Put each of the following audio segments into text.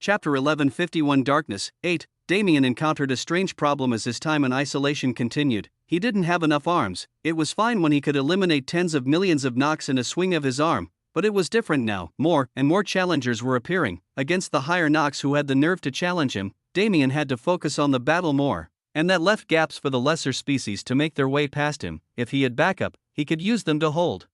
Chapter 1151 Darkness. 8. Damien encountered a strange problem as his time in isolation continued. He didn't have enough arms. It was fine when he could eliminate tens of millions of knocks in a swing of his arm, but it was different now. More and more challengers were appearing. Against the higher knocks who had the nerve to challenge him, Damien had to focus on the battle more, and that left gaps for the lesser species to make their way past him. If he had backup, he could use them to hold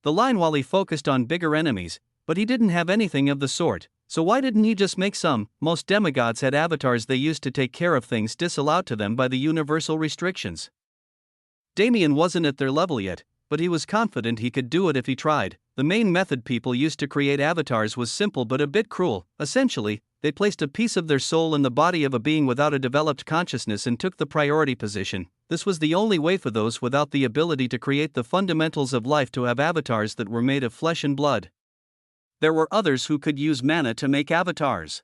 the line while he focused on bigger enemies, but he didn't have anything of the sort. So why didn't he just make some? Most demigods had avatars they used to take care of things disallowed to them by the universal restrictions. Damien wasn't at their level yet, but he was confident he could do it if he tried. The main method people used to create avatars was simple but a bit cruel. Essentially, they placed a piece of their soul in the body of a being without a developed consciousness and took the priority position. This was the only way for those without the ability to create the fundamentals of life to have avatars that were made of flesh and blood. There were others who could use mana to make avatars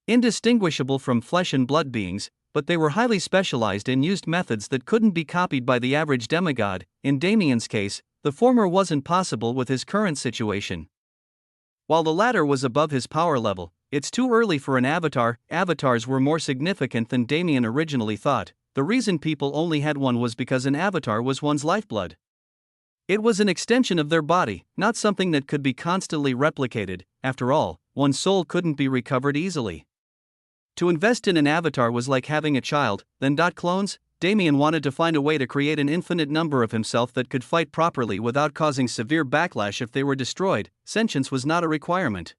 indistinguishable from flesh and blood beings, but they were highly specialized and used methods that couldn't be copied by the average demigod. In Damien's case, the former wasn't possible with his current situation, while the latter was above his power level. It's too early for an avatar. Avatars were more significant than Damien originally thought. The reason people only had one was because an avatar was one's lifeblood. It was an extension of their body, not something that could be constantly replicated. After all, one's soul couldn't be recovered easily. To invest in an avatar was like having a child. Then clones? Damien wanted to find a way to create an infinite number of himself that could fight properly without causing severe backlash if they were destroyed. Sentience was not a requirement.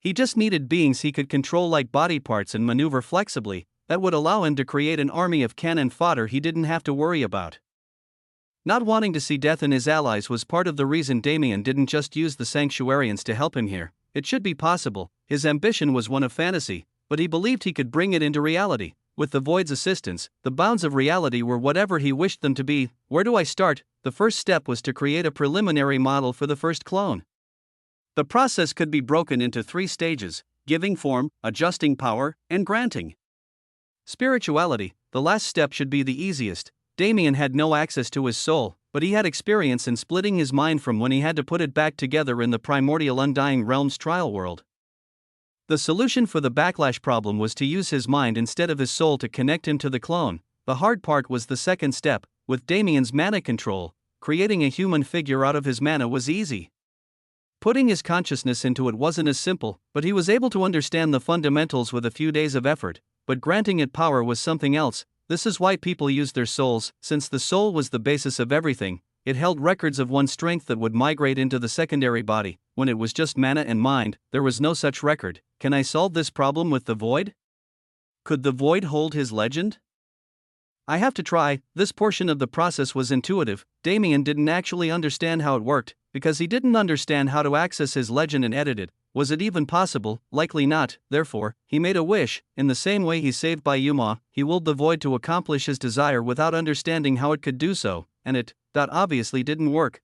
He just needed beings he could control like body parts and maneuver flexibly. That would allow him to create an army of cannon fodder he didn't have to worry about. Not wanting to see death in his allies was part of the reason Damien didn't just use the Sanctuarians to help him here. It should be possible. His ambition was one of fantasy, but he believed he could bring it into reality. With the Void's assistance, the bounds of reality were whatever he wished them to be. Where do I start? The first step was to create a preliminary model for the first clone. The process could be broken into 3 stages: giving form, adjusting power, and granting spirituality. The last step should be the easiest. Damien had no access to his soul, but he had experience in splitting his mind from when he had to put it back together in the primordial Undying Realms trial world. The solution for the backlash problem was to use his mind instead of his soul to connect him to the clone. The hard part was the second step. With Damien's mana control, creating a human figure out of his mana was easy. Putting his consciousness into it wasn't as simple, but he was able to understand the fundamentals with a few days of effort. But granting it power was something else. This is why people used their souls. Since the soul was the basis of everything, it held records of one's strength that would migrate into the secondary body. When it was just mana and mind, there was no such record. Can I solve this problem with the Void? Could the Void hold his legend? I have to try. This portion of the process was intuitive. Damien didn't actually understand how it worked, because he didn't understand how to access his legend and edit it. Was it even possible? Likely not. Therefore, he made a wish. In the same way he saved Bayuma, he willed the Void to accomplish his desire without understanding how it could do so, and it obviously didn't work.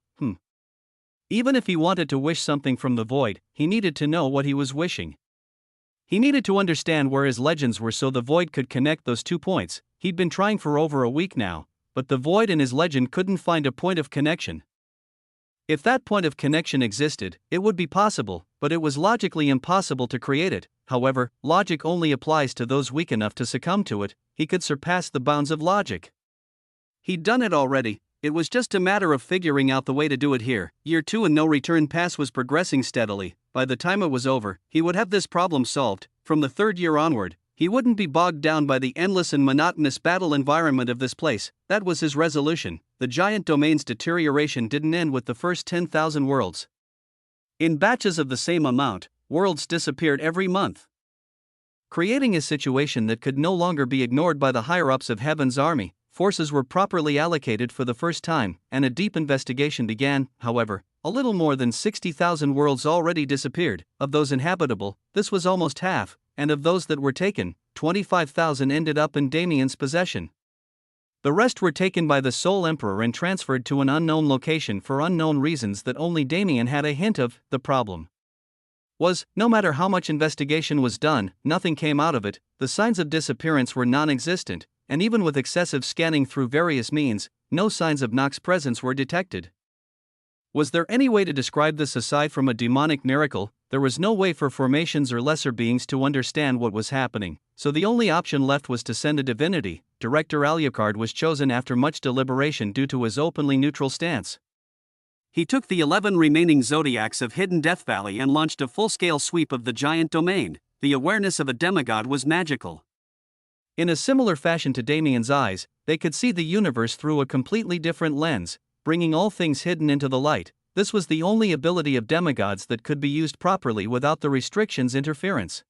Even if he wanted to wish something from the Void, he needed to know what he was wishing. He needed to understand where his legends were so the Void could connect those 2 points. He'd been trying for over a week now, but the Void and his legend couldn't find a point of connection. If that point of connection existed, it would be possible, but it was logically impossible to create it. However, logic only applies to those weak enough to succumb to it. He could surpass the bounds of logic. He'd done it already. It was just a matter of figuring out the way to do it here. Year 2 and no return pass was progressing steadily. By the time it was over, he would have this problem solved. From the 3rd year onward, he wouldn't be bogged down by the endless and monotonous battle environment of this place. That was his resolution. The giant domain's deterioration didn't end with the first 10,000 worlds. In batches of the same amount, worlds disappeared every month, creating a situation that could no longer be ignored by the higher-ups of Heaven's army. Forces were properly allocated for the first time, and a deep investigation began. However, a little more than 60,000 worlds already disappeared. Of those inhabitable, this was almost half, and of those that were taken, 25,000 ended up in Damien's possession. The rest were taken by the Soul Emperor and transferred to an unknown location for unknown reasons that only Damien had a hint of. The problem was, no matter how much investigation was done, nothing came out of it. The signs of disappearance were non-existent, and even with excessive scanning through various means, no signs of Nox's presence were detected. Was there any way to describe this aside from a demonic miracle? there was no way for formations or lesser beings to understand what was happening, so the only option left was to send a divinity. Director Alucard was chosen after much deliberation due to his openly neutral stance. He took the 11 remaining zodiacs of hidden Death Valley and launched a full-scale sweep of the giant domain. The awareness of a demigod was magical. In a similar fashion to Damien's eyes, they could see the universe through a completely different lens, bringing all things hidden into the light. This was the only ability of demigods that could be used properly without the restrictions interference.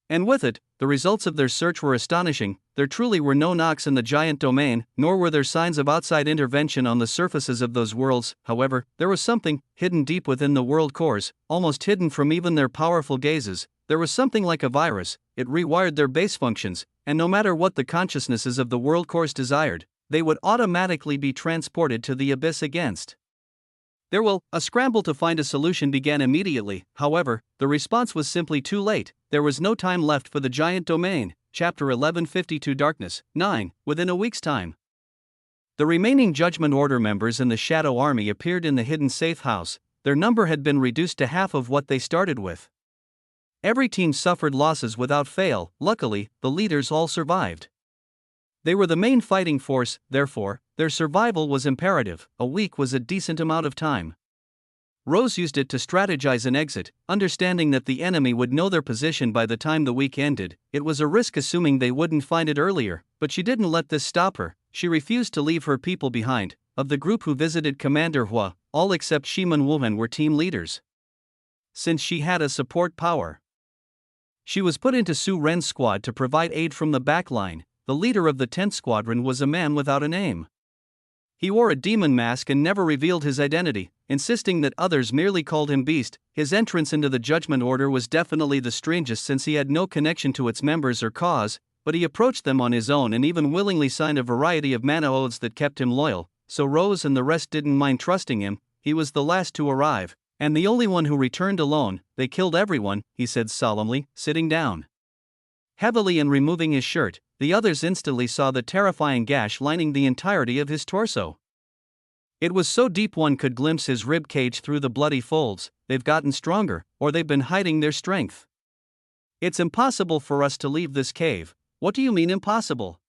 And with it, the results of their search were astonishing. There truly were no knocks in the giant domain, nor were there signs of outside intervention on the surfaces of those worlds. However, there was something hidden deep within the world cores, almost hidden from even their powerful gazes. There was something like a virus. It rewired their base functions, and no matter what the consciousnesses of the world cores desired, they would automatically be transported to the abyss against. A scramble to find a solution began immediately. However, the response was simply too late. There was no time left for the giant domain. Chapter 1152 Darkness 9. Within a week's time, the remaining Judgment Order members in the Shadow Army appeared in the hidden safe house. Their number had been reduced to half of what they started with. Every team suffered losses without fail. Luckily, the leaders all survived. They were the main fighting force, therefore, their survival was imperative. A week was a decent amount of time. Rose used it to strategize an exit, understanding that the enemy would know their position by the time the week ended. It was a risk assuming they wouldn't find it earlier, but she didn't let this stop her. She refused to leave her people behind. Of the group who visited Commander Hua, all except Shiman Wuhan were team leaders. Since she had a support power, she was put into Su Ren's squad to provide aid from the back line. The leader of the 10th Squadron was a man without a name. He wore a demon mask and never revealed his identity, insisting that others merely called him Beast. His entrance into the Judgment Order was definitely the strangest since he had no connection to its members or cause, but he approached them on his own and even willingly signed a variety of mana oaths that kept him loyal, so Rose and the rest didn't mind trusting him. He was the last to arrive, and the only one who returned alone. They killed everyone, he said solemnly, sitting down heavily and removing his shirt. The others instantly saw the terrifying gash lining the entirety of his torso. It was so deep one could glimpse his rib cage through the bloody folds. They've gotten stronger, or they've been hiding their strength. It's impossible for us to leave this cave. What do you mean impossible?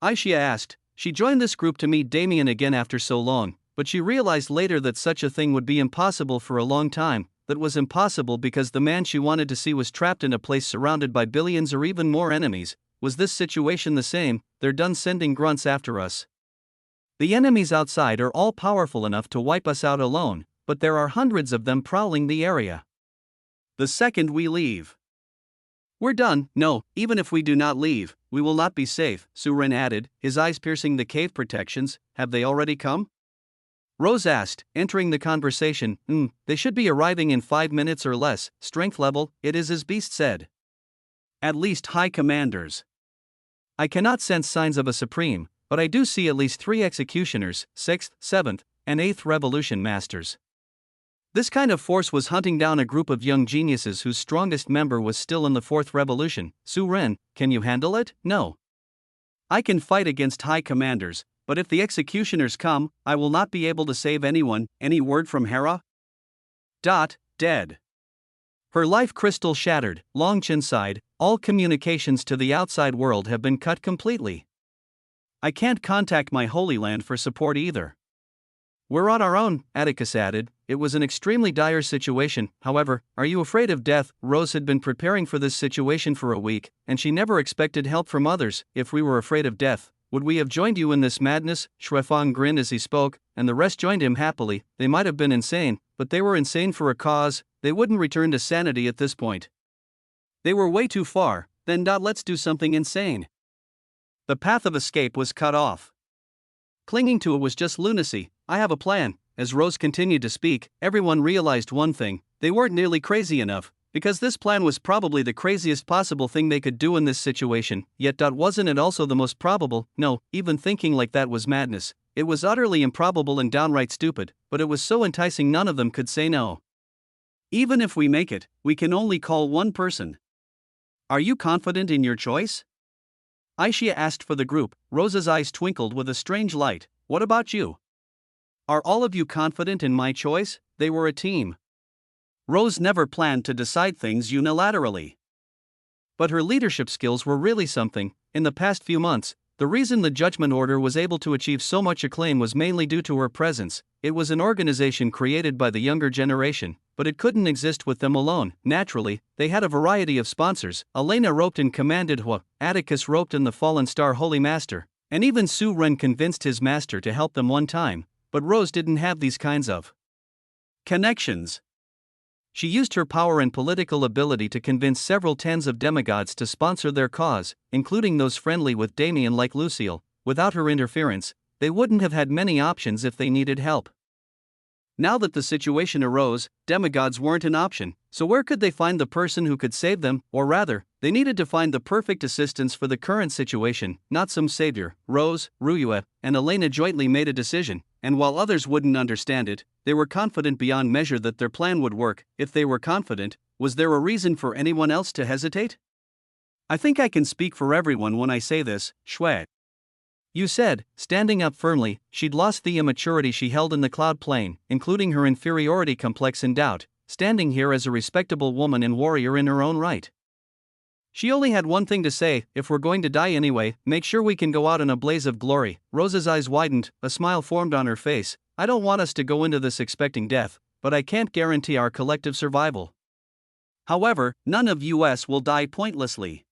Aisha asked. She joined this group to meet Damien again after so long, but she realized later that such a thing would be impossible for a long time. That was impossible because the man she wanted to see was trapped in a place surrounded by billions or even more enemies. Was this situation the same? They're done sending grunts after us. The enemies outside are all powerful enough to wipe us out alone, but there are hundreds of them prowling the area. The second we leave, we're done. No, even if we do not leave, we will not be safe, Su Ren added, his eyes piercing the cave protections. Have they already come? Rose asked, entering the conversation. They should be arriving in 5 minutes or less. Strength level, it is as Beast said. At least high commanders. I cannot sense signs of a supreme, but I do see at least 3 executioners, 6th, 7th, and 8th revolution masters. This kind of force was hunting down a group of young geniuses whose strongest member was still in the 4th revolution. Su Ren, can you handle it? No. I can fight against high commanders, but if the executioners come, I will not be able to save anyone. Any word from Hera? Dead. Her life crystal shattered. Long Chen sighed. All communications to the outside world have been cut completely. I can't contact my Holy Land for support either. We're on our own, Atticus added. It was an extremely dire situation. However, are you afraid of death? Rose had been preparing for this situation for a week, and she never expected help from others. If we were afraid of death, would we have joined you in this madness? Shuefang grinned as he spoke, and the rest joined him happily. They might have been insane, but they were insane for a cause. They wouldn't return to sanity at this point. They were way too far. Then let's do something insane. The path of escape was cut off. Clinging to it was just lunacy. I have a plan. As Rose continued to speak, everyone realized one thing. They weren't nearly crazy enough, because this plan was probably the craziest possible thing they could do in this situation. Yet wasn't it also the most probable? No, even thinking like that was madness. It was utterly improbable and downright stupid, but it was so enticing none of them could say no. Even if we make it, we can only call one person. Are you confident in your choice? Aisha asked for the group. Rose's eyes twinkled with a strange light. What about you? Are all of you confident in my choice? They were a team. Rose never planned to decide things unilaterally. But her leadership skills were really something. In the past few months, the reason the Judgment Order was able to achieve so much acclaim was mainly due to her presence. It was an organization created by the younger generation, but it couldn't exist with them alone. Naturally, they had a variety of sponsors. Elena roped and commanded Hua, Atticus roped in the fallen star Holy Master, and even Su Ren convinced his master to help them one time, but Rose didn't have these kinds of connections. She used her power and political ability to convince several tens of demigods to sponsor their cause, including those friendly with Damien like Lucille. Without her interference, they wouldn't have had many options if they needed help. Now that the situation arose, demigods weren't an option, so where could they find the person who could save them? Or rather, they needed to find the perfect assistance for the current situation, not some savior. Rose, Ruyue, and Elena jointly made a decision, and while others wouldn't understand it, they were confident beyond measure that their plan would work. If they were confident, was there a reason for anyone else to hesitate? I think I can speak for everyone when I say this, Shui. You said, standing up firmly, she'd lost the immaturity she held in the cloud plane, including her inferiority complex and doubt, standing here as a respectable woman and warrior in her own right. She only had one thing to say: if we're going to die anyway, make sure we can go out in a blaze of glory. Rose's eyes widened, a smile formed on her face. I don't want us to go into this expecting death, but I can't guarantee our collective survival. However, none of us will die pointlessly.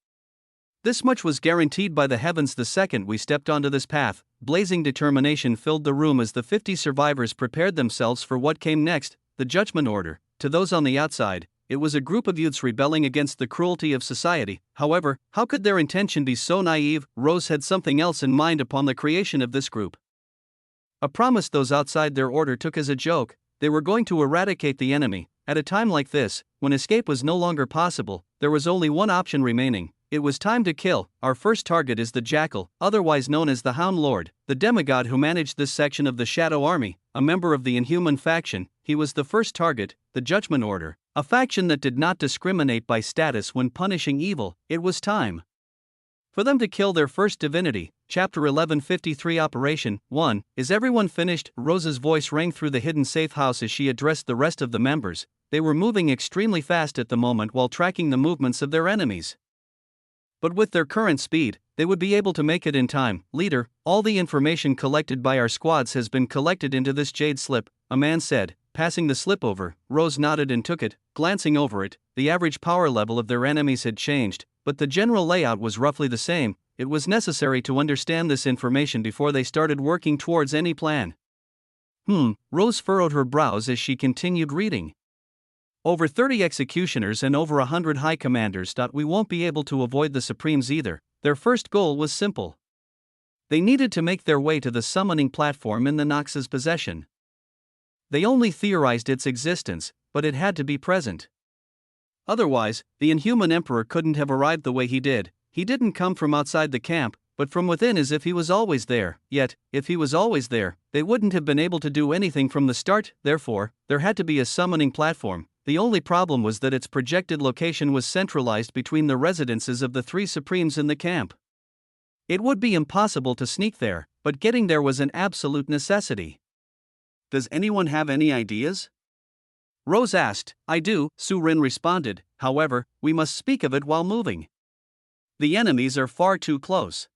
This much was guaranteed by the heavens the second we stepped onto this path. Blazing determination filled the room as the 50 survivors prepared themselves for what came next, the Judgment Order. To those on the outside, it was a group of youths rebelling against the cruelty of society. However, how could their intention be so naive? Rose had something else in mind upon the creation of this group. A promise those outside their order took as a joke. They were going to eradicate the enemy. At a time like this, when escape was no longer possible, there was only one option remaining. It was time to kill. Our first target is the Jackal, otherwise known as the Hound Lord, the demigod who managed this section of the Shadow Army, a member of the Inhuman faction. He was the first target, the Judgment Order, a faction that did not discriminate by status when punishing evil. It was time for them to kill their first divinity. Chapter 1153 Operation 1. Is everyone finished? Rose's voice rang through the hidden safe house as she addressed the rest of the members. They were moving extremely fast at the moment while tracking the movements of their enemies. But with their current speed, they would be able to make it in time. Leader, all the information collected by our squads has been collected into this jade slip, a man said, passing the slip over. Rose nodded and took it. Glancing over it, the average power level of their enemies had changed, but the general layout was roughly the same. It was necessary to understand this information before they started working towards any plan. Rose furrowed her brows as she continued reading. Over 30 executioners and over 100 high commanders. We won't be able to avoid the Supremes either. Their first goal was simple. They needed to make their way to the summoning platform in the Nox's possession. They only theorized its existence, but it had to be present. Otherwise, the Inhuman Emperor couldn't have arrived the way he did. He didn't come from outside the camp, but from within, as if he was always there. Yet, if he was always there, they wouldn't have been able to do anything from the start. Therefore, there had to be a summoning platform. The only problem was that its projected location was centralized between the residences of the 3 Supremes in the camp. It would be impossible to sneak there, but getting there was an absolute necessity. Does anyone have any ideas? Rose asked. I do, Su Rin responded. However, we must speak of it while moving. The enemies are far too close.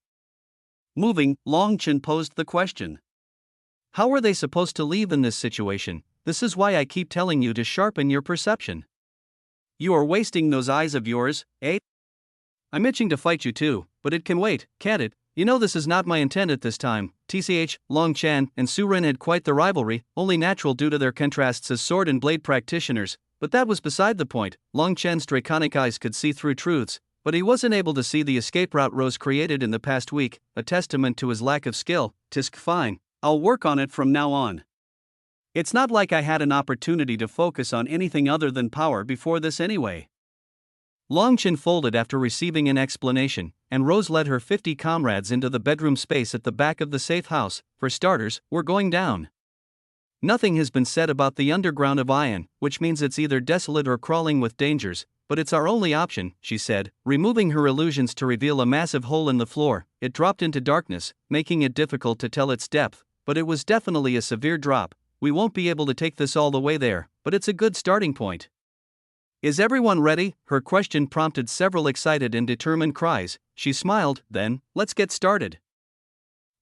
Moving, Long Chen posed the question. How are they supposed to leave in this situation? This is why I keep telling you to sharpen your perception. You are wasting those eyes of yours, eh? I'm itching to fight you too, but it can wait, can't it? You know this is not my intent at this time. TCH, Long Chen and Su Rin had quite the rivalry, only natural due to their contrasts as sword and blade practitioners, but that was beside the point. Long Chen's draconic eyes could see through truths, but he wasn't able to see the escape route Rose created in the past week, a testament to his lack of skill. Tisk, fine. I'll work on it from now on. It's not like I had an opportunity to focus on anything other than power before this anyway. Long Chen folded after receiving an explanation, and Rose led her 50 comrades into the bedroom space at the back of the safe house. For starters, we're going down. Nothing has been said about the underground of Ion, which means it's either desolate or crawling with dangers, but it's our only option, she said, removing her illusions to reveal a massive hole in the floor. It dropped into darkness, making it difficult to tell its depth, but it was definitely a severe drop. We won't be able to take this all the way there, but it's a good starting point. Is everyone ready? Her question prompted several excited and determined cries. She smiled, then, let's get started.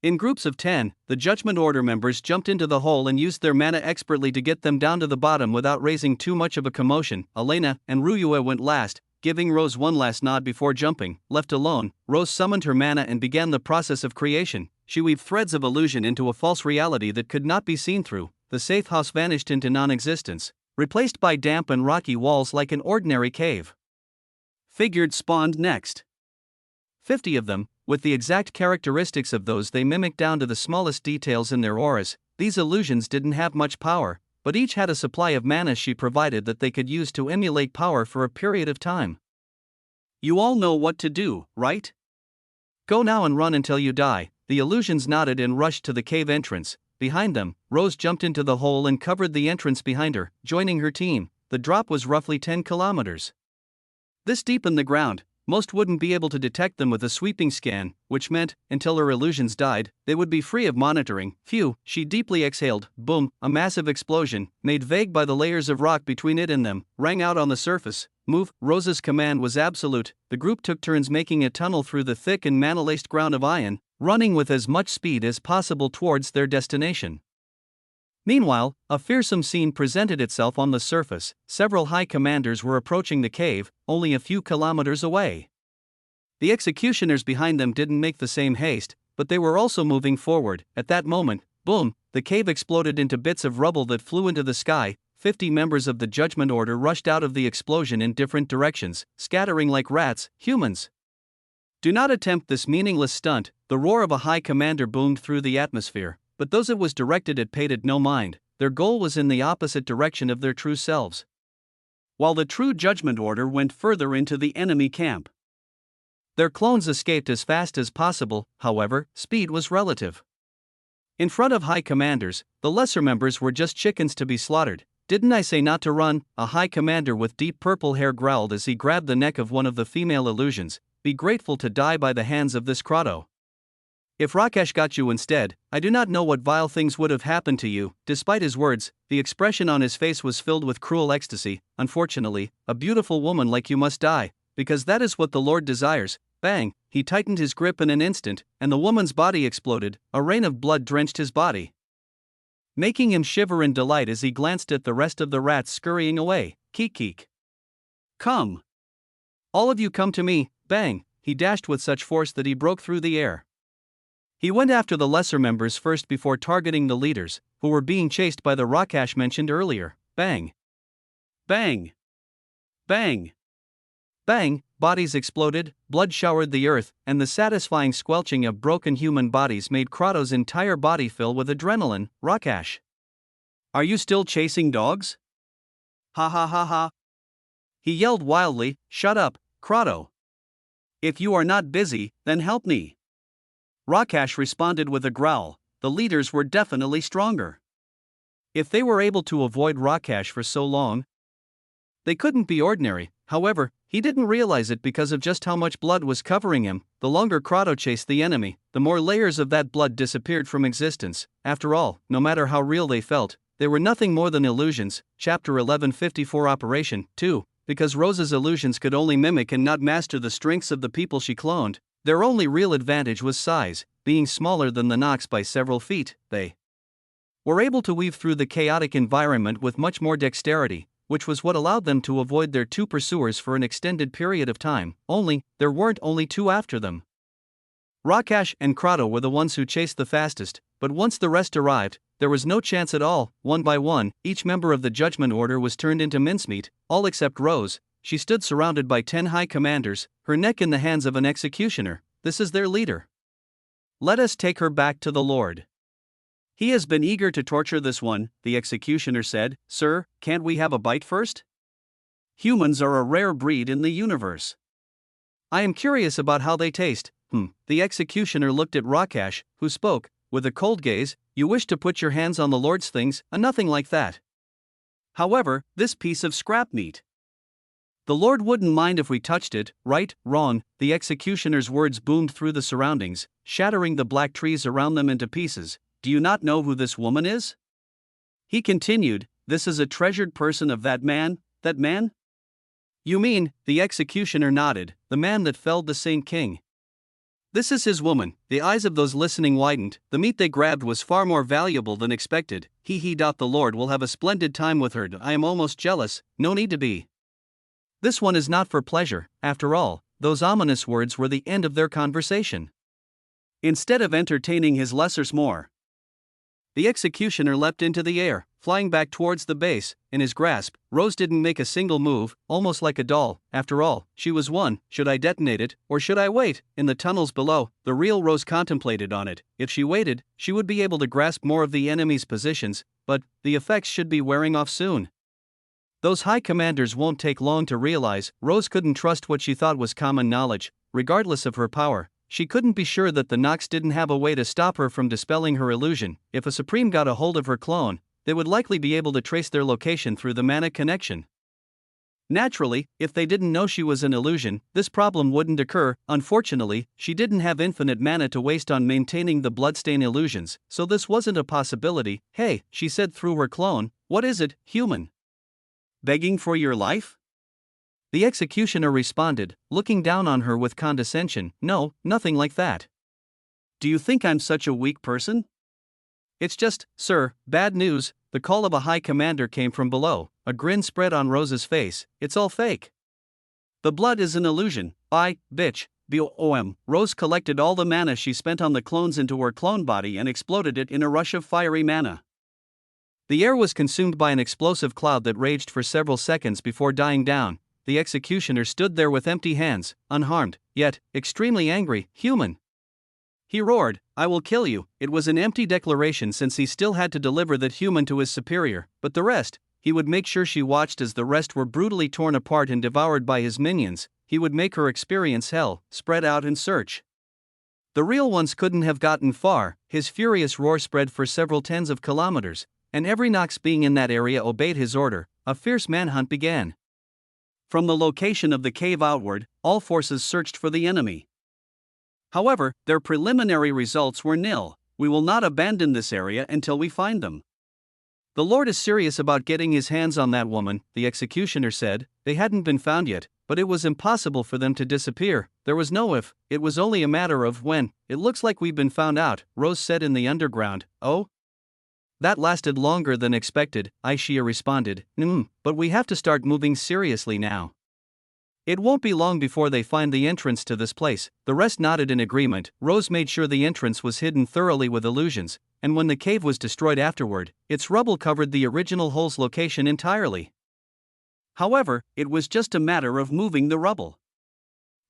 In groups of 10, the Judgment Order members jumped into the hole and used their mana expertly to get them down to the bottom without raising too much of a commotion. Elena and Ryue went last, giving Rose one last nod before jumping. Left alone, Rose summoned her mana and began the process of creation. She weaved threads of illusion into a false reality that could not be seen through. The safe house vanished into non-existence, replaced by damp and rocky walls like an ordinary cave. Figures spawned next. 50 of them, with the exact characteristics of those they mimicked down to the smallest details in their auras. These illusions didn't have much power, but each had a supply of mana she provided that they could use to emulate power for a period of time. You all know what to do, right? Go now and run until you die. The illusions nodded and rushed to the cave entrance. Behind them, Rose jumped into the hole and covered the entrance behind her, joining her team. The drop was roughly 10 kilometers. This deep in the ground, most wouldn't be able to detect them with a sweeping scan, which meant, until her illusions died, they would be free of monitoring. Phew, she deeply exhaled. Boom, a massive explosion, made vague by the layers of rock between it and them, rang out on the surface. Move. Rose's command was absolute. The group took turns making a tunnel through the thick and mana-laced ground of iron, running with as much speed as possible towards their destination. Meanwhile, a fearsome scene presented itself on the surface. Several high commanders were approaching the cave, only a few kilometers away. The executioners behind them didn't make the same haste, but they were also moving forward. At that moment, boom, the cave exploded into bits of rubble that flew into the sky. 50 members of the Judgment Order rushed out of the explosion in different directions, scattering like rats. Humans, do not attempt this meaningless stunt. The roar of a high commander boomed through the atmosphere. But those it was directed at paid it no mind. Their goal was in the opposite direction of their true selves. While the true Judgment Order went further into the enemy camp. Their clones escaped as fast as possible, however, speed was relative. In front of high commanders, the lesser members were just chickens to be slaughtered. Didn't I say not to run? A high commander with deep purple hair growled as he grabbed the neck of one of the female illusions. Be grateful to die by the hands of this Crotto. If Rakesh got you instead, I do not know what vile things would have happened to you. Despite his words, the expression on his face was filled with cruel ecstasy. Unfortunately, a beautiful woman like you must die, because that is what the Lord desires. Bang! He tightened his grip in an instant, and the woman's body exploded. A rain of blood drenched his body, making him shiver in delight as he glanced at the rest of the rats scurrying away. Keek. Come! All of you come to me. Bang! He dashed with such force that he broke through the air. He went after the lesser members first before targeting the leaders, who were being chased by the Rakesh mentioned earlier. Bang! Bang! Bang! Bang! Bodies exploded, blood showered the earth, and the satisfying squelching of broken human bodies made Crotto's entire body fill with adrenaline. Rakesh, are you still chasing dogs? Ha ha ha ha! He yelled wildly. Shut up, Crotto. If you are not busy, then help me. Rakesh responded with a growl. The leaders were definitely stronger. If they were able to avoid Rakesh for so long, they couldn't be ordinary. However, he didn't realize it because of just how much blood was covering him. The longer Crotto chased the enemy, the more layers of that blood disappeared from existence. After all, no matter how real they felt, they were nothing more than illusions. Chapter 1154 Operation 2. Because Rose's illusions could only mimic and not master the strengths of the people she cloned, their only real advantage was size. Being smaller than the Nox by several feet, they were able to weave through the chaotic environment with much more dexterity, which was what allowed them to avoid their two pursuers for an extended period of time. Only, there weren't only two after them. Rakesh and Crotto were the ones who chased the fastest, but once the rest arrived, there was no chance at all. One by one, each member of the Judgment Order was turned into mincemeat, all except Rose. She stood surrounded by 10 high commanders, her neck in the hands of an executioner. This is their leader. Let us take her back to the Lord. He has been eager to torture this one, the executioner said. Sir, can't we have a bite first? Humans are a rare breed in the universe. I am curious about how they taste. The executioner looked at Rakesh, who spoke, with a cold gaze. You wish to put your hands on the Lord's things, nothing like that. However, this piece of scrap meat. The Lord wouldn't mind if we touched it, right? Wrong. The executioner's words boomed through the surroundings, shattering the black trees around them into pieces. Do you not know who this woman is? He continued, this is a treasured person of that man? You mean, the executioner nodded, the man that felled the Saint King. This is his woman. The eyes of those listening widened. The meat they grabbed was far more valuable than expected. The Lord will have a splendid time with her. I am almost jealous, no need to be. This one is not for pleasure, after all. Those ominous words were the end of their conversation. Instead of entertaining his lessers more, the executioner leapt into the air, flying back towards the base. In his grasp, Rose didn't make a single move, almost like a doll. After all, she was one. Should I detonate it, or should I wait? In the tunnels below, the real Rose contemplated on it. If she waited, she would be able to grasp more of the enemy's positions, but the effects should be wearing off soon. Those high commanders won't take long to realize. Rose couldn't trust what she thought was common knowledge. Regardless of her power, she couldn't be sure that the Nox didn't have a way to stop her from dispelling her illusion. If a Supreme got a hold of her clone, they would likely be able to trace their location through the mana connection. Naturally, if they didn't know she was an illusion, this problem wouldn't occur. Unfortunately, she didn't have infinite mana to waste on maintaining the bloodstain illusions, so this wasn't a possibility. Hey, she said through her clone, what is it, human? Begging for your life? The executioner responded, looking down on her with condescension. No, nothing like that. Do you think I'm such a weak person? It's just, sir, bad news. The call of a high commander came from below. A grin spread on Rose's face. It's all fake. The blood is an illusion. Bitch. BOM. Rose collected all the mana she spent on the clones into her clone body and exploded it in a rush of fiery mana. The air was consumed by an explosive cloud that raged for several seconds before dying down. The executioner stood there with empty hands, unharmed, yet extremely angry. Human! He roared, I will kill you. It was an empty declaration since he still had to deliver that human to his superior, but the rest, he would make sure she watched as the rest were brutally torn apart and devoured by his minions. He would make her experience hell, spread out and search. The real ones couldn't have gotten far. His furious roar spread for several tens of kilometers, and every Nox being in that area obeyed his order. A fierce manhunt began. From the location of the cave outward, all forces searched for the enemy. However, their preliminary results were nil. We will not abandon this area until we find them. The Lord is serious about getting his hands on that woman, the executioner said. They hadn't been found yet, but it was impossible for them to disappear. There was no if, it was only a matter of when. It looks like we've been found out, Rose said in the underground. Oh? That lasted longer than expected, Aishia responded. But we have to start moving seriously now. It won't be long before they find the entrance to this place. The rest nodded in agreement. Rose made sure the entrance was hidden thoroughly with illusions, and when the cave was destroyed afterward, its rubble covered the original hole's location entirely. However, it was just a matter of moving the rubble.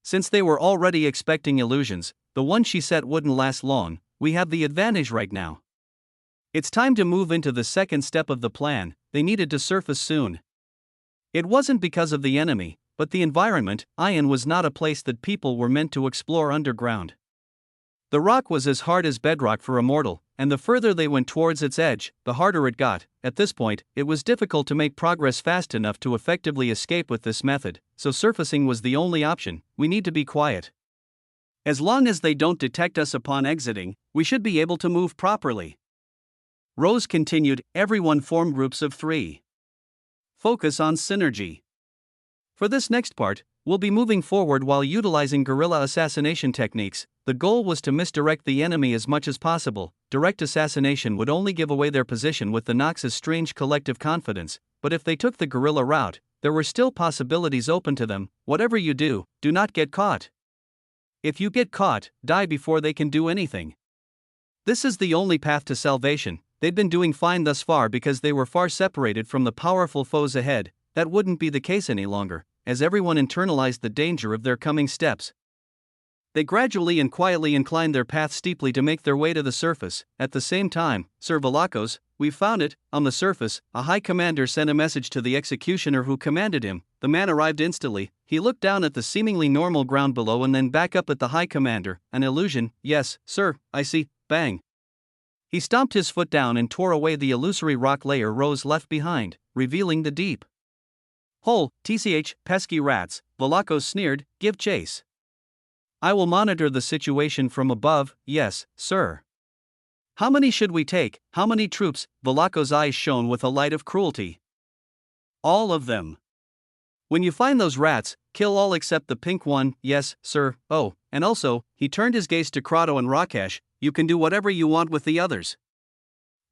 Since they were already expecting illusions, the one she set wouldn't last long. We have the advantage right now. It's time to move into the second step of the plan. They needed to surface soon. It wasn't because of the enemy, but the environment. Ion was not a place that people were meant to explore underground. The rock was as hard as bedrock for a mortal, and the further they went towards its edge, the harder it got. At this point, it was difficult to make progress fast enough to effectively escape with this method, so surfacing was the only option. We need to be quiet. As long as they don't detect us upon exiting, we should be able to move properly. Rose continued, everyone form groups of 3. Focus on synergy. For this next part, we'll be moving forward while utilizing guerrilla assassination techniques. The goal was to misdirect the enemy as much as possible. Direct assassination would only give away their position with the Nox's strange collective confidence, but if they took the guerrilla route, there were still possibilities open to them. Whatever you do, do not get caught. If you get caught, die before they can do anything. This is the only path to salvation. They'd been doing fine thus far because they were far separated from the powerful foes ahead. That wouldn't be the case any longer, as everyone internalized the danger of their coming steps. They gradually and quietly inclined their path steeply to make their way to the surface. At the same time, Sir Velakos, we've found it. On the surface, a high commander sent a message to the executioner who commanded him. The man arrived instantly. He looked down at the seemingly normal ground below and then back up at the high commander. An illusion? Yes, sir, I see. Bang. He stomped his foot down and tore away the illusory rock layer Rose left behind, revealing the deep hole. Pesky rats, Velakos sneered, give chase. I will monitor the situation from above. Yes, sir. How many should we take? How many troops? Velakos' eyes shone with a light of cruelty. All of them. When you find those rats, kill all except the pink one, yes, sir. Oh, and also, he turned his gaze to Crotto and Rakesh, you can do whatever you want with the others.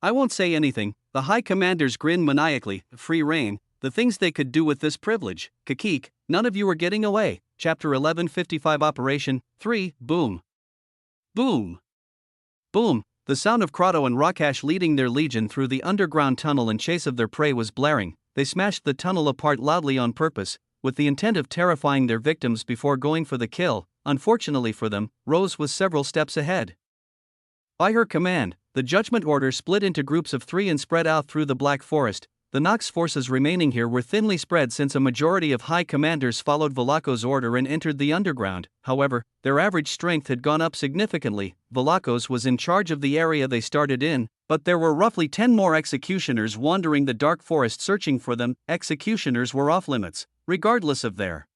I won't say anything, the High Commanders grinned maniacally, free reign, the things they could do with this privilege, Kakik, none of you are getting away. Chapter 1155 Operation 3, Boom. Boom. Boom. The sound of Crotto and Rakesh leading their legion through the underground tunnel in chase of their prey was blaring. They smashed the tunnel apart loudly on purpose, with the intent of terrifying their victims before going for the kill. Unfortunately for them, Rose was several steps ahead. By her command, the Judgment Order split into groups of 3 and spread out through the Black Forest. The Nox forces remaining here were thinly spread since a majority of High Commanders followed Velakos' order and entered the underground. However, their average strength had gone up significantly. Velakos was in charge of the area they started in, but there were roughly 10 more executioners wandering the dark forest searching for them. Executioners were off limits, regardless of their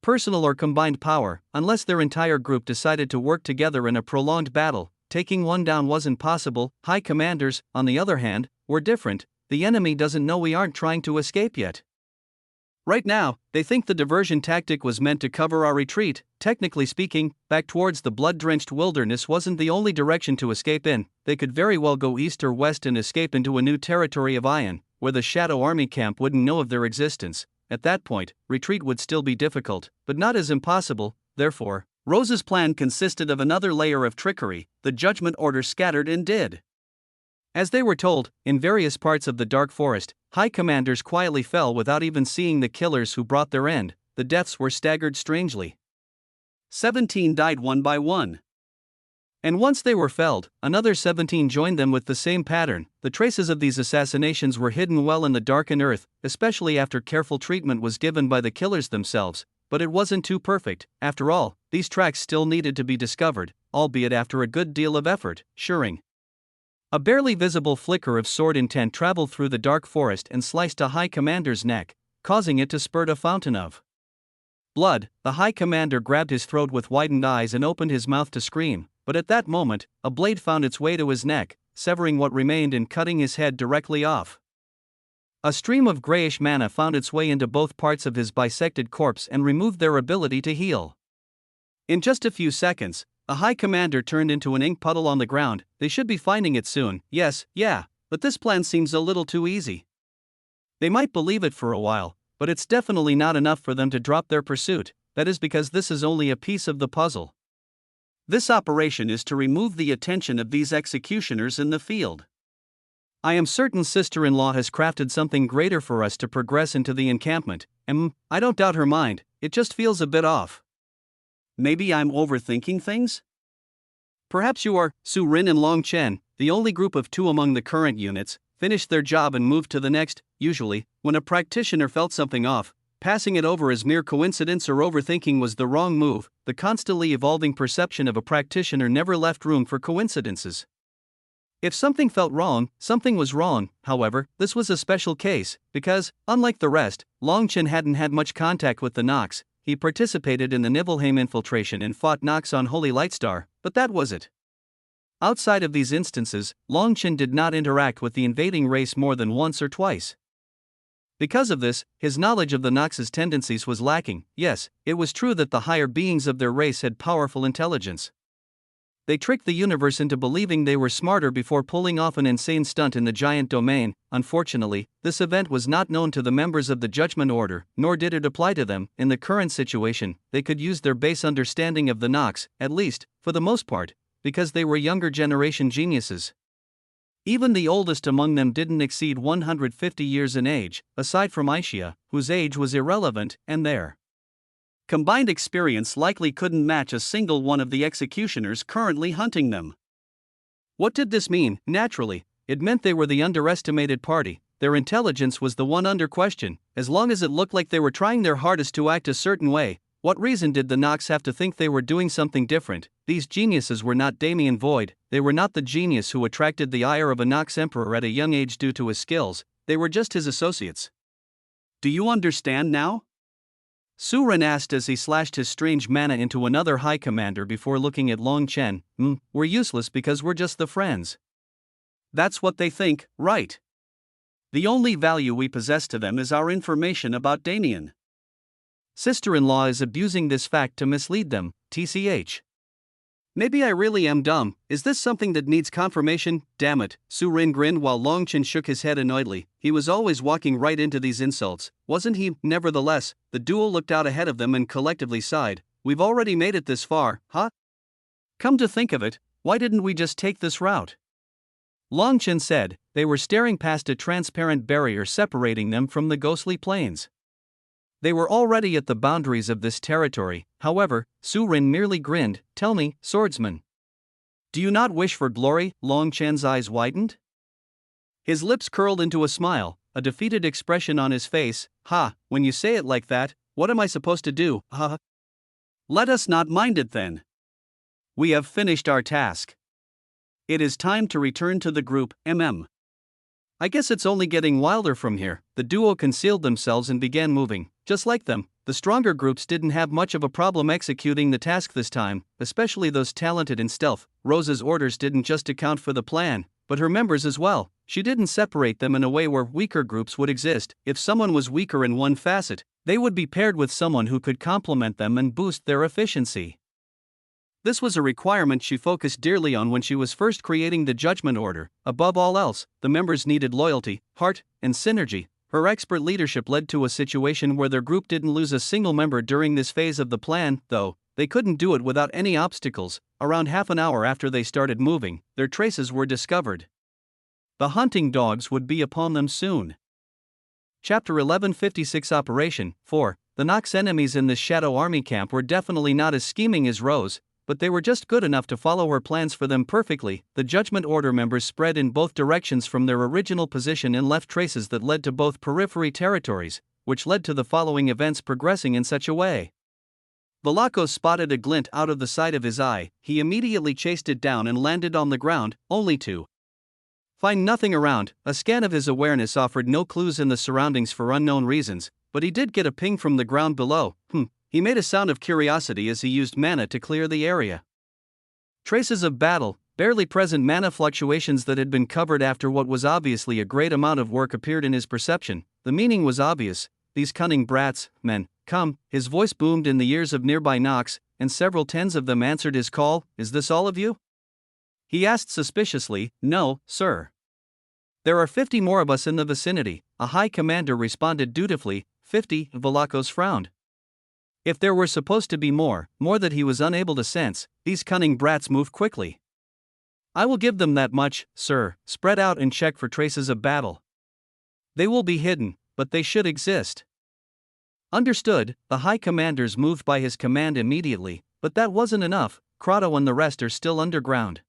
personal or combined power, unless their entire group decided to work together in a prolonged battle. Taking one down wasn't possible. High Commanders, on the other hand, were different. The enemy doesn't know we aren't trying to escape yet. Right now, they think the diversion tactic was meant to cover our retreat. Technically speaking, back towards the blood-drenched wilderness wasn't the only direction to escape in. They could very well go east or west and escape into a new territory of Ion, where the Shadow Army camp wouldn't know of their existence. At that point, retreat would still be difficult, but not as impossible. Therefore, Rose's plan consisted of another layer of trickery. The Judgment Order scattered and did as they were told. In various parts of the Dark Forest, High Commanders quietly fell without even seeing the killers who brought their end. The deaths were staggered strangely. 17 died one by one. And once they were felled, another 17 joined them with the same pattern. The traces of these assassinations were hidden well in the darkened earth, especially after careful treatment was given by the killers themselves. But it wasn't too perfect. After all, these tracks still needed to be discovered, albeit after a good deal of effort. Shearing. A barely visible flicker of sword intent traveled through the dark forest and sliced a High Commander's neck, causing it to spurt a fountain of blood. The High Commander grabbed his throat with widened eyes and opened his mouth to scream, but at that moment, a blade found its way to his neck, severing what remained and cutting his head directly off. A stream of grayish mana found its way into both parts of his bisected corpse and removed their ability to heal. In just a few seconds, the High Commander turned into an ink puddle on the ground. They should be finding it soon. Yes, yeah, but this plan seems a little too easy. They might believe it for a while, but it's definitely not enough for them to drop their pursuit. That is because this is only a piece of the puzzle. This operation is to remove the attention of these executioners in the field. I am certain sister-in-law has crafted something greater for us to progress into the encampment, and I don't doubt her mind, it just feels a bit off. Maybe I'm overthinking things? Perhaps you are. Su Rin and Long Chen, the only group of 2 among the current units, finished their job and moved to the next. Usually, when a practitioner felt something off, passing it over as mere coincidence or overthinking was the wrong move. The constantly evolving perception of a practitioner never left room for coincidences. If something felt wrong, something was wrong. However, this was a special case, because, unlike the rest, Long Chen hadn't had much contact with the Nox. He participated in the Nibelheim infiltration and fought Nox on Holy Lightstar, but that was it. Outside of these instances, Long Chen did not interact with the invading race more than once or twice. Because of this, his knowledge of the Nox's tendencies was lacking. Yes, it was true that the higher beings of their race had powerful intelligence. They tricked the universe into believing they were smarter before pulling off an insane stunt in the giant domain. Unfortunately, this event was not known to the members of the Judgment Order, nor did it apply to them. In the current situation, they could use their base understanding of the Nox, at least, for the most part, because they were younger generation geniuses. Even the oldest among them didn't exceed 150 years in age, aside from Aishia, whose age was irrelevant, and their combined experience likely couldn't match a single one of the executioners currently hunting them. What did this mean? Naturally, it meant they were the underestimated party. Their intelligence was the one under question. As long as it looked like they were trying their hardest to act a certain way, what reason did the Nox have to think they were doing something different? These geniuses were not Damien Void. They were not the genius who attracted the ire of a Nox emperor at a young age due to his skills. They were just his associates. Do you understand now? Su Ren asked as he slashed his strange mana into another High Commander before looking at Long Chen. We're useless because we're just the friends. That's what they think, right? The only value we possess to them is our information about Damien. Sister-in-law is abusing this fact to mislead them, tch. Maybe I really am dumb. Is this something that needs confirmation? Damn it. Su Rin grinned while Longchen shook his head annoyedly. He was always walking right into these insults, wasn't he? Nevertheless, the duo looked out ahead of them and collectively sighed. We've already made it this far, huh? Come to think of it, why didn't we just take this route? Longchen said. They were staring past a transparent barrier separating them from the ghostly plains. They were already at the boundaries of this territory. However, Su Rin merely grinned. Tell me, swordsman, do you not wish for glory? Longchen's eyes widened. His lips curled into a smile, a defeated expression on his face. Ha, when you say it like that, what am I supposed to do? Ha. Let us not mind it then. We have finished our task. It is time to return to the group, I guess it's only getting wilder from here. The duo concealed themselves and began moving. Just like them, the stronger groups didn't have much of a problem executing the task this time, especially those talented in stealth. Rose's orders didn't just account for the plan, but her members as well. She didn't separate them in a way where weaker groups would exist. If someone was weaker in one facet, they would be paired with someone who could complement them and boost their efficiency. This was a requirement she focused dearly on when she was first creating the Judgment Order. Above all else, the members needed loyalty, heart, and synergy. Her expert leadership led to a situation where their group didn't lose a single member during this phase of the plan, though they couldn't do it without any obstacles. Around half an hour after they started moving, their traces were discovered. The hunting dogs would be upon them soon. Chapter 1156 Operation 4. The Nox enemies in this Shadow Army camp were definitely not as scheming as Rose, but they were just good enough to follow her plans for them perfectly. The Judgment Order members spread in both directions from their original position and left traces that led to both periphery territories, which led to the following events progressing in such a way. Velakos spotted a glint out of the side of his eye. He immediately chased it down and landed on the ground, only to find nothing around. A scan of his awareness offered no clues in the surroundings for unknown reasons, but he did get a ping from the ground below. He made a sound of curiosity as he used mana to clear the area. Traces of battle, barely present mana fluctuations that had been covered after what was obviously a great amount of work appeared in his perception. The meaning was obvious. These cunning brats, men, come. His voice boomed in the ears of nearby Nox, and several tens of them answered his call. Is this all of you? He asked suspiciously. No, sir. There are 50 more of us in the vicinity. A high commander responded dutifully. 50, Velakos frowned. If there were supposed to be more that he was unable to sense, these cunning brats move quickly. I will give them that much, sir. Spread out and check for traces of battle. They will be hidden, but they should exist. Understood. The high commanders moved by his command immediately, but that wasn't enough. Crotto and the rest are still underground.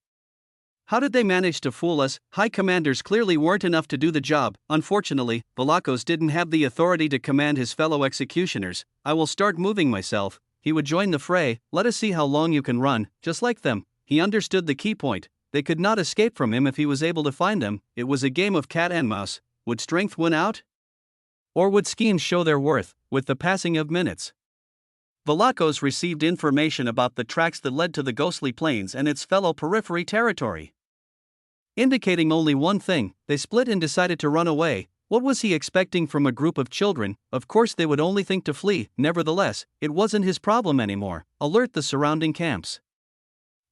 How did they manage to fool us? High commanders clearly weren't enough to do the job. Unfortunately, Velakos didn't have the authority to command his fellow executioners. I will start moving myself. He would join the fray. Let us see how long you can run, just like them. He understood the key point. They could not escape from him if he was able to find them. It was a game of cat and mouse. Would strength win out? Or would schemes show their worth, with the passing of minutes? Velakos received information about the tracks that led to the ghostly plains and its fellow periphery territory. Indicating only one thing, they split and decided to run away. What was he expecting from a group of children? Of course they would only think to flee. Nevertheless, it wasn't his problem anymore. Alert the surrounding camps.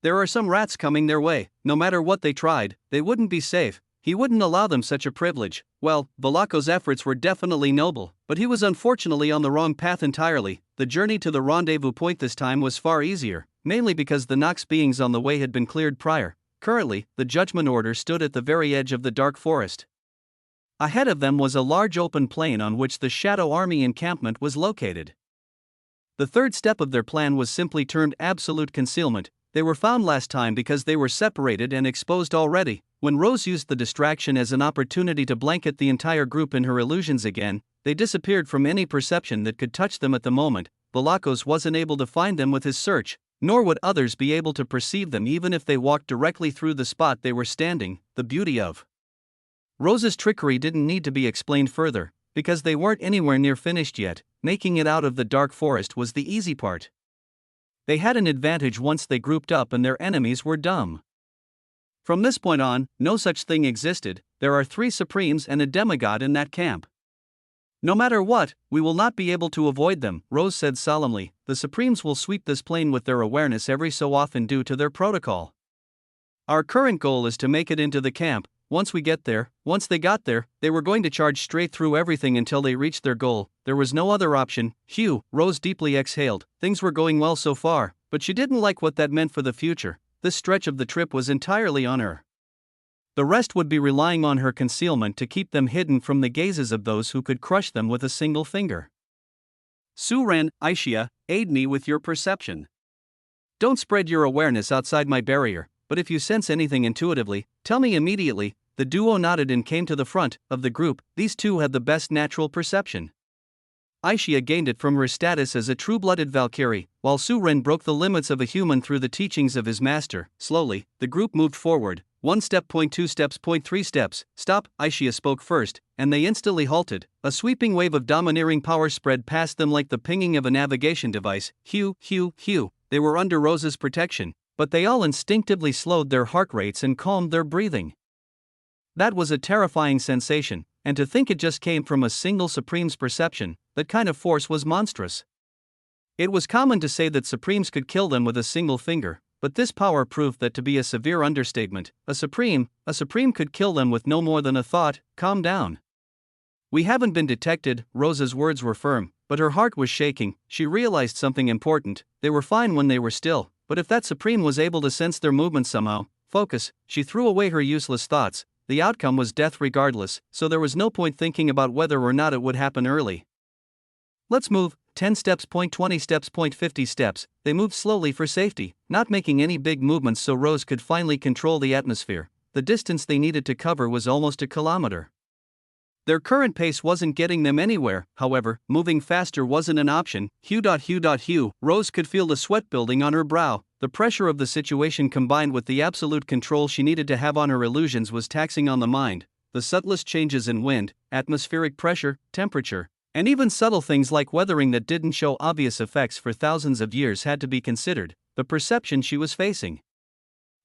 There are some rats coming their way. No matter what they tried, they wouldn't be safe. He wouldn't allow them such a privilege. Well, Velakos' efforts were definitely noble, but he was unfortunately on the wrong path entirely. The journey to the rendezvous point this time was far easier, mainly because the Nox beings on the way had been cleared prior. Currently, the Judgment Order stood at the very edge of the dark forest. Ahead of them was a large open plain on which the Shadow Army encampment was located. The third step of their plan was simply termed absolute concealment. They were found last time because they were separated and exposed already. When Rose used the distraction as an opportunity to blanket the entire group in her illusions again, they disappeared from any perception that could touch them at the moment. Velakos wasn't able to find them with his search, nor would others be able to perceive them even if they walked directly through the spot they were standing. The beauty of Rose's trickery didn't need to be explained further, because they weren't anywhere near finished yet. Making it out of the dark forest was the easy part. They had an advantage once they grouped up and their enemies were dumb. From this point on, no such thing existed. There are 3 supremes and a demigod in that camp. No matter what, we will not be able to avoid them, Rose said solemnly. The Supremes will sweep this plane with their awareness every so often due to their protocol. Our current goal is to make it into the camp. Once they got there, they were going to charge straight through everything until they reached their goal. There was no other option. Phew, Rose deeply exhaled. Things were going well so far, but she didn't like what that meant for the future. This stretch of the trip was entirely on her. The rest would be relying on her concealment to keep them hidden from the gazes of those who could crush them with a single finger. Su-Ren, Aisha, aid me with your perception. Don't spread your awareness outside my barrier, but if you sense anything intuitively, tell me immediately. The duo nodded and came to the front of the group. These two had the best natural perception. Aisha gained it from her status as a true-blooded Valkyrie, while Su-Ren broke the limits of a human through the teachings of his master. Slowly, the group moved forward. 1 step, 2 steps, 3 steps. Stop, Aisha spoke first, and they instantly halted. A sweeping wave of domineering power spread past them like the pinging of a navigation device. Hew, hew, hew. They were under Rose's protection, but they all instinctively slowed their heart rates and calmed their breathing. That was a terrifying sensation, and to think it just came from a single Supreme's perception, that kind of force was monstrous. It was common to say that Supremes could kill them with a single finger, but this power proved that to be a severe understatement. A Supreme could kill them with no more than a thought. Calm down. We haven't been detected. Rose's words were firm, but her heart was shaking. She realized something important. They were fine when they were still, but if that Supreme was able to sense their movements somehow, focus, she threw away her useless thoughts. The outcome was death regardless, so there was no point thinking about whether or not it would happen early. Let's move. 10 steps, 20 steps, 50 steps. They moved slowly for safety, not making any big movements so Rose could finally control the atmosphere. The distance they needed to cover was almost a kilometer. Their current pace wasn't getting them anywhere, however, moving faster wasn't an option. Hew. Rose could feel the sweat building on her brow. The pressure of the situation combined with the absolute control she needed to have on her illusions was taxing on the mind. The subtlest changes in wind, atmospheric pressure, temperature, and even subtle things like weathering that didn't show obvious effects for thousands of years had to be considered. The perception she was facing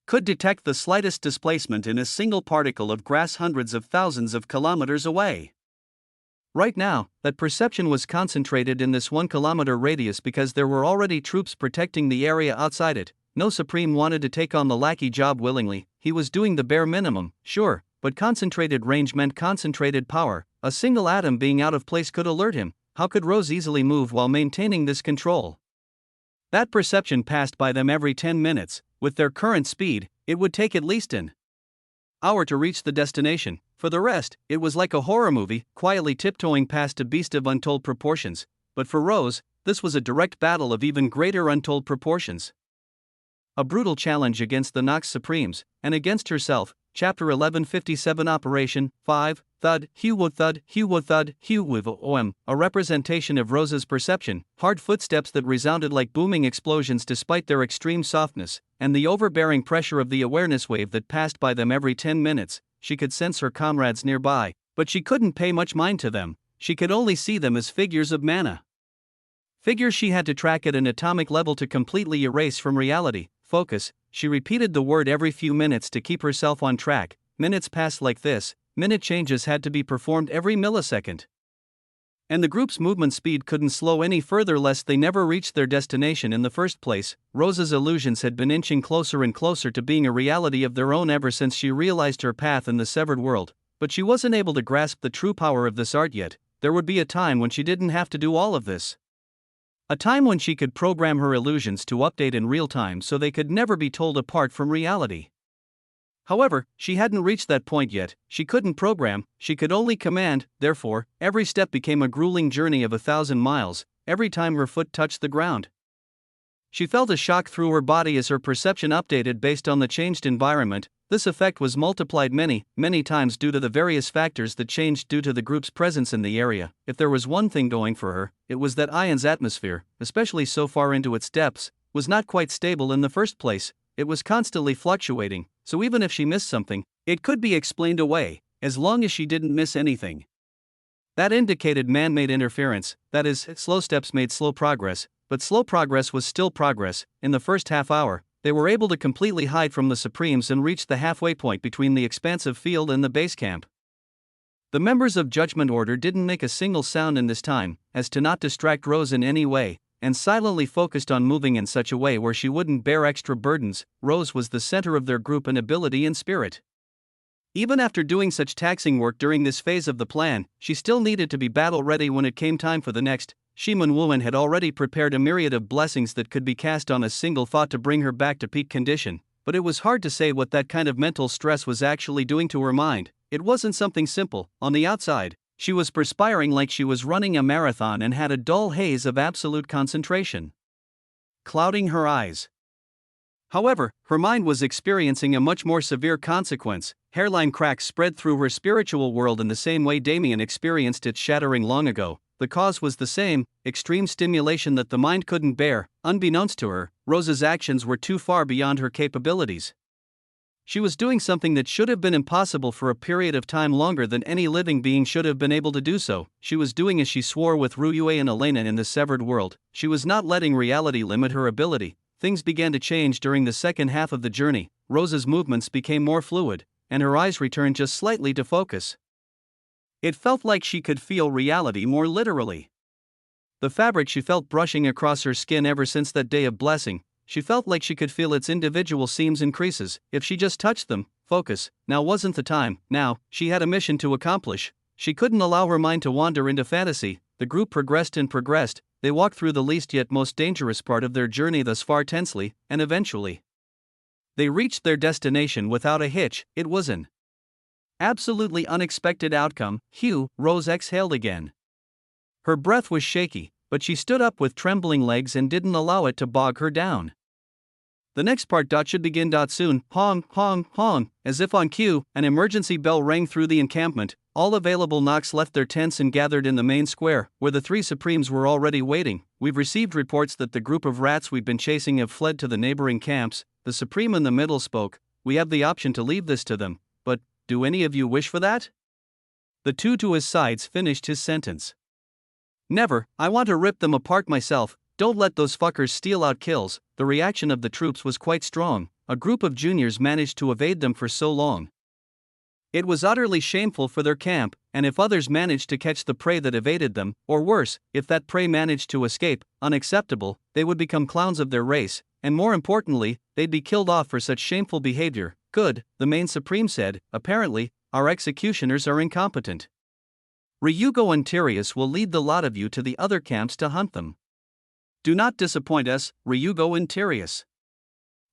could detect the slightest displacement in a single particle of grass hundreds of thousands of kilometers away. Right now, that perception was concentrated in this 1 kilometer radius because there were already troops protecting the area outside it. No Supreme wanted to take on the lackey job willingly. He was doing the bare minimum, sure, but concentrated range meant concentrated power. A single atom being out of place could alert him. How could Rose easily move while maintaining this control? That perception passed by them every 10 minutes. With their current speed, it would take at least an hour to reach the destination. For the rest, it was like a horror movie, quietly tiptoeing past a beast of untold proportions. But for Rose, this was a direct battle of even greater untold proportions. A brutal challenge against the Nox Supremes, and against herself. Chapter 1157 Operation 5, Thud, Hew, Thud, Hew, Thud, Hew, Om. A representation of Rose's perception, hard footsteps that resounded like booming explosions despite their extreme softness, and the overbearing pressure of the awareness wave that passed by them every 10 minutes. She could sense her comrades nearby, but she couldn't pay much mind to them. She could only see them as figures of mana. Figures she had to track at an atomic level to completely erase from reality. Focus. She repeated the word every few minutes to keep herself on track. Minutes passed like this. Minute changes had to be performed every millisecond. And the group's movement speed couldn't slow any further lest they never reached their destination in the first place. Rose's illusions had been inching closer and closer to being a reality of their own ever since she realized her path in the severed world. But she wasn't able to grasp the true power of this art yet. There would be a time when she didn't have to do all of this. A time when she could program her illusions to update in real time so they could never be told apart from reality. However, she hadn't reached that point yet. She couldn't program, she could only command. Therefore, every step became a grueling journey of 1,000 miles, every time her foot touched the ground. She felt a shock through her body as her perception updated based on the changed environment. This effect was multiplied many times due to the various factors that changed due to the group's presence in the area. If there was one thing going for her, it was that Ion's atmosphere, especially so far into its depths, was not quite stable in the first place. It was constantly fluctuating, so even if she missed something, it could be explained away, as long as she didn't miss anything. That indicated man-made interference, that is, slow steps made slow progress, but slow progress was still progress. In the first half hour, they were able to completely hide from the Supremes and reach the halfway point between the expansive field and the base camp. The members of Judgment Order didn't make a single sound in this time, as to not distract Rose in any way, and silently focused on moving in such a way where she wouldn't bear extra burdens. Rose was the center of their group in ability and spirit. Even after doing such taxing work during this phase of the plan, she still needed to be battle-ready when it came time for the next. Shimun Wuan had already prepared a myriad of blessings that could be cast on a single thought to bring her back to peak condition, but it was hard to say what that kind of mental stress was actually doing to her mind. It wasn't something simple. On the outside, she was perspiring like she was running a marathon and had a dull haze of absolute concentration clouding her eyes. However, her mind was experiencing a much more severe consequence. Hairline cracks spread through her spiritual world in the same way Damien experienced its shattering long ago. The cause was the same, extreme stimulation that the mind couldn't bear. Unbeknownst to her, Rose's actions were too far beyond her capabilities. She was doing something that should have been impossible for a period of time longer than any living being should have been able to do so. She was doing as she swore with Ruyue and Elena in the severed world. She was not letting reality limit her ability. Things began to change during the second half of the journey. Rose's movements became more fluid, and her eyes returned just slightly to focus. It felt like she could feel reality more literally. The fabric she felt brushing across her skin ever since that day of blessing, she felt like she could feel its individual seams and creases if she just touched them. Focus. Now wasn't the time. Now, she had a mission to accomplish. She couldn't allow her mind to wander into fantasy. The group progressed and progressed. They walked through the least yet most dangerous part of their journey thus far tensely, and eventually they reached their destination without a hitch. It was an absolutely unexpected outcome. Rose exhaled again. Her breath was shaky, but she stood up with trembling legs and didn't allow it to bog her down. The next part should begin soon. Hong, hong, hong. As if on cue, an emergency bell rang through the encampment. All available Nox left their tents and gathered in the main square, where the three Supremes were already waiting. We've received reports that the group of rats we've been chasing have fled to the neighboring camps. The Supreme in the middle spoke. We have the option to leave this to them, but do any of you wish for that? The two to his sides finished his sentence. Never. I want to rip them apart myself. Don't let those fuckers steal out kills. The reaction of the troops was quite strong. A group of juniors managed to evade them for so long. It was utterly shameful for their camp, and if others managed to catch the prey that evaded them, or worse, if that prey managed to escape, unacceptable, they would become clowns of their race, and more importantly, they'd be killed off for such shameful behavior. Good, the main Supreme said. Apparently, our executioners are incompetent. Ryugo and Tyrius will lead the lot of you to the other camps to hunt them. Do not disappoint us, Ryugo and Tyrius.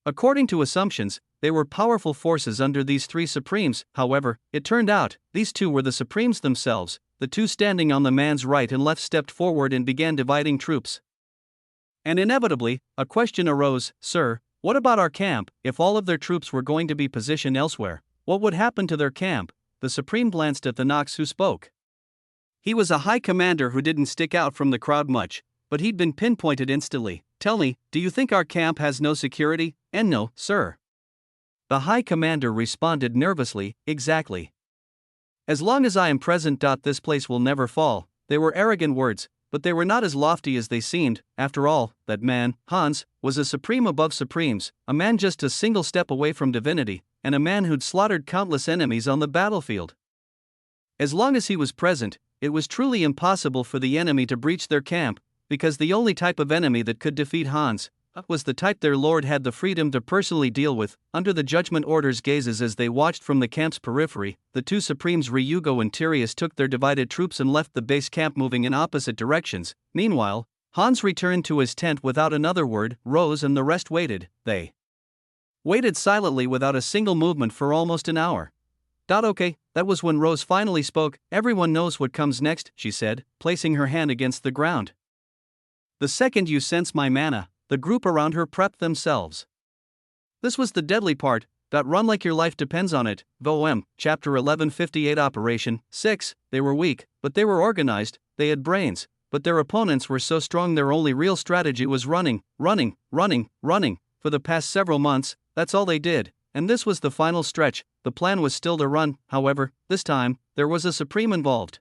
According to assumptions, they were powerful forces under these three Supremes. However, it turned out, these two were the Supremes themselves. The two standing on the man's right and left stepped forward and began dividing troops. And inevitably, a question arose. Sir, what about our camp? If all of their troops were going to be positioned elsewhere, what would happen to their camp? The Supreme glanced at the Nox who spoke. He was a high commander who didn't stick out from the crowd much, but he'd been pinpointed instantly. Tell me, do you think our camp has no security? And no, sir. The high commander responded nervously. Exactly. As long as I am present, this place will never fall. They were arrogant words, but they were not as lofty as they seemed. After all, that man, Hans, was a supreme above supremes, a man just a single step away from divinity, and a man who'd slaughtered countless enemies on the battlefield. As long as he was present, it was truly impossible for the enemy to breach their camp, because the only type of enemy that could defeat Hans was the type their lord had the freedom to personally deal with. Under the Judgment Order's gazes as they watched from the camp's periphery, the two Supremes Ryugo and Tyrius took their divided troops and left the base camp moving in opposite directions. Meanwhile, Hans returned to his tent without another word. Rose and the rest waited. They waited silently without a single movement for almost an hour. Okay, that was when Rose finally spoke. Everyone knows what comes next, she said, placing her hand against the ground. The second you sense my mana, the group around her prepped themselves. This was the deadly part. Run like your life depends on it. VOM, Chapter 1158 Operation 6. They were weak, but they were organized. They had brains, but their opponents were so strong their only real strategy was running. For the past several months, that's all they did. And this was the final stretch. The plan was still to run, however, this time, there was a Supreme involved.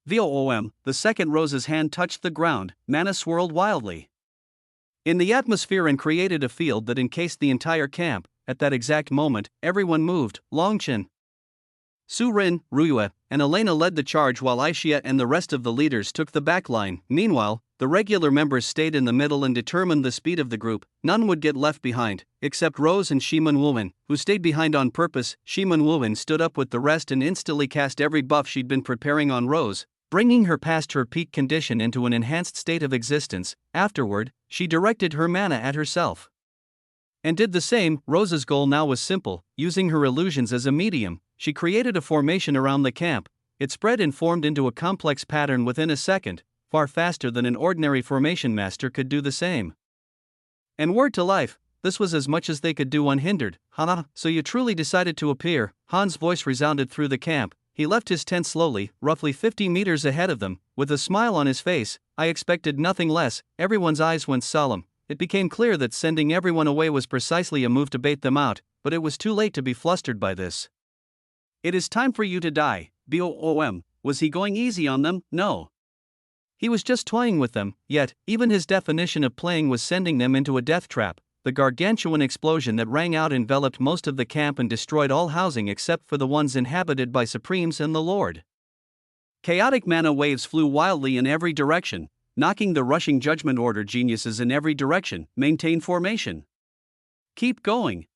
VOM, the second Rose's hand touched the ground, mana swirled wildly in the atmosphere and created a field that encased the entire camp. At that exact moment, everyone moved. Longchin Su Rin, Ruyue, and Elena led the charge while Aisha and the rest of the leaders took the back line. Meanwhile, the regular members stayed in the middle and determined the speed of the group. None would get left behind, except Rose and Shiman Woowen, who stayed behind on purpose. Shiman Woowen stood up with the rest and instantly cast every buff she'd been preparing on Rose, bringing her past her peak condition into an enhanced state of existence. Afterward, she directed her mana at herself and did the same. Rose's goal now was simple. Using her illusions as a medium, she created a formation around the camp. It spread and formed into a complex pattern within a second, far faster than an ordinary formation master could do the same. And word to life, this was as much as they could do unhindered. "Ha, so you truly decided to appear?" Han's voice resounded through the camp. He left his tent slowly, roughly 50 meters ahead of them, with a smile on his face. "I expected nothing less." Everyone's eyes went solemn. It became clear that sending everyone away was precisely a move to bait them out, but it was too late to be flustered by this. "It is time for you to die." Boom. Was he going easy on them? No. He was just toying with them, yet, even his definition of playing was sending them into a death trap. The gargantuan explosion that rang out enveloped most of the camp and destroyed all housing except for the ones inhabited by Supremes and the Lord. Chaotic mana waves flew wildly in every direction, knocking the rushing Judgment Order geniuses in every direction. "Maintain formation. Keep going."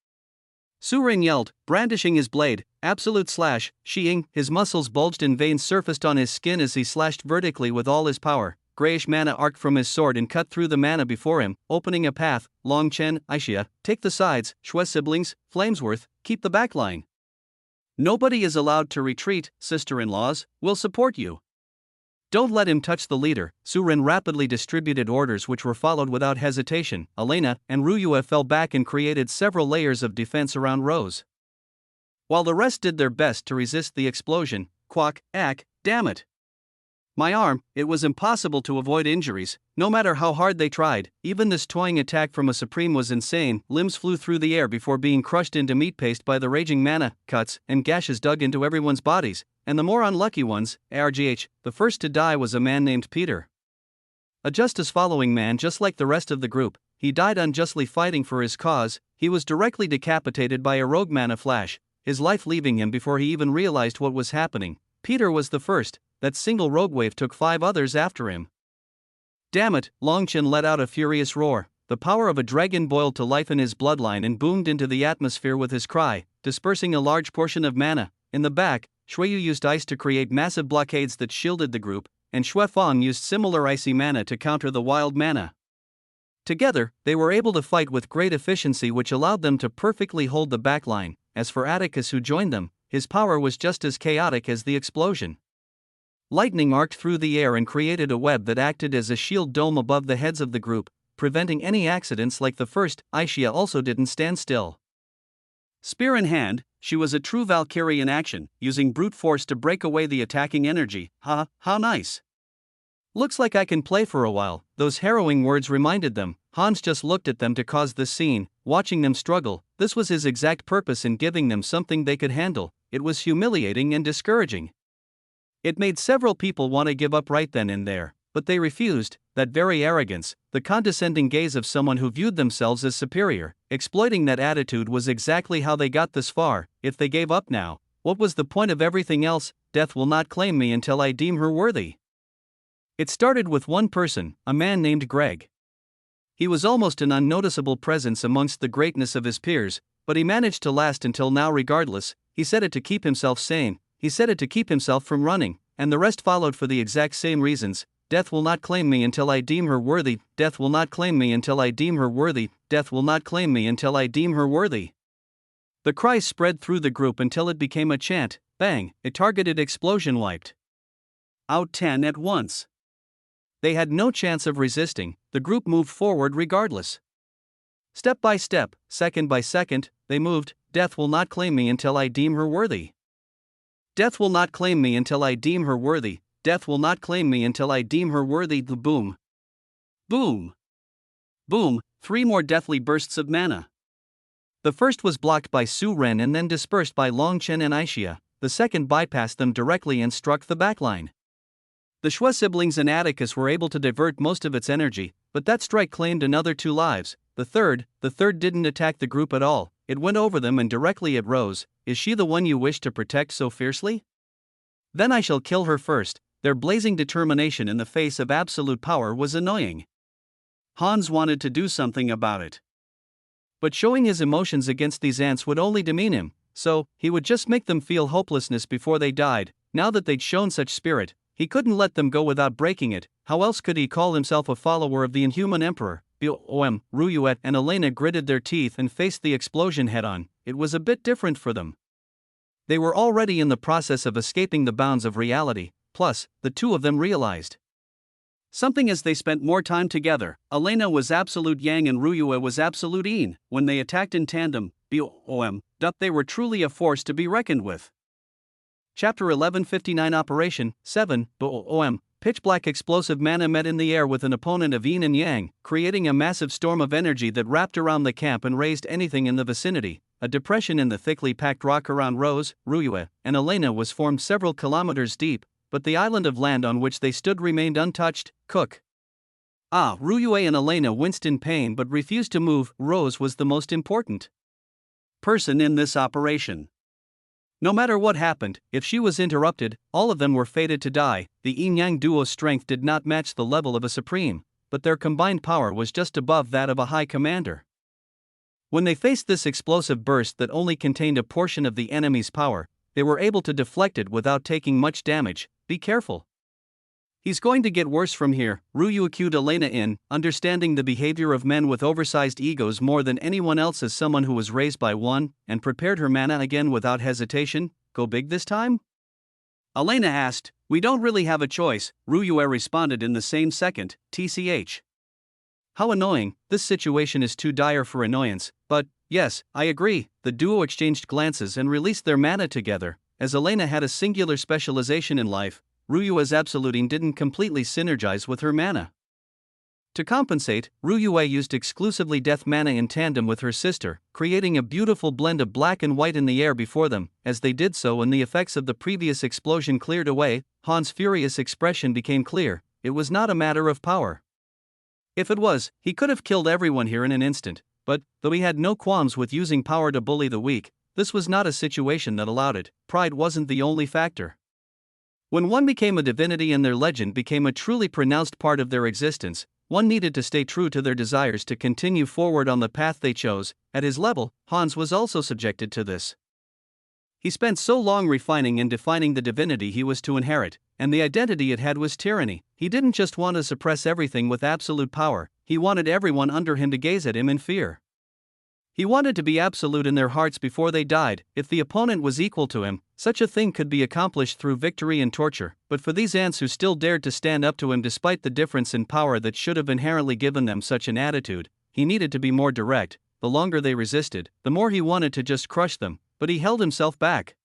Surin yelled, brandishing his blade. Absolute slash. Shing, his muscles bulged and veins surfaced on his skin as he slashed vertically with all his power. Grayish mana arced from his sword and cut through the mana before him, opening a path. Long Chen, Aisha, take the sides. Shui siblings, Flamesworth, keep the back line. Nobody is allowed to retreat. Sister-in-laws, we'll support you. Don't let him touch the leader. Surin rapidly distributed orders which were followed without hesitation. Elena and Ruyue fell back and created several layers of defense around Rose, while the rest did their best to resist the explosion. Quack, ack, damn it. My arm, it was impossible to avoid injuries, no matter how hard they tried. Even this toying attack from a Supreme was insane. Limbs flew through the air before being crushed into meat paste by the raging mana, cuts, and gashes dug into everyone's bodies, and the more unlucky ones. ARGH, the first to die was a man named Peter. A justice-following man just like the rest of the group. He died unjustly fighting for his cause. He was directly decapitated by a rogue mana flash, his life leaving him before he even realized what was happening. Peter was the first. That single rogue wave took 5 others after him. Damn it, Longchen let out a furious roar. The power of a dragon boiled to life in his bloodline and boomed into the atmosphere with his cry, dispersing a large portion of mana. In the back, Shuiyu used ice to create massive blockades that shielded the group, and Xue Fang used similar icy mana to counter the wild mana. Together, they were able to fight with great efficiency, which allowed them to perfectly hold the backline. As for Atticus, who joined them, his power was just as chaotic as the explosion. Lightning arced through the air and created a web that acted as a shield dome above the heads of the group, preventing any accidents like the first. Aisha also didn't stand still. Spear in hand, she was a true Valkyrie in action, using brute force to break away the attacking energy. Ha, how nice. Looks like I can play for a while. Those harrowing words reminded them. Hans just looked at them to cause this scene, watching them struggle. This was his exact purpose in giving them something they could handle. It was humiliating and discouraging. It made several people want to give up right then and there, but they refused. That very arrogance, the condescending gaze of someone who viewed themselves as superior, exploiting that attitude was exactly how they got this far. If they gave up now, what was the point of everything else? Death will not claim me until I deem her worthy. It started with one person, a man named Greg. He was almost an unnoticeable presence amongst the greatness of his peers, but he managed to last until now regardless. He said it to keep himself sane. He said it to keep himself from running, and the rest followed for the exact same reasons. Death will not claim me until I deem her worthy. Death will not claim me until I deem her worthy. Death will not claim me until I deem her worthy. The cry spread through the group until it became a chant. Bang, a targeted explosion wiped out 10 at once. They had no chance of resisting. The group moved forward regardless. Step by step, second by second, they moved. Death will not claim me until I deem her worthy. Death will not claim me until I deem her worthy. Death will not claim me until I deem her worthy. The boom. Boom. Boom, 3 more deathly bursts of mana. The first was blocked by Su Ren and then dispersed by Longchen and Aisha. The second bypassed them directly and struck the backline. The Shui siblings and Atticus were able to divert most of its energy, but that strike claimed another 2 lives. The third didn't attack the group at all. it went over them and directly at Rose. Is she the one you wish to protect so fiercely? Then I shall kill her first. Their blazing determination in the face of absolute power was annoying. Hans wanted to do something about it. But showing his emotions against these ants would only demean him, so he would just make them feel hopelessness before they died. Now that they'd shown such spirit, he couldn't let them go without breaking it. How else could he call himself a follower of the inhuman emperor? Ruyuet and Elena gritted their teeth and faced the explosion head-on. It was a bit different for them. They were already in the process of escaping the bounds of reality, plus, the two of them realized something as they spent more time together. Elena was absolute yang and Ruyue was absolute yin. When they attacked in tandem, they were truly a force to be reckoned with. Chapter 1159 Operation 7 Pitch-black explosive mana met in the air with an opponent of yin and yang, creating a massive storm of energy that wrapped around the camp and raised anything in the vicinity. A depression in the thickly packed rock around Rose, Ruyue, and Elena was formed several kilometers deep, but the island of land on which they stood remained untouched. Ruyue and Elena winced in pain but refused to move. Rose was the most important person in this operation. No matter what happened, if she was interrupted, all of them were fated to die. The yin-yang duo's strength did not match the level of a supreme, but their combined power was just above that of a high commander. When they faced this explosive burst that only contained a portion of the enemy's power, they were able to deflect it without taking much damage. Be careful. He's going to get worse from here, Ryu cued Elena in, understanding the behavior of men with oversized egos more than anyone else as someone who was raised by one, and prepared her mana again without hesitation. Go big this time? Elena asked. We don't really have a choice, Ryu responded in the same second, tch. How annoying, this situation is too dire for annoyance, but, yes, I agree. The duo exchanged glances and released their mana together. As Elena had a singular specialization in life, Ruyue's absoluting didn't completely synergize with her mana. To compensate, Ruyue used exclusively death mana in tandem with her sister, creating a beautiful blend of black and white in the air before them. As they did so and the effects of the previous explosion cleared away, Han's furious expression became clear. It was not a matter of power. If it was, he could have killed everyone here in an instant, but, though he had no qualms with using power to bully the weak, this was not a situation that allowed it. Pride wasn't the only factor. When one became a divinity and their legend became a truly pronounced part of their existence, one needed to stay true to their desires to continue forward on the path they chose. At his level, Hans was also subjected to this. He spent so long refining and defining the divinity he was to inherit, and the identity it had was tyranny. He didn't just want to suppress everything with absolute power, he wanted everyone under him to gaze at him in fear. He wanted to be absolute in their hearts before they died. If the opponent was equal to him, such a thing could be accomplished through victory and torture. But for these ants who still dared to stand up to him despite the difference in power that should have inherently given them such an attitude, he needed to be more direct. The longer they resisted, the more he wanted to just crush them, but he held himself back.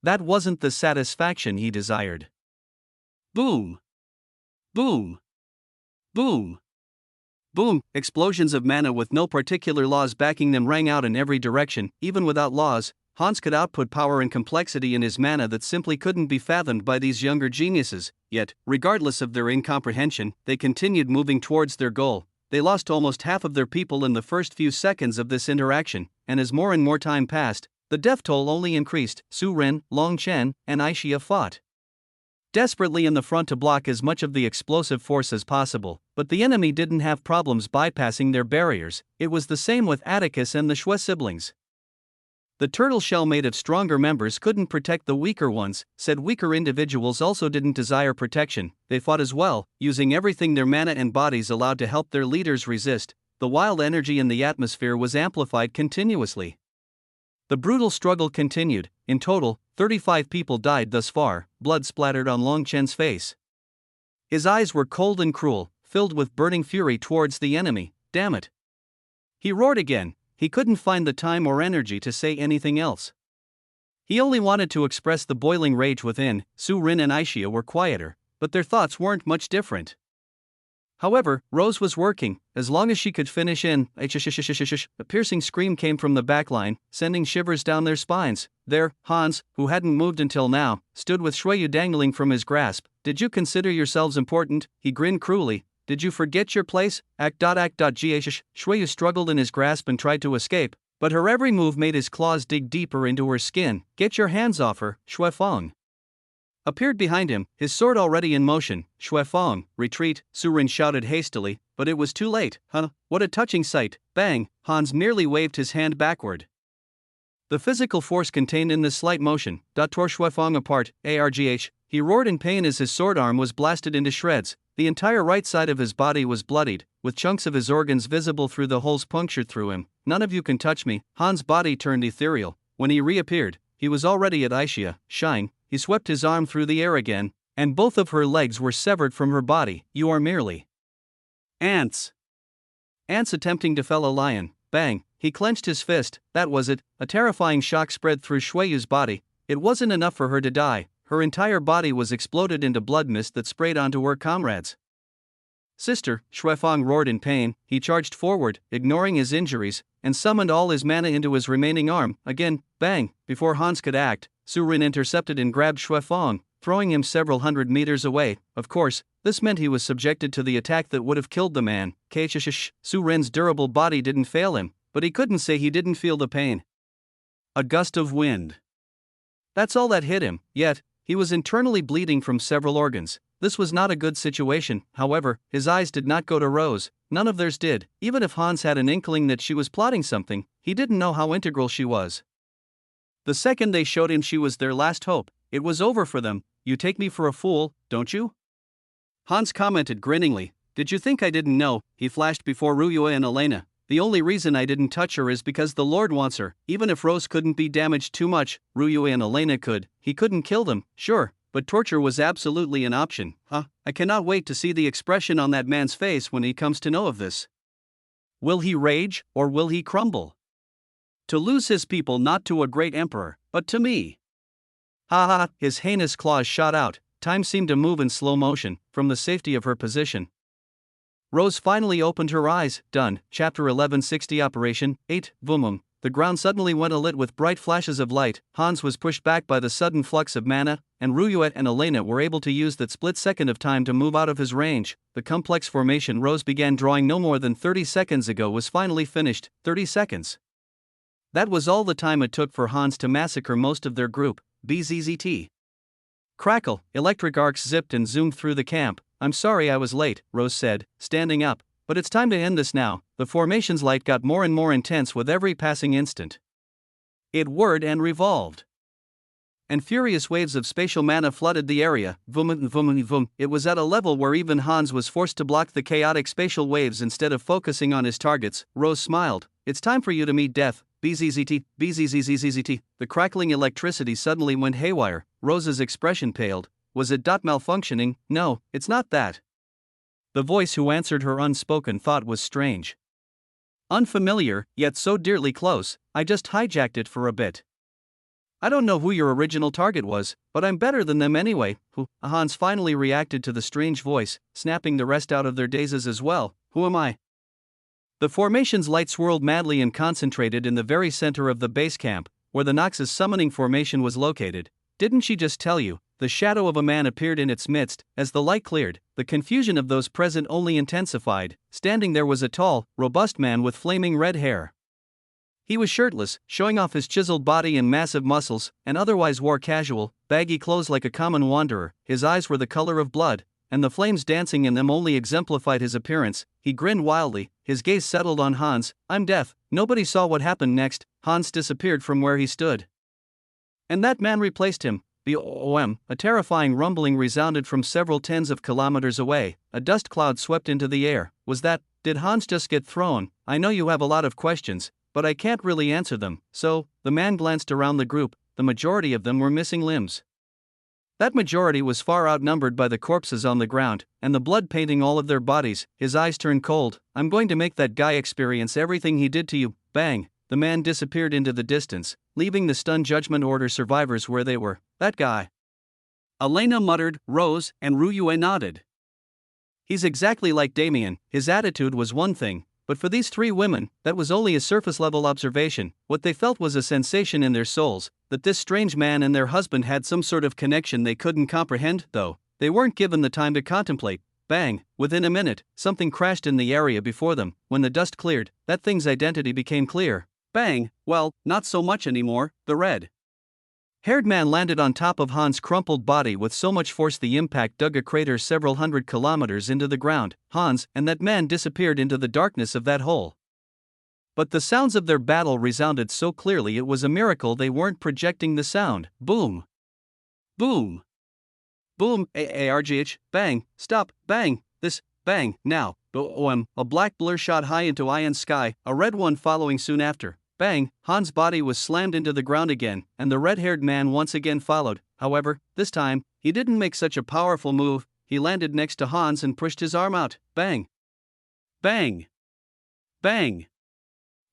That wasn't the satisfaction he desired. Boom! Boom! Boom! Boom! Explosions of mana with no particular laws backing them rang out in every direction. Even without laws, Hans could output power and complexity in his mana that simply couldn't be fathomed by these younger geniuses. Yet, regardless of their incomprehension, they continued moving towards their goal. They lost almost half of their people in the first few seconds of this interaction, and as more and more time passed, the death toll only increased. Su Ren, Long Chen, and Aishia fought desperately in the front to block as much of the explosive force as possible, but the enemy didn't have problems bypassing their barriers. It was the same with Atticus and the Shui siblings. The turtle shell made of stronger members couldn't protect the weaker ones, said weaker individuals also didn't desire protection. They fought as well, using everything their mana and bodies allowed to help their leaders resist. The wild energy in the atmosphere was amplified continuously. The brutal struggle continued. In total, 35 people died thus far. Blood splattered on Long Chen's face. His eyes were cold and cruel, filled with burning fury towards the enemy. Damn it! He roared again. He couldn't find the time or energy to say anything else. He only wanted to express the boiling rage within. Su Rin and Aishia were quieter, but their thoughts weren't much different. However, Rose was working. As long as she could finish in, a piercing scream came from the backline, sending shivers down their spines. There, Hans, who hadn't moved until now, stood with Shuyu dangling from his grasp. Did you consider yourselves important? He grinned cruelly. Did you forget your place? Shuyu struggled in his grasp and tried to escape, But her every move made his claws dig deeper into her skin. "Get your hands off her," Shui Feng appeared behind him, his sword already in motion. "Shui Feng, retreat," Su Rin shouted hastily, but it was too late. "Huh, what a touching sight." Bang, Hans merely waved his hand backward. The physical force contained in this slight motion tore Shui Feng apart. Argh, he roared in pain as his sword arm was blasted into shreds. The entire right side of his body was bloodied, with chunks of his organs visible through the holes punctured through him. "None of you can touch me." Hans' body turned ethereal. When he reappeared, he was already at Aisha. Shine. He swept his arm through the air again, and both of her legs were severed from her body. "You are merely ants." Ants attempting to fell a lion. Bang, he clenched his fist. That was it. A terrifying shock spread through Shuiyu's body. It wasn't enough for her to die. Her entire body was exploded into blood mist that sprayed onto her comrades. "Sister," Shui Feng roared in pain. He charged forward, ignoring his injuries, and summoned all his mana into his remaining arm. Again, bang, before Hans could act, Su Rin intercepted and grabbed Shui Feng, throwing him several hundred meters away. Of course, this meant he was subjected to the attack that would have killed the man. Su Rin's durable body didn't fail him, but he couldn't say he didn't feel the pain. A gust of wind. That's all that hit him, yet he was internally bleeding from several organs. This was not a good situation. However, his eyes did not go to Rose. None of theirs did. Even if Hans had an inkling that she was plotting something, he didn't know how integral she was. The second they showed him she was their last hope, it was over for them. "You take me for a fool, don't you?" Hans commented grinningly. "Did you think I didn't know?" He flashed before Ruyue and Elena. "The only reason I didn't touch her is because the Lord wants her. Even if Rose couldn't be damaged too much, Ruyue and Elena could. He couldn't kill them, sure, but torture was absolutely an option. I cannot wait to see the expression on that man's face when he comes to know of this. Will he rage, or will he crumble? To lose his people not to a great emperor, but to me." His heinous claws shot out. Time seemed to move in slow motion, from the safety of her position. Rose finally opened her eyes. Done. Chapter 1160 Operation 8 Vumum. The ground suddenly went alit with bright flashes of light. Hans was pushed back by the sudden flux of mana, and Ruyuet and Elena were able to use that split second of time to move out of his range. The complex formation Rose began drawing no more than 30 seconds ago was finally finished. 30 seconds. That was all the time it took for Hans to massacre most of their group. Bzzzt. Crackle, electric arcs zipped and zoomed through the camp. "I'm sorry I was late," Rose said, standing up. "But it's time to end this now." The formation's light got more and more intense with every passing instant. It whirred and revolved, and furious waves of spatial mana flooded the area. Vum, vum, vum. It was at a level where even Hans was forced to block the chaotic spatial waves instead of focusing on his targets. Rose smiled. "It's time for you to meet death." Bzzzt, bzzzt. The crackling electricity suddenly went haywire. Rose's expression paled. Was it malfunctioning? "No, it's not that." The voice who answered her unspoken thought was strange. Unfamiliar, yet so dearly close. "I just hijacked it for a bit. I don't know who your original target was, but I'm better than them anyway." "Who?" Hans finally reacted to the strange voice, snapping the rest out of their dazes as well. "Who am I?" The formation's light swirled madly and concentrated in the very center of the base camp, where the Nox's summoning formation was located. "Didn't she just tell you?" The shadow of a man appeared in its midst. As the light cleared, the confusion of those present only intensified. Standing there was a tall, robust man with flaming red hair. He was shirtless, showing off his chiseled body and massive muscles, and otherwise wore casual, baggy clothes like a common wanderer. His eyes were the color of blood, and the flames dancing in them only exemplified his appearance. He grinned wildly, his gaze settled on Hans. "I'm deaf." Nobody saw what happened next. Hans disappeared from where he stood, and that man replaced him. Boom! A terrifying rumbling resounded from several tens of kilometers away. A dust cloud swept into the air. Was that? Did Hans just get thrown? "I know you have a lot of questions, but I can't really answer them." So, the man glanced around the group. The majority of them were missing limbs. That majority was far outnumbered by the corpses on the ground, and the blood painting all of their bodies. His eyes turned cold. "I'm going to make that guy experience everything he did to you." Bang! The man disappeared into the distance, leaving the stunned Judgment Order survivors where they were. "That guy." Elena muttered, Rose and Ruyue nodded. "He's exactly like Damien." His attitude was one thing, but for these three women, that was only a surface-level observation. What they felt was a sensation in their souls, that this strange man and their husband had some sort of connection they couldn't comprehend, though. They weren't given the time to contemplate. Bang! Within a minute, something crashed in the area before them. When the dust cleared, that thing's identity became clear. Bang, well, not so much anymore. The red-haired man landed on top of Hans' crumpled body with so much force the impact dug a crater several hundred kilometers into the ground. Hans and that man disappeared into the darkness of that hole. But the sounds of their battle resounded so clearly it was a miracle they weren't projecting the sound. Boom. Boom. Boom, ARGH, bang, stop, bang, this, bang, now, a black blur shot high into iron sky, a red one following soon after. Bang, Hans' body was slammed into the ground again, and the red-haired man once again followed. However, this time, he didn't make such a powerful move. He landed next to Hans and pushed his arm out. Bang. Bang. Bang.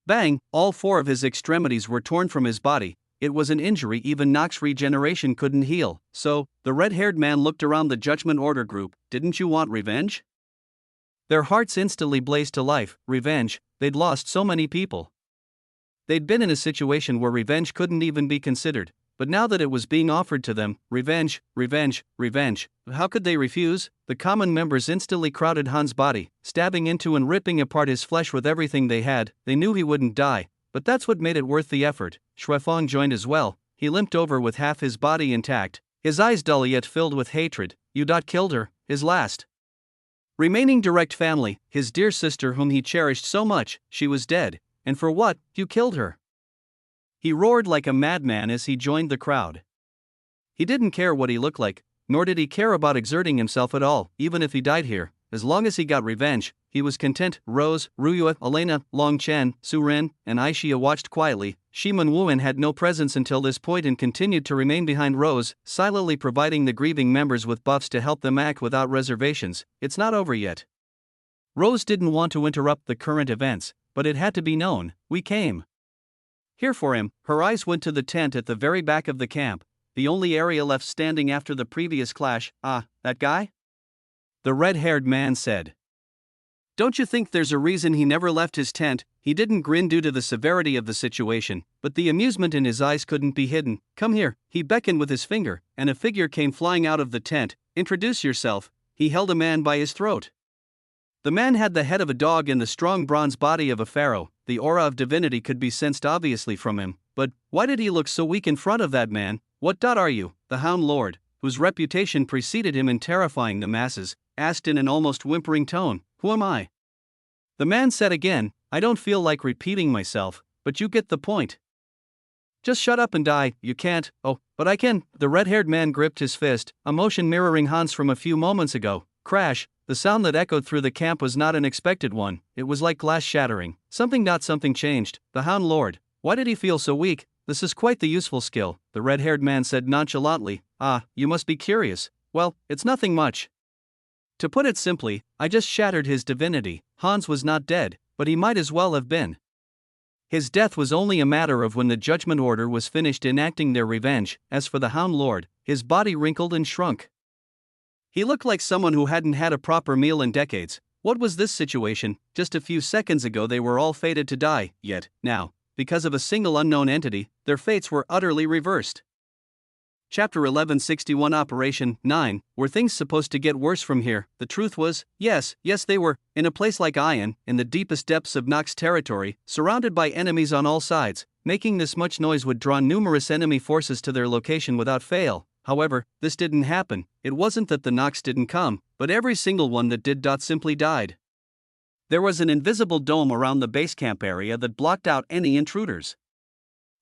Bang, all four of his extremities were torn from his body. It was an injury even Nox regeneration couldn't heal. So, the red-haired man looked around the Judgment Order group. Didn't you want revenge? Their hearts instantly blazed to life. Revenge, they'd lost so many people. They'd been in a situation where revenge couldn't even be considered. But now that it was being offered to them, revenge, revenge, revenge, how could they refuse? The common members instantly crowded Hans' body, stabbing into and ripping apart his flesh with everything they had. They knew he wouldn't die, but that's what made it worth the effort. Shuefeng joined as well. He limped over with half his body intact, his eyes dull yet filled with hatred. You killed her, his last remaining direct family, his dear sister whom he cherished so much. She was dead, and for what? You killed her. He roared like a madman as he joined the crowd. He didn't care what he looked like, nor did he care about exerting himself at all. Even if he died here, as long as he got revenge, he was content. Rose, Ruyue, Elena, Long Chen, Su Ren, and Aishia watched quietly. Shiman Wuan had no presence until this point and continued to remain behind Rose, silently providing the grieving members with buffs to help them act without reservations. It's not over yet. Rose didn't want to interrupt the current events, but it had to be known. We came here for him. Her eyes went to the tent at the very back of the camp, the only area left standing after the previous clash. Ah, that guy? The red-haired man said. Don't you think there's a reason he never left his tent? He didn't grin due to the severity of the situation, but the amusement in his eyes couldn't be hidden. Come here, he beckoned with his finger, and a figure came flying out of the tent. Introduce yourself. He held a man by his throat. The man had the head of a dog and the strong bronze body of a pharaoh. The aura of divinity could be sensed obviously from him, but why did he look so weak in front of that man? What are you? The Hound Lord, whose reputation preceded him in terrifying the masses, asked in an almost whimpering tone. Who am I? The man said again, I don't feel like repeating myself, but you get the point. Just shut up and die. You can't. Oh, but I can. The red-haired man gripped his fist, a motion mirroring Hans from a few moments ago. Crash. The sound that echoed through the camp was not an expected one. It was like glass shattering. Something changed. The Hound Lord. Why did he feel so weak? This is quite the useful skill, the red-haired man said nonchalantly. Ah, you must be curious. Well, it's nothing much. To put it simply, I just shattered his divinity. Hans was not dead, but he might as well have been. His death was only a matter of when the Judgment Order was finished enacting their revenge. As for the Hound Lord, his body wrinkled and shrunk. He looked like someone who hadn't had a proper meal in decades. What was this situation? Just a few seconds ago they were all fated to die, yet, now, because of a single unknown entity, their fates were utterly reversed. Chapter 1161 Operation 9. Were things supposed to get worse from here? The truth was, yes, they were. In a place like Ion, in the deepest depths of Nox territory, surrounded by enemies on all sides, making this much noise would draw numerous enemy forces to their location without fail. However, this didn't happen. It wasn't that the Nox didn't come, but every single one that did simply died. There was an invisible dome around the base camp area that blocked out any intruders.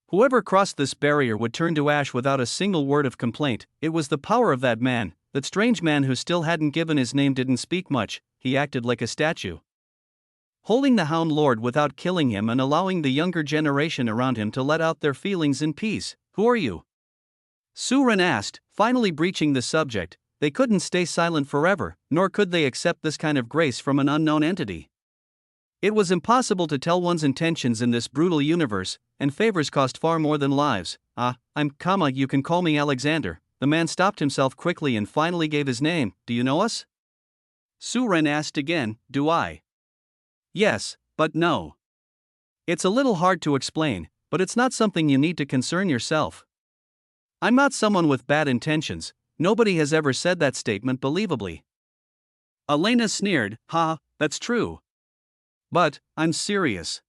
Whoever crossed this barrier would turn to ash without a single word of complaint. It was the power of that man, that strange man who still hadn't given his name. Didn't speak much, he acted like a statue. Holding the Hound Lord without killing him and allowing the younger generation around him to let out their feelings in peace. Who are you? Su Ren asked, finally breaching the subject. They couldn't stay silent forever, nor could they accept this kind of grace from an unknown entity. It was impossible to tell one's intentions in this brutal universe, and favors cost far more than lives. You can call me Alexander. The man stopped himself quickly and finally gave his name. Do you know us? Su Ren asked again, do I? Yes, but no. It's a little hard to explain, but it's not something you need to concern yourself. I'm not someone with bad intentions. Nobody has ever said that statement believably. Elena sneered, that's true. But, I'm serious.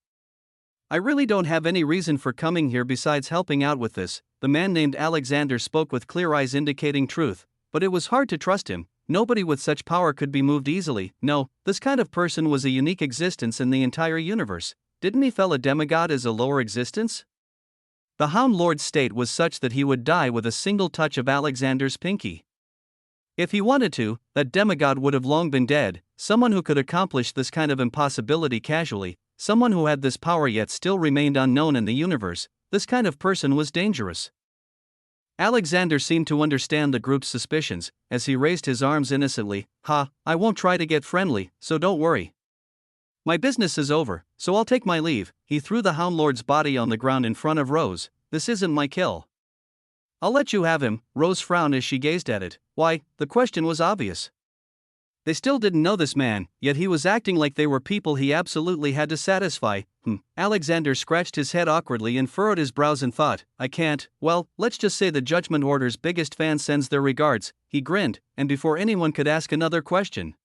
I really don't have any reason for coming here besides helping out with this. The man named Alexander spoke with clear eyes indicating truth, but it was hard to trust him. Nobody with such power could be moved easily. No, this kind of person was a unique existence in the entire universe. Didn't he feel a demigod as a lower existence? The Hound Lord's state was such that he would die with a single touch of Alexander's pinky. If he wanted to, that demigod would have long been dead. Someone who could accomplish this kind of impossibility casually, someone who had this power yet still remained unknown in the universe, this kind of person was dangerous. Alexander seemed to understand the group's suspicions, as he raised his arms innocently. I won't try to get friendly, so don't worry. My business is over, so I'll take my leave. He threw the Hound Lord's body on the ground in front of Rose. This isn't my kill. I'll let you have him. Rose frowned as she gazed at it. Why, the question was obvious. They still didn't know this man, yet he was acting like they were people he absolutely had to satisfy. Alexander scratched his head awkwardly and furrowed his brows in thought. I can't. Well, let's just say the Judgment Order's biggest fan sends their regards. He grinned, and before anyone could ask another question,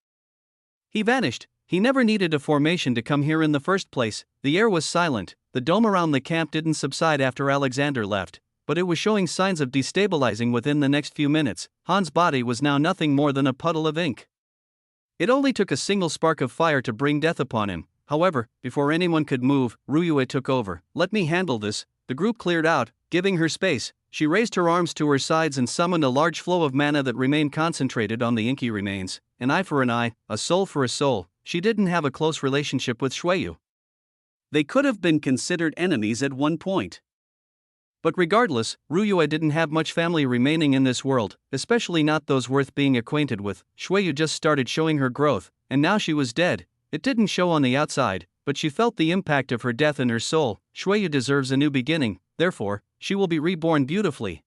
he vanished. He never needed a formation to come here in the first place. The air was silent. The dome around the camp didn't subside after Alexander left, but it was showing signs of destabilizing within the next few minutes. Han's body was now nothing more than a puddle of ink. It only took a single spark of fire to bring death upon him. However, before anyone could move, Ryue took over. Let me handle this. The group cleared out, giving her space. She raised her arms to her sides and summoned a large flow of mana that remained concentrated on the inky remains. An eye for an eye, a soul for a soul. She didn't have a close relationship with Shueyu. They could have been considered enemies at one point. But regardless, Ryue didn't have much family remaining in this world, especially not those worth being acquainted with. Shueyu just started showing her growth, and now she was dead. It didn't show on the outside, but she felt the impact of her death in her soul. Shueyu deserves a new beginning, therefore, she will be reborn beautifully.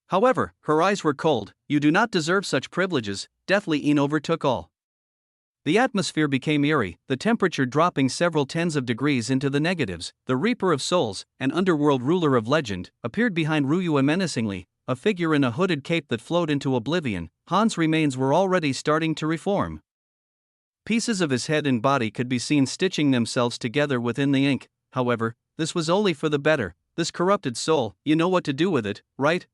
However, her eyes were cold. You do not deserve such privileges. Deathly Een overtook all. The atmosphere became eerie, the temperature dropping several tens of degrees into the negatives. The Reaper of Souls, an underworld ruler of legend, appeared behind Ryue menacingly, a figure in a hooded cape that flowed into oblivion. Han's remains were already starting to reform. Pieces of his head and body could be seen stitching themselves together within the ink. However, this was only for the better. This corrupted soul, you know what to do with it, right?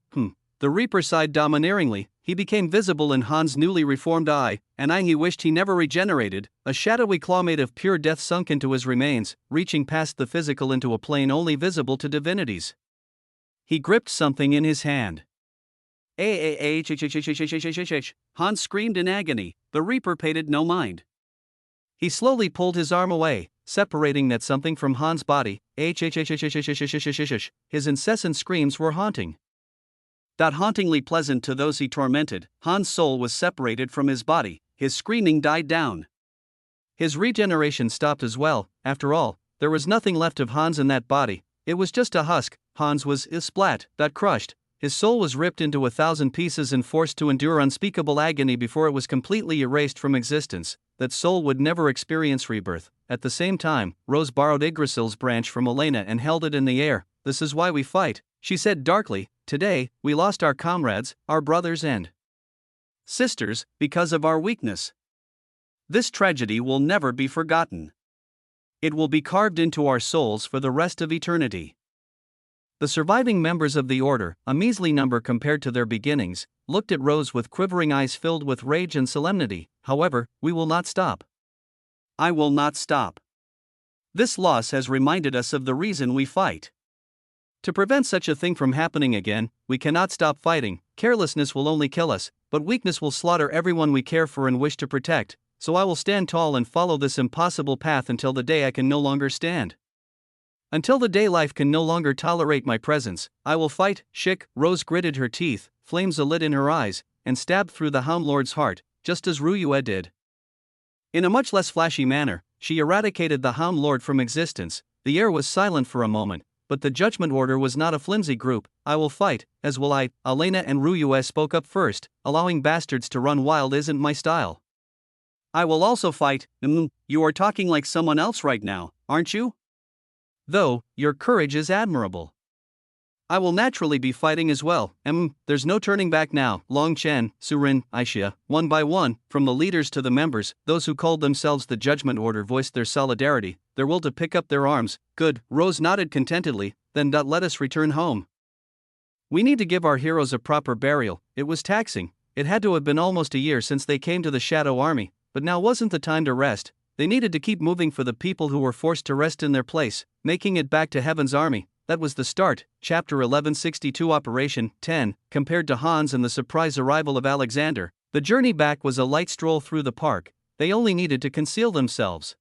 The Reaper sighed domineeringly. He became visible in Han's newly reformed eye, an eye he wished he never regenerated. A shadowy claw made of pure death sunk into his remains, reaching past the physical into a plane only visible to divinities. He gripped something in his hand. Hans screamed in agony. The Reaper paid it no mind. He slowly pulled his arm away, separating that something from Han's body. His incessant screams were haunting. That hauntingly pleasant to those he tormented. Han's soul was separated from his body. His screaming died down. His regeneration stopped as well. After all, there was nothing left of Hans in that body. It was just a husk. Hans was splat, that crushed. His soul was ripped into 1,000 pieces and forced to endure unspeakable agony before it was completely erased from existence. That soul would never experience rebirth. At the same time, Rose borrowed Yggdrasil's branch from Elena and held it in the air. This is why we fight, she said darkly. Today, we lost our comrades, our brothers and sisters, because of our weakness. This tragedy will never be forgotten. It will be carved into our souls for the rest of eternity. The surviving members of the Order, a measly number compared to their beginnings, looked at Rose with quivering eyes filled with rage and solemnity. However, we will not stop. I will not stop. This loss has reminded us of the reason we fight. To prevent such a thing from happening again, we cannot stop fighting. Carelessness will only kill us, but weakness will slaughter everyone we care for and wish to protect. So I will stand tall and follow this impossible path until the day I can no longer stand. Until the day life can no longer tolerate my presence, I will fight. Rose gritted her teeth, flames alit in her eyes, and stabbed through the Hound Lord's heart, just as Ryue did. In a much less flashy manner, she eradicated the Hound Lord from existence. The air was silent for a moment. But the Judgment Order was not a flimsy group. I will fight, as will I. Elena and Ryue spoke up first. Allowing bastards to run wild isn't my style. I will also fight. You are talking like someone else right now, aren't you? Though, your courage is admirable. I will naturally be fighting as well. There's no turning back now. Long Chen, Surin, Aisha, one by one, from the leaders to the members, those who called themselves the Judgment Order voiced their solidarity. their will to pick up their arms. Good, Rose nodded contentedly, then let us return home. We need to give our heroes a proper burial. It was taxing. It had to have been almost a year since they came to the Shadow Army, but now wasn't the time to rest. They needed to keep moving for the people who were forced to rest in their place, making it back to Heaven's Army. That was the start. Chapter 1162 Operation 10. Compared to Hans and the surprise arrival of Alexander, the journey back was a light stroll through the park. They only needed to conceal themselves.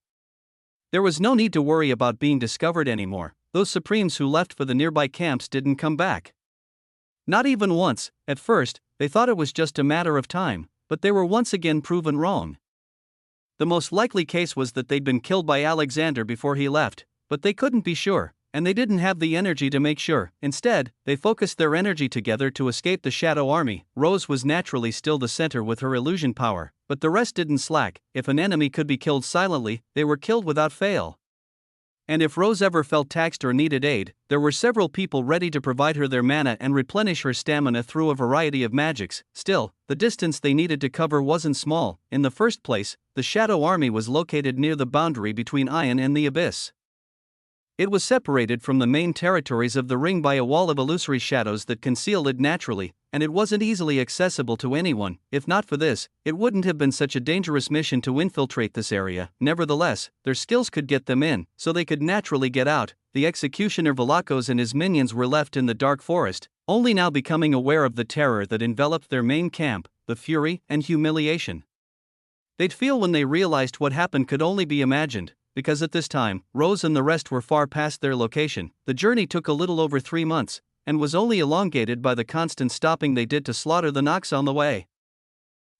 There was no need to worry about being discovered anymore. Those Supremes who left for the nearby camps didn't come back. Not even once. At first, they thought it was just a matter of time, but they were once again proven wrong. The most likely case was that they'd been killed by Alexander before he left, but they couldn't be sure, and they didn't have the energy to make sure. Instead, they focused their energy together to escape the Shadow Army. Rose was naturally still the center with her illusion power, but the rest didn't slack. If an enemy could be killed silently, they were killed without fail. And if Rose ever felt taxed or needed aid, there were several people ready to provide her their mana and replenish her stamina through a variety of magics. Still, the distance they needed to cover wasn't small. In the first place, the Shadow Army was located near the boundary between Ion and the Abyss. It was separated from the main territories of the ring by a wall of illusory shadows that concealed it naturally, and it wasn't easily accessible to anyone. If not for this, it wouldn't have been such a dangerous mission to infiltrate this area. Nevertheless, their skills could get them in, so they could naturally get out. The executioner Velakos and his minions were left in the dark forest, only now becoming aware of the terror that enveloped their main camp, the fury and humiliation they'd feel when they realized what happened could only be imagined. Because at this time, Rose and the rest were far past their location. The journey took a little over 3 months, and was only elongated by the constant stopping they did to slaughter the Nox on the way.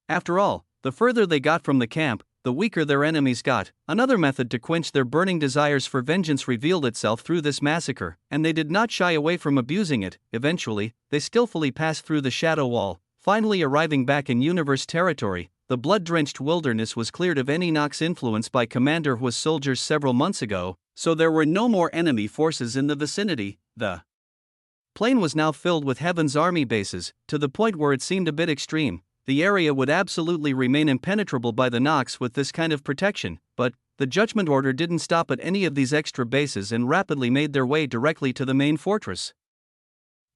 After all, the further they got from the camp, the weaker their enemies got. Another method to quench their burning desires for vengeance revealed itself through this massacre, and they did not shy away from abusing it. Eventually, they skillfully passed through the Shadow Wall, finally arriving back in Universe territory. The blood-drenched wilderness was cleared of any Nox influence by Commander Hua's soldiers several months ago, so there were no more enemy forces in the vicinity. The plain was now filled with Heaven's Army bases, to the point where it seemed a bit extreme. The area would absolutely remain impenetrable by the Nox with this kind of protection, but the Judgment Order didn't stop at any of these extra bases and rapidly made their way directly to the main fortress.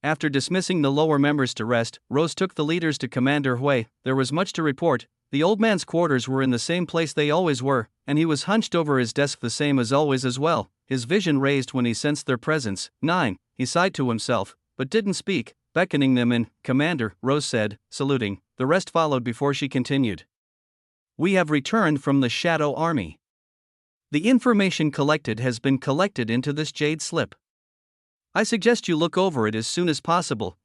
After dismissing the lower members to rest, Rose took the leaders to Commander Hui. There was much to report. The old man's quarters were in the same place they always were, and he was hunched over his desk the same as always as well. His vision raised when he sensed their presence. 9, he sighed to himself, but didn't speak. Beckoning them in, Commander, Rose said, saluting. The rest followed before she continued. We have returned from the Shadow Army. The information collected has been collected into this jade slip. I suggest you look over it as soon as possible.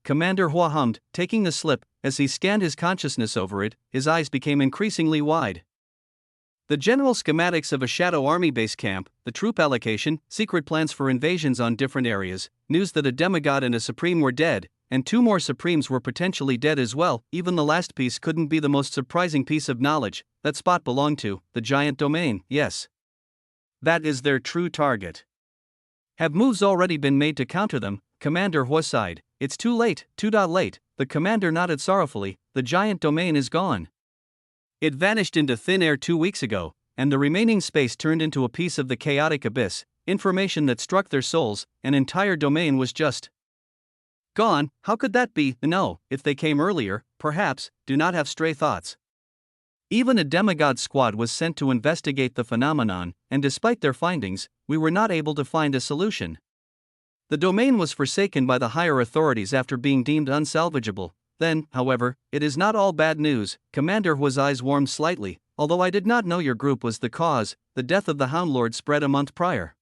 Commander Hua hummed, taking the slip. As he scanned his consciousness over it, his eyes became increasingly wide. The general schematics of a Shadow Army base camp, the troop allocation, secret plans for invasions on different areas, news that a demigod and a supreme were dead, and 2 more supremes were potentially dead as well. Even the last piece couldn't be the most surprising piece of knowledge. That spot belonged to the giant domain. Yes, that is their true target. Have moves already been made to counter them? Commander Hua sighed. It's too late. Too late. The commander nodded sorrowfully. The giant domain is gone. It vanished into thin air 2 weeks ago, and the remaining space turned into a piece of the chaotic abyss. Information that struck their souls. An entire domain was just gone. How could that be? No, if they came earlier, perhaps. Do not have stray thoughts. Even a demigod squad was sent to investigate the phenomenon, and despite their findings, we were not able to find a solution. The domain was forsaken by the higher authorities after being deemed unsalvageable. Then, however, it is not all bad news. Commander Hua's eyes warmed slightly. Although I did not know your group was the cause, the death of the Hound Lord spread a month prior.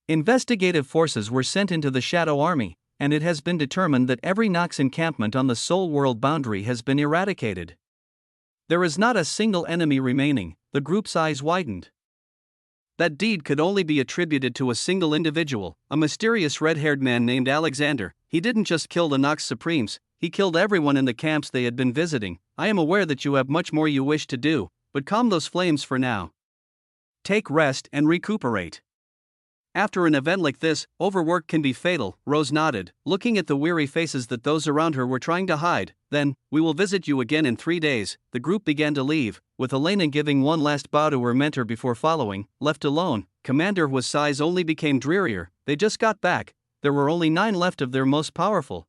Investigative forces were sent into the Shadow Army, and it has been determined that every Nox encampment on the Soul World boundary has been eradicated. There is not a single enemy remaining. The group's eyes widened. That deed could only be attributed to a single individual, a mysterious red-haired man named Alexander. He didn't just kill the Nox Supremes, he killed everyone in the camps they had been visiting. I am aware that you have much more you wish to do, but calm those flames for now. Take rest and recuperate. After an event like this, overwork can be fatal, Rose nodded, looking at the weary faces that those around her were trying to hide. Then, we will visit you again in 3 days. The group began to leave, with Elena giving one last bow to her mentor before following. Left alone, Commander Hua's sighs only became drearier. They just got back. There were only 9 left of their most powerful.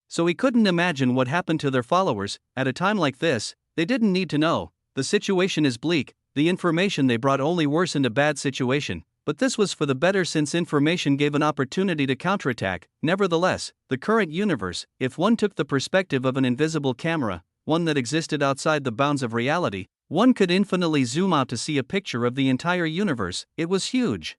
So he couldn't imagine what happened to their followers. At a time like this, they didn't need to know. The situation is bleak. The information they brought only worsened a bad situation. But this was for the better since information gave an opportunity to counterattack. Nevertheless, the current universe, if one took the perspective of an invisible camera, one that existed outside the bounds of reality, one could infinitely zoom out to see a picture of the entire universe. It was huge.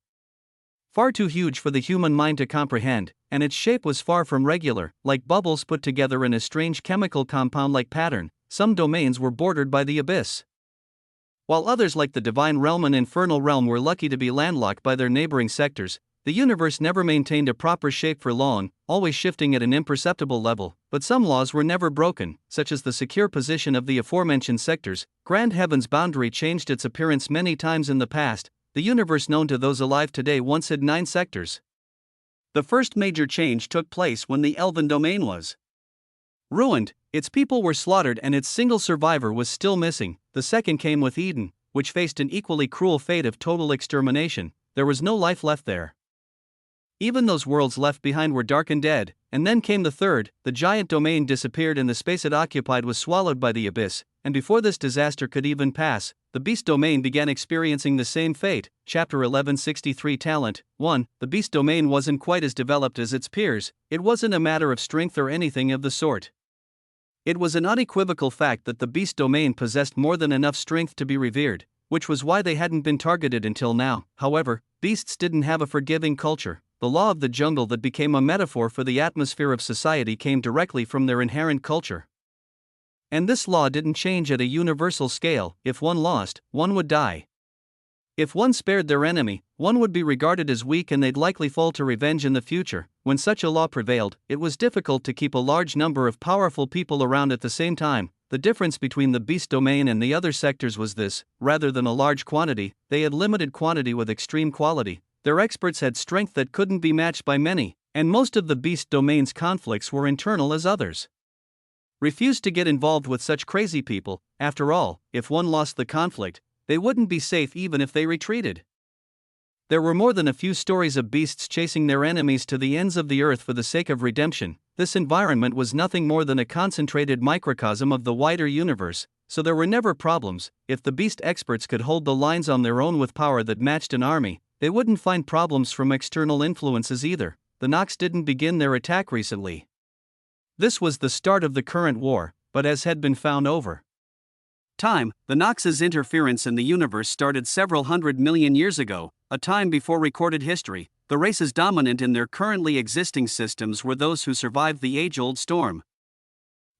Far too huge for the human mind to comprehend, and its shape was far from regular, like bubbles put together in a strange chemical compound-like pattern. Some domains were bordered by the abyss, while others like the divine realm and infernal realm were lucky to be landlocked by their neighboring sectors. The universe never maintained a proper shape for long, always shifting at an imperceptible level, but some laws were never broken, such as the secure position of the aforementioned sectors. Grand Heaven's boundary changed its appearance many times in the past. The universe known to those alive today once had 9 sectors. The first major change took place when the Elven domain was ruined. Its people were slaughtered and its single survivor was still missing. The second came with Eden, which faced an equally cruel fate of total extermination. There was no life left there. Even those worlds left behind were dark and dead. And then came the third. The giant domain disappeared and the space it occupied was swallowed by the abyss. And before this disaster could even pass, the beast domain began experiencing the same fate. Chapter 1163 Talent 1. The beast domain wasn't quite as developed as its peers. It wasn't a matter of strength or anything of the sort. It was an unequivocal fact that the beast domain possessed more than enough strength to be revered, which was why they hadn't been targeted until now. However, beasts didn't have a forgiving culture. The law of the jungle that became a metaphor for the atmosphere of society came directly from their inherent culture. And this law didn't change at a universal scale. If one lost, one would die. If one spared their enemy, one would be regarded as weak and they'd likely fall to revenge in the future. When such a law prevailed, it was difficult to keep a large number of powerful people around at the same time. The difference between the beast domain and the other sectors was this: rather than a large quantity, they had limited quantity with extreme quality. Their experts had strength that couldn't be matched by many, and most of the beast domain's conflicts were internal as others refused to get involved with such crazy people. After all, if one lost the conflict, they wouldn't be safe even if they retreated. There were more than a few stories of beasts chasing their enemies to the ends of the earth for the sake of redemption. This environment was nothing more than a concentrated microcosm of the wider universe, so there were never problems. If the beast experts could hold the lines on their own with power that matched an army, they wouldn't find problems from external influences either. The Nox didn't begin their attack recently. This was the start of the current war, but as had been found over time, the Nox's interference in the universe started several 100 million years ago, a time before recorded history. The races dominant in their currently existing systems were those who survived the age-old storm.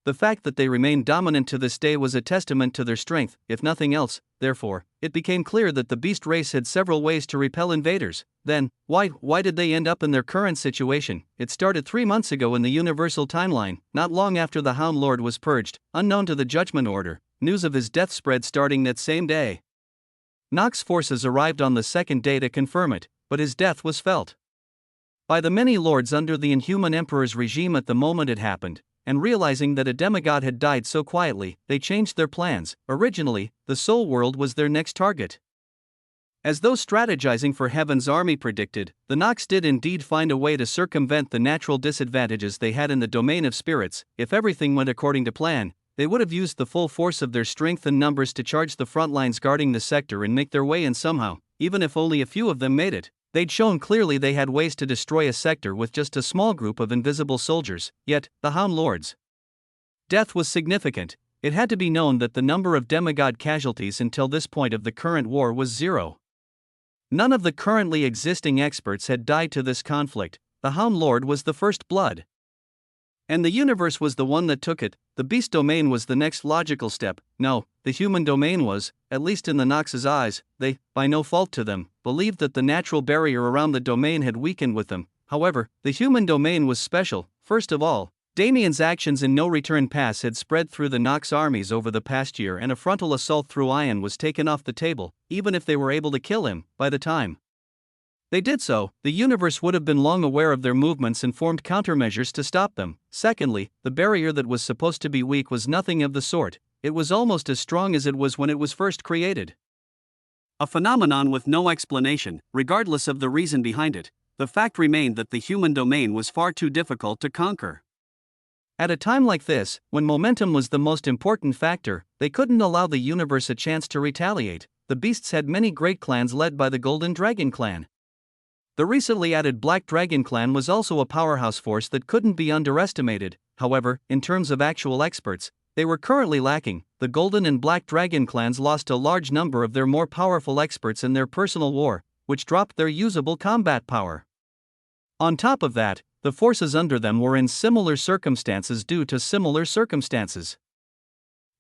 The fact that they remained dominant to this day was a testament to their strength, if nothing else. Therefore, it became clear that the beast race had several ways to repel invaders. Then, why did they end up in their current situation? It started 3 months ago in the universal timeline, not long after the Hound Lord was purged, unknown to the Judgment Order. News of his death spread starting that same day. Nox forces arrived on the second day to confirm it, but his death was felt by the many lords under the Inhuman Emperor's regime at the moment it happened, and realizing that a demigod had died so quietly, they changed their plans. Originally, the Soul World was their next target. As those strategizing for Heaven's army predicted, the Nox did indeed find a way to circumvent the natural disadvantages they had in the domain of spirits. If everything went according to plan, they would have used the full force of their strength and numbers to charge the front lines guarding the sector and make their way in somehow. Even if only a few of them made it, they'd shown clearly they had ways to destroy a sector with just a small group of invisible soldiers. Yet, the Hound Lord's death was significant. It had to be known that the number of demigod casualties until this point of the current war was 0. None of the currently existing experts had died to this conflict. The Hound Lord was the first blood, and the universe was the one that took it. The beast domain was the next logical step. No, the human domain was, at least in the Nox's eyes. They, by no fault to them, believed that the natural barrier around the domain had weakened with them. However, the human domain was special. First of all, Damien's actions in No Return Pass had spread through the Nox armies over the past year, and a frontal assault through Ion was taken off the table, even if they were able to kill him, by the time they did so, the universe would have been long aware of their movements and formed countermeasures to stop them. Secondly, the barrier that was supposed to be weak was nothing of the sort, it was almost as strong as it was when it was first created. A phenomenon with no explanation, regardless of the reason behind it. The fact remained that the human domain was far too difficult to conquer. At a time like this, when momentum was the most important factor, they couldn't allow the universe a chance to retaliate. The beasts had many great clans led by the Golden Dragon clan. The recently added Black Dragon clan was also a powerhouse force that couldn't be underestimated. However, in terms of actual experts, they were currently lacking. The Golden and Black Dragon clans lost a large number of their more powerful experts in their personal war, which dropped their usable combat power. On top of that, the forces under them were in similar circumstances due to similar circumstances.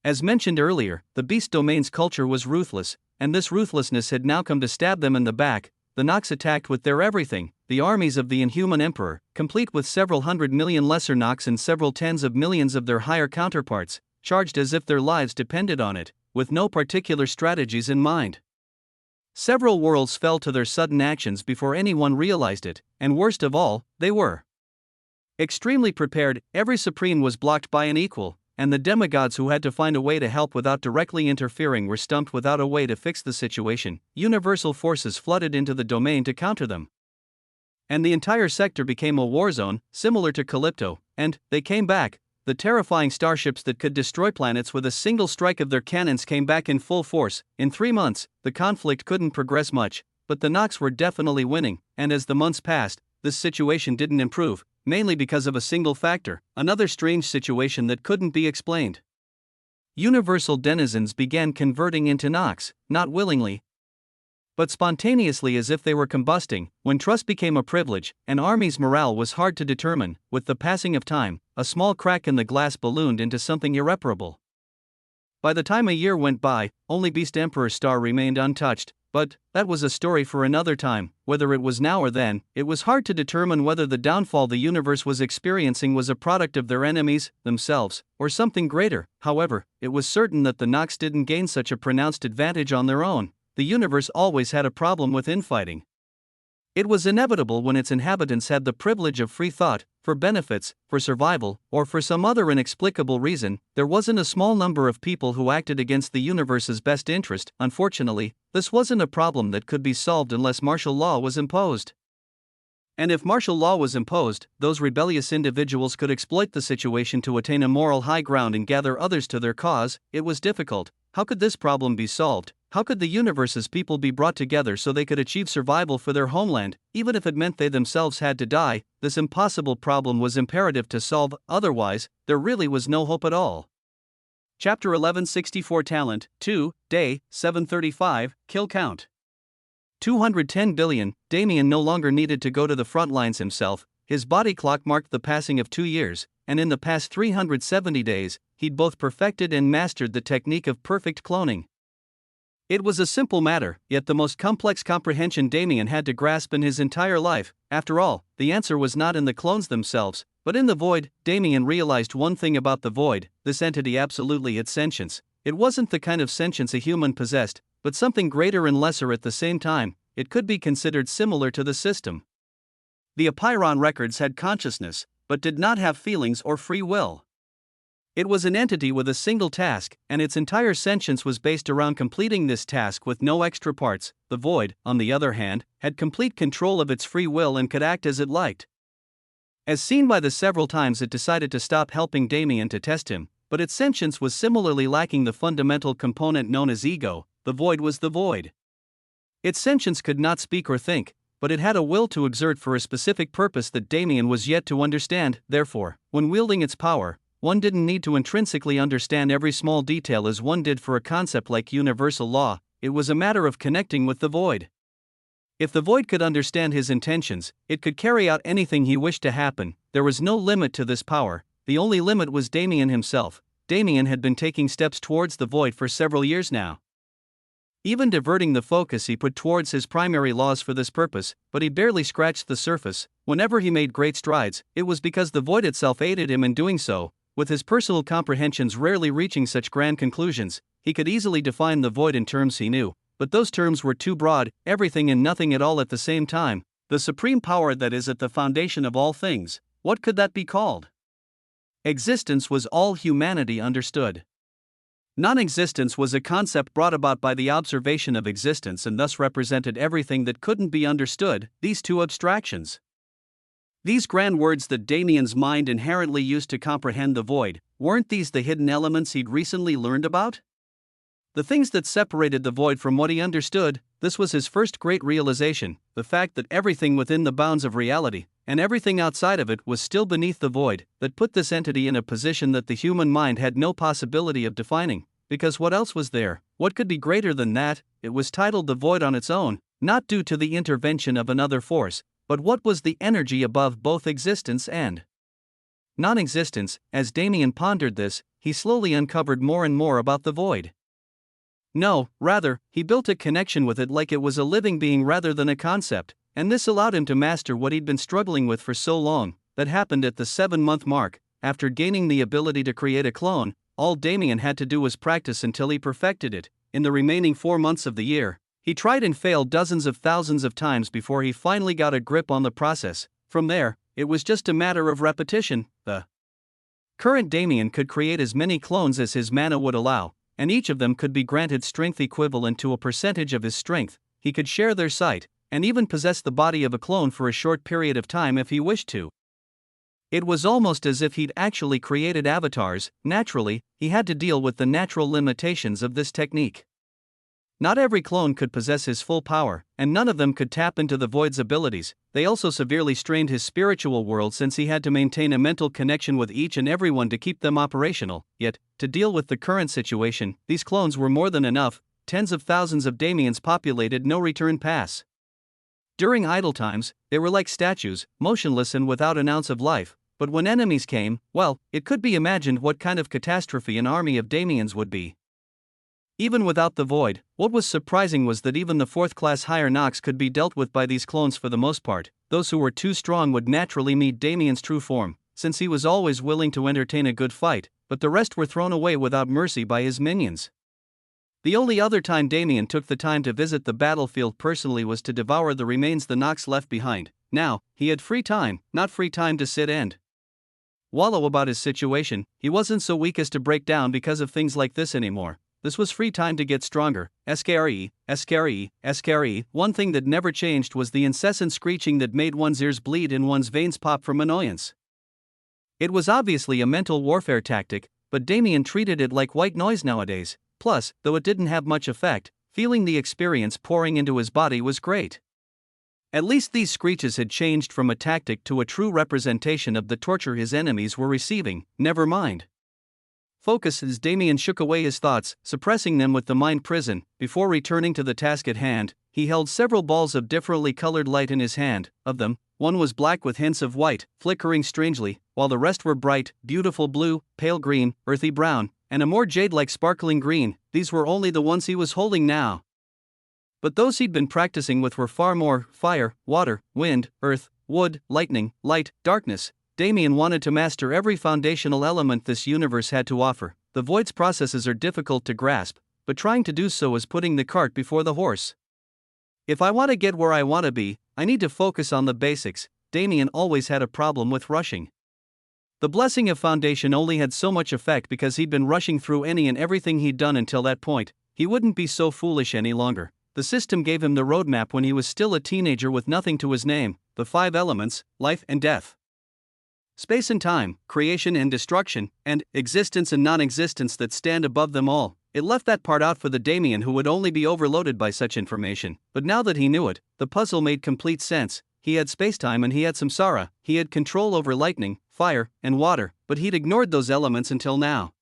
As mentioned earlier, the beast domain's culture was ruthless, and this ruthlessness had now come to stab them in the back. The Nox attacked with their everything, the armies of the Inhuman Emperor, complete with several 100 million lesser Nox and several tens of millions of their higher counterparts, charged as if their lives depended on it, with no particular strategies in mind. Several worlds fell to their sudden actions before anyone realized it, and worst of all, they were extremely prepared. Every supreme was blocked by an equal, and the demigods who had to find a way to help without directly interfering were stumped without a way to fix the situation. Universal forces flooded into the domain to counter them. And the entire sector became a war zone, similar to Calypto, and they came back. The terrifying starships that could destroy planets with a single strike of their cannons came back in full force. In 3 months, the conflict couldn't progress much, but the Nox were definitely winning, and as the months passed, this situation didn't improve, mainly because of a single factor, another strange situation that couldn't be explained. Universal denizens began converting into Nox, not willingly, but spontaneously, as if they were combusting. When trust became a privilege, an army's morale was hard to determine. With the passing of time, a small crack in the glass ballooned into something irreparable. By the time a year went by, only Beast Emperor's star remained untouched, but that was a story for another time. Whether it was now or then, it was hard to determine whether the downfall the universe was experiencing was a product of their enemies, themselves, or something greater. However, it was certain that the Nox didn't gain such a pronounced advantage on their own. The universe always had a problem with infighting. It was inevitable when its inhabitants had the privilege of free thought, for benefits, for survival, or for some other inexplicable reason. There wasn't a small number of people who acted against the universe's best interest. Unfortunately, this wasn't a problem that could be solved unless martial law was imposed. And if martial law was imposed, those rebellious individuals could exploit the situation to attain a moral high ground and gather others to their cause. It was difficult. How could this problem be solved? How could the universe's people be brought together so they could achieve survival for their homeland, even if it meant they themselves had to die? This impossible problem was imperative to solve, otherwise, there really was no hope at all. Chapter 1164 Talent 2, Day 735, Kill Count 210 billion. Damien no longer needed to go to the front lines himself. His body clock marked the passing of 2 years, and in the past 370 days, he'd both perfected and mastered the technique of perfect cloning. It was a simple matter, yet the most complex comprehension Damien had to grasp in his entire life. After all, the answer was not in the clones themselves, but in the void. Damien realized one thing about the void: this entity absolutely had sentience. It wasn't the kind of sentience a human possessed, but something greater and lesser at the same time. It could be considered similar to the system. The Apeiron records had consciousness, but did not have feelings or free will. It was an entity with a single task, and its entire sentience was based around completing this task with no extra parts. The void, on the other hand, had complete control of its free will and could act as it liked. As seen by the several times it decided to stop helping Damien to test him, but its sentience was similarly lacking the fundamental component known as ego. The void was the void. Its sentience could not speak or think, but it had a will to exert for a specific purpose that Damien was yet to understand. Therefore, when wielding its power, one didn't need to intrinsically understand every small detail as one did for a concept like universal law. It was a matter of connecting with the void. If the void could understand his intentions, it could carry out anything he wished to happen. There was no limit to this power. The only limit was Damien himself. Damien had been taking steps towards the void for several years now, even diverting the focus he put towards his primary laws for this purpose, but he barely scratched the surface. Whenever he made great strides, it was because the void itself aided him in doing so. With his personal comprehensions rarely reaching such grand conclusions, he could easily define the void in terms he knew. but those terms were too broad, everything and nothing at all at the same time. The supreme power that is at the foundation of all things, what could that be called? Existence was all humanity understood. Non-existence was a concept brought about by the observation of existence and thus represented everything that couldn't be understood, these two abstractions. These grand words that Damien's mind inherently used to comprehend the void, weren't these the hidden elements he'd recently learned about? The things that separated the void from what he understood, this was his first great realization, the fact that everything within the bounds of reality, and everything outside of it was still beneath the void, that put this entity in a position that the human mind had no possibility of defining, because what else was there, what could be greater than that? It was titled the void on its own, not due to the intervention of another force, but what was the energy above both existence and non-existence. As Damien pondered this, he slowly uncovered more and more about the void. No, rather, he built a connection with it like it was a living being rather than a concept, and this allowed him to master what he'd been struggling with for so long. That happened at the 7-month mark. After gaining the ability to create a clone, all Damien had to do was practice until he perfected it. In the remaining 4 months of the year, he tried and failed dozens of thousands of times before he finally got a grip on the process. From there, it was just a matter of repetition. The current Damien could create as many clones as his mana would allow, and each of them could be granted strength equivalent to a percentage of his strength. He could share their sight, and even possess the body of a clone for a short period of time if he wished to. It was almost as if he'd actually created avatars. Naturally, he had to deal with the natural limitations of this technique. Not every clone could possess his full power, and none of them could tap into the void's abilities. They also severely strained his spiritual world since he had to maintain a mental connection with each and everyone to keep them operational. Yet, to deal with the current situation, these clones were more than enough. Tens of thousands of Damiens populated no return pass. During idle times, they were like statues, motionless and without an ounce of life. But when enemies came, well, it could be imagined what kind of catastrophe an army of Damiens would be. Even without the void, what was surprising was that even the 4th-class higher Nox could be dealt with by these clones for the most part. Those who were too strong would naturally meet Damien's true form, since he was always willing to entertain a good fight, but the rest were thrown away without mercy by his minions. The only other time Damien took the time to visit the battlefield personally was to devour the remains the Nox left behind. Now, he had free time, not free time to sit and wallow about his situation. He wasn't so weak as to break down because of things like this anymore. This was free time to get stronger. SKRE. One thing that never changed was the incessant screeching that made one's ears bleed and one's veins pop from annoyance. It was obviously a mental warfare tactic, but Damien treated it like white noise nowadays. Plus, though it didn't have much effect, feeling the experience pouring into his body was great. At least these screeches had changed from a tactic to a true representation of the torture his enemies were receiving. Never mind. Focus as Damien shook away his thoughts, suppressing them with the mind prison. Before returning to the task at hand, he held several balls of differently colored light in his hand. Of them, one was black with hints of white, flickering strangely, while the rest were bright, beautiful blue, pale green, earthy brown, and a more jade-like sparkling green. These were only the ones he was holding now. But those he'd been practicing with were far more: fire, water, wind, earth, wood, lightning, light, darkness. Damien wanted to master every foundational element this universe had to offer. The void's processes are difficult to grasp, but trying to do so is putting the cart before the horse. If I want to get where I want to be, I need to focus on the basics. Damien always had a problem with rushing. The blessing of foundation only had so much effect because he'd been rushing through any and everything he'd done until that point. He wouldn't be so foolish any longer. The system gave him the roadmap when he was still a teenager with nothing to his name: the 5 elements, life and death, space and time, creation and destruction, and existence and non-existence that stand above them all. It left that part out for the Damien who would only be overloaded by such information. But now that he knew it, the puzzle made complete sense. He had spacetime and he had samsara. He had control over lightning, fire, and water, but he'd ignored those elements until now.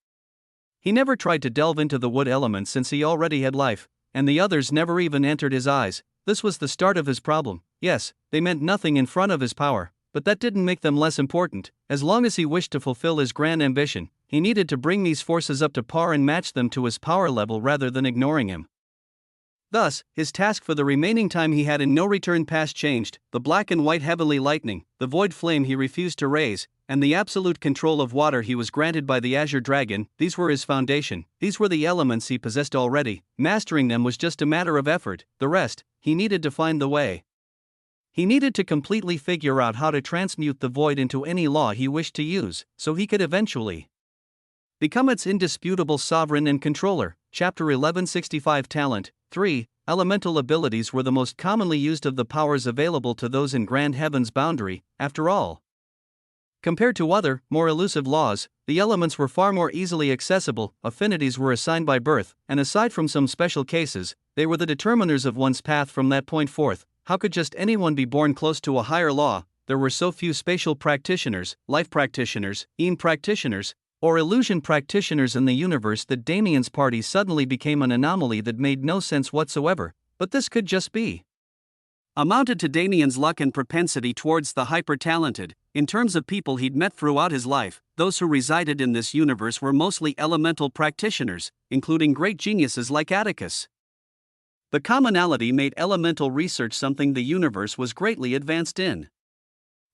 He never tried to delve into the wood element since he already had life, and the others never even entered his eyes. This was the start of his problem. Yes, they meant nothing in front of his power, but that didn't make them less important. As long as he wished to fulfill his grand ambition, he needed to bring these forces up to par and match them to his power level rather than ignoring him. Thus, his task for the remaining time he had in no return pass changed: the black and white heavenly lightning, the void flame he refused to raise, and the absolute control of water he was granted by the Azure Dragon. These were his foundation, these were the elements he possessed already. Mastering them was just a matter of effort, the rest, he needed to find the way. He needed to completely figure out how to transmute the void into any law he wished to use, so he could eventually become its indisputable sovereign and controller. Chapter 1165 Talent 3. Elemental abilities were the most commonly used of the powers available to those in Grand Heaven's boundary. After all, compared to other, more elusive laws, the elements were far more easily accessible. Affinities were assigned by birth, and aside from some special cases, they were the determiners of one's path from that point forth. How could just anyone be born close to a higher law? There were so few spatial practitioners, life practitioners, EAM practitioners, or illusion practitioners in the universe that Damien's party suddenly became an anomaly that made no sense whatsoever. But this could just be amounted to Damien's luck and propensity towards the hyper-talented. In terms of people he'd met throughout his life, those who resided in this universe were mostly elemental practitioners, including great geniuses like Atticus. The commonality made elemental research something the universe was greatly advanced in.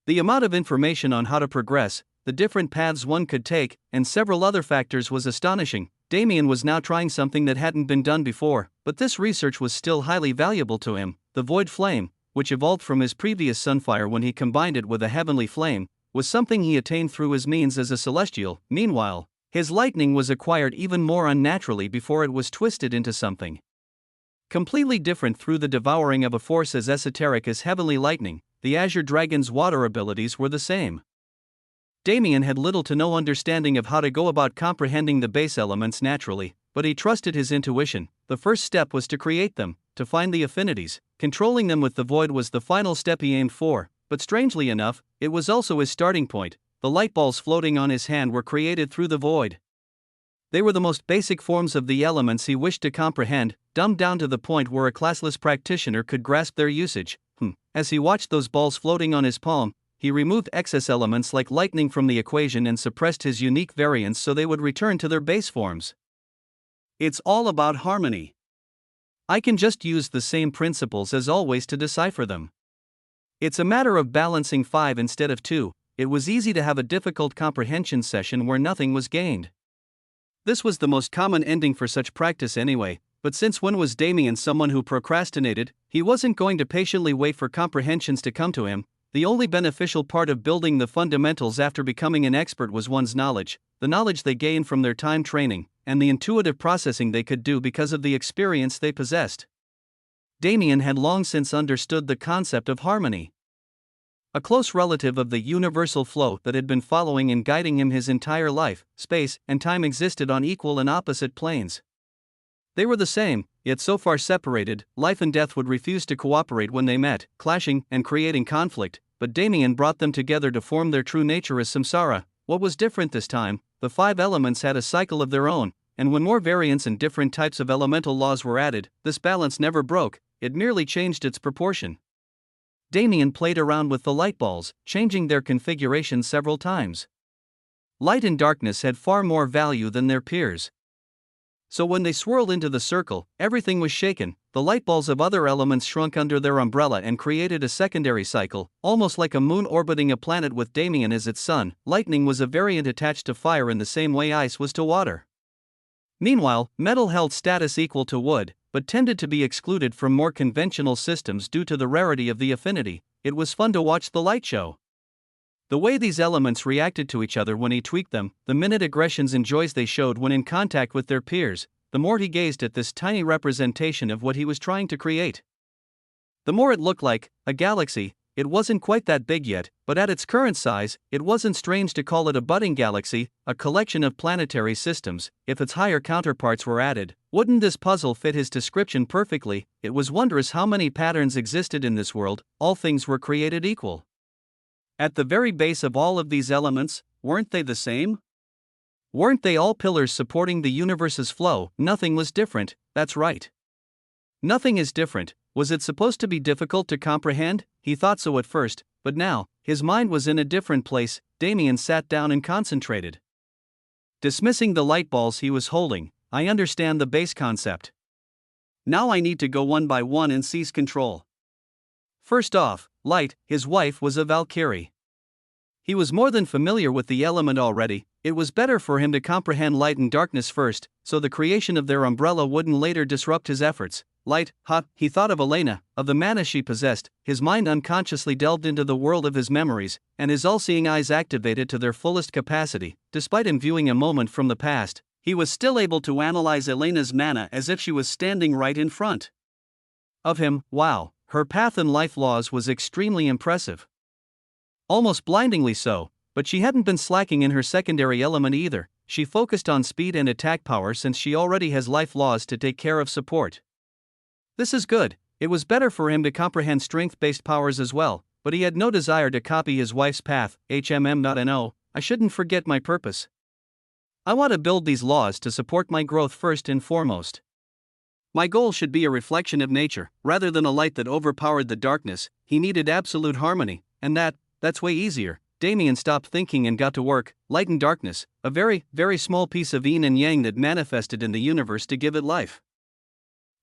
The amount of information on how to progress, the different paths one could take, and several other factors was astonishing. Damien was now trying something that hadn't been done before, but this research was still highly valuable to him. The void flame, which evolved from his previous sunfire when he combined it with a heavenly flame, was something he attained through his means as a celestial. Meanwhile, his lightning was acquired even more unnaturally before it was twisted into something completely different through the devouring of a force as esoteric as heavenly lightning. The Azure Dragon's water abilities were the same. Damien had little to no understanding of how to go about comprehending the base elements naturally, but he trusted his intuition. The first step was to create them, to find the affinities. Controlling them with the void was the final step he aimed for, but strangely enough, it was also his starting point. The light balls floating on his hand were created through the void. They were the most basic forms of the elements he wished to comprehend, dumbed down to the point where a classless practitioner could grasp their usage. As he watched those balls floating on his palm, he removed excess elements like lightning from the equation and suppressed his unique variants so they would return to their base forms. It's all about harmony. I can just use the same principles as always to decipher them. It's a matter of balancing 5 instead of 2. It was easy to have a difficult comprehension session where nothing was gained. This was the most common ending for such practice anyway, but since when was Damien someone who procrastinated? He wasn't going to patiently wait for comprehensions to come to him. The only beneficial part of building the fundamentals after becoming an expert was one's knowledge, the knowledge they gained from their time training, and the intuitive processing they could do because of the experience they possessed. Damien had long since understood the concept of harmony, a close relative of the universal flow that had been following and guiding him his entire life. Space and time existed on equal and opposite planes. They were the same, yet so far separated, life and death would refuse to cooperate when they met, clashing and creating conflict, but Damien brought them together to form their true nature as samsara. What was different this time? The 5 elements had a cycle of their own, and when more variants and different types of elemental laws were added, this balance never broke, it merely changed its proportion. Damien played around with the light balls, changing their configuration several times. Light and darkness had far more value than their peers. So when they swirled into the circle, everything was shaken. The light balls of other elements shrunk under their umbrella and created a secondary cycle, almost like a moon orbiting a planet with Damien as its sun. Lightning was a variant attached to fire in the same way ice was to water. Meanwhile, metal held status equal to wood, but tended to be excluded from more conventional systems due to the rarity of the affinity. It was fun to watch the light show. The way these elements reacted to each other when he tweaked them, the minute aggressions and joys they showed when in contact with their peers, the more he gazed at this tiny representation of what he was trying to create. The more it looked like a galaxy. It wasn't quite that big yet, but at its current size, it wasn't strange to call it a budding galaxy, a collection of planetary systems. If its higher counterparts were added, wouldn't this puzzle fit his description perfectly? It was wondrous how many patterns existed in this world. All things were created equal. At the very base of all of these elements, weren't they the same? Weren't they all pillars supporting the universe's flow? Nothing was different, that's right. Nothing is different. Was it supposed to be difficult to comprehend? He thought so at first, but now, his mind was in a different place. Damien sat down and concentrated. Dismissing the light balls he was holding, I understand the base concept. Now I need to go one by one and seize control. First off, Light, his wife, was a Valkyrie. He was more than familiar with the element already. It was better for him to comprehend light and darkness first, so the creation of their umbrella wouldn't later disrupt his efforts. Light, hot, he thought of Elena, of the mana she possessed. His mind unconsciously delved into the world of his memories, and his all-seeing eyes activated to their fullest capacity. Despite him viewing a moment from the past, he was still able to analyze Elena's mana as if she was standing right in front of him. Wow, her path and life laws was extremely impressive. Almost blindingly so, but she hadn't been slacking in her secondary element either. She focused on speed and attack power since she already has life laws to take care of support. This is good. It was better for him to comprehend strength-based powers as well, but he had no desire to copy his wife's path. HMM.no, I shouldn't forget my purpose. I want to build these laws to support my growth first and foremost. My goal should be a reflection of nature, rather than a light that overpowered the darkness. He needed absolute harmony, and that's way easier. Damien stopped thinking and got to work. Light and darkness, a very, very small piece of yin and yang that manifested in the universe to give it life.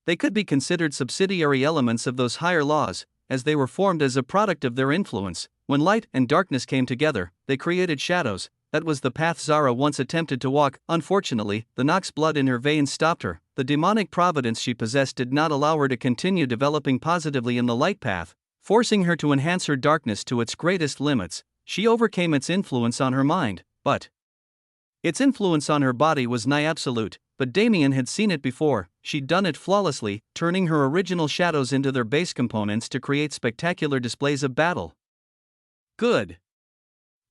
They could be considered subsidiary elements of those higher laws, as they were formed as a product of their influence. When light and darkness came together, they created shadows. That was the path Zara once attempted to walk. Unfortunately, the Nox blood in her veins stopped her. The demonic providence she possessed did not allow her to continue developing positively in the light path, forcing her to enhance her darkness to its greatest limits. She overcame its influence on her mind, but its influence on her body was nigh absolute. But Damien had seen it before. She'd done it flawlessly, turning her original shadows into their base components to create spectacular displays of battle. Good.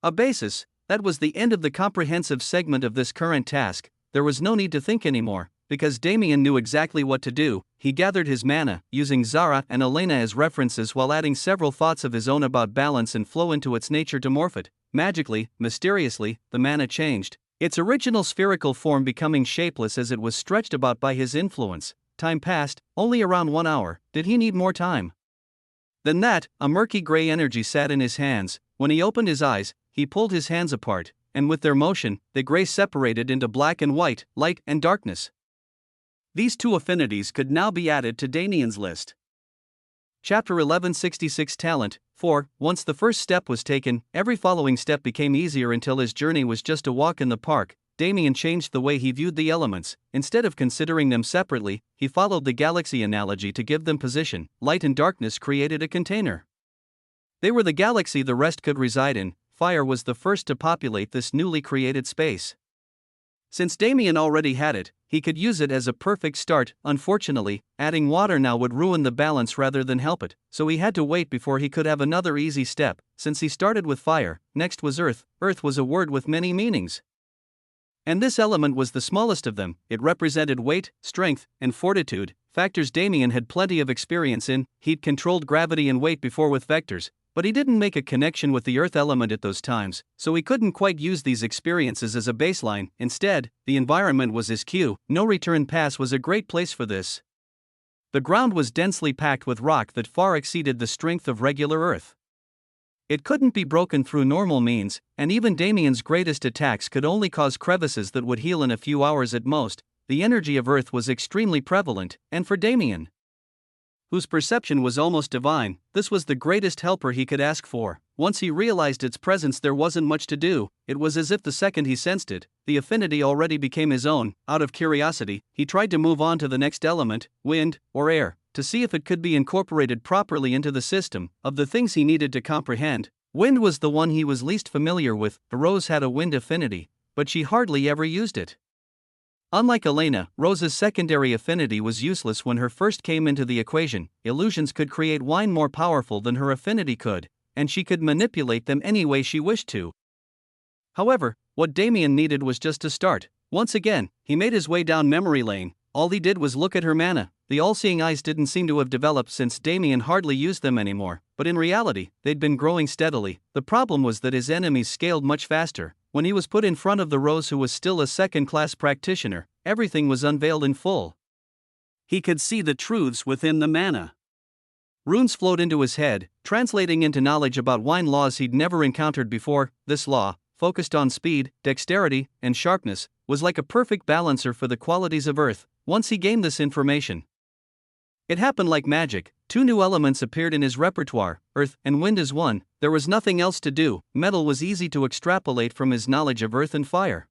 A basis. That was the end of the comprehensive segment of this current task. There was no need to think anymore, because Damien knew exactly what to do. He gathered his mana, using Zara and Elena as references while adding several thoughts of his own about balance and flow into its nature to morph it. Magically, mysteriously, the mana changed, its original spherical form becoming shapeless as it was stretched about by his influence. Time passed, only around 1 hour. Did he need more time than that? A murky gray energy sat in his hands. When he opened his eyes, he pulled his hands apart, and with their motion, the gray separated into black and white, light and darkness. These two affinities could now be added to Damien's list. Chapter 1166 Talent 4. Once the first step was taken, every following step became easier until his journey was just a walk in the park. Damien changed the way he viewed the elements. Instead of considering them separately, he followed the galaxy analogy to give them position. Light and darkness created a container. They were the galaxy the rest could reside in. Fire was the first to populate this newly created space. Since Damien already had it, he could use it as a perfect start. Unfortunately, adding water now would ruin the balance rather than help it, so he had to wait before he could have another easy step. Since he started with fire, next was earth. Earth was a word with many meanings, and this element was the smallest of them. It represented weight, strength, and fortitude, factors Damien had plenty of experience in. He'd controlled gravity and weight before with vectors, but he didn't make a connection with the earth element at those times, so he couldn't quite use these experiences as a baseline. Instead, the environment was his cue. No return pass was a great place for this. The ground was densely packed with rock that far exceeded the strength of regular earth. It couldn't be broken through normal means, and even Damien's greatest attacks could only cause crevices that would heal in a few hours at most. The energy of earth was extremely prevalent, and for Damien, whose perception was almost divine, this was the greatest helper he could ask for. Once he realized its presence, there wasn't much to do. It was as if the second he sensed it, the affinity already became his own. Out of curiosity, he tried to move on to the next element, wind, or air, to see if it could be incorporated properly into the system. Of the things he needed to comprehend, wind was the one he was least familiar with. Rose had a wind affinity, but she hardly ever used it. Unlike Elena, Rose's secondary affinity was useless when her first came into the equation. Illusions could create wine more powerful than her affinity could, and she could manipulate them any way she wished to. However, what Damien needed was just a start. Once again, he made his way down memory lane. All he did was look at her mana. The all-seeing eyes didn't seem to have developed since Damien hardly used them anymore, but in reality, they'd been growing steadily. The problem was that his enemies scaled much faster. When he was put in front of the Rose, who was still a second-class practitioner, everything was unveiled in full. He could see the truths within the mana. Runes flowed into his head, translating into knowledge about wine laws he'd never encountered before. This law, focused on speed, dexterity, and sharpness, was like a perfect balancer for the qualities of earth. Once he gained this information, It happened like magic. Two new elements appeared in his repertoire, earth and wind as one. There was nothing else to do. Metal was easy to extrapolate from his knowledge of earth and fire.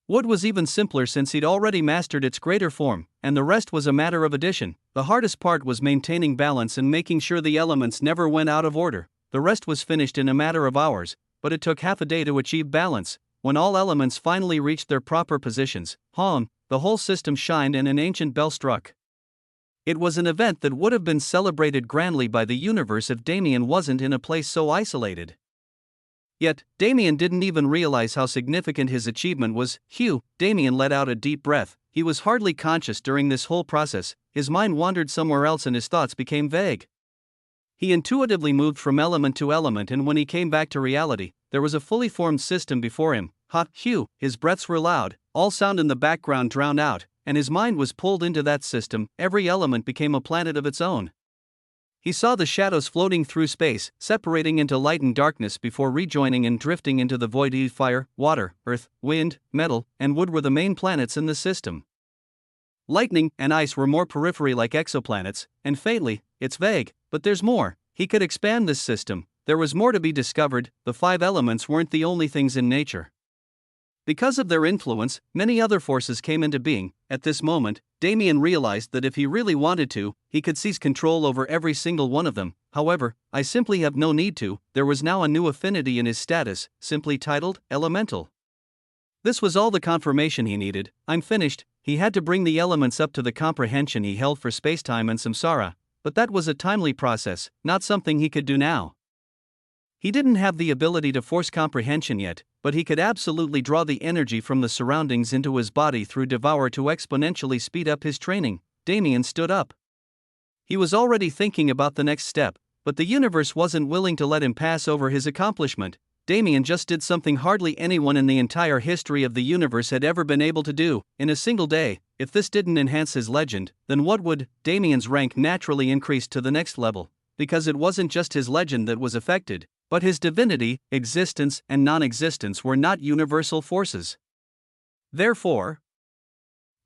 Wood was even simpler since he'd already mastered its greater form, and the rest was a matter of addition. The hardest part was maintaining balance and making sure the elements never went out of order. The rest was finished in a matter of hours, but it took half a day to achieve balance. When all elements finally reached their proper positions, the whole system shined and an ancient bell struck. It was an event that would have been celebrated grandly by the universe if Damien wasn't in a place so isolated. Yet, Damien didn't even realize how significant his achievement was. Damien let out a deep breath. He was hardly conscious during this whole process. His mind wandered somewhere else and his thoughts became vague. He intuitively moved from element to element, and when he came back to reality, there was a fully formed system before him. His breaths were loud, all sound in the background drowned out, and his mind was pulled into that system. Every element became a planet of its own. He saw the shadows floating through space, separating into light and darkness before rejoining and drifting into the void. Fire, water, earth, wind, metal, and wood were the main planets in the system. Lightning and ice were more periphery like exoplanets, and faintly, it's vague, but there's more. He could expand this system. There was more to be discovered. The 5 elements weren't the only things in nature. Because of their influence, many other forces came into being. At this moment, Damien realized that if he really wanted to, he could seize control over every single one of them. However, I simply have no need to. There was now a new affinity in his status, simply titled Elemental. This was all the confirmation he needed. I'm finished. He had to bring the elements up to the comprehension he held for spacetime and samsara, but that was a timely process, not something he could do now. He didn't have the ability to force comprehension yet, but he could absolutely draw the energy from the surroundings into his body through Devour to exponentially speed up his training. Damien stood up. He was already thinking about the next step, but the universe wasn't willing to let him pass over his accomplishment. Damien just did something hardly anyone in the entire history of the universe had ever been able to do, in a single day. If this didn't enhance his legend, then what would? Damien's rank naturally increased to the next level, because it wasn't just his legend that was affected, but his divinity, existence, and non-existence were not universal forces. Therefore,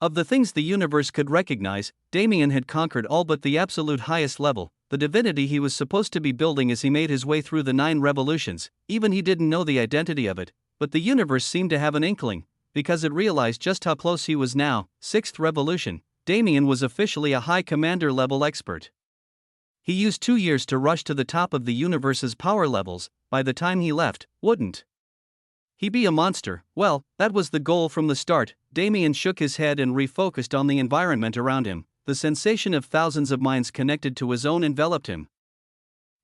of the things the universe could recognize, Damien had conquered all but the absolute highest level, the divinity he was supposed to be building as he made his way through the 9 revolutions. Even he didn't know the identity of it, but the universe seemed to have an inkling, because it realized just how close he was now. 6th revolution, Damien was officially a high commander level expert. He used 2 years to rush to the top of the universe's power levels. By the time he left, wouldn't he be a monster? Well, that was the goal from the start. Damien shook his head and refocused on the environment around him. The sensation of thousands of minds connected to his own enveloped him,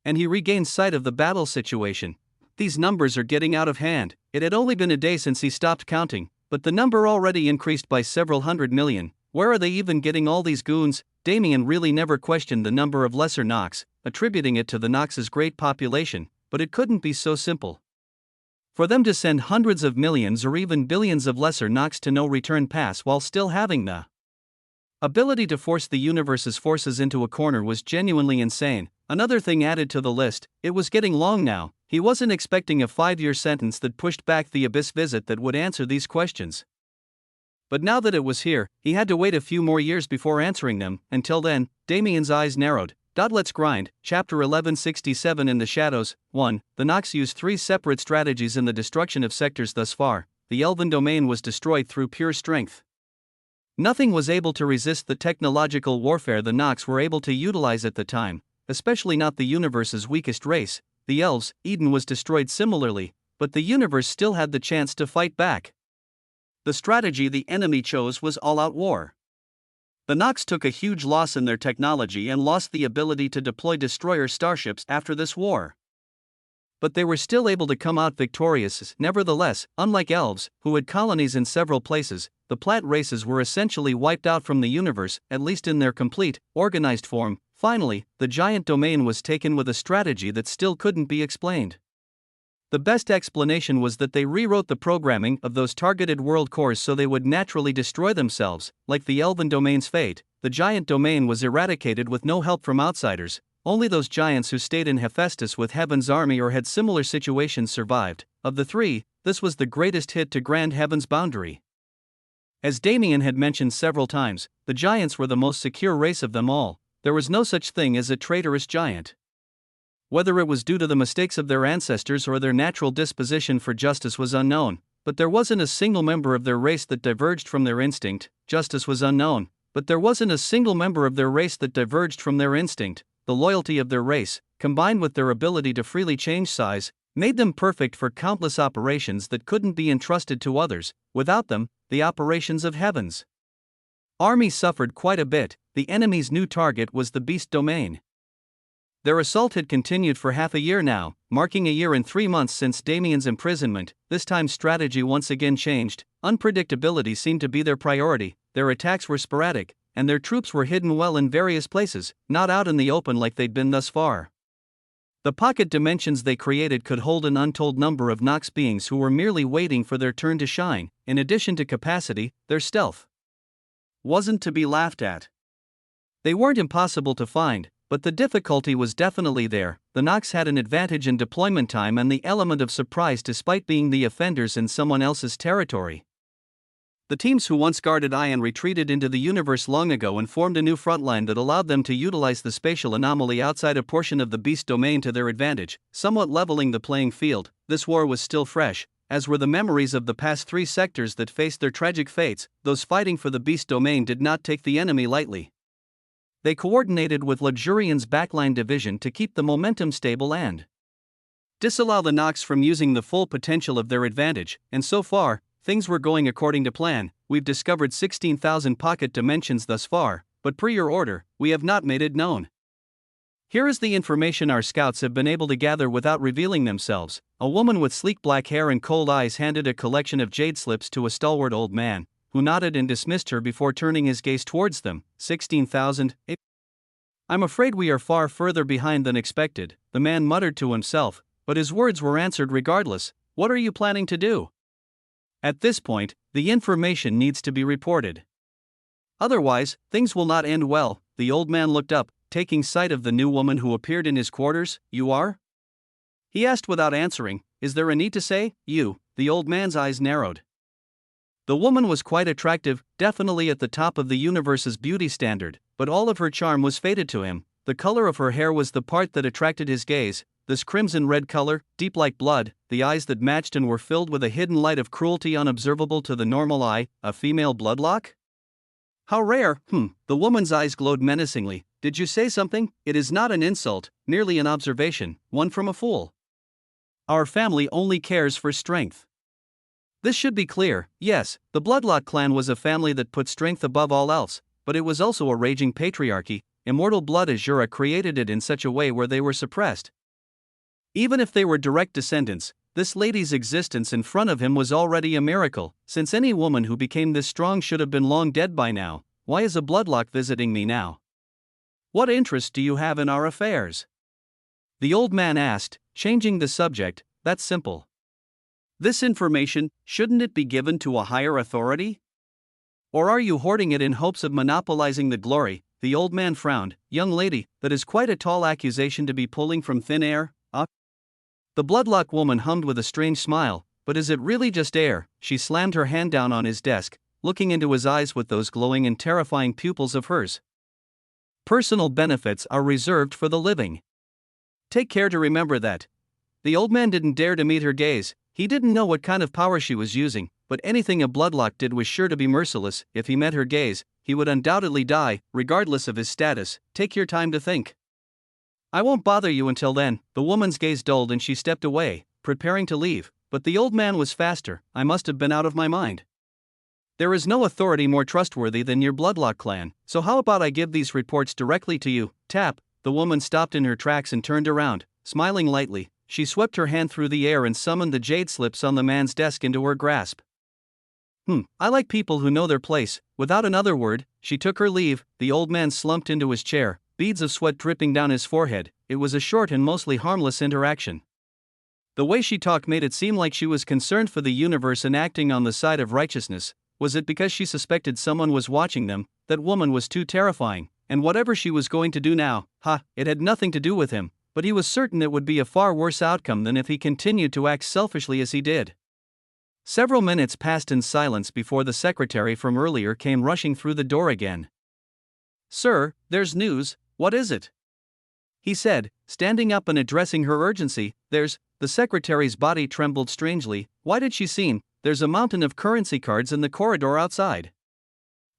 and he regained sight of the battle situation. These numbers are getting out of hand. It had only been a day since he stopped counting, but the number already increased by several hundred million. Where are they even getting all these goons? Damien really never questioned the number of lesser Nox, attributing it to the Nox's great population, but it couldn't be so simple. For them to send hundreds of millions or even billions of lesser Nox to no return pass while still having the ability to force the universe's forces into a corner was genuinely insane. Another thing added to the list, it was getting long now. He wasn't expecting a 5-year sentence that pushed back the Abyss visit that would answer these questions. But now that it was here, he had to wait a few more years before answering them. Until then, Damien's eyes narrowed. Let's grind. Chapter 1167 in the Shadows. 1. The Nox used 3 separate strategies in the destruction of sectors thus far. The Elven domain was destroyed through pure strength. Nothing was able to resist the technological warfare the Nox were able to utilize at the time, especially not the universe's weakest race, the Elves. Eden was destroyed similarly, but the universe still had the chance to fight back. The strategy the enemy chose was all-out war. The Nox took a huge loss in their technology and lost the ability to deploy destroyer starships after this war. But they were still able to come out victorious. Nevertheless, unlike elves, who had colonies in several places, the plant races were essentially wiped out from the universe, at least in their complete, organized form. Finally, the giant domain was taken with a strategy that still couldn't be explained. The best explanation was that they rewrote the programming of those targeted world cores so they would naturally destroy themselves. Like the Elven domain's fate, the giant domain was eradicated with no help from outsiders. Only those giants who stayed in Hephaestus with Heaven's army or had similar situations survived. Of the 3, this was the greatest hit to Grand Heaven's boundary. As Damien had mentioned several times, the giants were the most secure race of them all. there was no such thing as a traitorous giant. Whether it was due to the mistakes of their ancestors or their natural disposition for justice was unknown, but there wasn't a single member of their race that diverged from their instinct. Justice was unknown, but there wasn't a single member of their race that diverged from their instinct. The loyalty of their race, combined with their ability to freely change size, made them perfect for countless operations that couldn't be entrusted to others. Without them, the operations of heavens' army suffered quite a bit. The enemy's new target was the beast domain. Their assault had continued for half a year now, marking a year and 3 months since Damien's imprisonment. This time strategy once again changed. Unpredictability seemed to be their priority. Their attacks were sporadic, and their troops were hidden well in various places, not out in the open like they'd been thus far. The pocket dimensions they created could hold an untold number of Nox beings who were merely waiting for their turn to shine. In addition to capacity, their stealth wasn't to be laughed at. They weren't impossible to find, but the difficulty was definitely there. The Nox had an advantage in deployment time and the element of surprise despite being the offenders in someone else's territory. The teams who once guarded Ion retreated into the universe long ago and formed a new frontline that allowed them to utilize the spatial anomaly outside a portion of the beast domain to their advantage, somewhat leveling the playing field. This war was still fresh, as were the memories of the past 3 sectors that faced their tragic fates. Those fighting for the beast domain did not take the enemy lightly. They coordinated with Luxurian's backline division to keep the momentum stable and disallow the Nox from using the full potential of their advantage, and so far, things were going according to plan. We've discovered 16,000 pocket dimensions thus far, but per your order, we have not made it known. Here is the information our scouts have been able to gather without revealing themselves. A woman with sleek black hair and cold eyes handed a collection of jade slips to a stalwart old man, who nodded and dismissed her before turning his gaze towards them. 16,000. I'm afraid we are far further behind than expected, the man muttered to himself, but his words were answered regardless. What are you planning to do? At this point, the information needs to be reported. Otherwise, things will not end well. The old man looked up, taking sight of the new woman who appeared in his quarters. You are? He asked without answering. Is there a need to say, you? The old man's eyes narrowed. The woman was quite attractive, definitely at the top of the universe's beauty standard, but all of her charm was faded to him. The color of her hair was the part that attracted his gaze, this crimson-red color, deep like blood, the eyes that matched and were filled with a hidden light of cruelty unobservable to the normal eye. A female bloodlock? How rare. The woman's eyes glowed menacingly. Did you say something? It is not an insult, merely an observation, one from a fool. Our family only cares for strength. This should be clear. Yes, the Bloodlock clan was a family that put strength above all else, but it was also a raging patriarchy. Immortal blood Azura created it in such a way where they were suppressed. Even if they were direct descendants, this lady's existence in front of him was already a miracle, since any woman who became this strong should have been long dead by now. Why is a Bloodlock visiting me now? What interest do you have in our affairs? The old man asked, changing the subject. That's simple. This information, shouldn't it be given to a higher authority? Or are you hoarding it in hopes of monopolizing the glory? The old man frowned. Young lady, that is quite a tall accusation to be pulling from thin air. The Bloodlock woman hummed with a strange smile. But is it really just air? She slammed her hand down on his desk, looking into his eyes with those glowing and terrifying pupils of hers. Personal benefits are reserved for the living. Take care to remember that. The old man didn't dare to meet her gaze. He didn't know what kind of power she was using, but anything a Bloodlock did was sure to be merciless. If he met her gaze, he would undoubtedly die, regardless of his status. Take your time to think. I won't bother you until then. The woman's gaze dulled and she stepped away, preparing to leave, but the old man was faster. I must have been out of my mind. There is no authority more trustworthy than your Bloodlock clan, so how about I give these reports directly to you? Tap. The woman stopped in her tracks and turned around, smiling lightly. She swept her hand through the air and summoned the jade slips on the man's desk into her grasp. I like people who know their place. Without another word, she took her leave. The old man slumped into his chair, beads of sweat dripping down his forehead. It was a short and mostly harmless interaction. The way she talked made it seem like she was concerned for the universe and acting on the side of righteousness. Was it because she suspected someone was watching them? That woman was too terrifying, and whatever she was going to do now, it had nothing to do with him, but he was certain it would be a far worse outcome than if he continued to act selfishly as he did. Several minutes passed in silence before the secretary from earlier came rushing through the door again. Sir, there's news. What is it? He said, standing up and addressing her urgency. The secretary's body trembled strangely. Why did she seem? There's a mountain of currency cards in the corridor outside.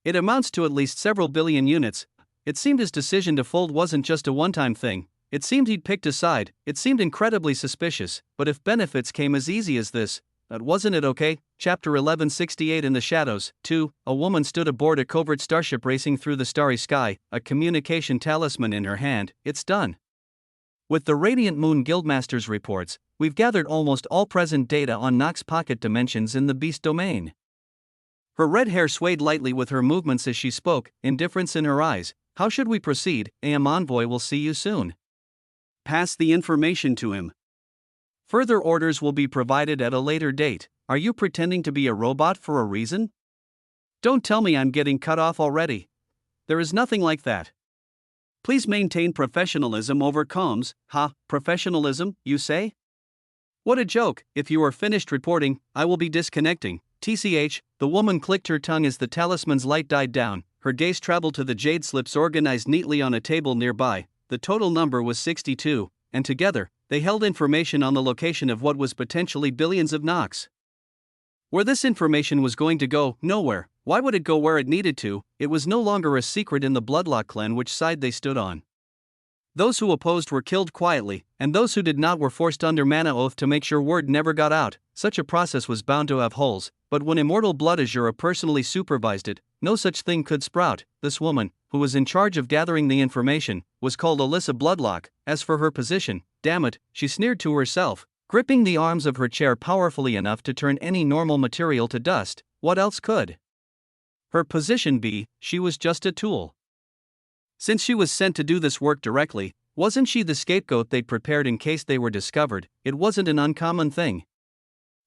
It amounts to at least several billion units. It seemed his decision to fold wasn't just a one-time thing. It seemed he'd picked a side. It seemed incredibly suspicious. But if benefits came as easy as this, wasn't it okay? Chapter 1168. In the shadows, 2, a woman stood aboard a covert starship racing through the starry sky, a communication talisman in her hand. It's done. With the Radiant Moon Guildmaster's reports, we've gathered almost all present data on Nox pocket dimensions in the beast domain. Her red hair swayed lightly with her movements as she spoke, indifference in her eyes. How should we proceed? AM Envoy will see you soon. Pass the information to him. Further orders will be provided at a later date. Are you pretending to be a robot for a reason? Don't tell me I'm getting cut off already. There is nothing like that. Please maintain professionalism over comms. Professionalism, you say? What a joke. If you are finished reporting, I will be disconnecting. TCH, the woman clicked her tongue as the talisman's light died down. Her gaze traveled to the jade slips organized neatly on a table nearby. The total number was 62, and together, they held information on the location of what was potentially billions of Nox. Where this information was going to go, nowhere. Why would it go where it needed to? It was no longer a secret in the Bloodlock clan which side they stood on. Those who opposed were killed quietly, and those who did not were forced under mana oath to make sure word never got out. Such a process was bound to have holes, but when Immortal Blood Azura personally supervised it, no such thing could sprout. This woman, who was in charge of gathering the information, was called Alyssa Bloodlock. As for her position, damn it, she sneered to herself, gripping the arms of her chair powerfully enough to turn any normal material to dust. What else could her position be? She was just a tool. Since she was sent to do this work directly, wasn't she the scapegoat they'd prepared in case they were discovered? It wasn't an uncommon thing.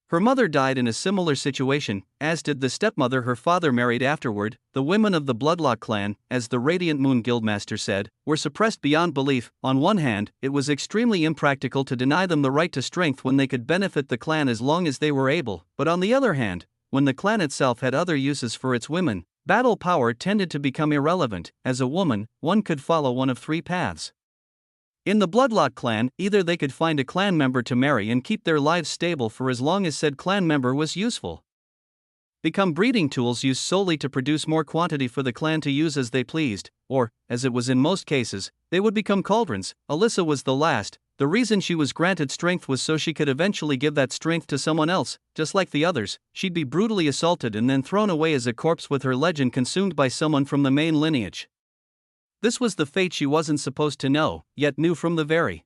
Her mother died in a similar situation, as did the stepmother her father married afterward. The women of the Bloodlock clan, as the Radiant Moon Guildmaster said, were suppressed beyond belief. On one hand, it was extremely impractical to deny them the right to strength when they could benefit the clan as long as they were able, but on the other hand, when the clan itself had other uses for its women, battle power tended to become irrelevant. As a woman, one could follow one of three paths. In the Bloodlock clan, either they could find a clan member to marry and keep their lives stable for as long as said clan member was useful. Become breeding tools used solely to produce more quantity for the clan to use as they pleased, or, as it was in most cases, they would become cauldrons. Alyssa was the last. The reason she was granted strength was so she could eventually give that strength to someone else. Just like the others, she'd be brutally assaulted and then thrown away as a corpse with her legend consumed by someone from the main lineage. This was the fate she wasn't supposed to know, yet knew from the very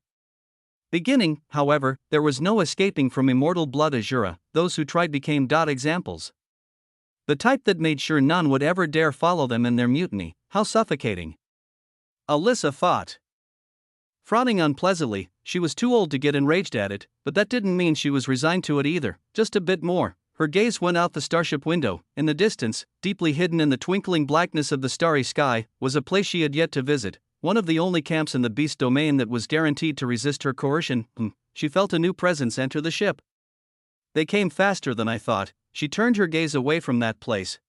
beginning. However, there was no escaping from Immortal Blood Azura. Those who tried became examples. The type that made sure none would ever dare follow them in their mutiny. How suffocating. Alyssa thought. Frowning unpleasantly, she was too old to get enraged at it, but that didn't mean she was resigned to it either, just a bit more. Her gaze went out the starship window. In the distance, deeply hidden in the twinkling blackness of the starry sky, was a place she had yet to visit, one of the only camps in the beast domain that was guaranteed to resist her coercion. She felt a new presence enter the ship. They came faster than I thought. She turned her gaze away from that place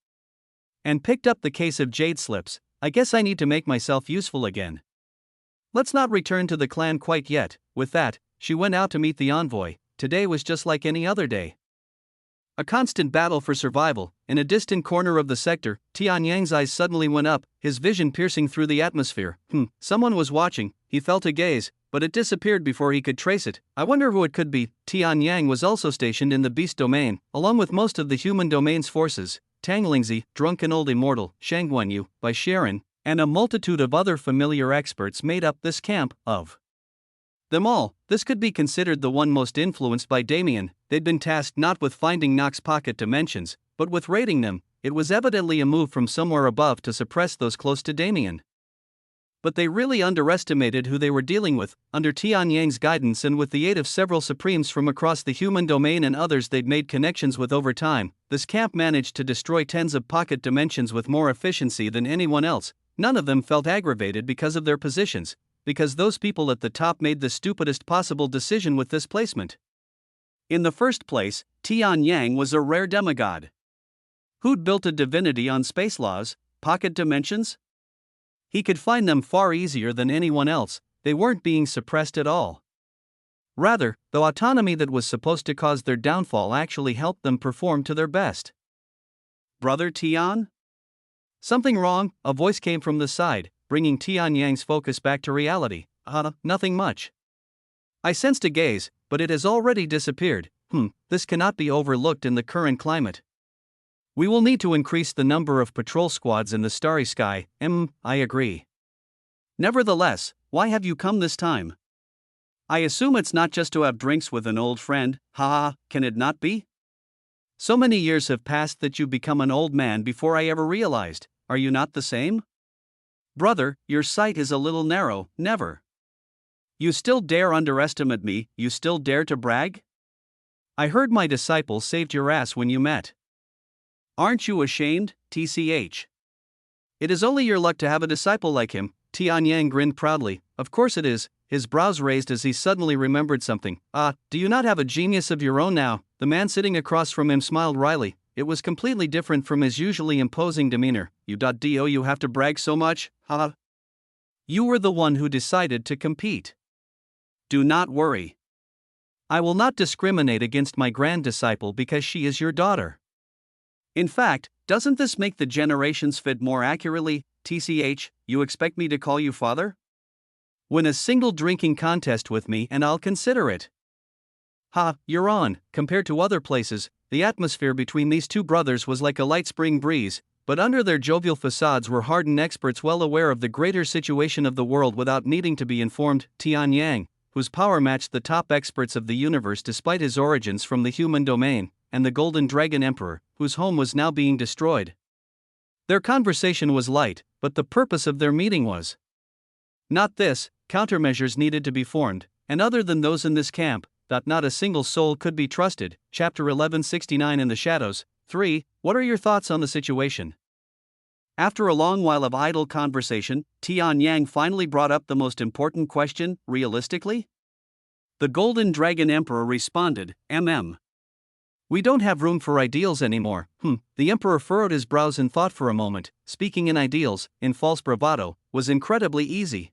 and picked up the case of jade slips. I guess I need to make myself useful again. Let's not return to the clan quite yet. With that, she went out to meet the envoy. Today was just like any other day. A constant battle for survival. In a distant corner of the sector, Tian Yang's eyes suddenly went up, his vision piercing through the atmosphere. Someone was watching. He felt a gaze, but it disappeared before he could trace it. I wonder who it could be. Tian Yang was also stationed in the beast domain, along with most of the human domain's forces. Tang Lingzi, drunken old immortal, Shang Guanyu, by Sharon, and a multitude of other familiar experts made up this camp. Of them all, this could be considered the one most influenced by Damien. They'd been tasked not with finding Nox pocket dimensions, but with raiding them. It was evidently a move from somewhere above to suppress those close to Damien. But they really underestimated who they were dealing with. Under Tian Yang's guidance and with the aid of several supremes from across the human domain and others they'd made connections with over time, this camp managed to destroy tens of pocket dimensions with more efficiency than anyone else. None of them felt aggravated because of their positions, because those people at the top made the stupidest possible decision with this placement. In the first place, Tian Yang was a rare demigod. Who'd built a divinity on space laws, pocket dimensions? He could find them far easier than anyone else, they weren't being suppressed at all. Rather, the autonomy that was supposed to cause their downfall actually helped them perform to their best. Brother Tian? Something wrong? A voice came from the side, bringing Tian Yang's focus back to reality. Nothing much. I sensed a gaze, but it has already disappeared. This cannot be overlooked in the current climate. We will need to increase the number of patrol squads in the starry sky. I agree. Nevertheless, why have you come this time? I assume it's not just to have drinks with an old friend, can it not be? So many years have passed that you become an old man before I ever realized. Are you not the same? Brother, your sight is a little narrow, never. You still dare underestimate me, you still dare to brag? I heard my disciple saved your ass when you met. Aren't you ashamed, TCH? It is only your luck to have a disciple like him, Tian Yang grinned proudly. Of course it is, his brows raised as he suddenly remembered something. Do you not have a genius of your own now? The man sitting across from him smiled wryly. It was completely different from his usually imposing demeanor. You have to brag so much, You were the one who decided to compete. Do not worry. I will not discriminate against my grand disciple because she is your daughter. In fact, doesn't this make the generations fit more accurately? TCH, you expect me to call you father? Win a single drinking contest with me and I'll consider it. You're on. Compared to other places, the atmosphere between these two brothers was like a light spring breeze, but under their jovial facades were hardened experts well aware of the greater situation of the world without needing to be informed. Tian Yang, whose power matched the top experts of the universe despite his origins from the human domain, and the Golden Dragon Emperor, whose home was now being destroyed. Their conversation was light, but the purpose of their meeting was not this. Countermeasures needed to be formed, and other than those in this camp, not a single soul could be trusted. Chapter 1169 in the Shadows. 3. What are your thoughts on the situation? After a long while of idle conversation, Tian Yang finally brought up the most important question, realistically? The Golden Dragon Emperor responded, We don't have room for ideals anymore. The Emperor furrowed his brows in thought for a moment. Speaking in ideals, in false bravado, was incredibly easy.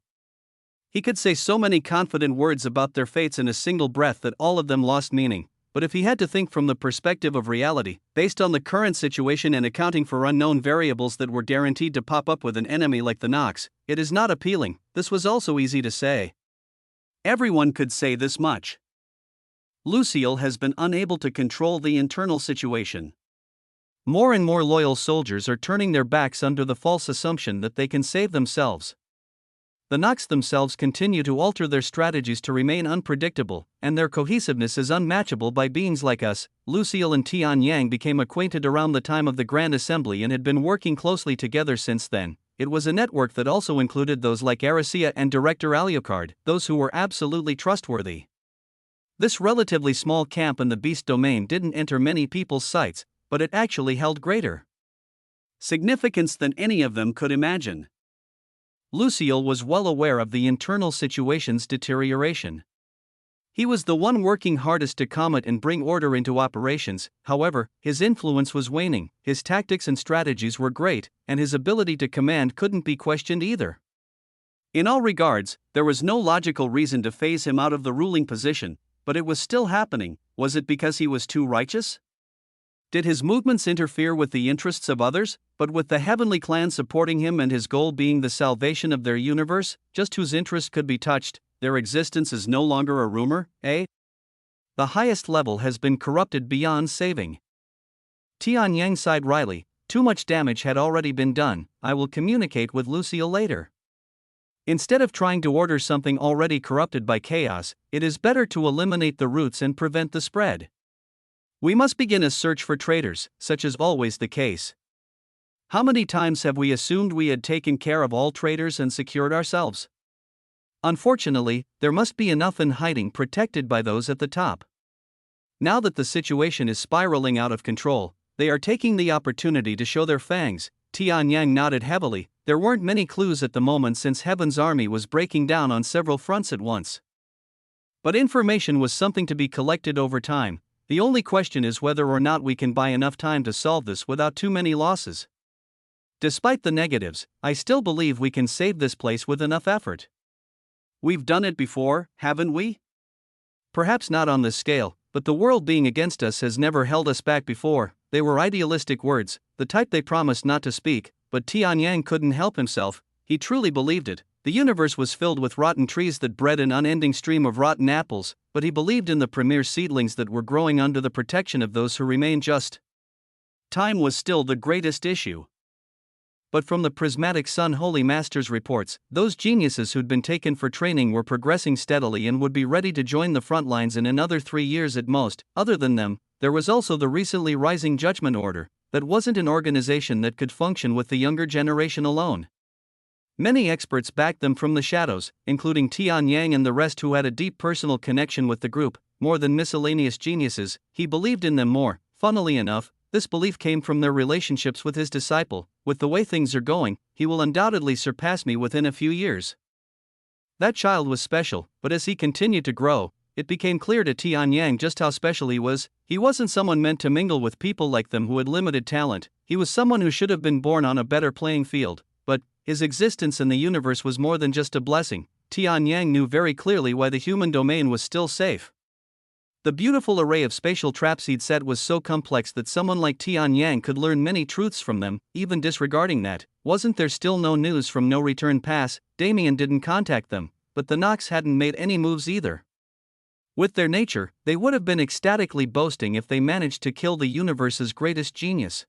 He could say so many confident words about their fates in a single breath that all of them lost meaning, but if he had to think from the perspective of reality, based on the current situation and accounting for unknown variables that were guaranteed to pop up with an enemy like the Nox, it is not appealing. This was also easy to say. Everyone could say this much. Lucille has been unable to control the internal situation. More and more loyal soldiers are turning their backs under the false assumption that they can save themselves. The Nox themselves continue to alter their strategies to remain unpredictable, and their cohesiveness is unmatchable by beings like us. Lucille and Tian Yang became acquainted around the time of the Grand Assembly and had been working closely together since then. It was a network that also included those like Aricia and Director Alucard, those who were absolutely trustworthy. This relatively small camp in the Beast Domain didn't enter many people's sights, but it actually held greater significance than any of them could imagine. Lucille was well aware of the internal situation's deterioration. He was the one working hardest to calm it and bring order into operations. However, his influence was waning, his tactics and strategies were great, and his ability to command couldn't be questioned either. In all regards, there was no logical reason to phase him out of the ruling position, but it was still happening. Was it because he was too righteous? Did his movements interfere with the interests of others, but with the heavenly clan supporting him and his goal being the salvation of their universe, just whose interest could be touched, their existence is no longer a rumor, eh? The highest level has been corrupted beyond saving. Tian Yang sighed wryly. Too much damage had already been done. I will communicate with Lucille later. Instead of trying to order something already corrupted by chaos, it is better to eliminate the roots and prevent the spread. We must begin a search for traitors, such as always the case. How many times have we assumed we had taken care of all traitors and secured ourselves? Unfortunately, there must be enough in hiding protected by those at the top. Now that the situation is spiraling out of control, they are taking the opportunity to show their fangs. Tian Yang nodded heavily. There weren't many clues at the moment since Heaven's army was breaking down on several fronts at once. But information was something to be collected over time. The only question is whether or not we can buy enough time to solve this without too many losses. Despite the negatives, I still believe we can save this place with enough effort. We've done it before, haven't we? Perhaps not on this scale, but the world being against us has never held us back before. They were idealistic words, the type they promised not to speak, but Tianyang couldn't help himself. He truly believed it. The universe was filled with rotten trees that bred an unending stream of rotten apples, but he believed in the premier seedlings that were growing under the protection of those who remained just. Time was still the greatest issue. But from the Prismatic Sun Holy Master's reports, those geniuses who'd been taken for training were progressing steadily and would be ready to join the front lines in another 3 years at most. Other than them, there was also the recently rising Judgment Order. That wasn't an organization that could function with the younger generation alone. Many experts backed them from the shadows, including Tianyang and the rest who had a deep personal connection with the group. More than miscellaneous geniuses, he believed in them more. Funnily enough, this belief came from their relationships with his disciple. With the way things are going, he will undoubtedly surpass me within a few years. That child was special, but as he continued to grow, it became clear to Tianyang just how special he was. He wasn't someone meant to mingle with people like them who had limited talent. He was someone who should have been born on a better playing field. But his existence in the universe was more than just a blessing. Tianyang knew very clearly why the human domain was still safe. The beautiful array of spatial traps he'd set was so complex that someone like Tianyang could learn many truths from them. Even disregarding that, wasn't there still no news from No Return Pass? Damien didn't contact them, but the Nox hadn't made any moves either. With their nature, they would have been ecstatically boasting if they managed to kill the universe's greatest genius.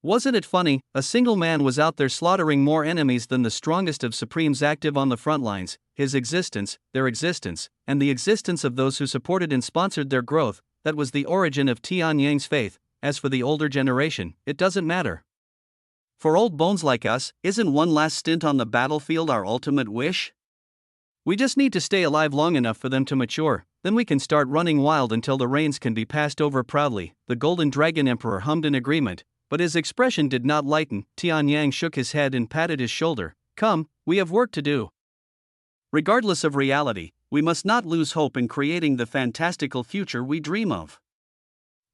Wasn't it funny? A single man was out there slaughtering more enemies than the strongest of Supremes active on the front lines. His existence, their existence, and the existence of those who supported and sponsored their growth, that was the origin of Tianyang's faith. As for the older generation, it doesn't matter. For old bones like us, isn't one last stint on the battlefield our ultimate wish? We just need to stay alive long enough for them to mature, then we can start running wild until the reins can be passed over proudly. The Golden Dragon Emperor hummed in agreement, but his expression did not lighten. Tianyang shook his head and patted his shoulder. Come, we have work to do. Regardless of reality, we must not lose hope in creating the fantastical future we dream of.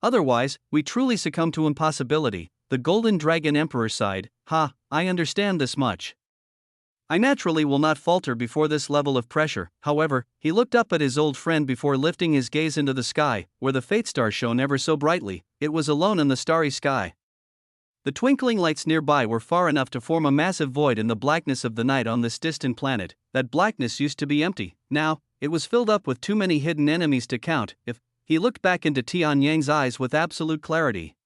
Otherwise, we truly succumb to impossibility. The Golden Dragon Emperor sighed. I understand this much. I naturally will not falter before this level of pressure. However, he looked up at his old friend before lifting his gaze into the sky, where the fate star shone ever so brightly. It was alone in the starry sky. The twinkling lights nearby were far enough to form a massive void in the blackness of the night on this distant planet. That blackness used to be empty. Now, it was filled up with too many hidden enemies to count. He looked back into Tianyang's eyes with absolute clarity.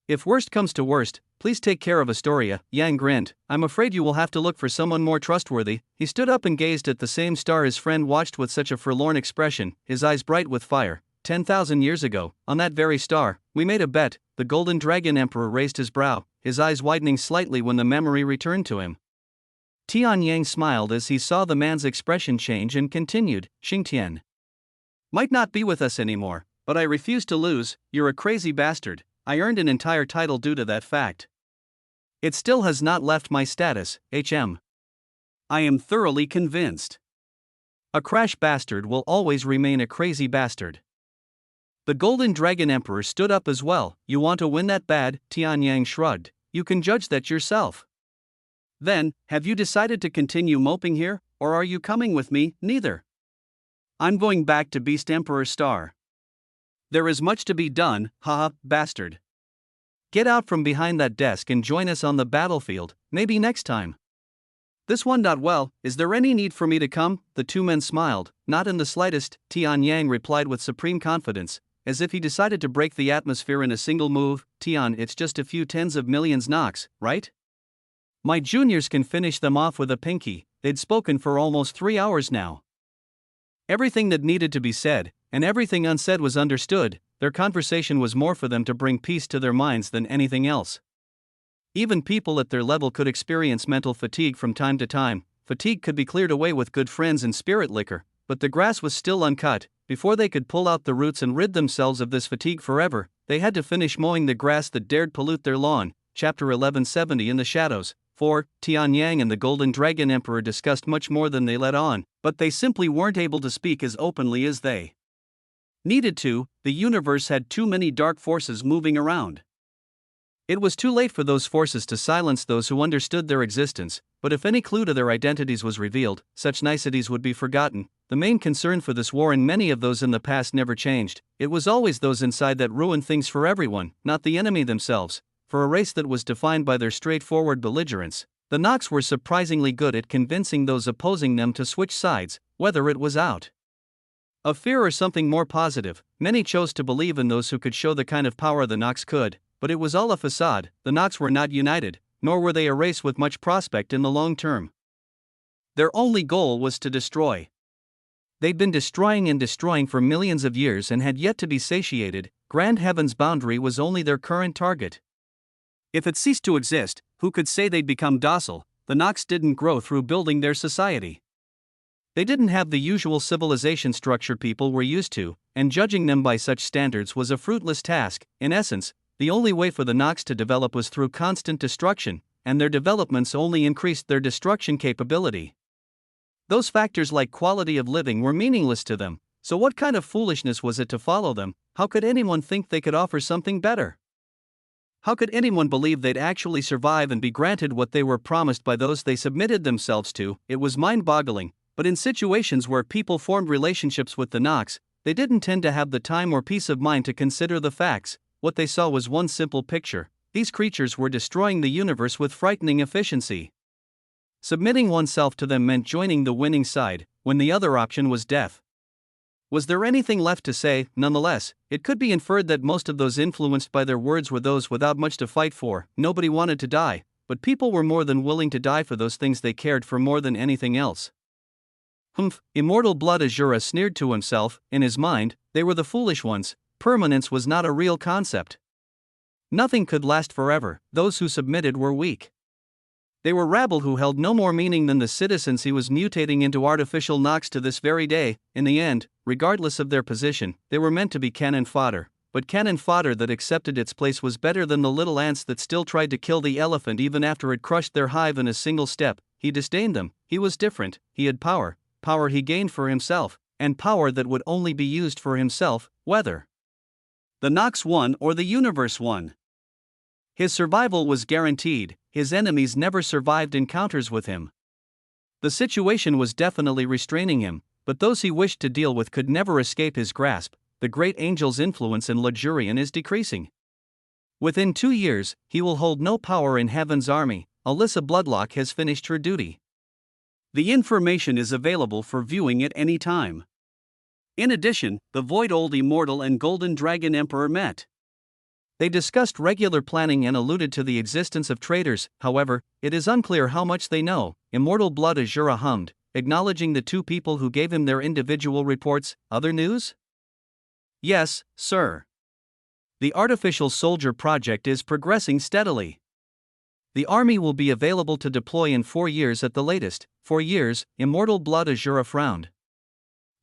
If worst comes to worst, please take care of Astoria. Yang grinned. I'm afraid you will have to look for someone more trustworthy. He stood up and gazed at the same star his friend watched with such a forlorn expression, his eyes bright with fire. 10,000 years ago, on that very star, we made a bet. The Golden Dragon Emperor raised his brow, his eyes widening slightly when the memory returned to him. Tianyang smiled as he saw the man's expression change and continued. Xingtian might not be with us anymore, but I refuse to lose. You're a crazy bastard. I earned an entire title due to that fact. It still has not left my status, HM. I am thoroughly convinced. A crash bastard will always remain a crazy bastard. The Golden Dragon Emperor stood up as well. You want to win that bad? Tianyang shrugged. You can judge that yourself. Then, have you decided to continue moping here, or are you coming with me? Neither. I'm going back to Beast Emperor Star. There is much to be done, bastard. Get out from behind that desk and join us on the battlefield, maybe next time. This one. Well, is there any need for me to come? The two men smiled. Not in the slightest, Tianyang replied with supreme confidence, as if he decided to break the atmosphere in a single move. Tian, it's just a few tens of millions Nox, right? My juniors can finish them off with a pinky. They'd spoken for almost 3 hours now. Everything that needed to be said, and everything unsaid was understood. Their conversation was more for them to bring peace to their minds than anything else. Even people at their level could experience mental fatigue from time to time. Fatigue could be cleared away with good friends and spirit liquor, but the grass was still uncut. Before they could pull out the roots and rid themselves of this fatigue forever, they had to finish mowing the grass that dared pollute their lawn. Chapter 1170 In the Shadows. 4. Tianyang and the Golden Dragon Emperor discussed much more than they let on, but they simply weren't able to speak as openly as they needed to. The universe had too many dark forces moving around. It was too late for those forces to silence those who understood their existence, but if any clue to their identities was revealed, such niceties would be forgotten. The main concern for this war in many of those in the past never changed. It was always those inside that ruined things for everyone, not the enemy themselves. For a race that was defined by their straightforward belligerence, the Nox were surprisingly good at convincing those opposing them to switch sides, whether it was out of fear or something more positive. Many chose to believe in those who could show the kind of power the Nox could, but it was all a facade. The Nox were not united, nor were they a race with much prospect in the long term. Their only goal was to destroy. They'd been destroying and destroying for millions of years and had yet to be satiated. Grand Heaven's boundary was only their current target. If it ceased to exist, who could say they'd become docile? The Nox didn't grow through building their society. They didn't have the usual civilization structure people were used to, and judging them by such standards was a fruitless task. In essence, the only way for the Nox to develop was through constant destruction, and their developments only increased their destruction capability. Those factors like quality of living were meaningless to them, so what kind of foolishness was it to follow them? How could anyone think they could offer something better? How could anyone believe they'd actually survive and be granted what they were promised by those they submitted themselves to? It was mind-boggling. But in situations where people formed relationships with the Nox, they didn't tend to have the time or peace of mind to consider the facts. What they saw was one simple picture: these creatures were destroying the universe with frightening efficiency. Submitting oneself to them meant joining the winning side, when the other option was death. Was there anything left to say? Nonetheless, it could be inferred that most of those influenced by their words were those without much to fight for. Nobody wanted to die, but people were more than willing to die for those things they cared for more than anything else. Immortal Blood Azura sneered to himself. In his mind, they were the foolish ones. Permanence was not a real concept. Nothing could last forever. Those who submitted were weak. They were rabble who held no more meaning than the citizens he was mutating into artificial Nox to this very day. In the end, regardless of their position, they were meant to be cannon fodder. But cannon fodder that accepted its place was better than the little ants that still tried to kill the elephant even after it crushed their hive in a single step. He disdained them. He was different. He had power. Power he gained for himself, and power that would only be used for himself, whether the Nox won or the universe won. His survival was guaranteed. His enemies never survived encounters with him. The situation was definitely restraining him, but those he wished to deal with could never escape his grasp. The great angel's influence in Lugurian is decreasing. Within 2 years, he will hold no power in Heaven's army. Alyssa Bloodlock has finished her duty. The information is available for viewing at any time. In addition, the Void Old Immortal and Golden Dragon Emperor met. They discussed regular planning and alluded to the existence of traitors. However, it is unclear how much they know. Immortal Blood Azura hummed, acknowledging the 2 people who gave him their individual reports. Other news? Yes, sir. The artificial soldier project is progressing steadily. The army will be available to deploy in 4 years at the latest. 4 years, Immortal Blood Azura frowned.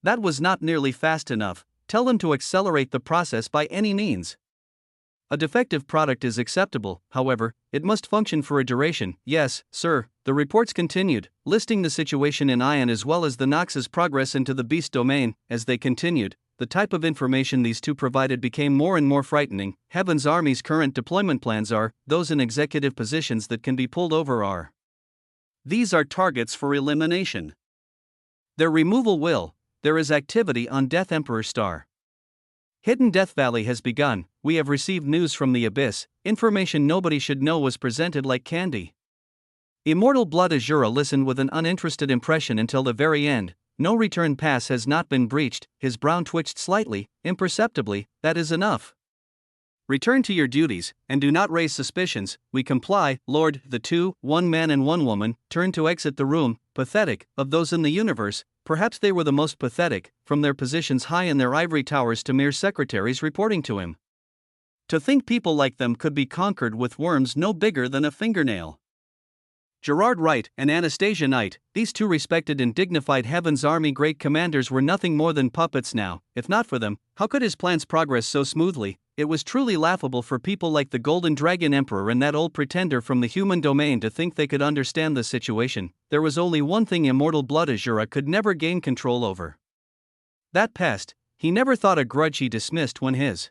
That was not nearly fast enough. Tell them to accelerate the process by any means. A defective product is acceptable, however, it must function for a duration. Yes, sir. The reports continued, listing the situation in Ion as well as the Nox's progress into the Beast domain. As they continued, the type of information these 2 provided became more and more frightening. Heaven's army's current deployment plans are, those in executive positions that can be pulled over are. These are targets for elimination. Their removal will. There is activity on Death Emperor Star. Hidden Death Valley has begun. We have received news from the Abyss. Information nobody should know was presented like candy. Immortal Blood Azura listened with an uninterested impression until the very end. No return pass has not been breached. His brow twitched slightly, imperceptibly. That is enough. Return to your duties, and do not raise suspicions. We comply, Lord. The 2, 1 man and 1 woman, turned to exit the room. Pathetic, of those in the universe, perhaps they were the most pathetic, from their positions high in their ivory towers to mere secretaries reporting to him. To think people like them could be conquered with worms no bigger than a fingernail. Gerard Wright and Anastasia Knight, these 2 respected and dignified Heaven's Army great commanders, were nothing more than puppets now. If not for them, how could his plans progress so smoothly? It was truly laughable for people like the Golden Dragon Emperor and that old pretender from the human domain to think they could understand the situation. There was only one thing Immortal Blood Azura could never gain control over. That pest. He never thought a grudge he dismissed when his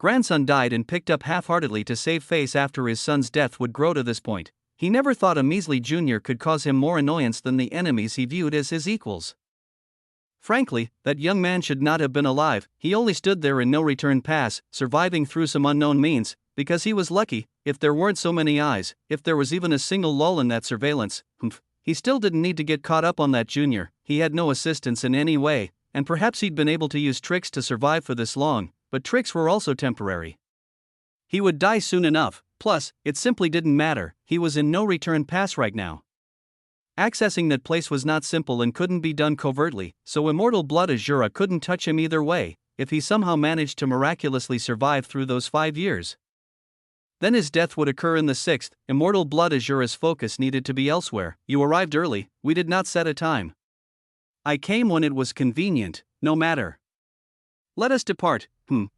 grandson died and picked up half-heartedly to save face after his son's death would grow to this point. He never thought a measly junior could cause him more annoyance than the enemies he viewed as his equals. Frankly, that young man should not have been alive. He only stood there in no return pass, surviving through some unknown means, because he was lucky. If there weren't so many eyes, if there was even a single lull in that surveillance, he still didn't need to get caught up on that junior. He had no assistance in any way, and perhaps he'd been able to use tricks to survive for this long, but tricks were also temporary. He would die soon enough, plus, it simply didn't matter. He was in no return pass right now. Accessing that place was not simple and couldn't be done covertly, so immortal blood Azura couldn't touch him either way, if he somehow managed to miraculously survive through those 5 years. Then his death would occur in the 6th, immortal blood Azura's focus needed to be elsewhere. You arrived early, we did not set a time. I came when it was convenient, no matter. Let us depart.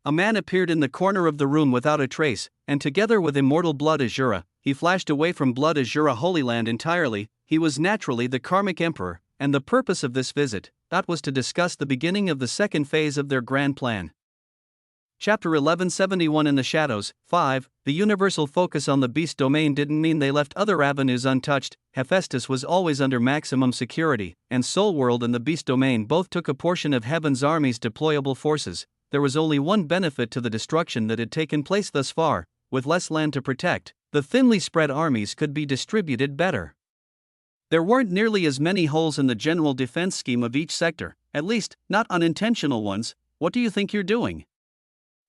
A man appeared in the corner of the room without a trace, and together with immortal blood Azura, he flashed away from blood Azura Holy Land entirely. He was naturally the karmic emperor, and the purpose of this visit, that was to discuss the beginning of the second phase of their grand plan. Chapter 1171 In the Shadows, 5. The universal focus on the beast domain didn't mean they left other avenues untouched. Hephaestus was always under maximum security, and Soul World and the beast domain both took a portion of Heaven's army's deployable forces. There was only one benefit to the destruction that had taken place thus far: with less land to protect, the thinly spread armies could be distributed better. There weren't nearly as many holes in the general defense scheme of each sector, at least, not unintentional ones. What do you think you're doing?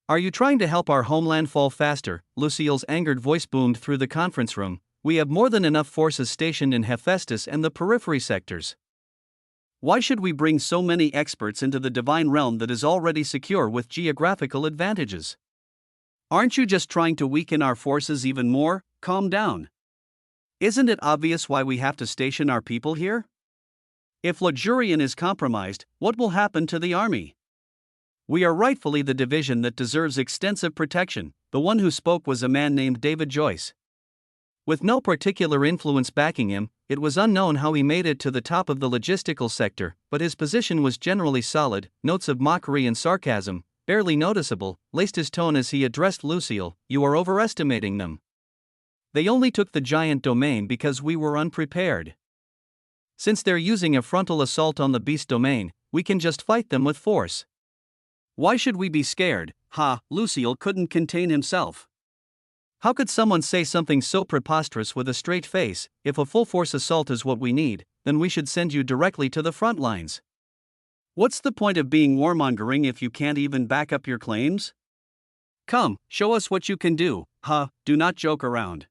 Are you trying to help our homeland fall faster? Lucille's angered voice boomed through the conference room. We have more than enough forces stationed in Hephaestus and the periphery sectors. Why should we bring so many experts into the divine realm that is already secure with geographical advantages? Aren't you just trying to weaken our forces even more? Calm down. Isn't it obvious why we have to station our people here? If Luxurian is compromised, what will happen to the army? We are rightfully the division that deserves extensive protection. The one who spoke was a man named David Joyce. With no particular influence backing him, it was unknown how he made it to the top of the logistical sector, but his position was generally solid. Notes of mockery and sarcasm, barely noticeable, laced his tone as he addressed Lucille. You are overestimating them. They only took the giant domain because we were unprepared. Since they're using a frontal assault on the beast domain, we can just fight them with force. Why should we be scared? Lucille couldn't contain himself. How could someone say something so preposterous with a straight face? If a full force assault is what we need, then we should send you directly to the front lines. What's the point of being warmongering if you can't even back up your claims? Come, show us what you can do. Do not joke around.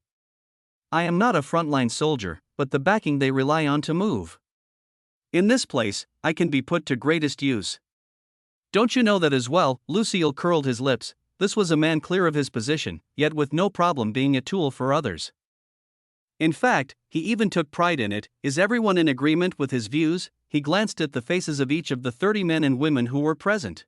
I am not a frontline soldier, but the backing they rely on to move. In this place, I can be put to greatest use. Don't you know that as well? Lucille curled his lips. This was a man clear of his position, yet with no problem being a tool for others. In fact, he even took pride in it. Is everyone in agreement with his views? He glanced at the faces of each of the 30 men and women who were present.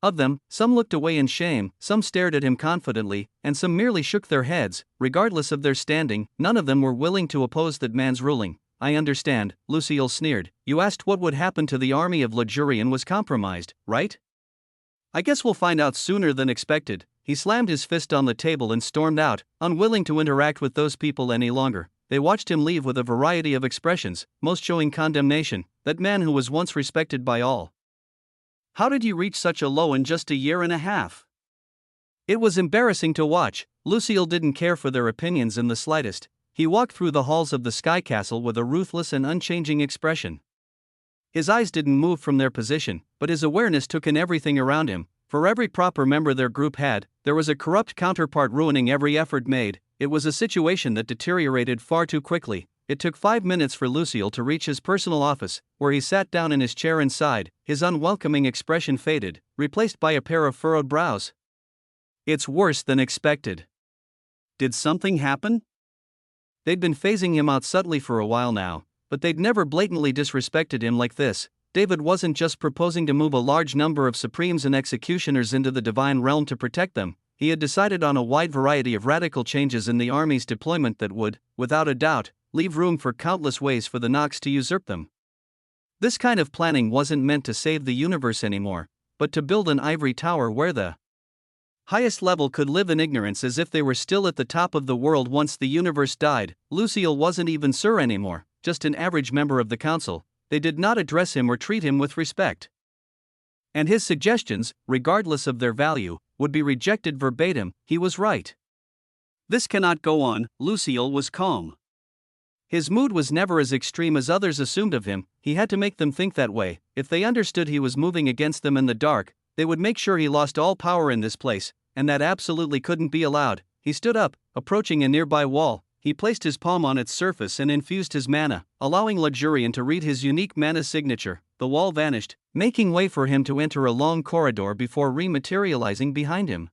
Of them, some looked away in shame, some stared at him confidently, and some merely shook their heads. Regardless of their standing, none of them were willing to oppose that man's ruling. I understand, Lucille sneered. You asked what would happen to the army if Luxurian was compromised, right? I guess we'll find out sooner than expected. He slammed his fist on the table and stormed out, unwilling to interact with those people any longer. They watched him leave with a variety of expressions, most showing condemnation. That man who was once respected by all. How did you reach such a low in just a year and a half? It was embarrassing to watch. Lucille didn't care for their opinions in the slightest. He walked through the halls of the Sky Castle with a ruthless and unchanging expression. His eyes didn't move from their position, but his awareness took in everything around him. For every proper member their group had, there was a corrupt counterpart ruining every effort made. It was a situation that deteriorated far too quickly. It took 5 minutes for Lucille to reach his personal office, where he sat down in his chair and sighed. His unwelcoming expression faded, replaced by a pair of furrowed brows. It's worse than expected. Did something happen? They'd been phasing him out subtly for a while now, but they'd never blatantly disrespected him like this. David wasn't just proposing to move a large number of Supremes and Executioners into the Divine Realm to protect them. He had decided on a wide variety of radical changes in the army's deployment that would, without a doubt, leave room for countless ways for the Nox to usurp them. This kind of planning wasn't meant to save the universe anymore, but to build an ivory tower where the highest level could live in ignorance as if they were still at the top of the world once the universe died. Lucille wasn't even Sir anymore, just an average member of the council. They did not address him or treat him with respect. And his suggestions, regardless of their value, would be rejected verbatim. He was right. This cannot go on. Lucille was calm. His mood was never as extreme as others assumed of him. He had to make them think that way. If they understood he was moving against them in the dark, they would make sure he lost all power in this place, and that absolutely couldn't be allowed. He stood up, approaching a nearby wall. He placed his palm on its surface and infused his mana, allowing Luxurian to read his unique mana signature. The wall vanished, making way for him to enter a long corridor before rematerializing behind him.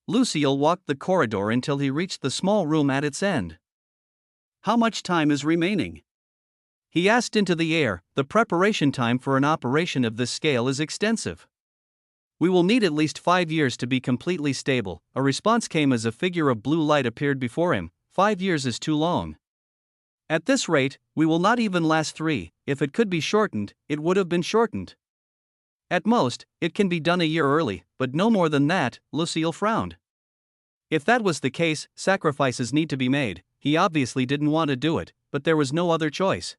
Lucille walked the corridor until he reached the small room at its end. How much time is remaining? He asked into the air. The preparation time for an operation of this scale is extensive. We will need at least 5 years to be completely stable. A response came as a figure of blue light appeared before him. 5 years is too long. At this rate, we will not even last 3. If it could be shortened, it would have been shortened. At most, it can be done a year early, but no more than that. Lucille frowned. If that was the case, sacrifices need to be made. He obviously didn't want to do it, but there was no other choice.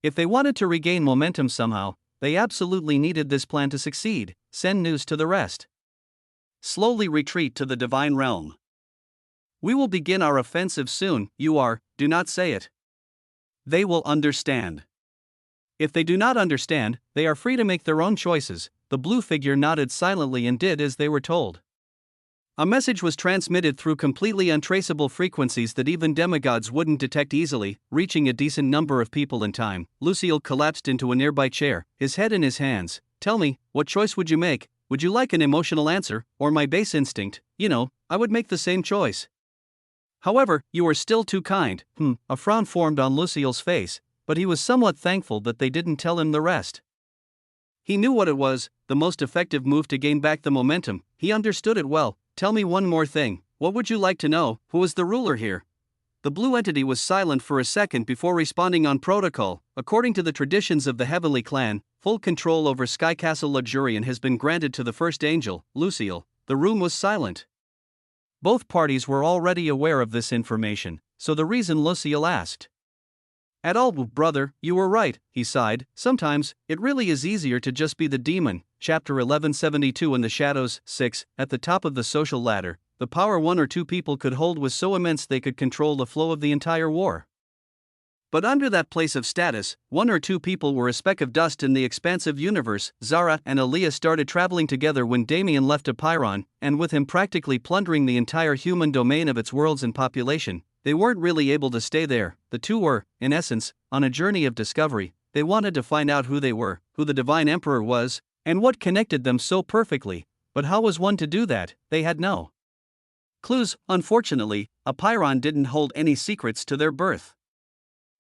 If they wanted to regain momentum somehow, they absolutely needed this plan to succeed. Send news to the rest. Slowly retreat to the divine realm. We will begin our offensive soon. Do not say it. They will understand. If they do not understand, they are free to make their own choices. The blue figure nodded silently and did as they were told. A message was transmitted through completely untraceable frequencies that even demigods wouldn't detect easily, reaching a decent number of people in time. Lucille collapsed into a nearby chair, his head in his hands. Tell me, what choice would you make? Would you like an emotional answer, or my base instinct? I would make the same choice. However, you are still too kind. A frown formed on Lucille's face, but he was somewhat thankful that they didn't tell him the rest. He knew what it was, the most effective move to gain back the momentum. He understood it well. Tell me one more thing. What would you like to know? Who is the ruler here? The blue entity was silent for a second before responding on protocol. According to the traditions of the Heavenly Clan, full control over Sky Castle Luxurian has been granted to the first angel, Lucille. The room was silent. Both parties were already aware of this information, so the reason Lucille asked. At all, brother, you were right, he sighed. Sometimes, it really is easier to just be the demon. Chapter 1172 In the Shadows. 6. At the top of the social ladder, the power 1 or 2 people could hold was so immense they could control the flow of the entire war. But under that place of status, 1 or 2 people were a speck of dust in the expansive universe. Zara and Aaliyah started traveling together when Damien left Apeiron, and with him practically plundering the entire human domain of its worlds and population, they weren't really able to stay there. The two were, in essence, on a journey of discovery. They wanted to find out who they were, who the Divine Emperor was, and what connected them so perfectly. But how was one to do that? They had no clues. Unfortunately, Apeiron didn't hold any secrets to their birth.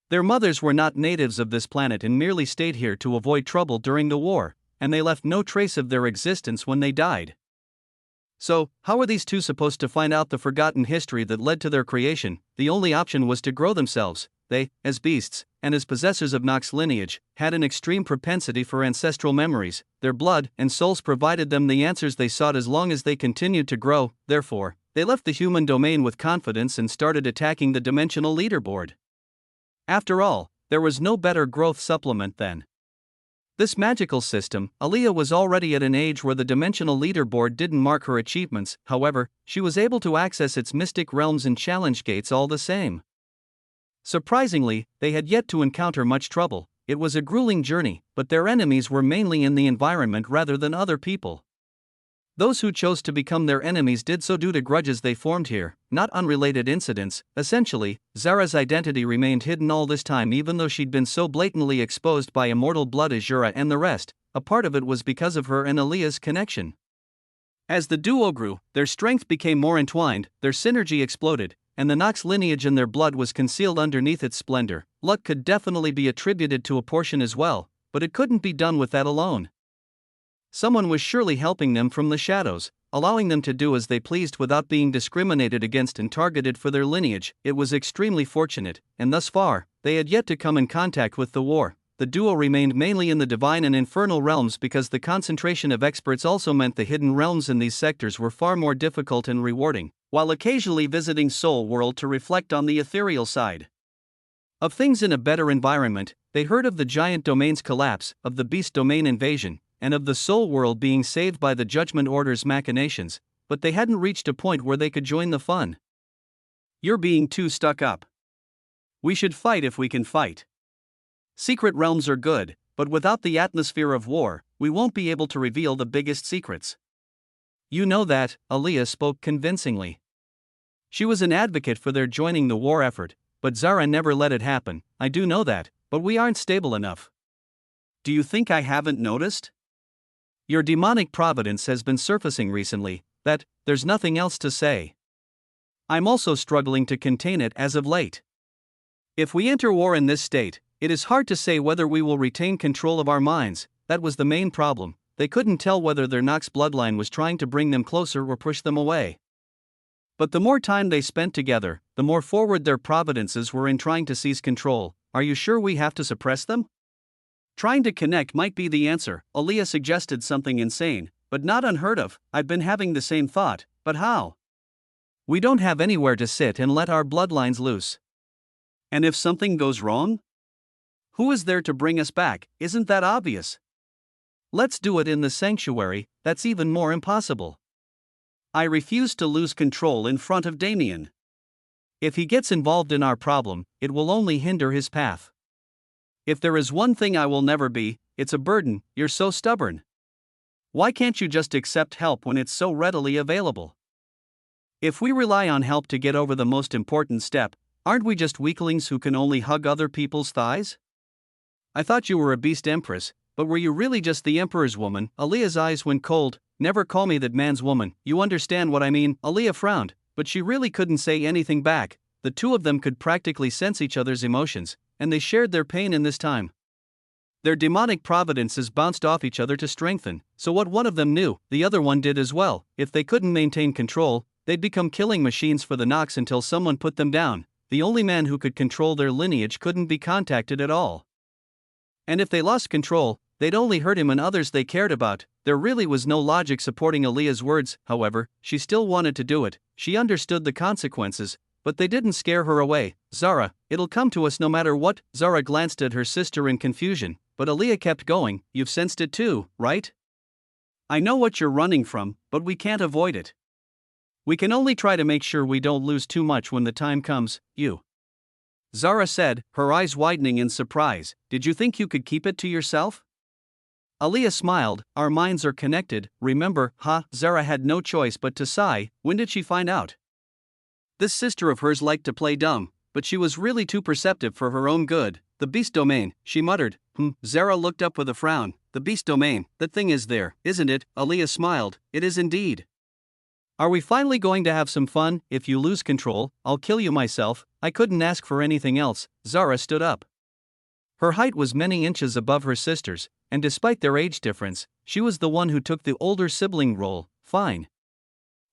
Their mothers were not natives of this planet and merely stayed here to avoid trouble during the war, and they left no trace of their existence when they died. So, how were these two supposed to find out the forgotten history that led to their creation? The only option was to grow themselves. They, as beasts, and as possessors of Nox lineage, had an extreme propensity for ancestral memories. Their blood and souls provided them the answers they sought as long as they continued to grow. Therefore, they left the human domain with confidence and started attacking the dimensional leaderboard. After all, there was no better growth supplement than this magical system. Aaliyah was already at an age where the dimensional leaderboard didn't mark her achievements. However, she was able to access its mystic realms and challenge gates all the same. Surprisingly, they had yet to encounter much trouble. It was a grueling journey, but their enemies were mainly in the environment rather than other people. Those who chose to become their enemies did so due to grudges they formed here, not unrelated incidents. Essentially, Zara's identity remained hidden all this time even though she'd been so blatantly exposed by immortal blood Azura and the rest. A part of it was because of her and Aaliyah's connection. As the duo grew, their strength became more entwined, their synergy exploded, and the Nox lineage in their blood was concealed underneath its splendor. Luck could definitely be attributed to a portion as well, but it couldn't be done with that alone. Someone was surely helping them from the shadows, allowing them to do as they pleased without being discriminated against and targeted for their lineage. It was extremely fortunate, and thus far, they had yet to come in contact with the war. the duo remained mainly in the divine and infernal realms because the concentration of experts also meant the hidden realms in these sectors were far more difficult and rewarding, while occasionally visiting Soul World to reflect on the ethereal side of things in a better environment. They heard of the giant domain's collapse, of the beast domain invasion, and of the Soul World being saved by the Judgment Order's machinations, but they hadn't reached a point where they could join the fun. You're being too stuck up. We should fight if we can fight. Secret realms are good, but without the atmosphere of war, we won't be able to reveal the biggest secrets. You know that, Aaliyah spoke convincingly. She was an advocate for their joining the war effort, but Zara never let it happen. I do know that, but we aren't stable enough. Do you think I haven't noticed? Your demonic providence has been surfacing recently, that, there's nothing else to say. I'm also struggling to contain it as of late. If we enter war in this state, it is hard to say whether we will retain control of our minds. That was the main problem. They couldn't tell whether their Nox bloodline was trying to bring them closer or push them away. But the more time they spent together, the more forward their providences were in trying to seize control. Are you sure we have to suppress them? Trying to connect might be the answer. Aaliyah suggested something insane, but not unheard of. I've been having the same thought, but how? We don't have anywhere to sit and let our bloodlines loose. And if something goes wrong? Who is there to bring us back? Isn't that obvious? Let's do it in the sanctuary. That's even more impossible. I refuse to lose control in front of Damien. If he gets involved in our problem, it will only hinder his path. If there is one thing I will never be, it's a burden. You're so stubborn. Why can't you just accept help when it's so readily available? If we rely on help to get over the most important step, aren't we just weaklings who can only hug other people's thighs? I thought you were a beast empress, but were you really just the emperor's woman? Aaliyah's eyes went cold. Never call me that man's woman, you understand what I mean? Aaliyah frowned, but she really couldn't say anything back. The two of them could practically sense each other's emotions, and they shared their pain in this time. Their demonic providences bounced off each other to strengthen, so what one of them knew, the other one did as well. If they couldn't maintain control, they'd become killing machines for the Nox until someone put them down. The only man who could control their lineage couldn't be contacted at all. And if they lost control, they'd only hurt him and others they cared about. There really was no logic supporting Aaliyah's words. However, she still wanted to do it. She understood the consequences, but they didn't scare her away. Zara, it'll come to us no matter what. Zara glanced at her sister in confusion, but Aaliyah kept going. You've sensed it too, right? I know what you're running from, but we can't avoid it. We can only try to make sure we don't lose too much when the time comes. You. Zara said, her eyes widening in surprise. Did you think you could keep it to yourself? Aaliyah smiled. Our minds are connected, remember? Zara had no choice but to sigh. When did she find out? This sister of hers liked to play dumb, but she was really too perceptive for her own good. The beast domain, she muttered. Zara looked up with a frown. The beast domain, that thing is there, isn't it? Aaliyah smiled. It is indeed. Are we finally going to have some fun? If you lose control, I'll kill you myself. I couldn't ask for anything else. Zara stood up. Her height was many inches above her sister's, and despite their age difference, she was the one who took the older sibling role. Fine.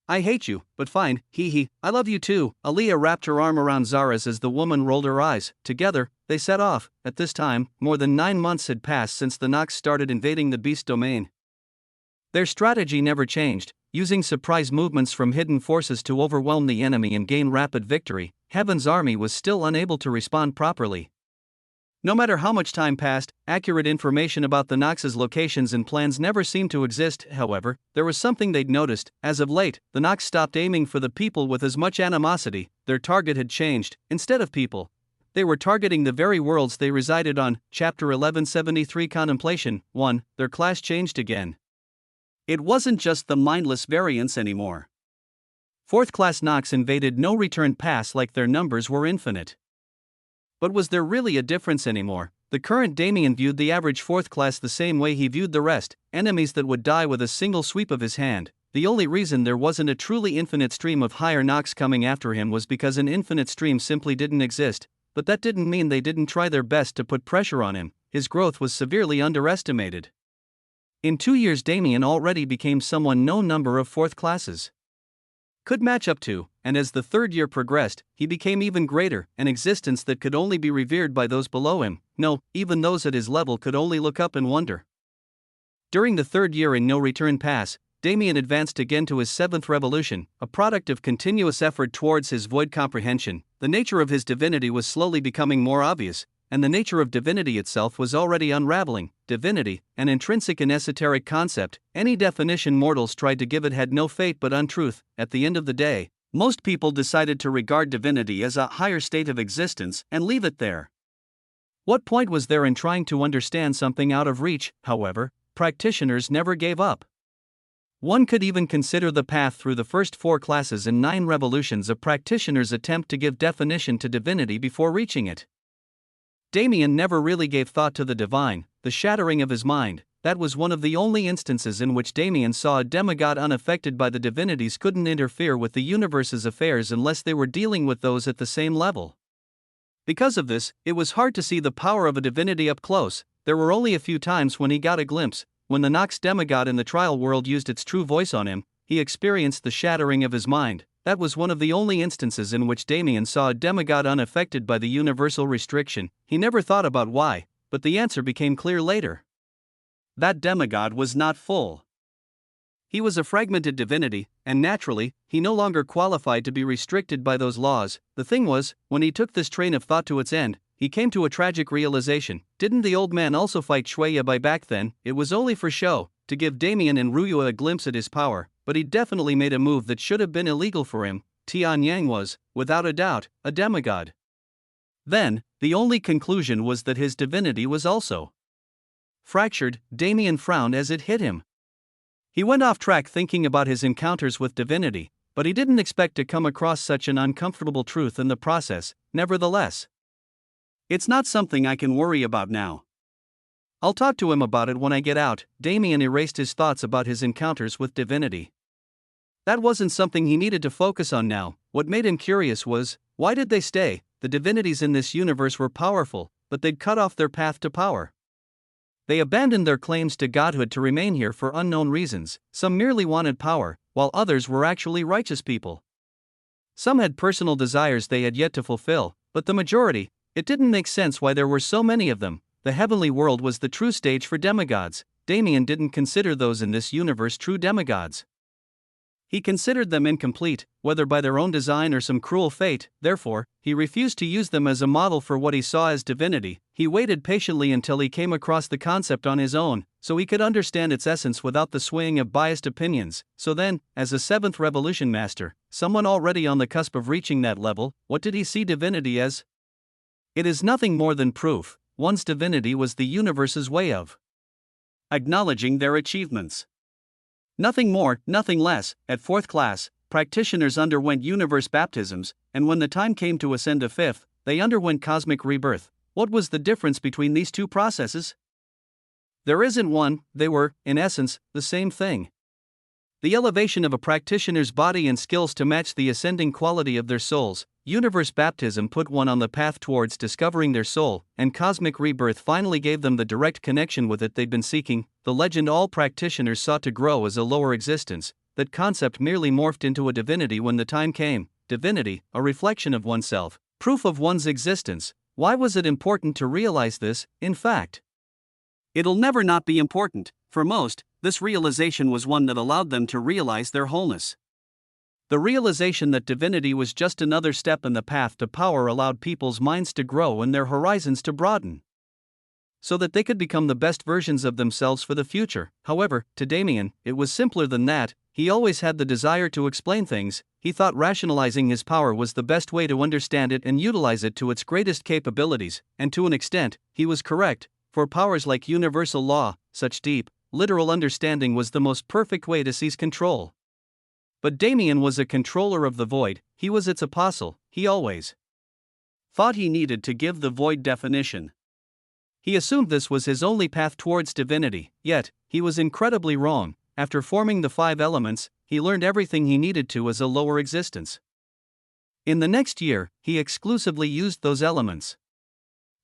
I hate you, but fine, I love you too. Aaliyah wrapped her arm around Zara's as the woman rolled her eyes. Together, they set off. At this time, more than 9 months had passed since the Nox started invading the beast domain. Their strategy never changed, using surprise movements from hidden forces to overwhelm the enemy and gain rapid victory. Heaven's army was still unable to respond properly. No matter how much time passed, accurate information about the Nox's locations and plans never seemed to exist. However, there was something they'd noticed. As of late, the Nox stopped aiming for the people with as much animosity. Their target had changed. Instead of people, they were targeting the very worlds they resided on. Chapter 1173 Contemplation 1. Their class changed again. It wasn't just the mindless variants anymore. Fourth-class Nox invaded no return pass like their numbers were infinite. But was there really a difference anymore? The current Damien viewed the average fourth class the same way he viewed the rest, enemies that would die with a single sweep of his hand. The only reason there wasn't a truly infinite stream of higher Nox coming after him was because an infinite stream simply didn't exist, but that didn't mean they didn't try their best to put pressure on him. His growth was severely underestimated. In 2 years Damien already became someone no number of fourth classes could match up to, and as the third year progressed, he became even greater, an existence that could only be revered by those below him. No, even those at his level could only look up and wonder. During the third year in No Return Pass, Damien advanced again to his seventh revolution, a product of continuous effort towards his void comprehension. The nature of his divinity was slowly becoming more obvious, and the nature of divinity itself was already unraveling. Divinity, an intrinsic and esoteric concept, any definition mortals tried to give it had no fate but untruth. At the end of the day, most people decided to regard divinity as a higher state of existence and leave it there. What point was there in trying to understand something out of reach? However, practitioners never gave up. One could even consider the path through the first 4 classes and 9 revolutions a practitioner's attempt to give definition to divinity before reaching it. Damien never really gave thought to the divine, the shattering of his mind. That was one of the only instances in which Damien saw a demigod unaffected by the divinities couldn't interfere with the universe's affairs unless they were dealing with those at the same level. Because of this, it was hard to see the power of a divinity up close. There were only a few times when he got a glimpse. When the Nox demigod in the trial world used its true voice on him, he experienced the shattering of his mind. That was one of the only instances in which Damien saw a demigod unaffected by the universal restriction. He never thought about why, but the answer became clear later. That demigod was not full. He was a fragmented divinity, and naturally, he no longer qualified to be restricted by those laws. The thing was, when he took this train of thought to its end, he came to a tragic realization. Didn't the old man also fight Shueya by back then? It was only for show, to give Damien and Ruyua a glimpse at his power, but he definitely made a move that should have been illegal for him. Tian Yang was, without a doubt, a demigod. Then, the only conclusion was that his divinity was also fractured. Damien frowned as it hit him. He went off track thinking about his encounters with divinity, but he didn't expect to come across such an uncomfortable truth in the process. Nevertheless, it's not something I can worry about now. I'll talk to him about it when I get out. Damien erased his thoughts about his encounters with divinity. That wasn't something he needed to focus on now. What made him curious was, why did they stay? The divinities in this universe were powerful, but they'd cut off their path to power. They abandoned their claims to godhood to remain here for unknown reasons. Some merely wanted power, while others were actually righteous people. Some had personal desires they had yet to fulfill, but the majority, it didn't make sense why there were so many of them. The heavenly world was the true stage for demigods. Damien didn't consider those in this universe true demigods. He considered them incomplete, whether by their own design or some cruel fate. Therefore, he refused to use them as a model for what he saw as divinity. He waited patiently until he came across the concept on his own, so he could understand its essence without the swaying of biased opinions. So then, as a 7th revolution master, someone already on the cusp of reaching that level, what did he see divinity as? It is nothing more than proof. One's divinity was the universe's way of acknowledging their achievements. Nothing more, nothing less. At 4th class, practitioners underwent universe baptisms, and when the time came to ascend to 5th, they underwent cosmic rebirth. What was the difference between these two processes? There isn't one. They were, in essence, the same thing. The elevation of a practitioner's body and skills to match the ascending quality of their souls. Universe baptism put one on the path towards discovering their soul, and cosmic rebirth finally gave them the direct connection with it they'd been seeking. The legend all practitioners sought to grow as a lower existence. That concept merely morphed into a divinity when the time came. Divinity, a reflection of oneself, proof of one's existence. Why was it important to realize this? In fact, it'll never not be important. For most, this realization was one that allowed them to realize their wholeness. The realization that divinity was just another step in the path to power allowed people's minds to grow and their horizons to broaden, so that they could become the best versions of themselves for the future. However, to Damien, it was simpler than that. He always had the desire to explain things. He thought rationalizing his power was the best way to understand it and utilize it to its greatest capabilities, and to an extent, he was correct. For powers like universal law, such deep, literal understanding was the most perfect way to seize control. But Damien was a controller of the void. He was its apostle. He always thought he needed to give the void definition. He assumed this was his only path towards divinity, yet, he was incredibly wrong. After forming the 5 elements, he learned everything he needed to as a lower existence. In the next year, he exclusively used those elements.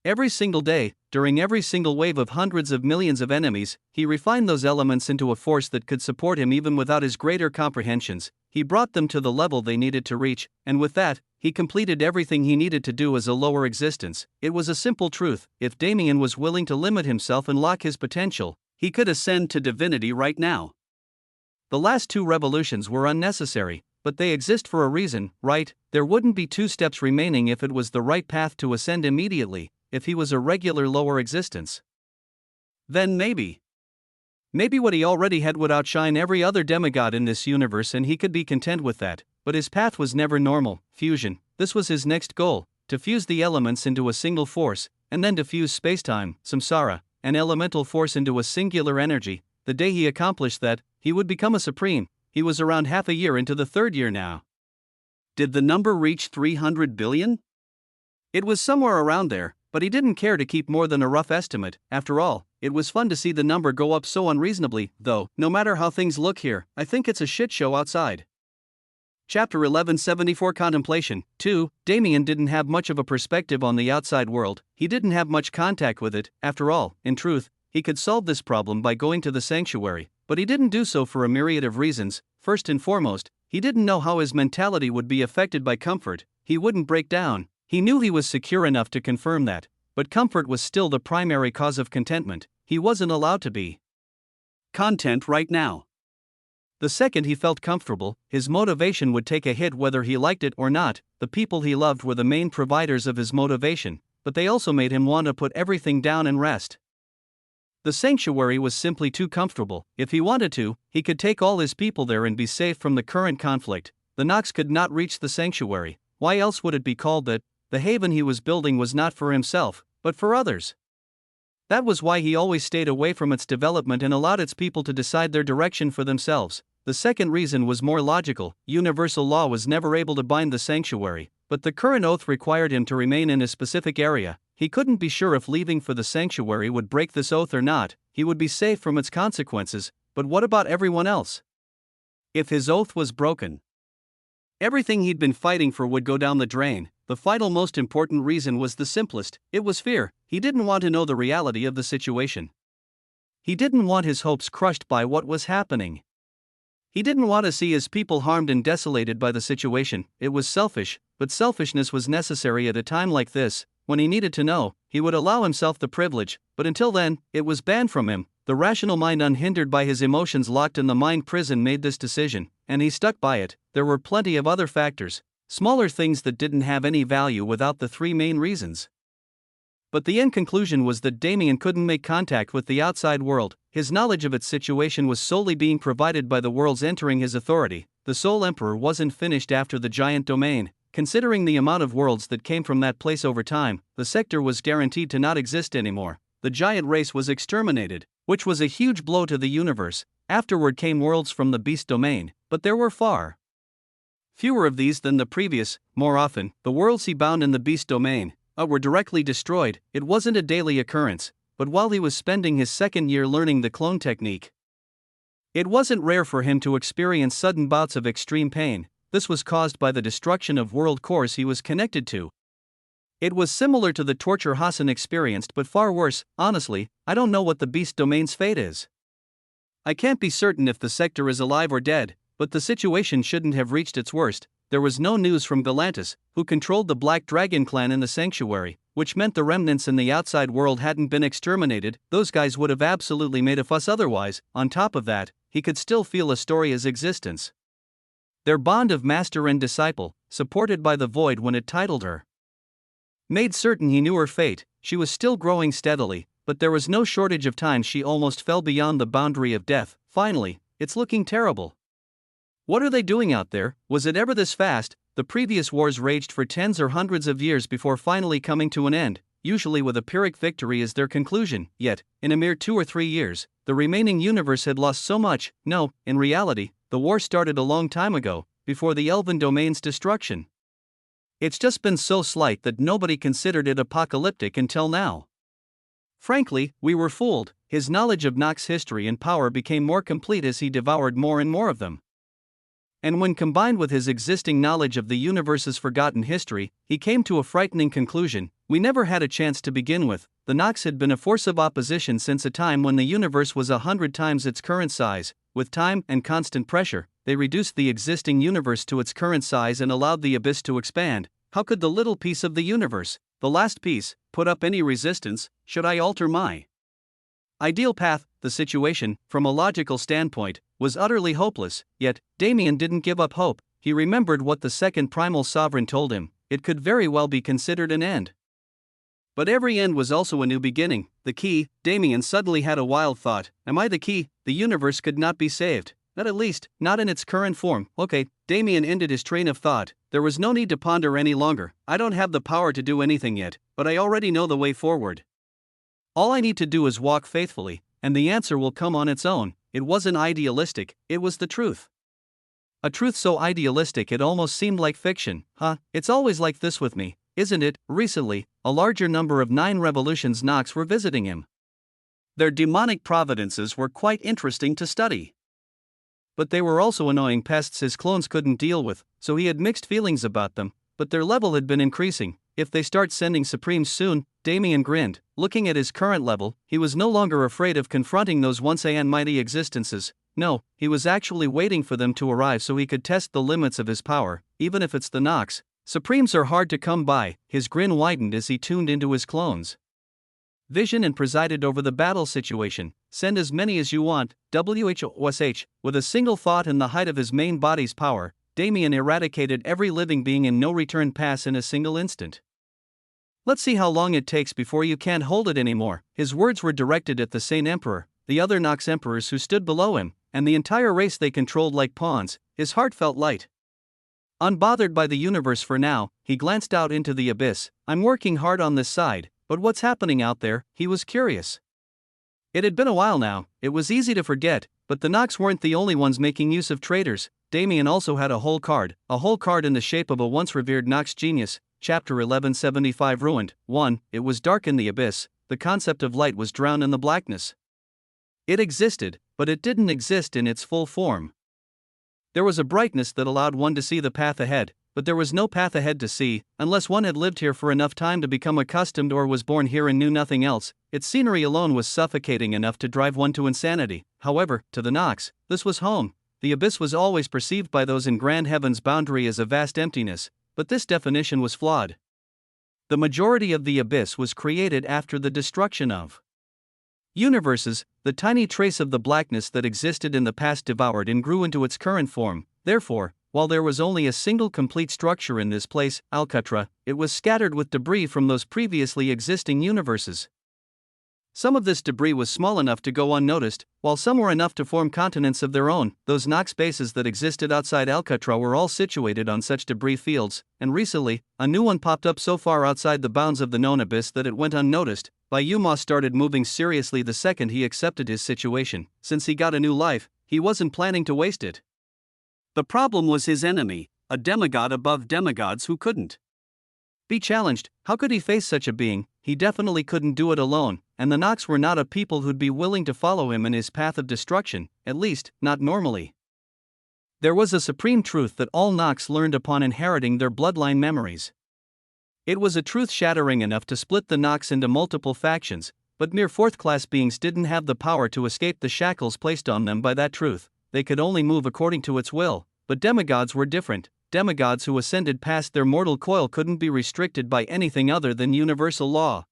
Every single day, during every single wave of hundreds of millions of enemies, he refined those elements into a force that could support him even without his greater comprehensions. He brought them to the level they needed to reach, and with that, he completed everything he needed to do as a lower existence. It was a simple truth: if Damien was willing to limit himself and lock his potential, he could ascend to divinity right now. The last two revolutions were unnecessary, but they exist for a reason, right? There wouldn't be two steps remaining if it was the right path to ascend immediately, if he was a regular lower existence. Then maybe what he already had would outshine every other demigod in this universe, and he could be content with that. But his path was never normal. Fusion. This was his next goal: to fuse the elements into a single force, and then to fuse spacetime, samsara, and elemental force into a singular energy. The day he accomplished that, he would become a supreme. He was around half a year into the third year now. Did the number reach 300 billion? It was somewhere around there, but he didn't care to keep more than a rough estimate. After all, it was fun to see the number go up so unreasonably, though. No matter how things look here, I think it's a shit show outside. Chapter 1174 Contemplation. 2. Damien didn't have much of a perspective on the outside world. He didn't have much contact with it. After all, in truth, he could solve this problem by going to the sanctuary, but he didn't do so for a myriad of reasons. First and foremost, he didn't know how his mentality would be affected by comfort. He wouldn't break down. He knew he was secure enough to confirm that, but comfort was still the primary cause of contentment. He wasn't allowed to be content right now. The second he felt comfortable, his motivation would take a hit whether he liked it or not. The people he loved were the main providers of his motivation, but they also made him want to put everything down and rest. The sanctuary was simply too comfortable. If he wanted to, he could take all his people there and be safe from the current conflict. The Nox could not reach the sanctuary. Why else would it be called that? The haven he was building was not for himself, but for others. That was why he always stayed away from its development and allowed its people to decide their direction for themselves. The second reason was more logical. Universal law was never able to bind the sanctuary, but the current oath required him to remain in a specific area. He couldn't be sure if leaving for the sanctuary would break this oath or not. He would be safe from its consequences, but what about everyone else? If his oath was broken, everything he'd been fighting for would go down the drain. The final most important reason was the simplest: it was fear. He didn't want to know the reality of the situation. He didn't want his hopes crushed by what was happening. He didn't want to see his people harmed and desolated by the situation. It was selfish, but selfishness was necessary at a time like this. When he needed to know, he would allow himself the privilege, but until then, it was banned from him. The rational mind, unhindered by his emotions locked in the mind prison, made this decision, and he stuck by it. There were plenty of other factors, smaller things that didn't have any value without the three main reasons. But the end conclusion was that Damien couldn't make contact with the outside world. His knowledge of its situation was solely being provided by the worlds entering his authority. The Soul Emperor wasn't finished after the giant domain. Considering the amount of worlds that came from that place over time, the sector was guaranteed to not exist anymore. The giant race was exterminated, which was a huge blow to the universe. Afterward came worlds from the beast domain, but there were far fewer of these than the previous. More often, the worlds he bound in the beast domain were directly destroyed. It wasn't a daily occurrence, but while he was spending his second year learning the clone technique, it wasn't rare for him to experience sudden bouts of extreme pain. This was caused by the destruction of world cores he was connected to. It was similar to the torture Hassan experienced, but far worse. Honestly, I don't know what the beast domain's fate is. I can't be certain if the sector is alive or dead, but the situation shouldn't have reached its worst. There was no news from Galantis, who controlled the Black Dragon clan in the sanctuary, which meant the remnants in the outside world hadn't been exterminated. Those guys would have absolutely made a fuss otherwise. On top of that, he could still feel Astoria's existence. Their bond of master and disciple, supported by the void when it titled her, made certain he knew her fate. She was still growing steadily, but there was no shortage of times she almost fell beyond the boundary of death. Finally, it's looking terrible. What are they doing out there? Was it ever this fast? The previous wars raged for tens or hundreds of years before finally coming to an end, usually with a Pyrrhic victory as their conclusion. Yet, in a mere 2 or 3 years, the remaining universe had lost so much. No, in reality, the war started a long time ago, before the Elven domain's destruction. It's just been so slight that nobody considered it apocalyptic until now. Frankly, we were fooled. His knowledge of Nox history and power became more complete as he devoured more and more of them. And when combined with his existing knowledge of the universe's forgotten history, he came to a frightening conclusion: we never had a chance to begin with. The Nox had been a force of opposition since a time when the universe was 100 times its current size. With time and constant pressure, they reduced the existing universe to its current size and allowed the abyss to expand. How could the little piece of the universe, the last piece, put up any resistance? Should I alter my ideal path? The situation, from a logical standpoint, was utterly hopeless, yet Damien didn't give up hope. He remembered what the second primal sovereign told him: it could very well be considered an end. But every end was also a new beginning. The key. Damien suddenly had a wild thought: am I the key? The universe could not be saved. Not at least, not in its current form. Okay, Damien ended his train of thought. There was no need to ponder any longer. I don't have the power to do anything yet, but I already know the way forward. All I need to do is walk faithfully, and the answer will come on its own. It wasn't idealistic, it was the truth. A truth so idealistic it almost seemed like fiction. It's always like this with me, isn't it? Recently, a larger number of 9 Revolutions Nox were visiting him. Their demonic providences were quite interesting to study. But they were also annoying pests his clones couldn't deal with, so he had mixed feelings about them, but their level had been increasing. If they start sending Supremes soon, Damien grinned. Looking at his current level, he was no longer afraid of confronting those once mighty existences. No, he was actually waiting for them to arrive so he could test the limits of his power, even if it's the Nox. Supremes are hard to come by. His grin widened as he tuned into his clones' vision and presided over the battle situation. Send as many as you want. WHOSH. With a single thought and the height of his main body's power, Damien eradicated every living being in no return pass in a single instant. Let's see how long it takes before you can't hold it anymore. His words were directed at the Saint Emperor, the other Nox emperors who stood below him, and the entire race they controlled like pawns. His heart felt light. Unbothered by the universe for now, he glanced out into the abyss. I'm working hard on this side, but what's happening out there? He was curious. It had been a while now. It was easy to forget, but the Nox weren't the only ones making use of traitors. Damien also had a whole card in the shape of a once revered Nox genius. Chapter 1175 Ruined. 1. It was dark in the abyss. The concept of light was drowned in the blackness. It existed, but it didn't exist in its full form. There was a brightness that allowed one to see the path ahead, but there was no path ahead to see, unless one had lived here for enough time to become accustomed or was born here and knew nothing else. Its scenery alone was suffocating enough to drive one to insanity. However, to the Nox, this was home. The abyss was always perceived by those in grand heaven's boundary as a vast emptiness, but this definition was flawed. The majority of the abyss was created after the destruction of universes. The tiny trace of the blackness that existed in the past devoured and grew into its current form. Therefore, while there was only a single complete structure in this place, Alcatra, it was scattered with debris from those previously existing universes. Some of this debris was small enough to go unnoticed, while some were enough to form continents of their own. Those Nox bases that existed outside Alcatra were all situated on such debris fields, and recently, a new one popped up so far outside the bounds of the known abyss that it went unnoticed. Bayuma started moving seriously the second he accepted his situation. Since he got a new life, he wasn't planning to waste it. The problem was his enemy, a demigod above demigods who couldn't be challenged. How could he face such a being? He definitely couldn't do it alone, and the Nox were not a people who'd be willing to follow him in his path of destruction, at least, not normally. There was a supreme truth that all Nox learned upon inheriting their bloodline memories. It was a truth shattering enough to split the Nox into multiple factions, but mere fourth-class beings didn't have the power to escape the shackles placed on them by that truth. They could only move according to its will, but demigods were different. Demigods who ascended past their mortal coil couldn't be restricted by anything other than universal law.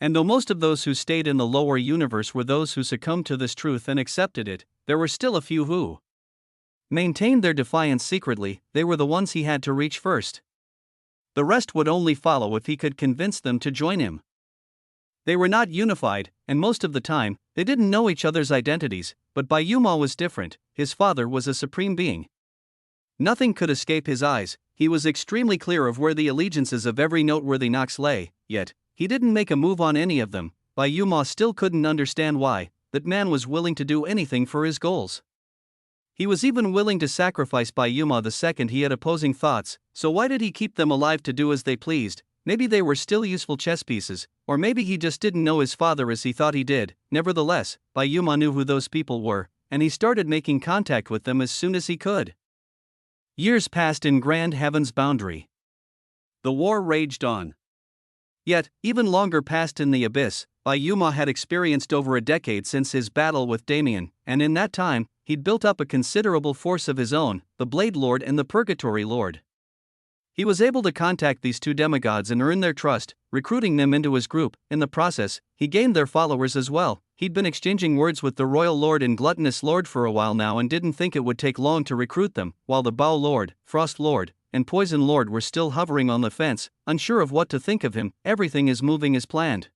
And though most of those who stayed in the lower universe were those who succumbed to this truth and accepted it, there were still a few who maintained their defiance secretly. They were the ones he had to reach first. The rest would only follow if he could convince them to join him. They were not unified, and most of the time, they didn't know each other's identities, but Bayuma was different. His father was a supreme being. Nothing could escape his eyes. He was extremely clear of where the allegiances of every noteworthy Nox lay, yet he didn't make a move on any of them. Bayuma still couldn't understand why that man was willing to do anything for his goals. He was even willing to sacrifice Bayuma the second he had opposing thoughts, so why did he keep them alive to do as they pleased? Maybe they were still useful chess pieces, or maybe he just didn't know his father as he thought he did. Nevertheless, Bayuma knew who those people were, and he started making contact with them as soon as he could. Years passed in grand heaven's boundary. The war raged on. Yet, even longer passed in the abyss. Bayuma had experienced over a decade since his battle with Damien, and in that time, he'd built up a considerable force of his own, the Blade Lord and the Purgatory Lord. He was able to contact these two demigods and earn their trust, recruiting them into his group. In the process, he gained their followers as well. He'd been exchanging words with the Royal Lord and Gluttonous Lord for a while now and didn't think it would take long to recruit them, while the Bow Lord, Frost Lord, and Poison Lord were still hovering on the fence, unsure of what to think of him. Everything is moving as planned.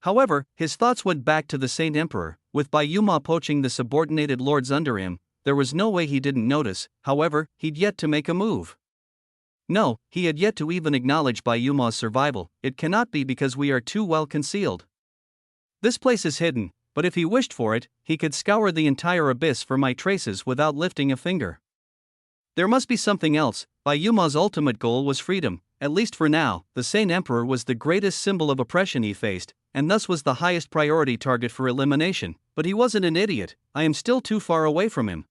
However, his thoughts went back to the Saint Emperor. With Bayuma poaching the subordinated lords under him, there was no way he didn't notice. However, he'd yet to make a move. No, he had yet to even acknowledge Bayuma's survival. It cannot be because we are too well concealed. This place is hidden, but if he wished for it, he could scour the entire abyss for my traces without lifting a finger. There must be something else. Bayuma's ultimate goal was freedom, at least for now. The Saint Emperor was the greatest symbol of oppression he faced, and thus was the highest priority target for elimination. But he wasn't an idiot. I am still too far away from him.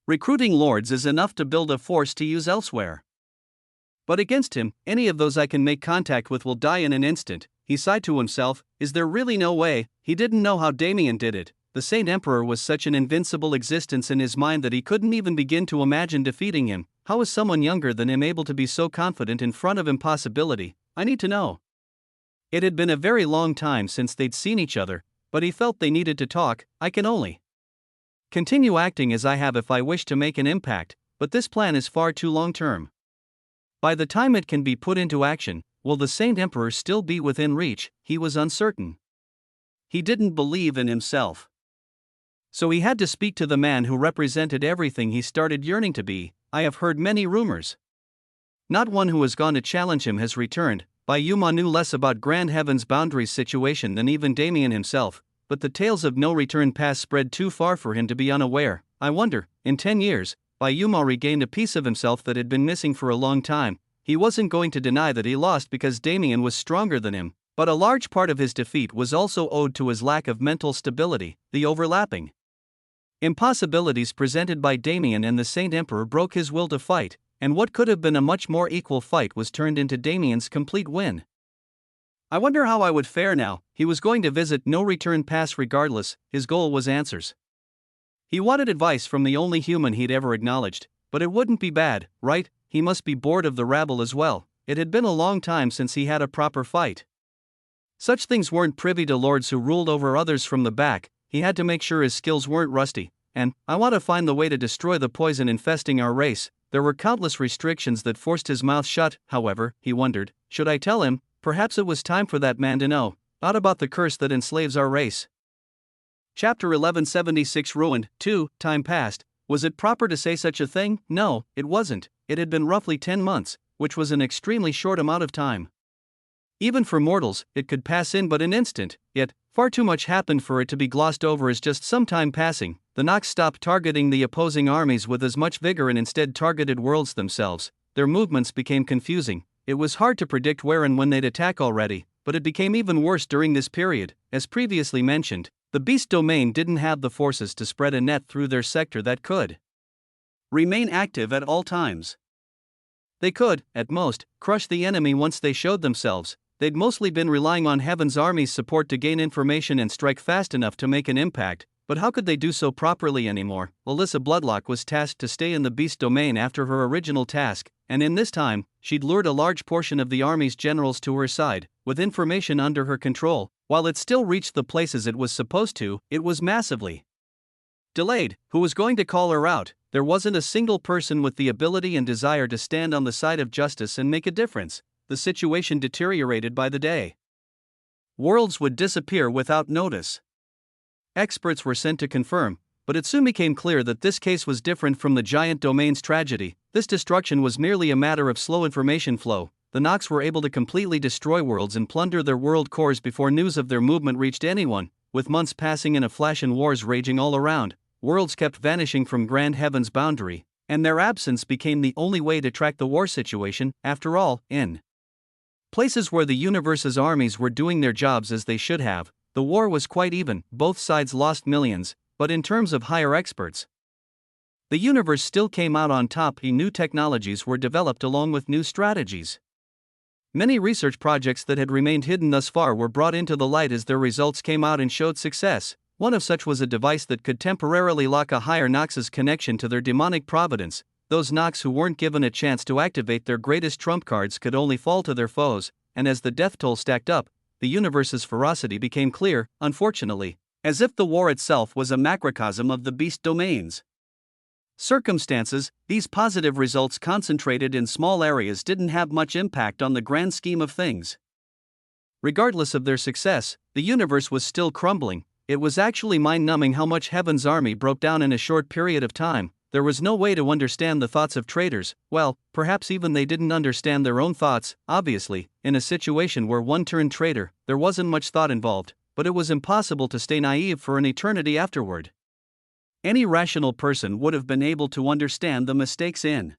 Recruiting lords is enough to build a force to use elsewhere. But against him, any of those I can make contact with will die in an instant. He sighed to himself. Is there really no way? He didn't know how Damien did it. The Saint Emperor was such an invincible existence in his mind that he couldn't even begin to imagine defeating him. How is someone younger than him able to be so confident in front of impossibility? I need to know. It had been a very long time since they'd seen each other, but he felt they needed to talk. I can only continue acting as I have if I wish to make an impact, but this plan is far too long-term. By the time it can be put into action, will the Saint Emperor still be within reach? He was uncertain. He didn't believe in himself. So he had to speak to the man who represented everything he started yearning to be. I have heard many rumors. Not one who has gone to challenge him has returned. Bayuma knew less about Grand Heaven's boundaries situation than even Damien himself, but the tales of no return past spread too far for him to be unaware. I wonder, in 10 years, Bayuma regained a piece of himself that had been missing for a long time. He wasn't going to deny that he lost because Damien was stronger than him, but a large part of his defeat was also owed to his lack of mental stability. The overlapping impossibilities presented by Damien and the Saint Emperor broke his will to fight, and what could have been a much more equal fight was turned into Damien's complete win. I wonder how I would fare now. He was going to visit No Return Pass regardless. His goal was answers. He wanted advice from the only human he'd ever acknowledged, but it wouldn't be bad, right? He must be bored of the rabble as well. It had been a long time since he had a proper fight. Such things weren't privy to lords who ruled over others from the back. He had to make sure his skills weren't rusty, and I want to find the way to destroy the poison infesting our race. There were countless restrictions that forced his mouth shut. However, he wondered, should I tell him? Perhaps it was time for that man to know, not about the curse that enslaves our race. Chapter 1176 Ruined. 2. Time passed. Was it proper to say such a thing? No, it wasn't. It had been roughly 10 months, which was an extremely short amount of time. Even for mortals, it could pass in but an instant, yet, far too much happened for it to be glossed over as just some time passing. The Nox stopped targeting the opposing armies with as much vigor and instead targeted worlds themselves. Their movements became confusing. It was hard to predict where and when they'd attack already, but it became even worse during this period. As previously mentioned, the Beast Domain didn't have the forces to spread a net through their sector that could remain active at all times. They could, at most, crush the enemy once they showed themselves. They'd mostly been relying on Heaven's army's support to gain information and strike fast enough to make an impact, but how could they do so properly anymore? Alyssa Bloodlock was tasked to stay in the Beast Domain after her original task, and in this time, she'd lured a large portion of the army's generals to her side, with information under her control. While it still reached the places it was supposed to, it was massively delayed. Who was going to call her out? There wasn't a single person with the ability and desire to stand on the side of justice and make a difference. The situation deteriorated by the day. Worlds would disappear without notice. Experts were sent to confirm, but it soon became clear that this case was different from the giant domain's tragedy. This destruction was merely a matter of slow information flow. The Nox were able to completely destroy worlds and plunder their world cores before news of their movement reached anyone. With months passing in a flash and wars raging all around, worlds kept vanishing from Grand Heaven's boundary, and their absence became the only way to track the war situation. After all, in places where the universe's armies were doing their jobs as they should have, the war was quite even. Both sides lost millions, but in terms of higher experts, the universe still came out on top. New technologies were developed along with new strategies. Many research projects that had remained hidden thus far were brought into the light as their results came out and showed success. One of such was a device that could temporarily lock a higher Nox's connection to their demonic providence. Those Nox who weren't given a chance to activate their greatest trump cards could only fall to their foes, and as the death toll stacked up, the universe's ferocity became clear, unfortunately, as if the war itself was a macrocosm of the beast domains. Circumstances, these positive results concentrated in small areas didn't have much impact on the grand scheme of things. Regardless of their success, the universe was still crumbling. It was actually mind-numbing how much Heaven's army broke down in a short period of time. There was no way to understand the thoughts of traitors. Well, perhaps even they didn't understand their own thoughts. Obviously, in a situation where one turned traitor, there wasn't much thought involved, but it was impossible to stay naive for an eternity afterward. Any rational person would have been able to understand the mistakes in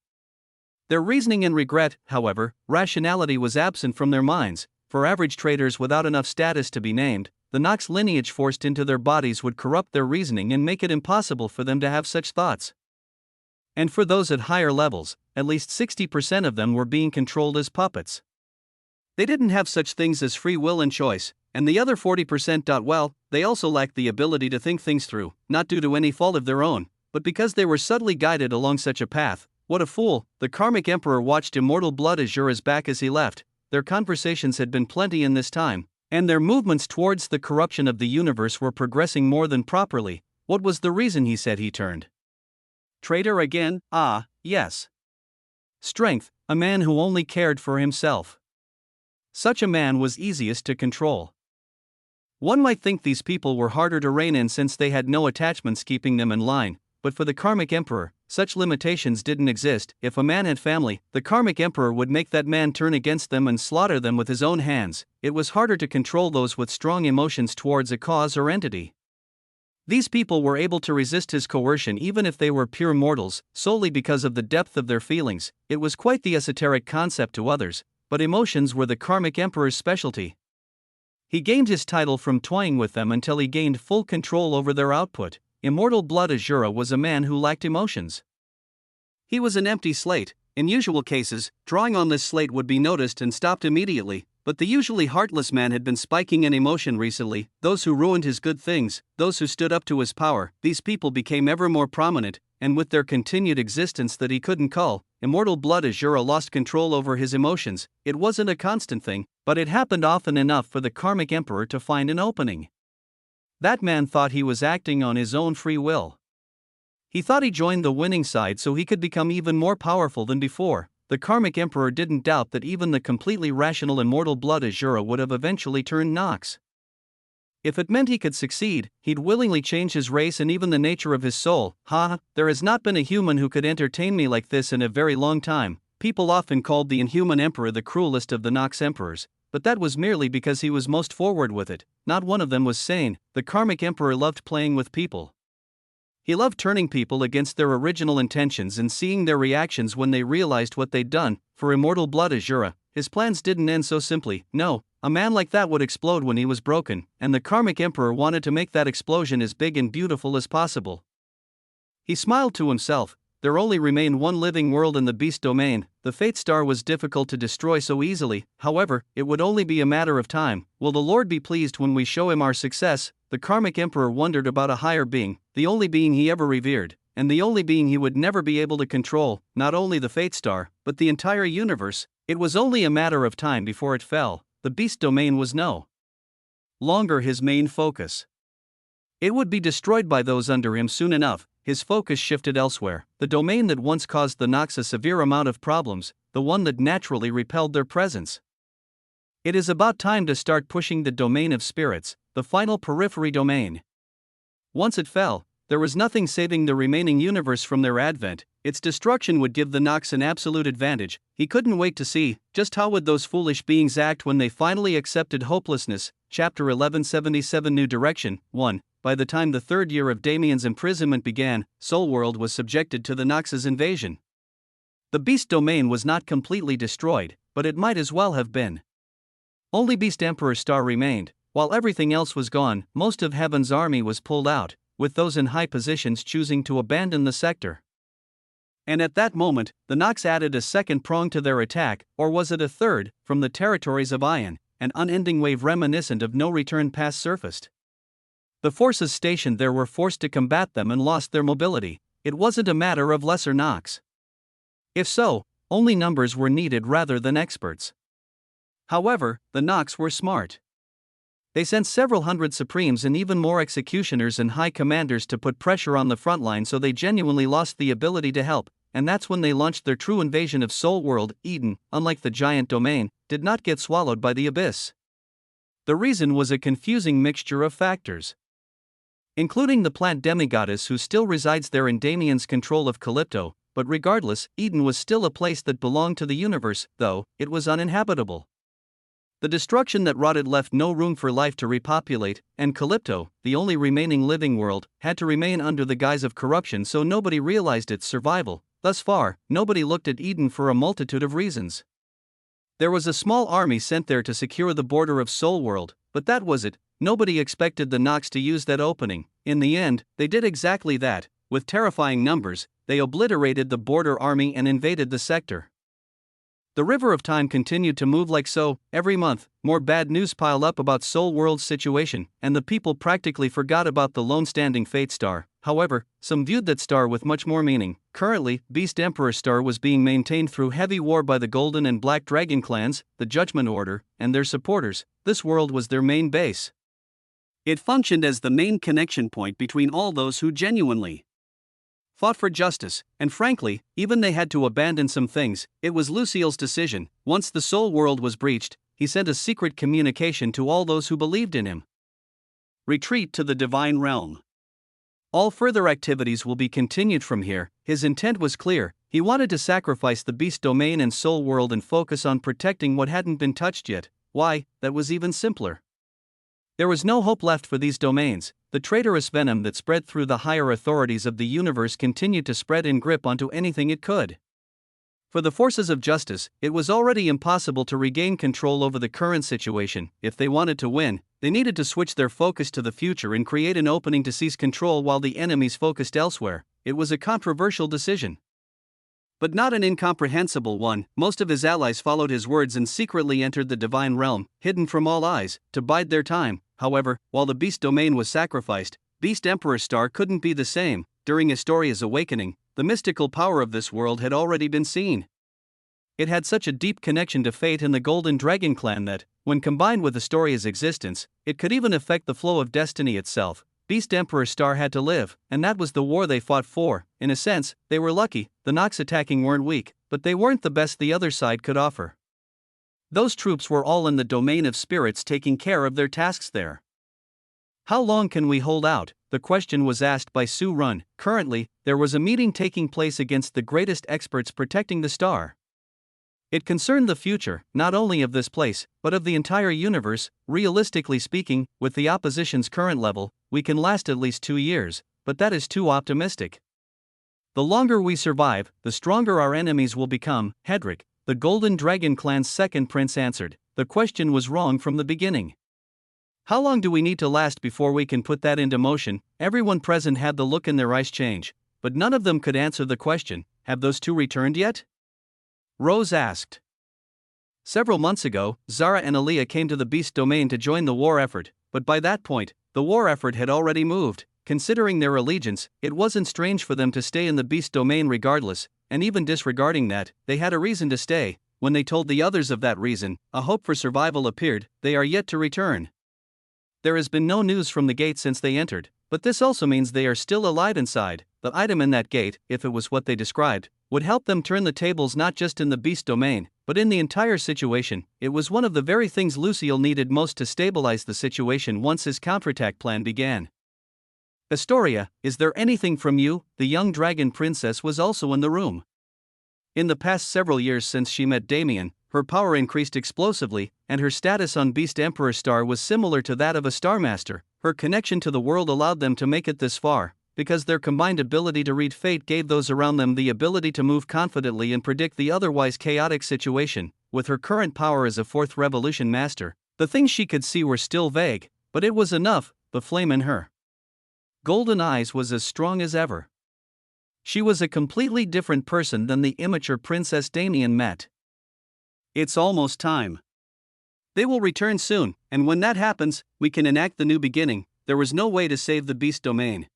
their reasoning and regret. However, rationality was absent from their minds. For average traitors without enough status to be named, the Nox lineage forced into their bodies would corrupt their reasoning and make it impossible for them to have such thoughts. And for those at higher levels, at least 60% of them were being controlled as puppets. They didn't have such things as free will and choice, and the other 40%, well, they also lacked the ability to think things through, not due to any fault of their own, but because they were subtly guided along such a path. What a fool! The Karmic Emperor watched immortal blood Azura's back as he left. Their conversations had been plenty in this time, and their movements towards the corruption of the universe were progressing more than properly. What was the reason he said he turned traitor again? Ah, yes. Strength, a man who only cared for himself. Such a man was easiest to control. One might think these people were harder to rein in since they had no attachments keeping them in line, but for the Karmic Emperor, such limitations didn't exist. If a man had family, the Karmic Emperor would make that man turn against them and slaughter them with his own hands. It was harder to control those with strong emotions towards a cause or entity. These people were able to resist his coercion even if they were pure mortals, solely because of the depth of their feelings. It was quite the esoteric concept to others, but emotions were the Karmic Emperor's specialty. He gained his title from toying with them until he gained full control over their output. Immortal Blood Azura was a man who lacked emotions. He was an empty slate. In usual cases, drawing on this slate would be noticed and stopped immediately, but the usually heartless man had been spiking in emotion recently. Those who ruined his good things, those who stood up to his power, these people became ever more prominent, and with their continued existence that he couldn't cull, Immortal Blood Azura lost control over his emotions. It wasn't a constant thing, but it happened often enough for the Karmic Emperor to find an opening. That man thought he was acting on his own free will. He thought he joined the winning side so he could become even more powerful than before. The Karmic Emperor didn't doubt that even the completely rational Immortal Blood Azura would have eventually turned Nox. If it meant he could succeed, he'd willingly change his race and even the nature of his soul. There has not been a human who could entertain me like this in a very long time. People often called the inhuman emperor the cruelest of the Nox emperors, but that was merely because he was most forward with it. Not one of them was sane. The Karmic Emperor loved playing with people. He loved turning people against their original intentions and seeing their reactions when they realized what they'd done. For Immortal Blood Azura, his plans didn't end so simply. No, a man like that would explode when he was broken, and the Karmic Emperor wanted to make that explosion as big and beautiful as possible. He smiled to himself. There only remained one living world in the beast domain. The Fate Star was difficult to destroy so easily. However, it would only be a matter of time. Will the Lord be pleased when we show him our success? The Karmic Emperor wondered about a higher being, the only being he ever revered, and the only being he would never be able to control, not only the Fate Star, but the entire universe. It was only a matter of time before it fell. The beast domain was no longer his main focus. It would be destroyed by those under him soon enough. His focus shifted elsewhere. The domain that once caused the Nox a severe amount of problems, the one that naturally repelled their presence. It is about time to start pushing the domain of spirits, the final periphery domain. Once it fell, there was nothing saving the remaining universe from their advent. Its destruction would give the Nox an absolute advantage. He couldn't wait to see just how would those foolish beings act when they finally accepted hopelessness. Chapter 1177 New Direction 1. By the time the third year of Damien's imprisonment began, Soul World was subjected to the Nox's invasion. The beast domain was not completely destroyed, but it might as well have been. Only Beast Emperor Star remained. While everything else was gone, most of Heaven's army was pulled out, with those in high positions choosing to abandon the sector. And at that moment, the Nox added a second prong to their attack, or was it a third, from the territories of Ion, an unending wave reminiscent of no return past surfaced. The forces stationed there were forced to combat them and lost their mobility. It wasn't a matter of lesser Nox. If so, only numbers were needed rather than experts. However, the Nox were smart. They sent several hundred Supremes and even more executioners and high commanders to put pressure on the front line, so they genuinely lost the ability to help, and that's when they launched their true invasion of Soul World. Eden, unlike the giant domain, did not get swallowed by the abyss. The reason was a confusing mixture of factors, including the plant demigoddess who still resides there in Damien's control of Calypto, but regardless, Eden was still a place that belonged to the universe, though it was uninhabitable. The destruction that wrought it left no room for life to repopulate, and Calypto, the only remaining living world, had to remain under the guise of corruption, so nobody realized its survival. Thus far, nobody looked at Eden for a multitude of reasons. There was a small army sent there to secure the border of Soul World, but that was it. Nobody expected the Nox to use that opening. In the end, they did exactly that. With terrifying numbers, they obliterated the border army and invaded the sector. The river of time continued to move like so. Every month, more bad news piled up about Soul World's situation, and the people practically forgot about the lone standing Fate Star. However, some viewed that star with much more meaning. Currently, Beast Emperor Star was being maintained through heavy war by the Golden and Black Dragon clans, the Judgment Order, and their supporters. This world was their main base. It functioned as the main connection point between all those who genuinely fought for justice, and frankly, even they had to abandon some things. It was Lucille's decision. Once the Soul World was breached, he sent a secret communication to all those who believed in him. Retreat to the divine realm. All further activities will be continued from here. His intent was clear. He wanted to sacrifice the Beast Domain and Soul World and focus on protecting what hadn't been touched yet. Why, that was even simpler. There was no hope left for these domains. The traitorous venom that spread through the higher authorities of the universe continued to spread and grip onto anything it could. For the forces of justice, it was already impossible to regain control over the current situation. If they wanted to win, they needed to switch their focus to the future and create an opening to seize control while the enemies focused elsewhere. It was a controversial decision, but not an incomprehensible one. Most of his allies followed his words and secretly entered the divine realm, hidden from all eyes, to bide their time. However, while the Beast Domain was sacrificed, Beast Emperor Star couldn't be the same. During Astoria's awakening, the mystical power of this world had already been seen. It had such a deep connection to fate and the Golden Dragon clan that, when combined with Astoria's existence, it could even affect the flow of destiny itself. Beast Emperor Star had to live, and that was the war they fought for. In a sense, they were lucky. The Nox attacking weren't weak, but they weren't the best the other side could offer. Those troops were all in the domain of spirits taking care of their tasks there. How long can we hold out? The question was asked by Su Run. Currently, there was a meeting taking place against the greatest experts protecting the star. It concerned the future, not only of this place, but of the entire universe. Realistically speaking, with the opposition's current level, we can last at least 2 years, but that is too optimistic. The longer we survive, the stronger our enemies will become. Hedrick, the Golden Dragon clan's second prince, answered. The question was wrong from the beginning. How long do we need to last before we can put that into motion? Everyone present had the look in their eyes change, but none of them could answer the question. Have those two returned yet? Rose asked. Several months ago, Zara and Aaliyah came to the Beast Domain to join the war effort, but by that point, the war effort had already moved. Considering their allegiance, it wasn't strange for them to stay in the Beast Domain regardless, and even disregarding that, they had a reason to stay. When they told the others of that reason, a hope for survival appeared. They are yet to return. There has been no news from the gate since they entered, but this also means they are still alive inside. The item in that gate, if it was what they described, would help them turn the tables not just in the Beast Domain, but in the entire situation. It was one of the very things Lucille needed most to stabilize the situation once his counterattack plan began. Astoria, is there anything from you? The young dragon princess was also in the room. In the past several years since she met Damien, her power increased explosively, and her status on Beast Emperor Star was similar to that of a Starmaster. Her connection to the world allowed them to make it this far, because their combined ability to read fate gave those around them the ability to move confidently and predict the otherwise chaotic situation. With her current power as a Fourth Revolution Master, the things she could see were still vague, but it was enough. The flame in her golden eyes was as strong as ever. She was a completely different person than the immature Princess Damien met. It's almost time. They will return soon, and when that happens, we can enact the new beginning. There was no way to save the beast domain.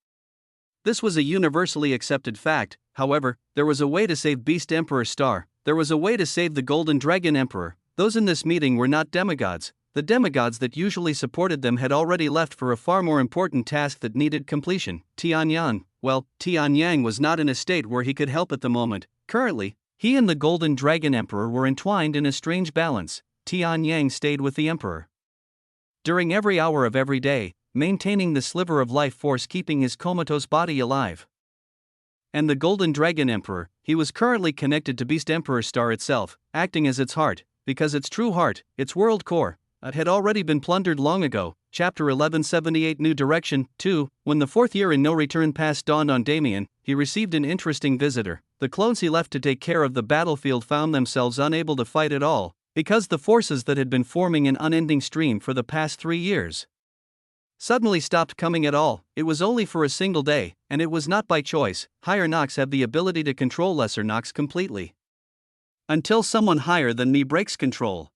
This was a universally accepted fact. However, there was a way to save Beast Emperor Star. There was a way to save the Golden Dragon Emperor. Those in this meeting were not demigods. The demigods that usually supported them had already left for a far more important task that needed completion. Tianyang. Well, Tianyang was not in a state where he could help at the moment. Currently, he and the Golden Dragon Emperor were entwined in a strange balance. Tianyang stayed with the Emperor during every hour of every day, maintaining the sliver of life force keeping his comatose body alive. And the Golden Dragon Emperor, he was currently connected to Beast Emperor Star itself, acting as its heart, because its true heart, its world core, had already been plundered long ago. Chapter 1178 New Direction 2. When the fourth year in No Return Pass dawned on Damien, he received an interesting visitor. The clones he left to take care of the battlefield found themselves unable to fight at all, because the forces that had been forming an unending stream for the past 3 years suddenly stopped coming at all. It was only for a single day, and it was not by choice. Higher Nox have the ability to control lesser Nox completely. Until someone higher than me breaks control,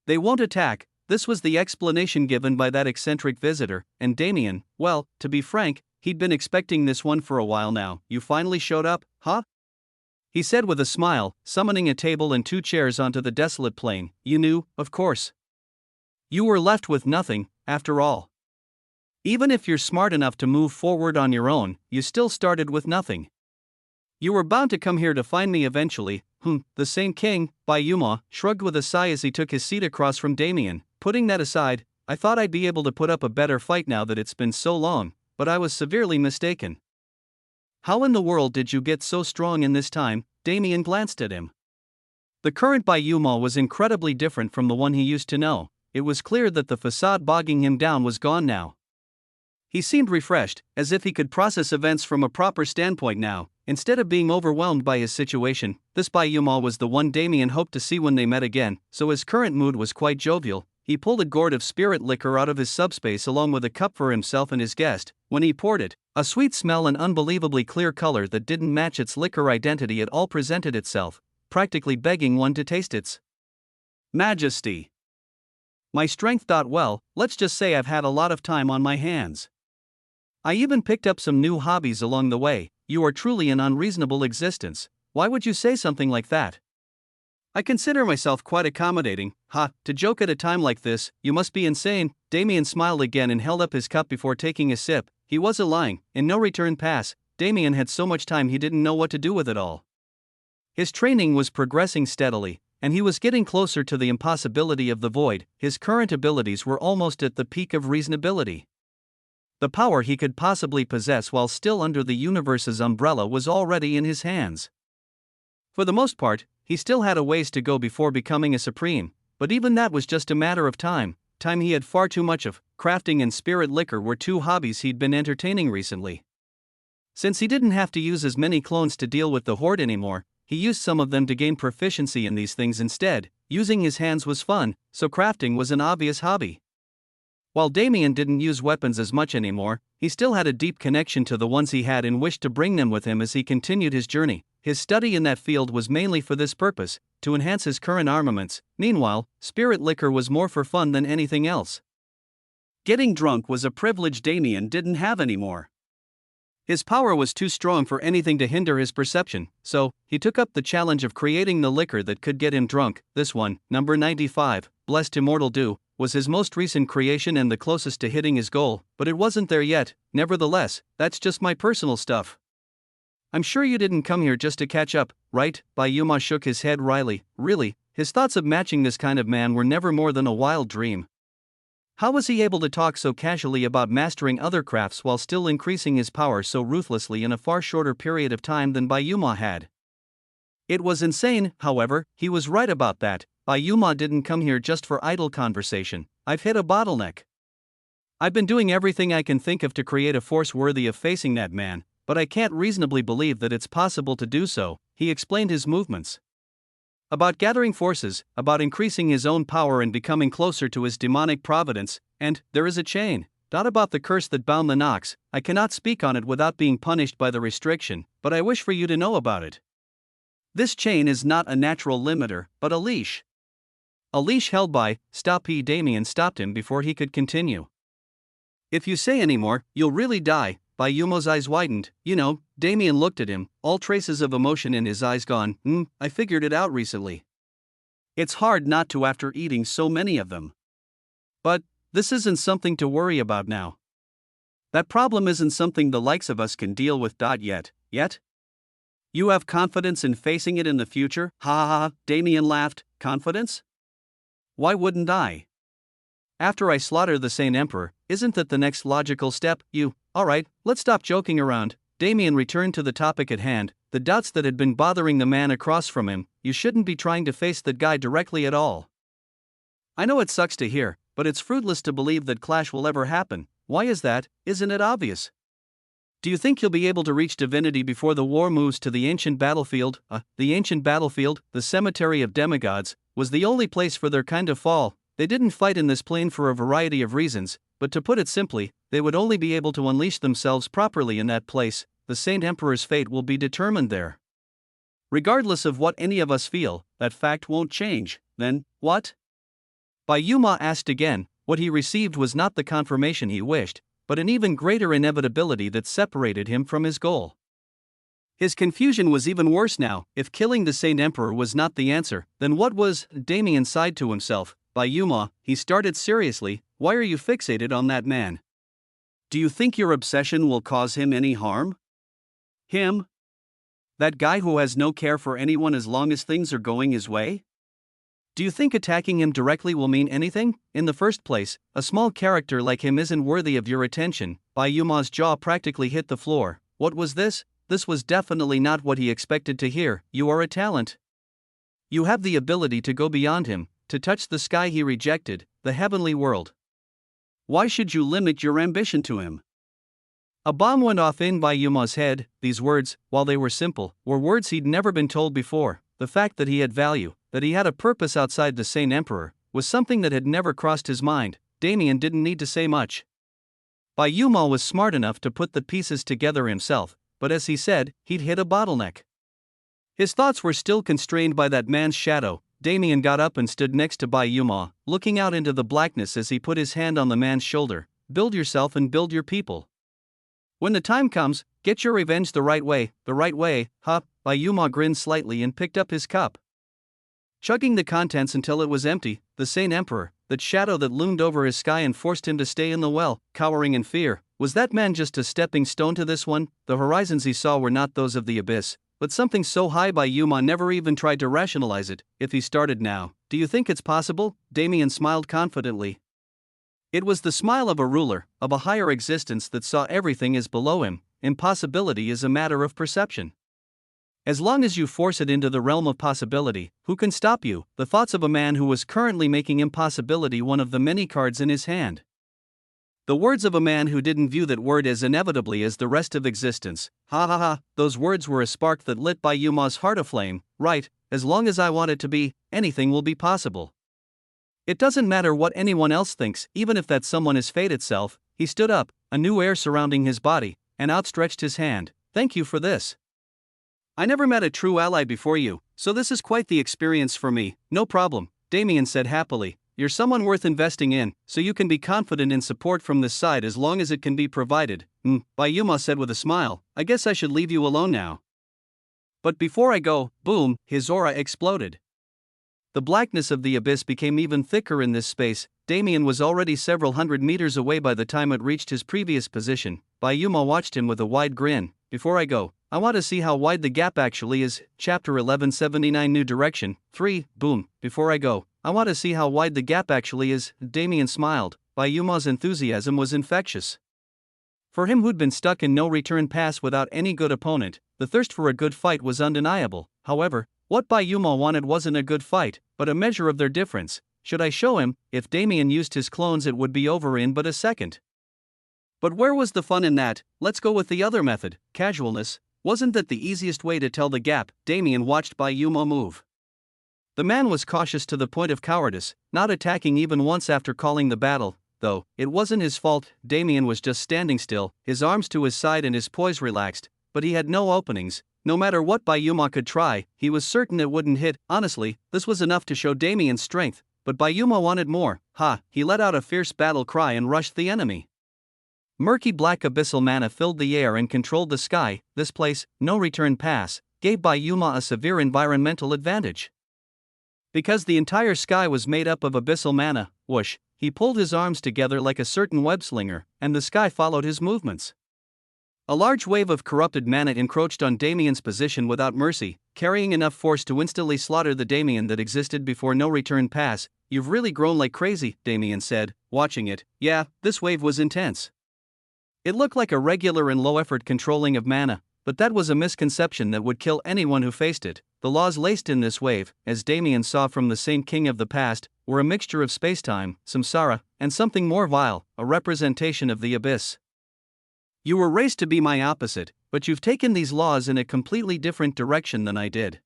they won't attack. This was the explanation given by that eccentric visitor, and Damien, well, to be frank, he'd been expecting this one for a while now. You finally showed up, huh? He said with a smile, summoning a table and 2 chairs onto the desolate plain. You knew, of course. You were left with nothing, after all. Even if you're smart enough to move forward on your own, you still started with nothing. You were bound to come here to find me eventually. The same king, Bayuma, shrugged with a sigh as he took his seat across from Damien. Putting that aside, I thought I'd be able to put up a better fight now that it's been so long, but I was severely mistaken. How in the world did you get so strong in this time? Damien glanced at him. The current Bayuma was incredibly different from the one he used to know. It was clear that the facade bogging him down was gone now. He seemed refreshed, as if he could process events from a proper standpoint now, instead of being overwhelmed by his situation. This Bayuma was the one Damien hoped to see when they met again, so his current mood was quite jovial. He pulled a gourd of spirit liquor out of his subspace along with a cup for himself and his guest. When he poured it, a sweet smell and unbelievably clear color that didn't match its liquor identity at all presented itself, practically begging one to taste its majesty. My strength. Well, let's just say I've had a lot of time on my hands. I even picked up some new hobbies along the way. You are truly an unreasonable existence. Why would you say something like that? I consider myself quite accommodating. To joke at a time like this, you must be insane. Damien smiled again and held up his cup before taking a sip. He wasn't lying. In No Return Pass, Damien had so much time he didn't know what to do with it all. His training was progressing steadily, and he was getting closer to the impossibility of the void. His current abilities were almost at the peak of reasonability. The power he could possibly possess while still under the universe's umbrella was already in his hands. For the most part, he still had a ways to go before becoming a supreme, but even that was just a matter of time. Time he had far too much of. Crafting and spirit liquor were 2 hobbies he'd been entertaining recently. Since he didn't have to use as many clones to deal with the horde anymore, he used some of them to gain proficiency in these things instead. Using his hands was fun, so crafting was an obvious hobby. While Damien didn't use weapons as much anymore, he still had a deep connection to the ones he had and wished to bring them with him as he continued his journey. His study in that field was mainly for this purpose, to enhance his current armaments. Meanwhile, spirit liquor was more for fun than anything else. Getting drunk was a privilege Damien didn't have anymore. His power was too strong for anything to hinder his perception, so he took up the challenge of creating the liquor that could get him drunk. This one, number 95, Blessed Immortal Dew, was his most recent creation and the closest to hitting his goal, but it wasn't there yet. Nevertheless, that's just my personal stuff. I'm sure you didn't come here just to catch up, right? Bayuma shook his head wryly. Really, his thoughts of matching this kind of man were never more than a wild dream. How was he able to talk so casually about mastering other crafts while still increasing his power so ruthlessly in a far shorter period of time than Bayuma had? It was insane. However, he was right about that. Bayuma didn't come here just for idle conversation. I've hit a bottleneck. I've been doing everything I can think of to create a force worthy of facing that man, but I can't reasonably believe that it's possible to do so. He explained his movements. About gathering forces, about increasing his own power and becoming closer to his demonic providence, and there is a chain. Not about the curse that bound the Nox. I cannot speak on it without being punished by the restriction, but I wish for you to know about it. This chain is not a natural limiter, but a leash. A leash held by, stop. Damien stopped him before he could continue. If you say any more, you'll really die. Bayuma's eyes widened. Damien looked at him, all traces of emotion in his eyes gone. I figured it out recently. It's hard not to after eating so many of them. But this isn't something to worry about now. That problem isn't something the likes of us can deal with. Yet? You have confidence in facing it in the future? Ha ha ha, Damien laughed. Confidence? Why wouldn't I? After I slaughter the Saint Emperor, isn't that the next logical step? Alright, let's stop joking around. Damien returned to the topic at hand, the doubts that had been bothering the man across from him. You shouldn't be trying to face that guy directly at all. I know it sucks to hear, but it's fruitless to believe that clash will ever happen. Why is that? Isn't it obvious? Do you think you'll be able to reach divinity before the war moves to the ancient battlefield? The ancient battlefield, the cemetery of demigods, was the only place for their kind to fall. They didn't fight in this plane for a variety of reasons, but to put it simply, they would only be able to unleash themselves properly in that place. The Saint Emperor's fate will be determined there. Regardless of what any of us feel, that fact won't change. Then, what? Bayuma asked again. What he received was not the confirmation he wished, but an even greater inevitability that separated him from his goal. His confusion was even worse now. If killing the Saint Emperor was not the answer, then what was? Damien sighed to himself. Bayuma, he started seriously, why are you fixated on that man? Do you think your obsession will cause him any harm? Him? That guy who has no care for anyone as long as things are going his way? Do you think attacking him directly will mean anything? In the first place, a small character like him isn't worthy of your attention. Bayuma's jaw practically hit the floor. What was this? This was definitely not what he expected to hear. You are a talent. You have the ability to go beyond him, to touch the sky he rejected, the heavenly world. Why should you limit your ambition to him? A bomb went off in Bayuma's head. These words, while they were simple, were words he'd never been told before. The fact that he had value, that he had a purpose outside the Saint Emperor, was something that had never crossed his mind. Damien didn't need to say much. Bayuma was smart enough to put the pieces together himself, but as he said, he'd hit a bottleneck. His thoughts were still constrained by that man's shadow. Damien got up and stood next to Bayuma, looking out into the blackness as he put his hand on the man's shoulder. Build yourself and build your people. When the time comes, get your revenge the right way, huh? Bayuma grinned slightly and picked up his cup. Chugging the contents until it was empty, the Saint Emperor, that shadow that loomed over his sky and forced him to stay in the well, cowering in fear. Was that man just a stepping stone to this one? The horizons he saw were not those of the abyss, but something so high Bayuma never even tried to rationalize it. If he started now, do you think it's possible? Damien smiled confidently. It was the smile of a ruler, of a higher existence that saw everything as below him. Impossibility is a matter of perception. As long as you force it into the realm of possibility, who can stop you? The thoughts of a man who was currently making impossibility one of the many cards in his hand. The words of a man who didn't view that word as inevitably as the rest of existence. Ha ha ha, those words were a spark that lit Bayuma's heart aflame. Right, as long as I want it to be, anything will be possible. It doesn't matter what anyone else thinks, even if that someone is fate itself. He stood up, a new air surrounding his body, and outstretched his hand. Thank you for this. I never met a true ally before you, so this is quite the experience for me. No problem, Damien said happily. You're someone worth investing in, so you can be confident in support from this side as long as it can be provided. Bayuma said with a smile. I guess I should leave you alone now. But before I go, boom, his aura exploded. The blackness of the abyss became even thicker in this space. Damien was already several hundred meters away by the time it reached his previous position. Bayuma watched him with a wide grin. Before I go, I want to see how wide the gap actually is. Chapter 1179 New Direction 3. Boom. Before I go, I want to see how wide the gap actually is. Damien smiled. Bayuma's enthusiasm was infectious. For him who'd been stuck in no return pass without any good opponent, the thirst for a good fight was undeniable. However, what Bayuma wanted wasn't a good fight, but a measure of their difference. Should I show him? If Damien used his clones it would be over in but a second. But where was the fun in that? Let's go with the other method, casualness. Wasn't that the easiest way to tell the gap? Damien watched Bayuma move. The man was cautious to the point of cowardice, not attacking even once after calling the battle. though. It wasn't his fault. Damien was just standing still, his arms to his side and his poise relaxed, but he had no openings. No matter what Bayuma could try, he was certain it wouldn't hit. Honestly, this was enough to show Damien's strength, but Bayuma wanted more. He let out a fierce battle cry and rushed the enemy. Murky black abyssal mana filled the air and controlled the sky. This place, no return pass, gave Bayuma a severe environmental advantage. Because the entire sky was made up of abyssal mana, whoosh, he pulled his arms together like a certain web-slinger, and the sky followed his movements. A large wave of corrupted mana encroached on Damien's position without mercy, carrying enough force to instantly slaughter the Damien that existed before no return pass. You've really grown like crazy, Damien said, watching it. Yeah, this wave was intense. It looked like a regular and low-effort controlling of mana, but that was a misconception that would kill anyone who faced it. The laws laced in this wave, as Damien saw from the Saint King of the past, were a mixture of spacetime, samsara, and something more vile, a representation of the abyss. You were raised to be my opposite, but you've taken these laws in a completely different direction than I did.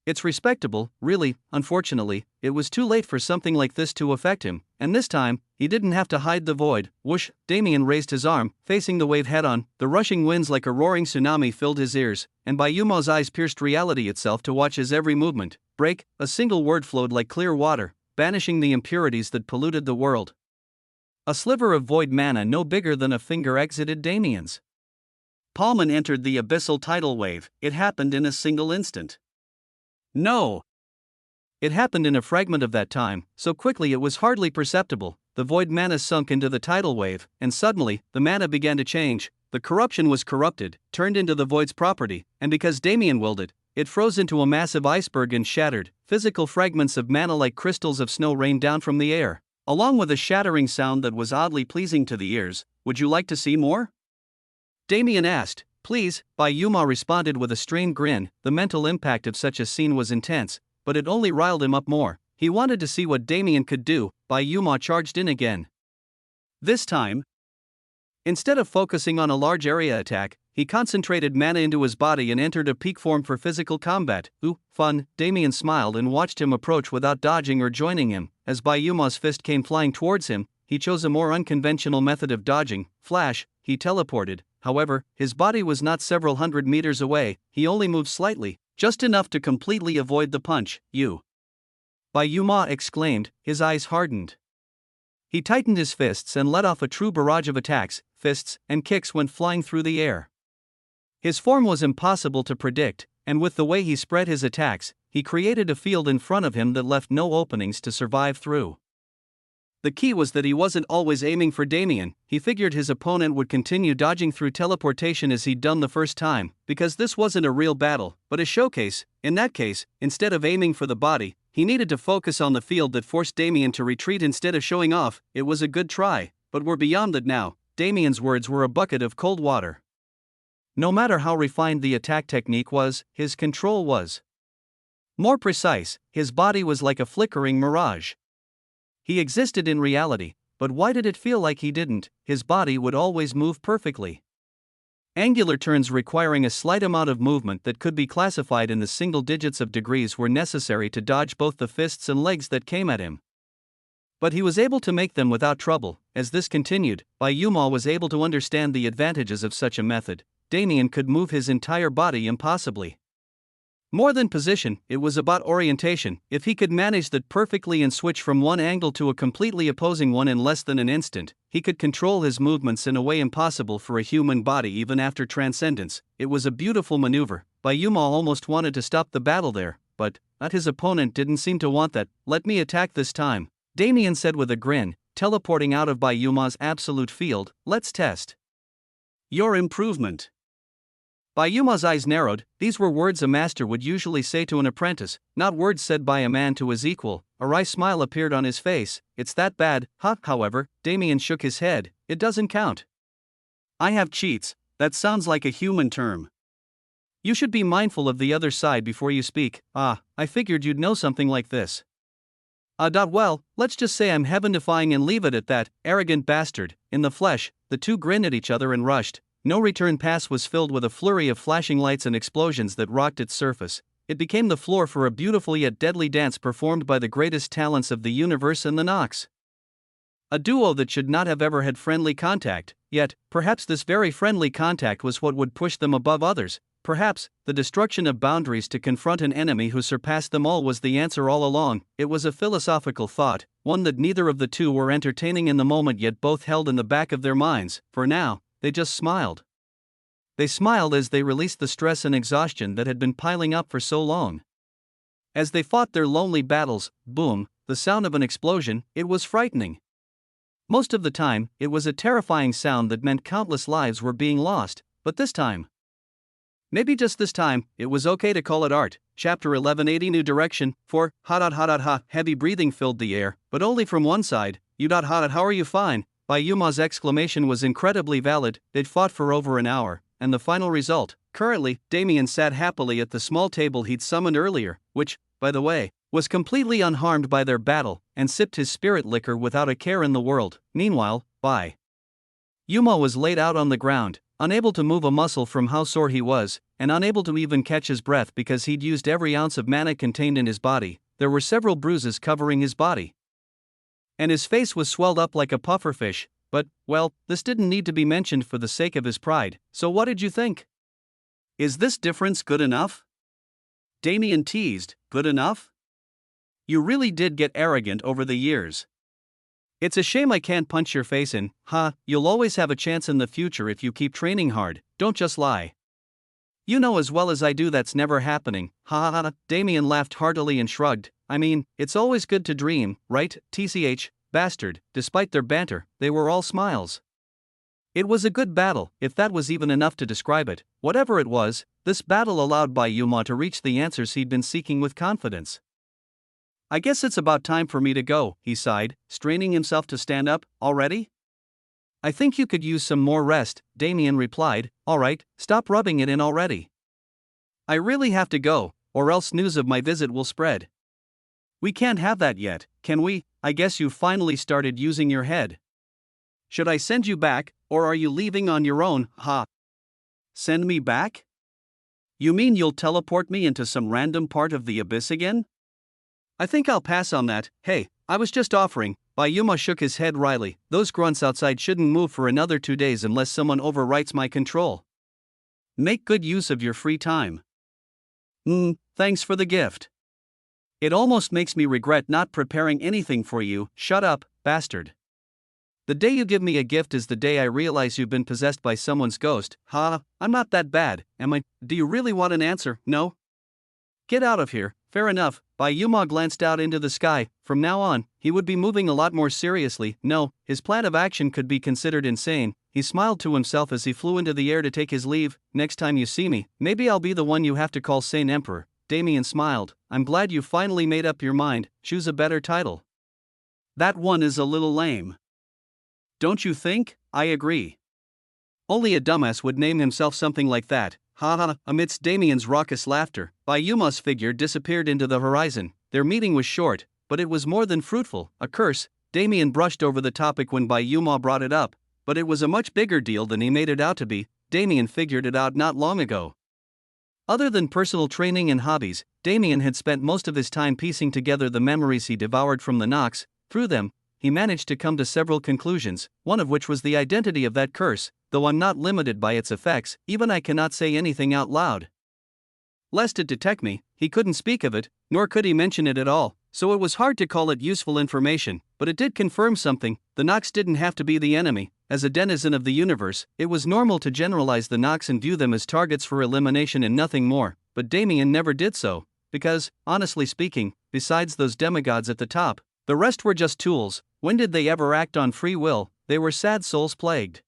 It's respectable, really. Unfortunately, it was too late for something like this to affect him, and this time, he didn't have to hide the void. Whoosh, Damien raised his arm, facing the wave head-on. The rushing winds like a roaring tsunami filled his ears, and Bayuma's eyes pierced reality itself to watch his every movement break. A single word flowed like clear water, banishing the impurities that polluted the world. A sliver of void mana no bigger than a finger exited Damien's palm and entered the abyssal tidal wave. It happened in a single instant. No! It happened in a fragment of that time, so quickly it was hardly perceptible. The void mana sunk into the tidal wave, and suddenly, the mana began to change. The corruption was corrupted, turned into the void's property, and because Damien willed it, it froze into a massive iceberg and shattered. Physical fragments of mana like crystals of snow rained down from the air, along with a shattering sound that was oddly pleasing to the ears. Would you like to see more? Damien asked. Please, Bayuma responded with a strained grin. The mental impact of such a scene was intense, but it only riled him up more. He wanted to see what Damien could do. Bayuma charged in again. This time, instead of focusing on a large area attack, he concentrated mana into his body and entered a peak form for physical combat. Ooh, fun. Damien smiled and watched him approach without dodging or joining him. As Bayuma's fist came flying towards him, he chose a more unconventional method of dodging. Flash, he teleported. However, his body was not several hundred meters away. He only moved slightly, just enough to completely avoid the punch. You! Bayuma exclaimed, his eyes hardened. He tightened his fists and let off a true barrage of attacks. Fists and kicks went flying through the air. His form was impossible to predict, and with the way he spread his attacks, he created a field in front of him that left no openings to survive through. The key was that he wasn't always aiming for Damien. He figured his opponent would continue dodging through teleportation as he'd done the first time, because this wasn't a real battle, but a showcase. In that case, instead of aiming for the body, he needed to focus on the field that forced Damien to retreat instead of showing off. It was a good try, but we're beyond that now. Damien's words were a bucket of cold water. No matter how refined the attack technique was, his control was more precise. His body was like a flickering mirage. He existed in reality, but why did it feel like he didn't? His body would always move perfectly. Angular turns requiring a slight amount of movement that could be classified in the single digits of degrees were necessary to dodge both the fists and legs that came at him. But he was able to make them without trouble. As this continued, Bayuma was able to understand the advantages of such a method. Damien could move his entire body impossibly. More than position, it was about orientation. If he could manage that perfectly and switch from one angle to a completely opposing one in less than an instant, he could control his movements in a way impossible for a human body even after transcendence. It was a beautiful maneuver. Bayuma almost wanted to stop the battle there, but his opponent didn't seem to want that. Let me attack this time, Damien said with a grin, teleporting out of Bayuma's absolute field. Let's test your improvement. Bayuma's eyes narrowed. These were words a master would usually say to an apprentice, not words said by a man to his equal. A wry smile appeared on his face. It's that bad, huh? However, Damien shook his head. It doesn't count. I have cheats. That sounds like a human term. You should be mindful of the other side before you speak. I figured you'd know something like this. Well, let's just say I'm heaven-defying and leave it at that, arrogant bastard. In the flesh, the two grinned at each other and rushed. No return pass was filled with a flurry of flashing lights and explosions that rocked its surface. It became the floor for a beautiful yet deadly dance performed by the greatest talents of the universe and the Nox. A duo that should not have ever had friendly contact, yet, perhaps this very friendly contact was what would push them above others. Perhaps, the destruction of boundaries to confront an enemy who surpassed them all was the answer all along. It was a philosophical thought, one that neither of the two were entertaining in the moment yet both held in the back of their minds. For now, they just smiled. They smiled as they released the stress and exhaustion that had been piling up for so long. As they fought their lonely battles, boom, the sound of an explosion, it was frightening. Most of the time, it was a terrifying sound that meant countless lives were being lost, but this time, maybe just this time, it was okay to call it art. Chapter 1180 New Direction. 4. Heavy breathing filled the air, but only from one side. How are you fine? Bayuma's exclamation was incredibly valid. They'd fought for over an hour, and the final result. Currently, Damien sat happily at the small table he'd summoned earlier, which, by the way, was completely unharmed by their battle, and sipped his spirit liquor without a care in the world. Meanwhile, Yuma was laid out on the ground, unable to move a muscle from how sore he was, and unable to even catch his breath because he'd used every ounce of mana contained in his body. There were several bruises covering his body, and his face was swelled up like a pufferfish. But, well, this didn't need to be mentioned for the sake of his pride. So what did you think? Is this difference good enough? Damien teased. Good enough? You really did get arrogant over the years. It's a shame I can't punch your face in. You'll always have a chance in the future if you keep training hard. Don't just lie. You know as well as I do that's never happening. Damien laughed heartily and shrugged. I mean, it's always good to dream, right? TCH, bastard. Despite their banter, they were all smiles. It was a good battle, if that was even enough to describe it. Whatever it was, this battle allowed Yuma to reach the answers he'd been seeking with confidence. I guess it's about time for me to go, he sighed, straining himself to stand up. Already? I think you could use some more rest, Damien replied. Alright, stop rubbing it in already. I really have to go, or else news of my visit will spread. We can't have that yet, can we? I guess you finally started using your head. Should I send you back, or are you leaving on your own? Send me back? You mean you'll teleport me into some random part of the abyss again? I think I'll pass on that. Hey, I was just offering. Yuma shook his head wryly. Those grunts outside shouldn't move for another 2 days unless someone overwrites my control. Make good use of your free time. Thanks for the gift. It almost makes me regret not preparing anything for you. Shut up, bastard. The day you give me a gift is the day I realize you've been possessed by someone's ghost. I'm not that bad, am I? Do you really want an answer? No? Get out of here. Fair enough. Yuma glanced out into the sky. From now on, he would be moving a lot more seriously. No, his plan of action could be considered insane. He smiled to himself as he flew into the air to take his leave. Next time you see me, maybe I'll be the one you have to call Sane Emperor. Damien smiled. I'm glad you finally made up your mind. Choose a better title. That one is a little lame. Don't you think? I agree. Only a dumbass would name himself something like that. Amidst Damien's raucous laughter, Yuma's figure disappeared into the horizon. Their meeting was short, but it was more than fruitful. A curse. Damien brushed over the topic when Yuma brought it up, but it was a much bigger deal than he made it out to be. Damien figured it out not long ago. Other than personal training and hobbies, Damien had spent most of his time piecing together the memories he devoured from the Nox. Through them, he managed to come to several conclusions, one of which was the identity of that curse. Though I'm not limited by its effects, even I cannot say anything out loud. Lest it detect me, he couldn't speak of it, nor could he mention it at all, so it was hard to call it useful information, but it did confirm something. The Nox didn't have to be the enemy. As a denizen of the universe, it was normal to generalize the Nox and view them as targets for elimination and nothing more, but Damien never did so, because, honestly speaking, besides those demigods at the top, the rest were just tools. When did they ever act on free will? They were sad souls plagued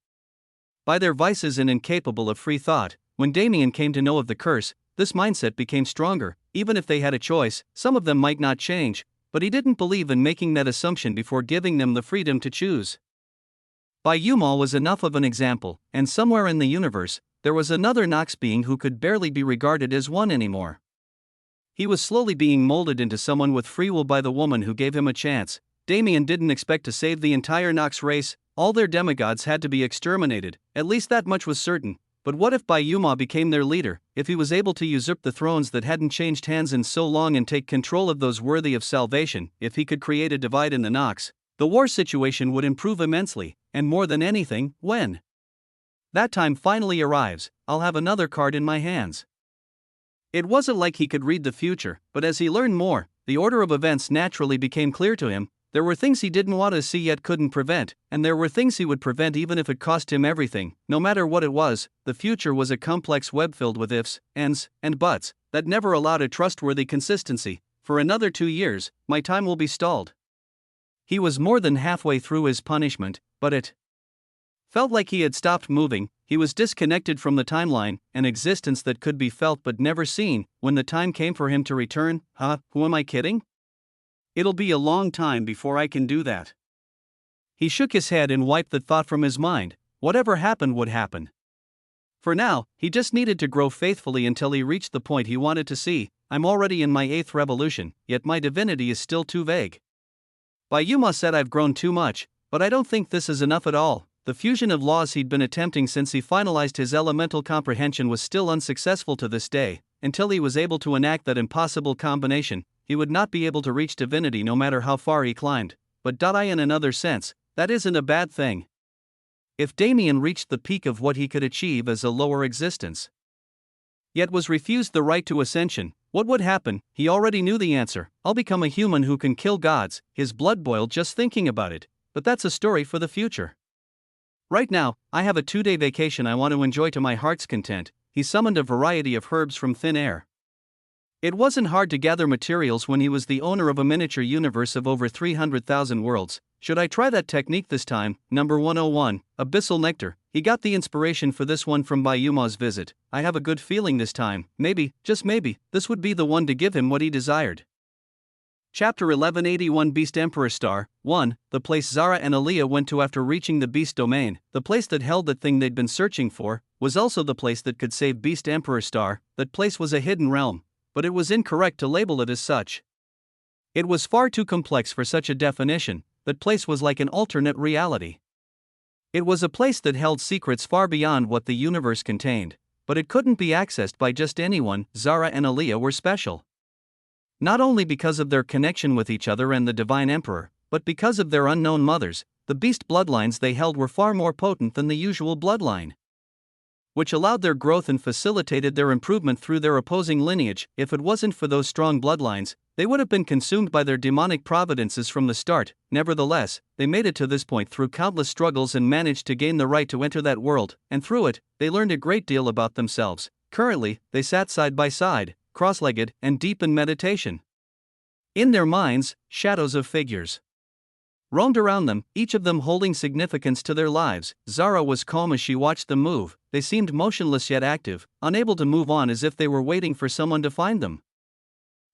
by their vices and incapable of free thought. When Damien came to know of the curse, this mindset became stronger. Even if they had a choice, some of them might not change, but he didn't believe in making that assumption before giving them the freedom to choose. Yuma was enough of an example, and somewhere in the universe, there was another Nox being who could barely be regarded as one anymore. He was slowly being molded into someone with free will by the woman who gave him a chance. Damien didn't expect to save the entire Nox race. All their demigods had to be exterminated, at least that much was certain. But what if Yuma became their leader, if he was able to usurp the thrones that hadn't changed hands in so long and take control of those worthy of salvation, if he could create a divide in the Nox? The war situation would improve immensely, and more than anything, when that time finally arrives, I'll have another card in my hands. It wasn't like he could read the future, but as he learned more, the order of events naturally became clear to him. There were things he didn't want to see yet couldn't prevent, and there were things he would prevent even if it cost him everything. No matter what it was, the future was a complex web filled with ifs, ands, and buts that never allowed a trustworthy consistency. For another 2 years, my time will be stalled. He was more than halfway through his punishment, but it felt like he had stopped moving. He was disconnected from the timeline, an existence that could be felt but never seen. When the time came for him to return, who am I kidding? It'll be a long time before I can do that. He shook his head and wiped the thought from his mind. Whatever happened would happen. For now, he just needed to grow faithfully until he reached the point he wanted to see. I'm already in my 8th revolution, yet my divinity is still too vague. Yuma said I've grown too much, but I don't think this is enough at all. The fusion of laws he'd been attempting since he finalized his elemental comprehension was still unsuccessful to this day. Until he was able to enact that impossible combination, he would not be able to reach divinity no matter how far he climbed. But in another sense, that isn't a bad thing. If Damien reached the peak of what he could achieve as a lower existence, yet was refused the right to ascension, what would happen? He already knew the answer. I'll become a human who can kill gods. His blood boiled just thinking about it. But that's a story for the future. Right now, I have a 2-day vacation I want to enjoy to my heart's content. He summoned a variety of herbs from thin air. It wasn't hard to gather materials when he was the owner of a miniature universe of over 300,000 worlds. Should I try that technique this time? Number 101, Abyssal Nectar. He got the inspiration for this one from Yuma's visit. I have a good feeling this time. Maybe, just maybe, this would be the one to give him what he desired. Chapter 1181 Beast Emperor Star 1. The place Zara and Aaliyah went to after reaching the Beast Domain, the place that held the thing they'd been searching for, was also the place that could save Beast Emperor Star. That place was a hidden realm, but it was incorrect to label it as such. It was far too complex for such a definition. That place was like an alternate reality. It was a place that held secrets far beyond what the universe contained, but it couldn't be accessed by just anyone. Zara and Aaliyah were special. Not only because of their connection with each other and the Divine Emperor, but because of their unknown mothers. The beast bloodlines they held were far more potent than the usual bloodline, which allowed their growth and facilitated their improvement through their opposing lineage. If it wasn't for those strong bloodlines, they would have been consumed by their demonic providences from the start. Nevertheless, they made it to this point through countless struggles and managed to gain the right to enter that world, and through it, they learned a great deal about themselves. Currently, they sat side by side, cross-legged, and deep in meditation. In their minds, shadows of figures roamed around them, each of them holding significance to their lives. Zara was calm as she watched them move. They seemed motionless yet active, unable to move on, as if they were waiting for someone to find them.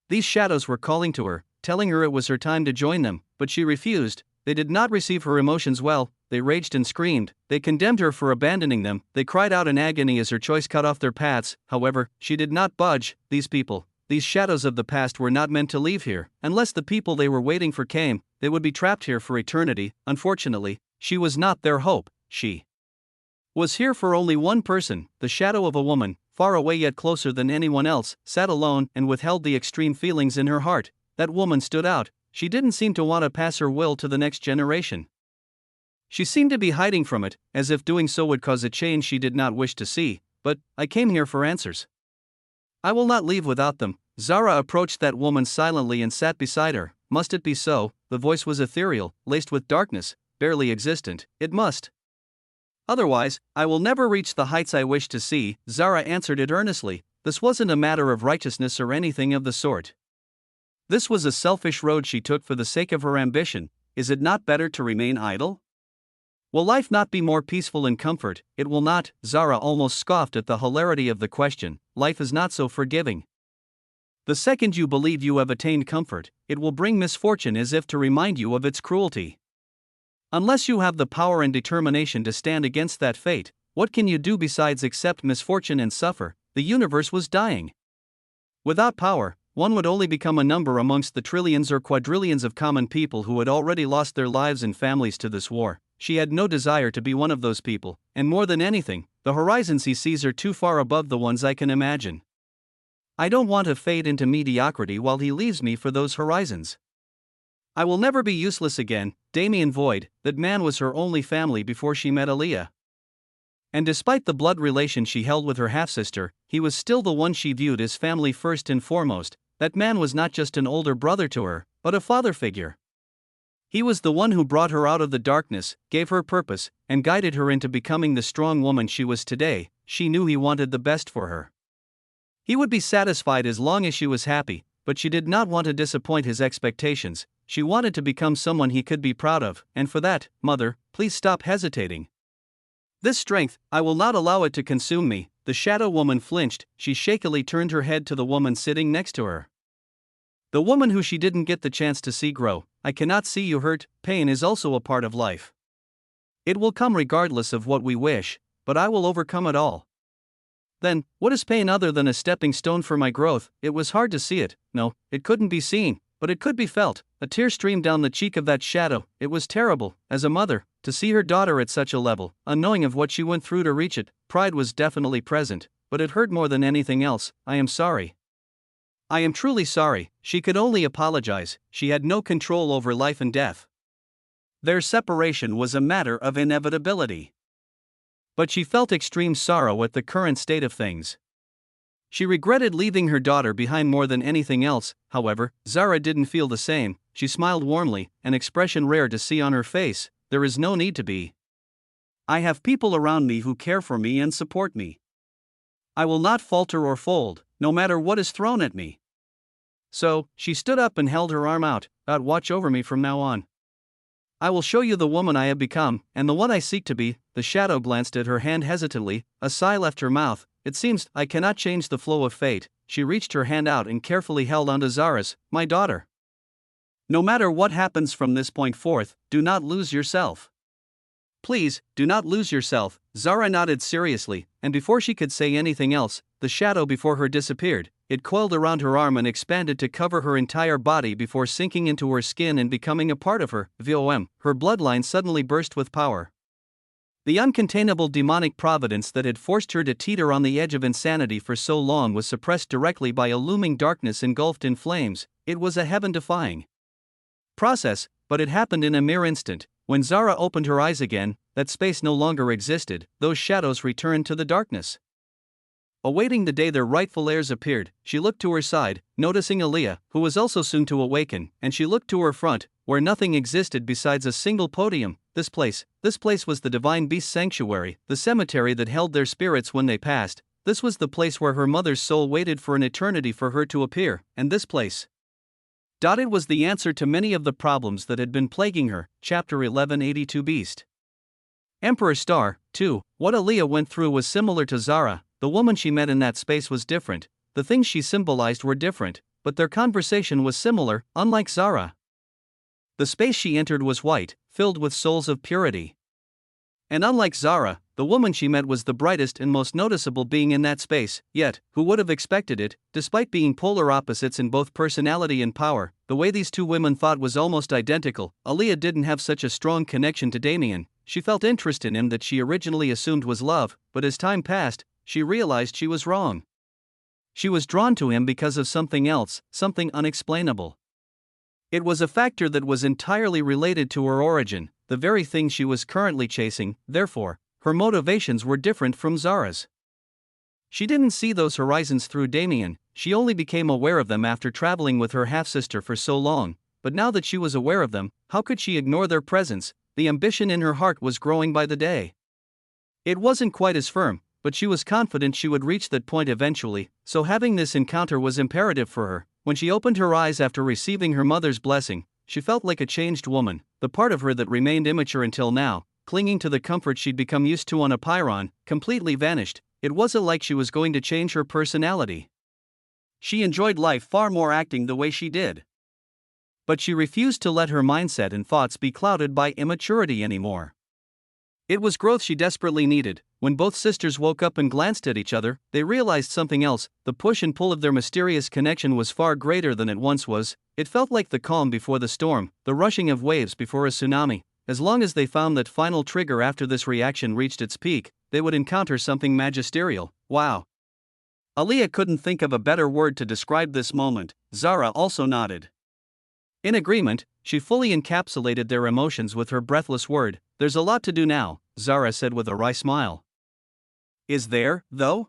These shadows were calling to her, telling her it was her time to join them, but she refused. They did not receive her emotions well. They raged and screamed. They condemned her for abandoning them. They cried out in agony as her choice cut off their paths. However, she did not budge. These people, these shadows of the past, were not meant to leave here. Unless the people they were waiting for came, they would be trapped here for eternity. Unfortunately, she was not their hope. She was here for only one person. The shadow of a woman, far away yet closer than anyone else, sat alone and withheld the extreme feelings in her heart. That woman stood out. She didn't seem to want to pass her will to the next generation. She seemed to be hiding from it, as if doing so would cause a change she did not wish to see. But I came here for answers. I will not leave without them. Zara approached that woman silently and sat beside her. Must it be so? The voice was ethereal, laced with darkness, barely existent. It must. Otherwise, I will never reach the heights I wish to see. Zara answered it earnestly. This wasn't a matter of righteousness or anything of the sort. This was a selfish road she took for the sake of her ambition. Is it not better to remain idle? Will life not be more peaceful in comfort? It will not. Zara almost scoffed at the hilarity of the question. Life is not so forgiving. The second you believe you have attained comfort, it will bring misfortune, as if to remind you of its cruelty. Unless you have the power and determination to stand against that fate, what can you do besides accept misfortune and suffer? The universe was dying. Without power, one would only become a number amongst the trillions or quadrillions of common people who had already lost their lives and families to this war. She had no desire to be one of those people, and more than anything, the horizons he sees are too far above the ones I can imagine. I don't want to fade into mediocrity while he leaves me for those horizons. I will never be useless again. Damien void, that man was her only family before she met Aaliyah. And despite the blood relation she held with her half-sister, he was still the one she viewed as family first and foremost. That man was not just an older brother to her, but a father figure. He was the one who brought her out of the darkness, gave her purpose, and guided her into becoming the strong woman she was today. She knew he wanted the best for her. He would be satisfied as long as she was happy, but she did not want to disappoint his expectations. She wanted to become someone he could be proud of, and for that, mother, please stop hesitating. This strength, I will not allow it to consume me. The shadow woman flinched. She shakily turned her head to the woman sitting next to her. The woman who she didn't get the chance to see grow. I cannot see you hurt. Pain is also a part of life. It will come regardless of what we wish, but I will overcome it all. Then, what is pain other than a stepping stone for my growth? It was hard to see it. No, it couldn't be seen, but it could be felt. A tear streamed down the cheek of that shadow. It was terrible, as a mother, to see her daughter at such a level, unknowing of what she went through to reach it. Pride was definitely present, but it hurt more than anything else. I am sorry. I am truly sorry. She could only apologize. She had no control over life and death. Their separation was a matter of inevitability. But she felt extreme sorrow at the current state of things. She regretted leaving her daughter behind more than anything else. However, Zara didn't feel the same. She smiled warmly, an expression rare to see on her face. There is no need to be. I have people around me who care for me and support me. I will not falter or fold, no matter what is thrown at me. So, she stood up and held her arm out. God, watch over me from now on. I will show you the woman I have become, and the one I seek to be. The shadow glanced at her hand hesitantly. A sigh left her mouth. It seems I cannot change the flow of fate. She reached her hand out and carefully held onto Zara's. My daughter. No matter what happens from this point forth, do not lose yourself. Please, do not lose yourself. Zara nodded seriously, and before she could say anything else, the shadow before her disappeared. It coiled around her arm and expanded to cover her entire body before sinking into her skin and becoming a part of her. Vom, her bloodline suddenly burst with power. The uncontainable demonic providence that had forced her to teeter on the edge of insanity for so long was suppressed directly by a looming darkness engulfed in flames. It was a heaven-defying process, but it happened in a mere instant. When Zara opened her eyes again, that space no longer existed. Those shadows returned to the darkness. Awaiting the day their rightful heirs appeared, she looked to her side, noticing Aaliyah, who was also soon to awaken, and she looked to her front, where nothing existed besides a single podium. This place was the divine beast sanctuary, the cemetery that held their spirits when they passed. This was the place where her mother's soul waited for an eternity for her to appear, and this place. It was the answer to many of the problems that had been plaguing her. Chapter 1182 Beast. Emperor Star, too. What Aaliyah went through was similar to Zara. The woman she met in that space was different. The things she symbolized were different, but their conversation was similar, unlike Zara. The space she entered was white, filled with souls of purity. And unlike Zara, the woman she met was the brightest and most noticeable being in that space. Yet, who would have expected it? Despite being polar opposites in both personality and power, the way these two women thought was almost identical. Aaliyah didn't have such a strong connection to Damien. She felt interest in him that she originally assumed was love, but as time passed, she realized she was wrong. She was drawn to him because of something else, something unexplainable. It was a factor that was entirely related to her origin, the very thing she was currently chasing. Therefore, her motivations were different from Zara's. She didn't see those horizons through Damien. She only became aware of them after traveling with her half-sister for so long, but now that she was aware of them, how could she ignore their presence? The ambition in her heart was growing by the day. It wasn't quite as firm, but she was confident she would reach that point eventually, so having this encounter was imperative for her. When she opened her eyes after receiving her mother's blessing, she felt like a changed woman. The part of her that remained immature until now, clinging to the comfort she'd become used to on a Pyron, completely vanished. It wasn't like she was going to change her personality. She enjoyed life far more acting the way she did. But she refused to let her mindset and thoughts be clouded by immaturity anymore. It was growth she desperately needed. When both sisters woke up and glanced at each other, they realized something else. The push and pull of their mysterious connection was far greater than it once was. It felt like the calm before the storm, the rushing of waves before a tsunami. As long as they found that final trigger after this reaction reached its peak, they would encounter something magisterial. Wow. Aaliyah couldn't think of a better word to describe this moment. Zara also nodded. In agreement, she fully encapsulated their emotions with her breathless word. There's a lot to do now, Zara said with a wry smile. Is there, though?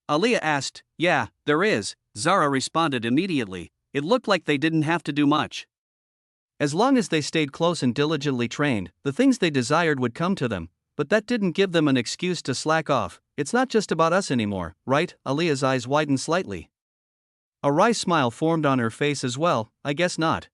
Aaliyah asked. Yeah, there is, Zara responded immediately. It looked like they didn't have to do much. As long as they stayed close and diligently trained, the things they desired would come to them, but that didn't give them an excuse to slack off. It's not just about us anymore, right? Aaliyah's eyes widened slightly. A wry smile formed on her face as well. I guess not.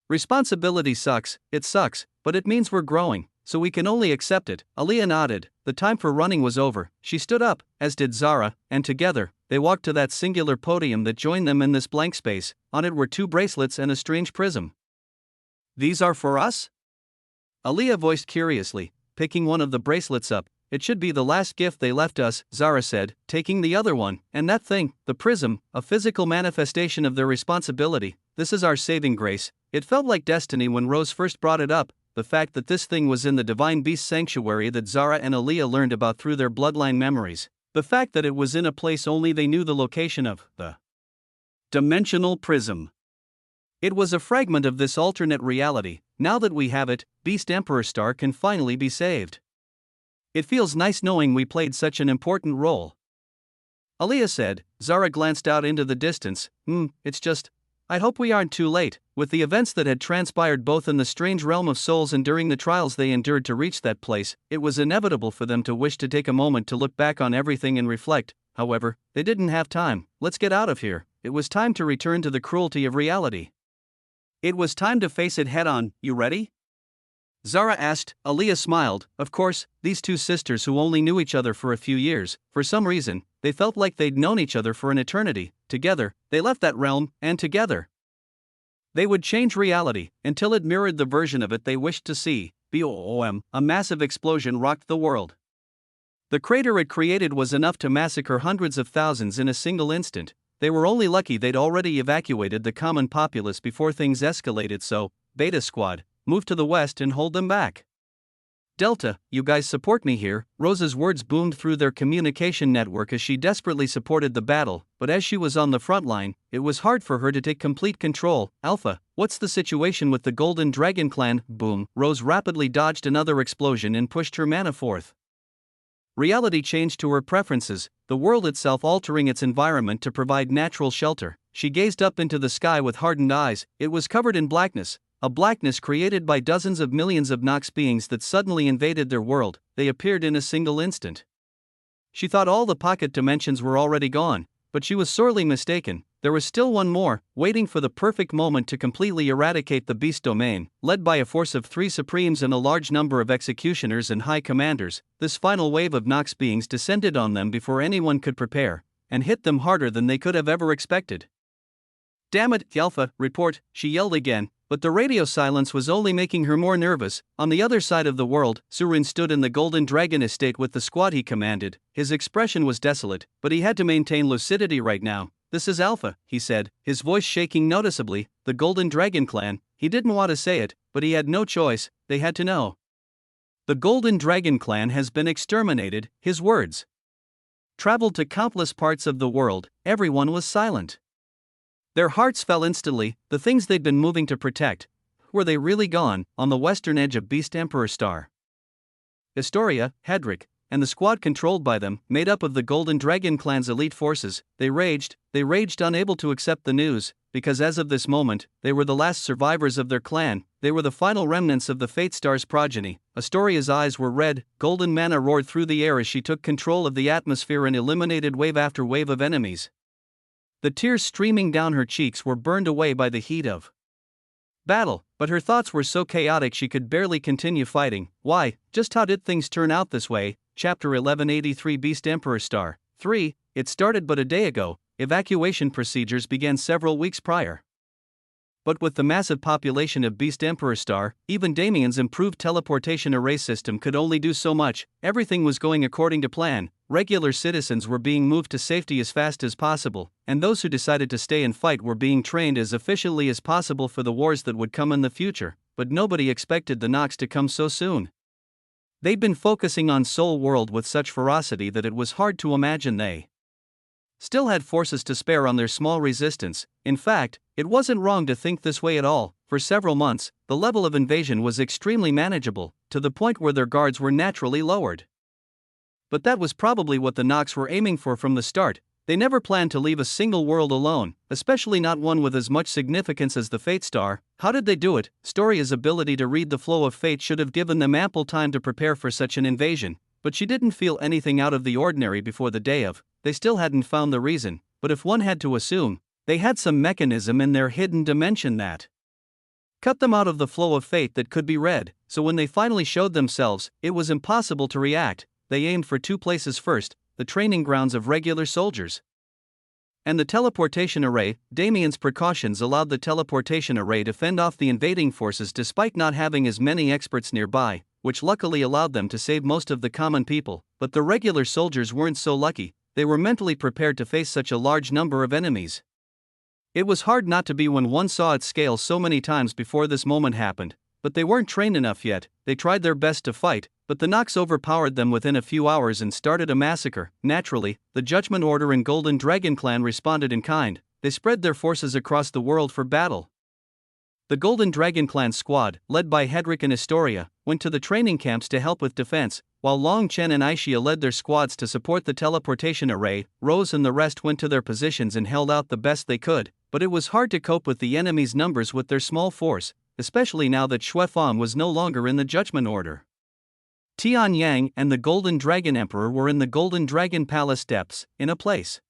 Responsibility sucks, it sucks, but it means we're growing, so we can only accept it. Aaliyah nodded. The time for running was over. She stood up, as did Zara, and together, they walked to that singular podium that joined them in this blank space. On it were 2 bracelets and a strange prism. These are for us? Aaliyah voiced curiously, picking one of the bracelets up. It should be the last gift they left us, Zara said, taking the other one. And that thing, the prism, a physical manifestation of their responsibility. This is our saving grace. It felt like destiny when Rose first brought it up. The fact that this thing was in the divine beast sanctuary that Zara and Aaliyah learned about through their bloodline memories. The fact that it was in a place only they knew the location of. The dimensional prism. It was a fragment of this alternate reality. Now that we have it, Beast Emperor Star can finally be saved. It feels nice knowing we played such an important role. Aaliyah said. Zara glanced out into the distance. It's just, I hope we aren't too late. With the events that had transpired both in the strange realm of souls and during the trials they endured to reach that place, it was inevitable for them to wish to take a moment to look back on everything and reflect. However, they didn't have time. Let's get out of here. It was time to return to the cruelty of reality. It was time to face it head on. You ready? Zara asked. Aaliyah smiled. Of course, these 2 sisters who only knew each other for a few years, for some reason, they felt like they'd known each other for an eternity. Together, they left that realm, and together they would change reality, until it mirrored the version of it they wished to see. Boom! A massive explosion rocked the world. The crater it created was enough to massacre hundreds of thousands in a single instant. They were only lucky they'd already evacuated the common populace before things escalated, so, Beta Squad, move to the west and hold them back. Delta, you guys support me here. Rose's words boomed through their communication network as she desperately supported the battle, but as she was on the front line, it was hard for her to take complete control. Alpha, what's the situation with the Golden Dragon Clan? Boom. Rose rapidly dodged another explosion and pushed her mana forth. Reality changed to her preferences, the world itself altering its environment to provide natural shelter. She gazed up into the sky with hardened eyes. It was covered in blackness. A blackness created by dozens of millions of Nox beings that suddenly invaded their world. They appeared in a single instant. She thought all the pocket dimensions were already gone, but she was sorely mistaken. There was still one more, waiting for the perfect moment to completely eradicate the beast domain. Led by a force of 3 supremes and a large number of executioners and high commanders, this final wave of Nox beings descended on them before anyone could prepare, and hit them harder than they could have ever expected. Damn it, Alpha, report, she yelled again. But the radio silence was only making her more nervous. On the other side of the world, Surin stood in the Golden Dragon estate with the squad he commanded. His expression was desolate, but he had to maintain lucidity right now. This is Alpha, he said, his voice shaking noticeably. The Golden Dragon Clan. He didn't want to say it, but he had no choice. They had to know. The Golden Dragon Clan has been exterminated, his words traveled to countless parts of the world. Everyone was silent. Their hearts fell instantly. The things they'd been moving to protect. Were they really gone? On the western edge of Beast Emperor Star, Astoria, Hedrick, and the squad controlled by them, made up of the Golden Dragon Clan's elite forces, they raged, unable to accept the news, because as of this moment, they were the last survivors of their clan. They were the final remnants of the Fate Star's progeny. Astoria's eyes were red. Golden mana roared through the air as she took control of the atmosphere and eliminated wave after wave of enemies. The tears streaming down her cheeks were burned away by the heat of battle, but her thoughts were so chaotic she could barely continue fighting. Why, just how did things turn out this way? Chapter 1183 Beast Emperor Star 3. It started but a day ago. Evacuation procedures began several weeks prior. But with the massive population of Beast Emperor Star, even Damien's improved teleportation array system could only do so much. Everything was going according to plan. Regular citizens were being moved to safety as fast as possible, and those who decided to stay and fight were being trained as efficiently as possible for the wars that would come in the future. But nobody expected the Nox to come so soon. They'd been focusing on Soul World with such ferocity that it was hard to imagine they still had forces to spare on their small resistance. In fact, it wasn't wrong to think this way at all. For several months, the level of invasion was extremely manageable, to the point where their guards were naturally lowered. But that was probably what the Nox were aiming for from the start. They never planned to leave a single world alone, especially not one with as much significance as the Fate Star. How did they do it? Storia's ability to read the flow of fate should have given them ample time to prepare for such an invasion, but she didn't feel anything out of the ordinary before the day of. They still hadn't found the reason, but if one had to assume, they had some mechanism in their hidden dimension that cut them out of the flow of fate that could be read, so when they finally showed themselves, it was impossible to react. They aimed for two places first, the training grounds of regular soldiers and the teleportation array. Damien's precautions allowed the teleportation array to fend off the invading forces despite not having as many experts nearby, which luckily allowed them to save most of the common people. But the regular soldiers weren't so lucky. They were mentally prepared to face such a large number of enemies. It was hard not to be when one saw its scale so many times before this moment happened, but they weren't trained enough yet. They tried their best to fight, but the Nox overpowered them within a few hours and started a massacre. Naturally, the Judgment Order and Golden Dragon Clan responded in kind. They spread their forces across the world for battle. The Golden Dragon Clan squad, led by Hedrick and Astoria, went to the training camps to help with defense, while Long Chen and Aishia led their squads to support the teleportation array. Rose and the rest went to their positions and held out the best they could, but it was hard to cope with the enemy's numbers with their small force, especially now that Xue Fang was no longer in the Judgment Order. Tian Yang and the Golden Dragon Emperor were in the Golden Dragon Palace depths, in a place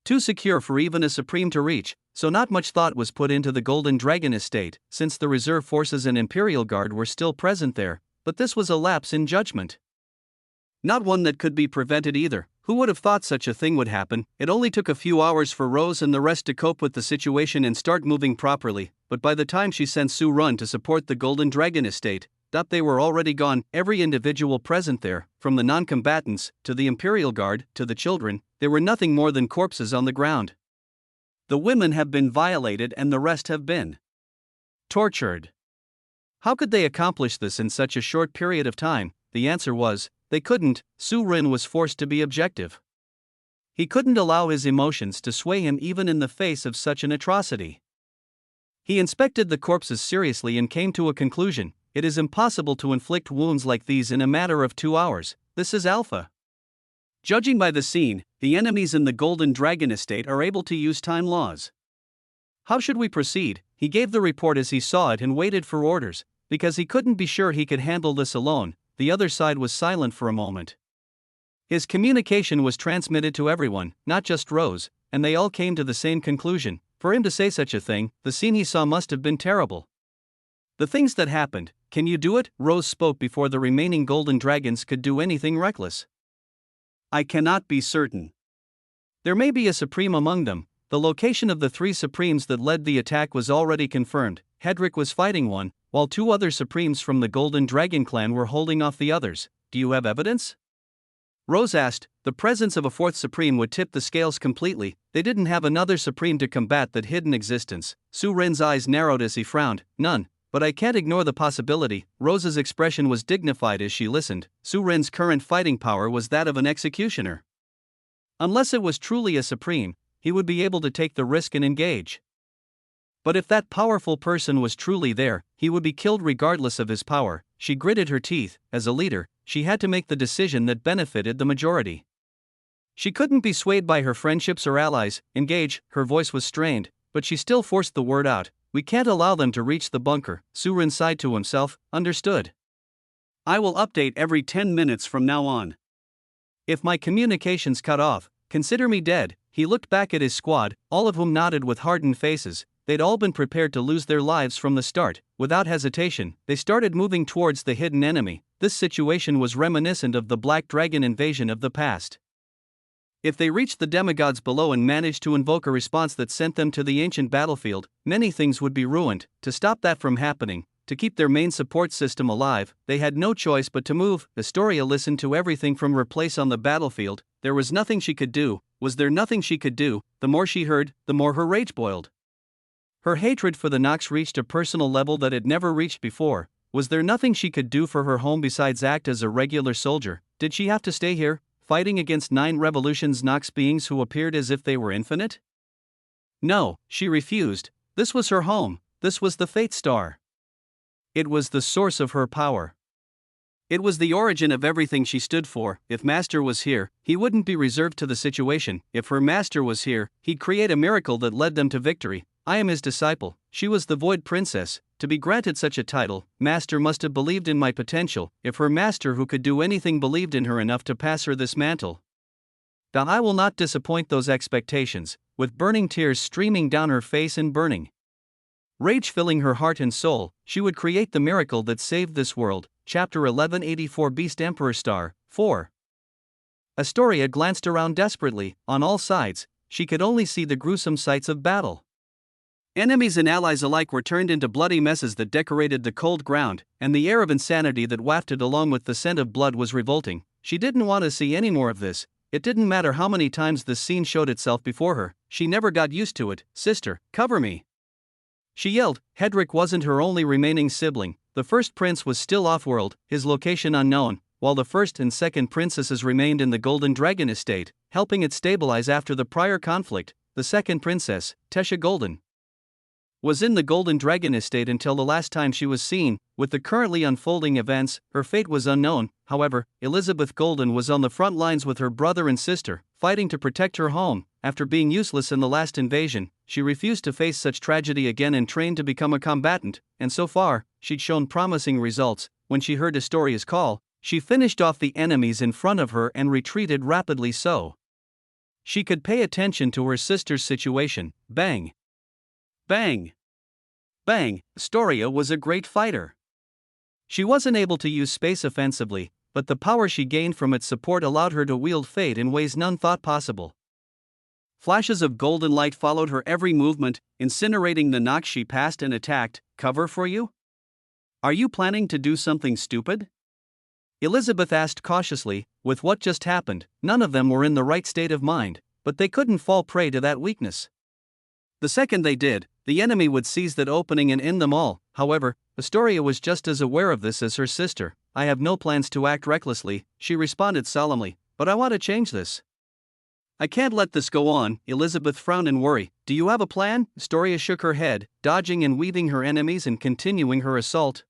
too secure for even a Supreme to reach, so not much thought was put into the Golden Dragon estate, since the reserve forces and Imperial Guard were still present there, but this was a lapse in judgment. Not one that could be prevented either. Who would have thought such a thing would happen? It only took a few hours for Rose and the rest to cope with the situation and start moving properly, but by the time she sent Su Run to support the Golden Dragon estate, they were already gone. Every individual present there, from the non-combatants, to the Imperial Guard, to the children, they were nothing more than corpses on the ground. The women have been violated and the rest have been tortured. How could they accomplish this in such a short period of time? The answer was, they couldn't. Su Rin was forced to be objective. He couldn't allow his emotions to sway him even in the face of such an atrocity. He inspected the corpses seriously and came to a conclusion. It is impossible to inflict wounds like these in a matter of 2 hours. This is alpha. Judging by the scene, the enemies in the Golden Dragon estate are able to use time laws. How should we proceed? He gave the report as he saw it and waited for orders, because he couldn't be sure he could handle this alone. The other side was silent for a moment. His communication was transmitted to everyone, not just Rose, and they all came to the same conclusion. For him to say such a thing, the scene he saw must have been terrible. The things that happened, can you do it? Rose spoke before the remaining Golden Dragons could do anything reckless. I cannot be certain. There may be a Supreme among them. The location of the 3 Supremes that led the attack was already confirmed. Hedrick was fighting one, while 2 other Supremes from the Golden Dragon Clan were holding off the others. Do you have evidence? Rose asked. The presence of a 4th Supreme would tip the scales completely. They didn't have another Supreme to combat that hidden existence. Su Rin's eyes narrowed as he frowned. None. But I can't ignore the possibility. Rose's expression was dignified as she listened. Su Rin's current fighting power was that of an executioner. Unless it was truly a Supreme, he would be able to take the risk and engage. But if that powerful person was truly there, he would be killed regardless of his power. She gritted her teeth. As a leader, she had to make the decision that benefited the majority. She couldn't be swayed by her friendships or allies. Engage. Her voice was strained, but she still forced the word out. We can't allow them to reach the bunker. Su Rin sighed to himself. Understood. I will update every 10 minutes from now on. If my communications cut off, consider me dead. He looked back at his squad, all of whom nodded with hardened faces. They'd all been prepared to lose their lives from the start. Without hesitation, they started moving towards the hidden enemy. This situation was reminiscent of the Black Dragon invasion of the past. If they reached the demigods below and managed to invoke a response that sent them to the ancient battlefield, many things would be ruined. To stop that from happening, to keep their main support system alive, they had no choice but to move. Astoria listened to everything from her place on the battlefield. There was nothing she could do. Was there nothing she could do? The more she heard, the more her rage boiled. Her hatred for the Nox reached a personal level that it never reached before. Was there nothing she could do for her home besides act as a regular soldier? Did she have to stay here, fighting against 9 revolutions Nox beings who appeared as if they were infinite? No, she refused. This was her home, this was the Fate Star. It was the source of her power. It was the origin of everything she stood for. If Master was here, he wouldn't be reserved to the situation. If her Master was here, he'd create a miracle that led them to victory. I am his disciple. She was the Void Princess. To be granted such a title, Master must have believed in my potential. If her Master who could do anything believed in her enough to pass her this mantle, then I will not disappoint those expectations. With burning tears streaming down her face and burning rage filling her heart and soul, she would create the miracle that saved this world. Chapter 1184 Beast Emperor Star 4. Astoria glanced around desperately. On all sides, she could only see the gruesome sights of battle. Enemies and allies alike were turned into bloody messes that decorated the cold ground, and the air of insanity that wafted along with the scent of blood was revolting. She didn't want to see any more of this. It didn't matter how many times this scene showed itself before her, she never got used to it. Sister, cover me, she yelled. Hedrick wasn't her only remaining sibling. The first prince was still off-world, his location unknown, while the first and second princesses remained in the Golden Dragon estate, helping it stabilize after the prior conflict. The second princess, Tesha Golden, was in the Golden Dragon estate until the last time she was seen. With the currently unfolding events, her fate was unknown. However, Elizabeth Golden was on the front lines with her brother and sister, fighting to protect her home. After being useless in the last invasion, she refused to face such tragedy again and trained to become a combatant, and so far, she'd shown promising results. When she heard Astoria's call, she finished off the enemies in front of her and retreated rapidly so she could pay attention to her sister's situation. Bang! Bang! Bang! Astoria was a great fighter. She wasn't able to use space offensively, but the power she gained from its support allowed her to wield fate in ways none thought possible. Flashes of golden light followed her every movement, incinerating the Nox she passed and attacked. Cover for you? Are you planning to do something stupid? Elizabeth asked cautiously. With what just happened, none of them were in the right state of mind, but they couldn't fall prey to that weakness. The second they did, the enemy would seize that opening and end them all. However, Astoria was just as aware of this as her sister. I have no plans to act recklessly, she responded solemnly, but I want to change this. I can't let this go on. Elizabeth frowned in worry. Do you have a plan? Astoria shook her head, dodging and weaving her enemies and continuing her assault.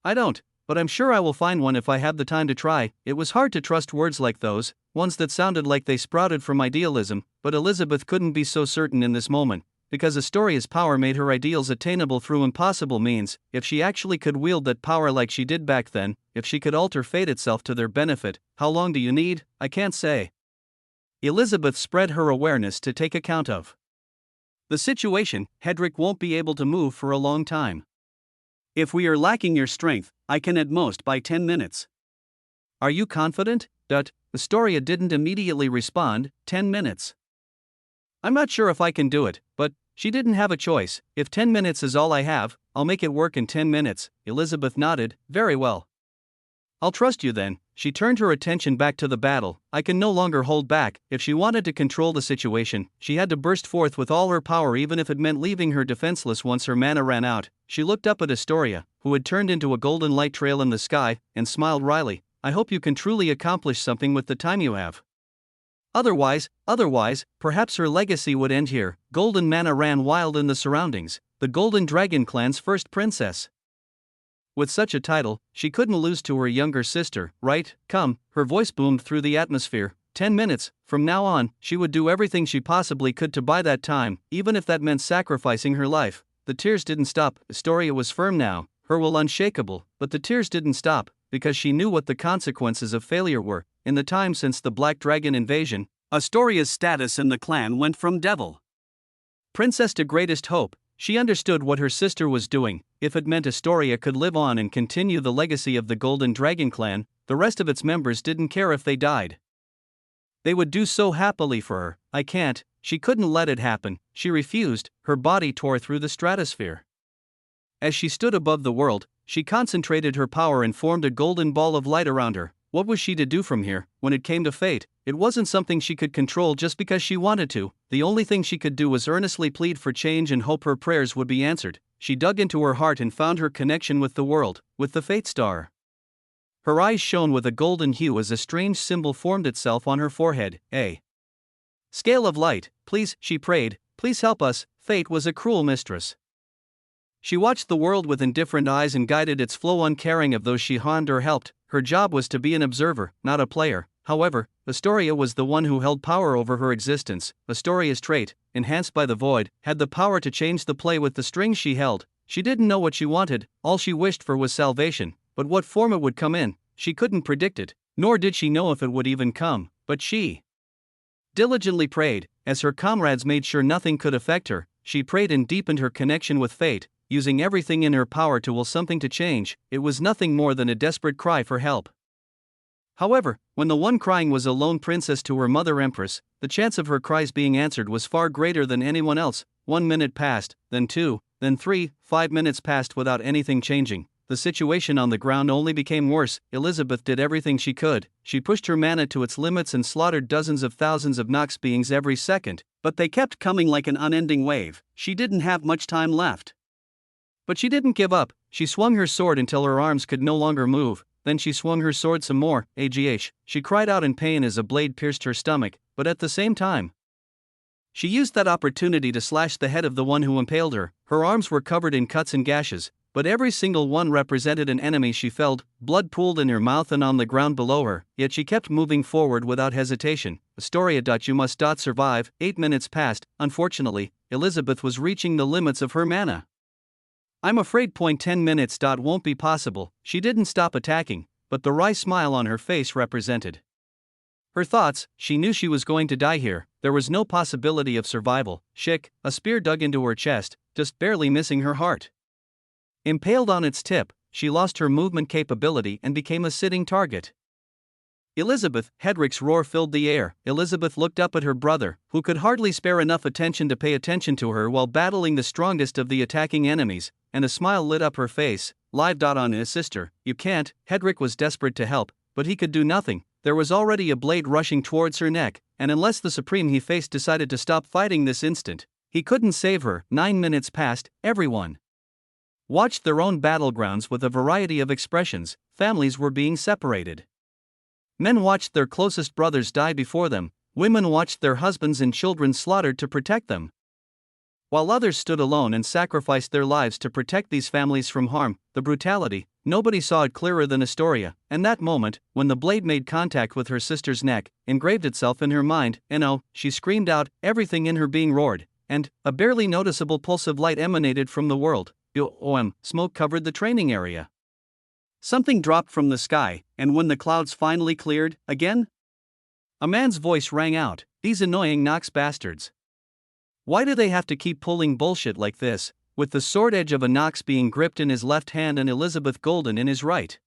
I don't, but I'm sure I will find one if I have the time to try. It was hard to trust words like those, ones that sounded like they sprouted from idealism, but Elizabeth couldn't be so certain in this moment, because Astoria's power made her ideals attainable through impossible means. If she actually could wield that power like she did back then, if she could alter fate itself to their benefit, how long do you need? I can't say. Elizabeth spread her awareness to take account of the situation. Hedrick won't be able to move for a long time. If we are lacking your strength, I can at most buy 10 minutes. Are you confident? Astoria didn't immediately respond. 10 minutes. I'm not sure if I can do it, but she didn't have a choice. If 10 minutes is all I have, I'll make it work in 10 minutes. Elizabeth nodded. Very well. I'll trust you then. She turned her attention back to the battle. I can no longer hold back. If she wanted to control the situation, she had to burst forth with all her power, even if it meant leaving her defenseless once her mana ran out. She looked up at Astoria, who had turned into a golden light trail in the sky, and smiled wryly. I hope you can truly accomplish something with the time you have. Otherwise, perhaps her legacy would end here. Golden mana ran wild in the surroundings. The Golden Dragon clan's first princess. With such a title, she couldn't lose to her younger sister, right? Come, her voice boomed through the atmosphere. 10 minutes, from now on, she would do everything she possibly could to buy that time, even if that meant sacrificing her life. The tears didn't stop. Astoria was firm now, her will unshakable, but the tears didn't stop, because she knew what the consequences of failure were. In the time since the Black Dragon invasion, Astoria's status in the clan went from devil princess to greatest hope. She understood what her sister was doing. If it meant Astoria could live on and continue the legacy of the Golden Dragon clan, the rest of its members didn't care if they died. They would do so happily for her. I can't. She couldn't let it happen. She refused. Her body tore through the stratosphere. As she stood above the world, she concentrated her power and formed a golden ball of light around her. What was she to do from here? When it came to fate, it wasn't something she could control just because she wanted to. The only thing she could do was earnestly plead for change and hope her prayers would be answered. She dug into her heart and found her connection with the world, with the Fate Star. Her eyes shone with a golden hue as a strange symbol formed itself on her forehead. A scale of light, please, she prayed, please help us. Fate was a cruel mistress. She watched the world with indifferent eyes and guided its flow, uncaring of those she harmed or helped. Her job was to be an observer, not a player. However, Astoria was the one who held power over her existence. Astoria's trait, enhanced by the void, had the power to change the play with the strings she held. She didn't know what she wanted, all she wished for was salvation, but what form it would come in, she couldn't predict it, nor did she know if it would even come, but she diligently prayed, as her comrades made sure nothing could affect her. She prayed and deepened her connection with fate, using everything in her power to will something to change. It was nothing more than a desperate cry for help. However, when the one crying was a lone princess to her mother empress, the chance of her cries being answered was far greater than anyone else. 1 minute passed, then 2, then 3, 5 minutes passed without anything changing. The situation on the ground only became worse. Elizabeth did everything she could. She pushed her mana to its limits and slaughtered dozens of thousands of Nox beings every second, but they kept coming like an unending wave. She didn't have much time left. But she didn't give up. She swung her sword until her arms could no longer move. Then she swung her sword some more. Agh. She cried out in pain as a blade pierced her stomach, but at the same time, she used that opportunity to slash the head of the one who impaled her. Her arms were covered in cuts and gashes, but every single one represented an enemy she felled. Blood pooled in her mouth and on the ground below her, yet she kept moving forward without hesitation. Astoria. You must survive. 8 minutes passed. Unfortunately, Elizabeth was reaching the limits of her mana. I'm afraid 10 minutes. Won't be possible. She didn't stop attacking, but the wry smile on her face represented her thoughts. She knew she was going to die here. There was no possibility of survival. Shick, a spear dug into her chest, just barely missing her heart. Impaled on its tip, she lost her movement capability and became a sitting target. Elizabeth. Hedrick's roar filled the air. Elizabeth looked up at her brother, who could hardly spare enough attention to pay attention to her while battling the strongest of the attacking enemies, and a smile lit up her face. Live. On his sister. You can't. Hedrick was desperate to help, but he could do nothing. There was already a blade rushing towards her neck, and unless the Supreme he faced decided to stop fighting this instant, he couldn't save her. 9 minutes passed. Everyone watched their own battlegrounds with a variety of expressions. Families were being separated. Men watched their closest brothers die before them. Women watched their husbands and children slaughtered to protect them, while others stood alone and sacrificed their lives to protect these families from harm. The brutality, nobody saw it clearer than Astoria, and that moment, when the blade made contact with her sister's neck, engraved itself in her mind. No, she screamed out, everything in her being roared, and a barely noticeable pulse of light emanated from the world. Smoke covered the training area. Something dropped from the sky, and when the clouds finally cleared, again, a man's voice rang out, these annoying Nox bastards. Why do they have to keep pulling bullshit like this? With the sword edge of a Nox being gripped in his left hand and Elizabeth Golden in his right,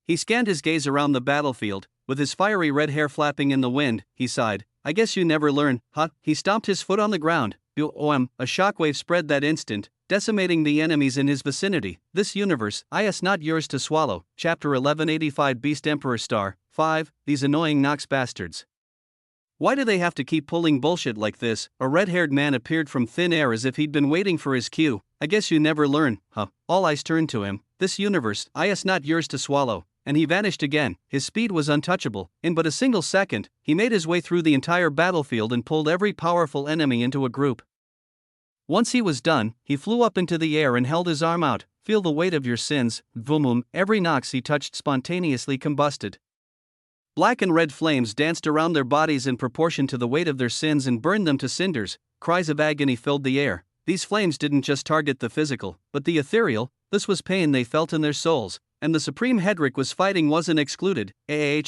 he scanned his gaze around the battlefield. With his fiery red hair flapping in the wind, he sighed, I guess you never learn, huh? He stomped his foot on the ground. A shockwave spread that instant, decimating the enemies in his vicinity. This universe, is not yours to swallow. Chapter 1185. Beast Emperor Star 5. These annoying Nox bastards. Why do they have to keep pulling bullshit like this? A red-haired man appeared from thin air as if he'd been waiting for his cue. I guess you never learn, huh? All eyes turned to him. This universe, is not yours to swallow. And he vanished again. His speed was untouchable. In but a single second, he made his way through the entire battlefield and pulled every powerful enemy into a group. Once he was done, he flew up into the air and held his arm out. Feel the weight of your sins. Vumum. Every Nox he touched spontaneously combusted. Black and red flames danced around their bodies in proportion to the weight of their sins and burned them to cinders. Cries of agony filled the air. These flames didn't just target the physical, but the ethereal. This was pain they felt in their souls, and the Supreme Hedrick was fighting wasn't excluded. He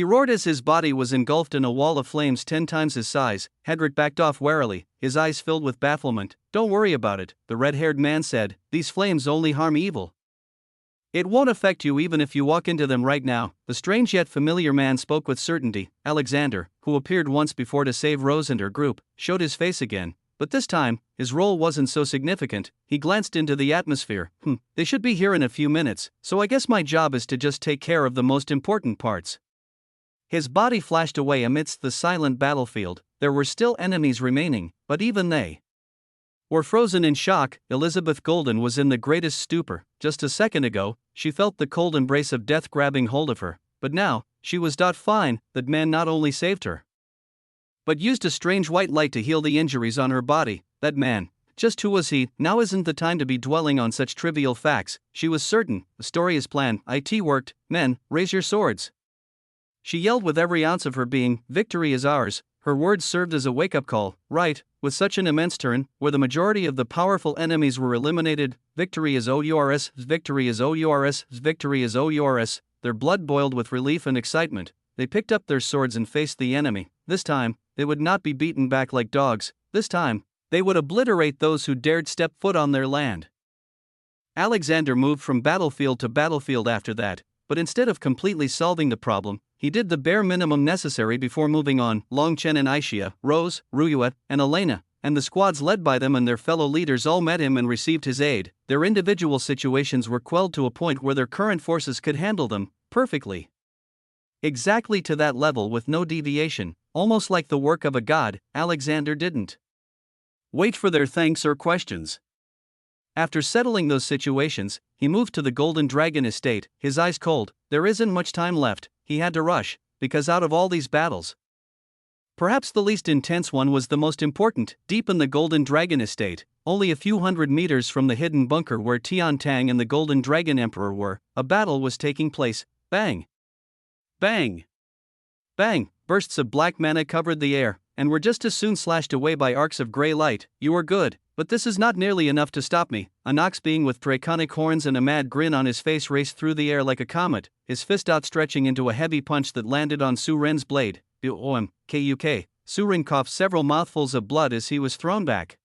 roared as his body was engulfed in a wall of flames 10 times his size. Hedrick backed off warily, his eyes filled with bafflement. Don't worry about it, the red-haired man said. These flames only harm evil. It won't affect you even if you walk into them right now. The strange yet familiar man spoke with certainty. Alexander, who appeared once before to save Rose and her group, showed his face again. But this time, his role wasn't so significant. He glanced into the atmosphere. They should be here in a few minutes, so I guess my job is to just take care of the most important parts. His body flashed away amidst the silent battlefield. There were still enemies remaining, but even they Or frozen in shock, Elizabeth Golden was in the greatest stupor. Just a second ago, she felt the cold embrace of death grabbing hold of her, but now, she was fine. That man not only saved her, but used a strange white light to heal the injuries on her body. That man, just who was he? Now isn't the time to be dwelling on such trivial facts. She was certain, the story is planned, it worked. Men, raise your swords. She yelled with every ounce of her being, victory is ours. Her words served as a wake-up call, right, with such an immense turn, where the majority of the powerful enemies were eliminated. Victory is ours, victory is ours, victory is ours. Their blood boiled with relief and excitement. They picked up their swords and faced the enemy. This time, they would not be beaten back like dogs. This time, they would obliterate those who dared step foot on their land. Alexander moved from battlefield to battlefield after that, but instead of completely solving the problem, he did the bare minimum necessary before moving on. Long Chen and Aisha, Rose, Ruyuet, and Elena, and the squads led by them and their fellow leaders all met him and received his aid. Their individual situations were quelled to a point where their current forces could handle them perfectly. Exactly to that level with no deviation, almost like the work of a god. Alexander didn't wait for their thanks or questions. After settling those situations, he moved to the Golden Dragon estate, his eyes cold. There isn't much time left. He had to rush, because out of all these battles, perhaps the least intense one was the most important. Deep in the Golden Dragon estate, only a few hundred meters from the hidden bunker where Tian Tang and the Golden Dragon Emperor were, a battle was taking place. Bang! Bang! Bang! Bursts of black mana covered the air, and were just as soon slashed away by arcs of grey light. You are good, but this is not nearly enough to stop me. A Nox being with draconic horns and a mad grin on his face raced through the air like a comet, his fist outstretching into a heavy punch that landed on Su Ren's blade. Kuk. Su Ren coughed several mouthfuls of blood as he was thrown back.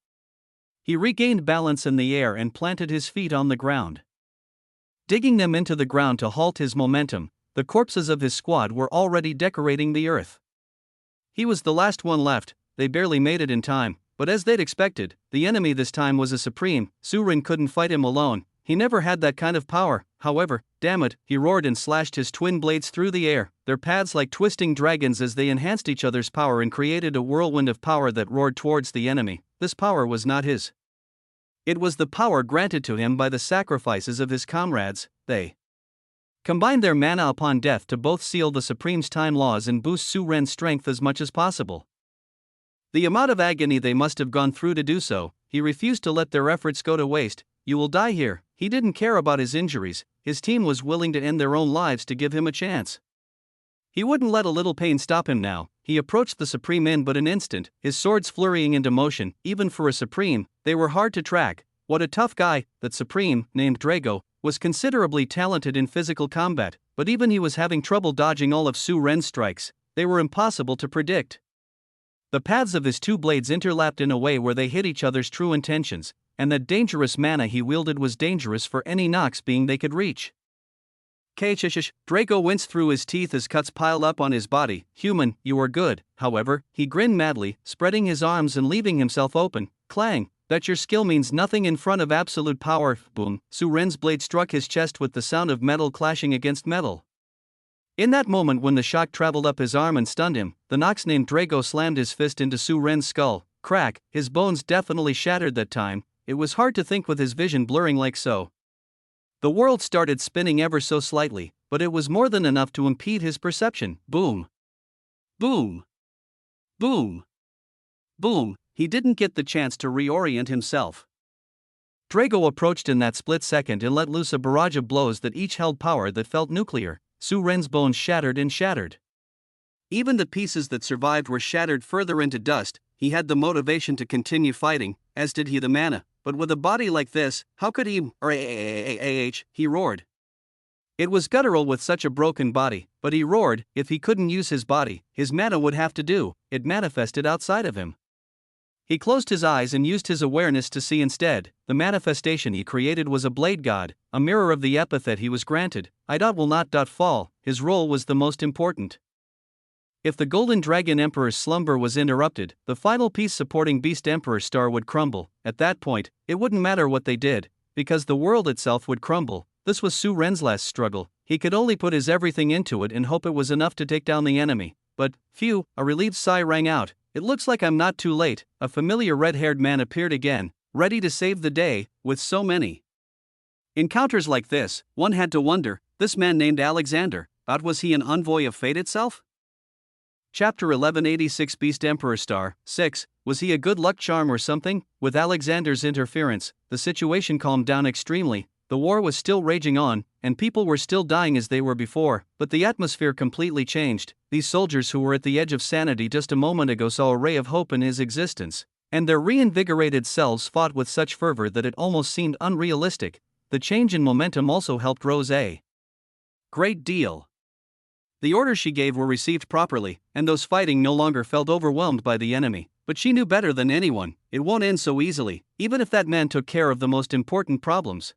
He regained balance in the air and planted his feet on the ground, digging them into the ground to halt his momentum. The corpses of his squad were already decorating the earth. He was the last one left. They barely made it in time, but as they'd expected, the enemy this time was a supreme. Su Ren couldn't fight him alone. He never had that kind of power. However, damn it, he roared and slashed his twin blades through the air, their paths like twisting dragons as they enhanced each other's power and created a whirlwind of power that roared towards the enemy. This power was not his. It was the power granted to him by the sacrifices of his comrades. They combined their mana upon death to both seal the Supreme's time laws and boost Su Ren's strength as much as possible. The amount of agony they must have gone through to do so, he refused to let their efforts go to waste. You will die here. He didn't care about his injuries. His team was willing to end their own lives to give him a chance. He wouldn't let a little pain stop him now. He approached the Supreme in but an instant, his swords flurrying into motion. Even for a Supreme, they were hard to track. What a tough guy. That Supreme, named Drago, was considerably talented in physical combat, but even he was having trouble dodging all of Su Ren's strikes. They were impossible to predict. The paths of his two blades interlapped in a way where they hid each other's true intentions, and that dangerous mana he wielded was dangerous for any Nox being they could reach. Kchish, Draco winced through his teeth as cuts piled up on his body. Human, you are good. However, he grinned madly, spreading his arms and leaving himself open. Clang! That your skill means nothing in front of absolute power. Boom! Su Ren's blade struck his chest with the sound of metal clashing against metal. In that moment when the shock traveled up his arm and stunned him, the Nox named Drago slammed his fist into Su Ren's skull. Crack! His bones definitely shattered that time. It was hard to think with his vision blurring like so. The world started spinning ever so slightly, but it was more than enough to impede his perception. Boom! Boom! Boom! Boom! He didn't get the chance to reorient himself. Drago approached in that split second and let loose a barrage of blows that each held power that felt nuclear. Su Ren's bones shattered and shattered. Even the pieces that survived were shattered further into dust. He had the motivation to continue fighting, as did he the mana, but with a body like this, how could he? He roared. It was guttural with such a broken body, but he roared. If he couldn't use his body, his mana would have to do. It manifested outside of him. He closed his eyes and used his awareness to see instead. The manifestation he created was a blade god, a mirror of the epithet he was granted. Will not fall. His role was the most important. If the Golden Dragon Emperor's slumber was interrupted, the final piece supporting Beast Emperor's star would crumble. At that point, it wouldn't matter what they did, because the world itself would crumble. This was Su Ren's last struggle. He could only put his everything into it and hope it was enough to take down the enemy. But, phew, a relieved sigh rang out. It looks like I'm not too late. A familiar red-haired man appeared again. ready to save the day, with so many encounters like this. One had to wonder, this man named Alexander, was he an envoy of fate itself? Chapter 1186 Beast Emperor Star 6, was he a good luck charm or something? With Alexander's interference, the situation calmed down extremely. The war was still raging on, and people were still dying as they were before, but the atmosphere completely changed. These soldiers who were at the edge of sanity just a moment ago saw a ray of hope in his existence, and their reinvigorated selves fought with such fervor that it almost seemed unrealistic. The change in momentum also helped Rose a great deal. The orders she gave were received properly, and those fighting no longer felt overwhelmed by the enemy. But she knew better than anyone, it won't end so easily, even if that man took care of the most important problems.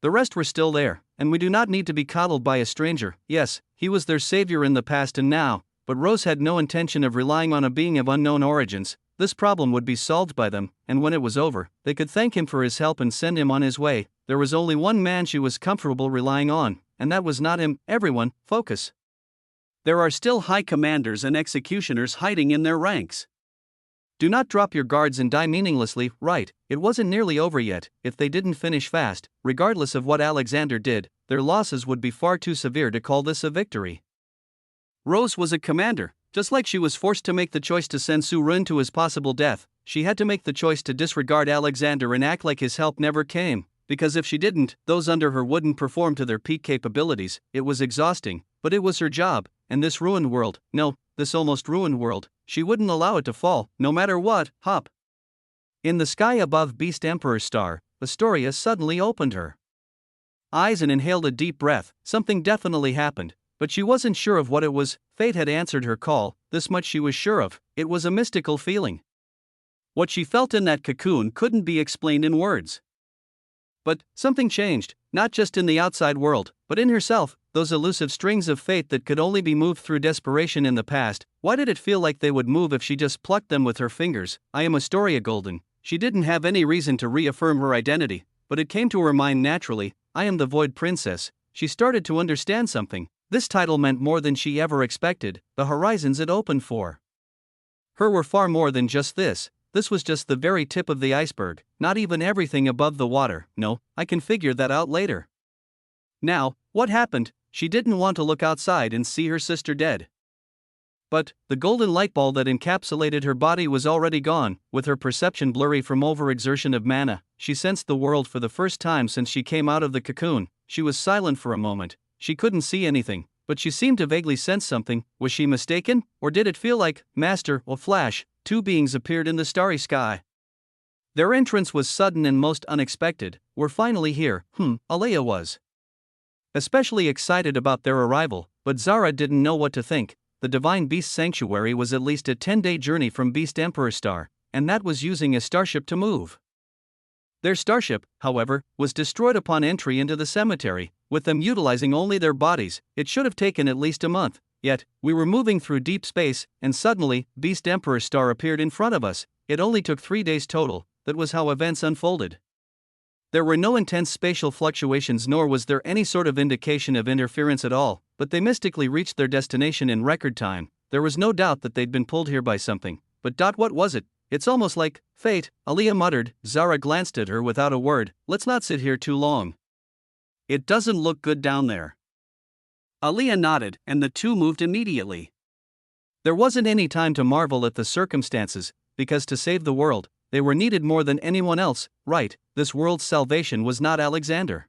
The rest were still there, and we do not need to be coddled by a stranger. Yes, he was their savior in the past and now, but Rose had no intention of relying on a being of unknown origins. This problem would be solved by them, and when it was over, they could thank him for his help and send him on his way. There was only one man she was comfortable relying on, and that was not him. Everyone, focus. There are still high commanders and executioners hiding in their ranks. Do not drop your guards and die meaninglessly. Right, it wasn't nearly over yet. If they didn't finish fast, regardless of what Alexander did, their losses would be far too severe to call this a victory. Rose was a commander. Just like she was forced to make the choice to send Surin to his possible death, she had to make the choice to disregard Alexander and act like his help never came. Because if she didn't, those under her wouldn't perform to their peak capabilities. It was exhausting, but it was her job, and this ruined world, this almost ruined world, she wouldn't allow it to fall, no matter what. Hop. In the sky above Beast Emperor Star, Astoria suddenly opened her eyes and inhaled a deep breath. Something definitely happened, but she wasn't sure of what it was. Fate had answered her call, this much she was sure of. It was a mystical feeling. What she felt in that cocoon couldn't be explained in words. But something changed, not just in the outside world, but in herself. Those elusive strings of fate that could only be moved through desperation in the past, why did it feel like they would move if she just plucked them with her fingers? I am Astoria Golden. She didn't have any reason to reaffirm her identity, but it came to her mind naturally. I am the Void Princess. She started to understand something. This title meant more than she ever expected. The horizons it opened for her were far more than just this. This was just the very tip of the iceberg, not even everything above the water. No, I can figure that out later. Now, what happened? She didn't want to look outside and see her sister dead. But the golden light ball that encapsulated her body was already gone. With her perception blurry from overexertion of mana, she sensed the world for the first time since she came out of the cocoon. She was silent for a moment. She couldn't see anything, but she seemed to vaguely sense something. Was she mistaken, or did it feel like Master or Flash? Two beings appeared in the starry sky. Their entrance was sudden and most unexpected. We're finally here. Alea was especially excited about their arrival, but Zara didn't know what to think. The Divine Beast Sanctuary was at least a 10-day journey from Beast Emperor Star, and that was using a starship to move. Their starship, however, was destroyed upon entry into the cemetery, with them utilizing only their bodies. It should have taken at least a month. Yet, we were moving through deep space, and suddenly, Beast Emperor Star appeared in front of us. It only took 3 days total. That was how events unfolded. There were no intense spatial fluctuations, nor was there any sort of indication of interference at all, but they mystically reached their destination in record time. There was no doubt that they'd been pulled here by something. But what was it? It's almost like fate, Alea muttered. Zara glanced at her without a word. Let's not sit here too long. It doesn't look good down there. Alea nodded, and the two moved immediately. There wasn't any time to marvel at the circumstances, because to save the world, they were needed more than anyone else. Right, this world's salvation was not Alexander.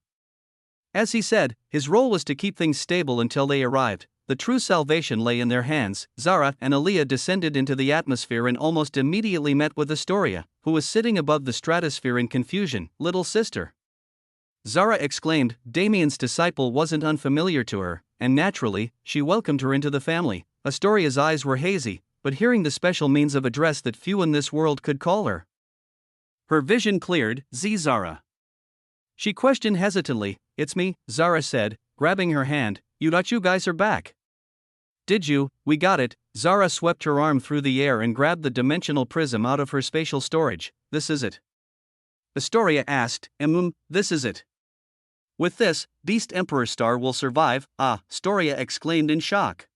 As he said, his role was to keep things stable until they arrived. The true salvation lay in their hands. Zara and Alea descended into the atmosphere and almost immediately met with Astoria, who was sitting above the stratosphere in confusion. Little sister, Zara exclaimed. Damien's disciple wasn't unfamiliar to her, and naturally, she welcomed her into the family. Astoria's eyes were hazy, but hearing the special means of address that few in this world could call her vision cleared. Zara. She questioned hesitantly. It's me, Zara said, grabbing her hand. You guys are back. Did you? We got it. Zara swept her arm through the air and grabbed the dimensional prism out of her spatial storage. This is it? Astoria asked. This is it. With this, Beast Emperor Star will survive. Astoria exclaimed in shock.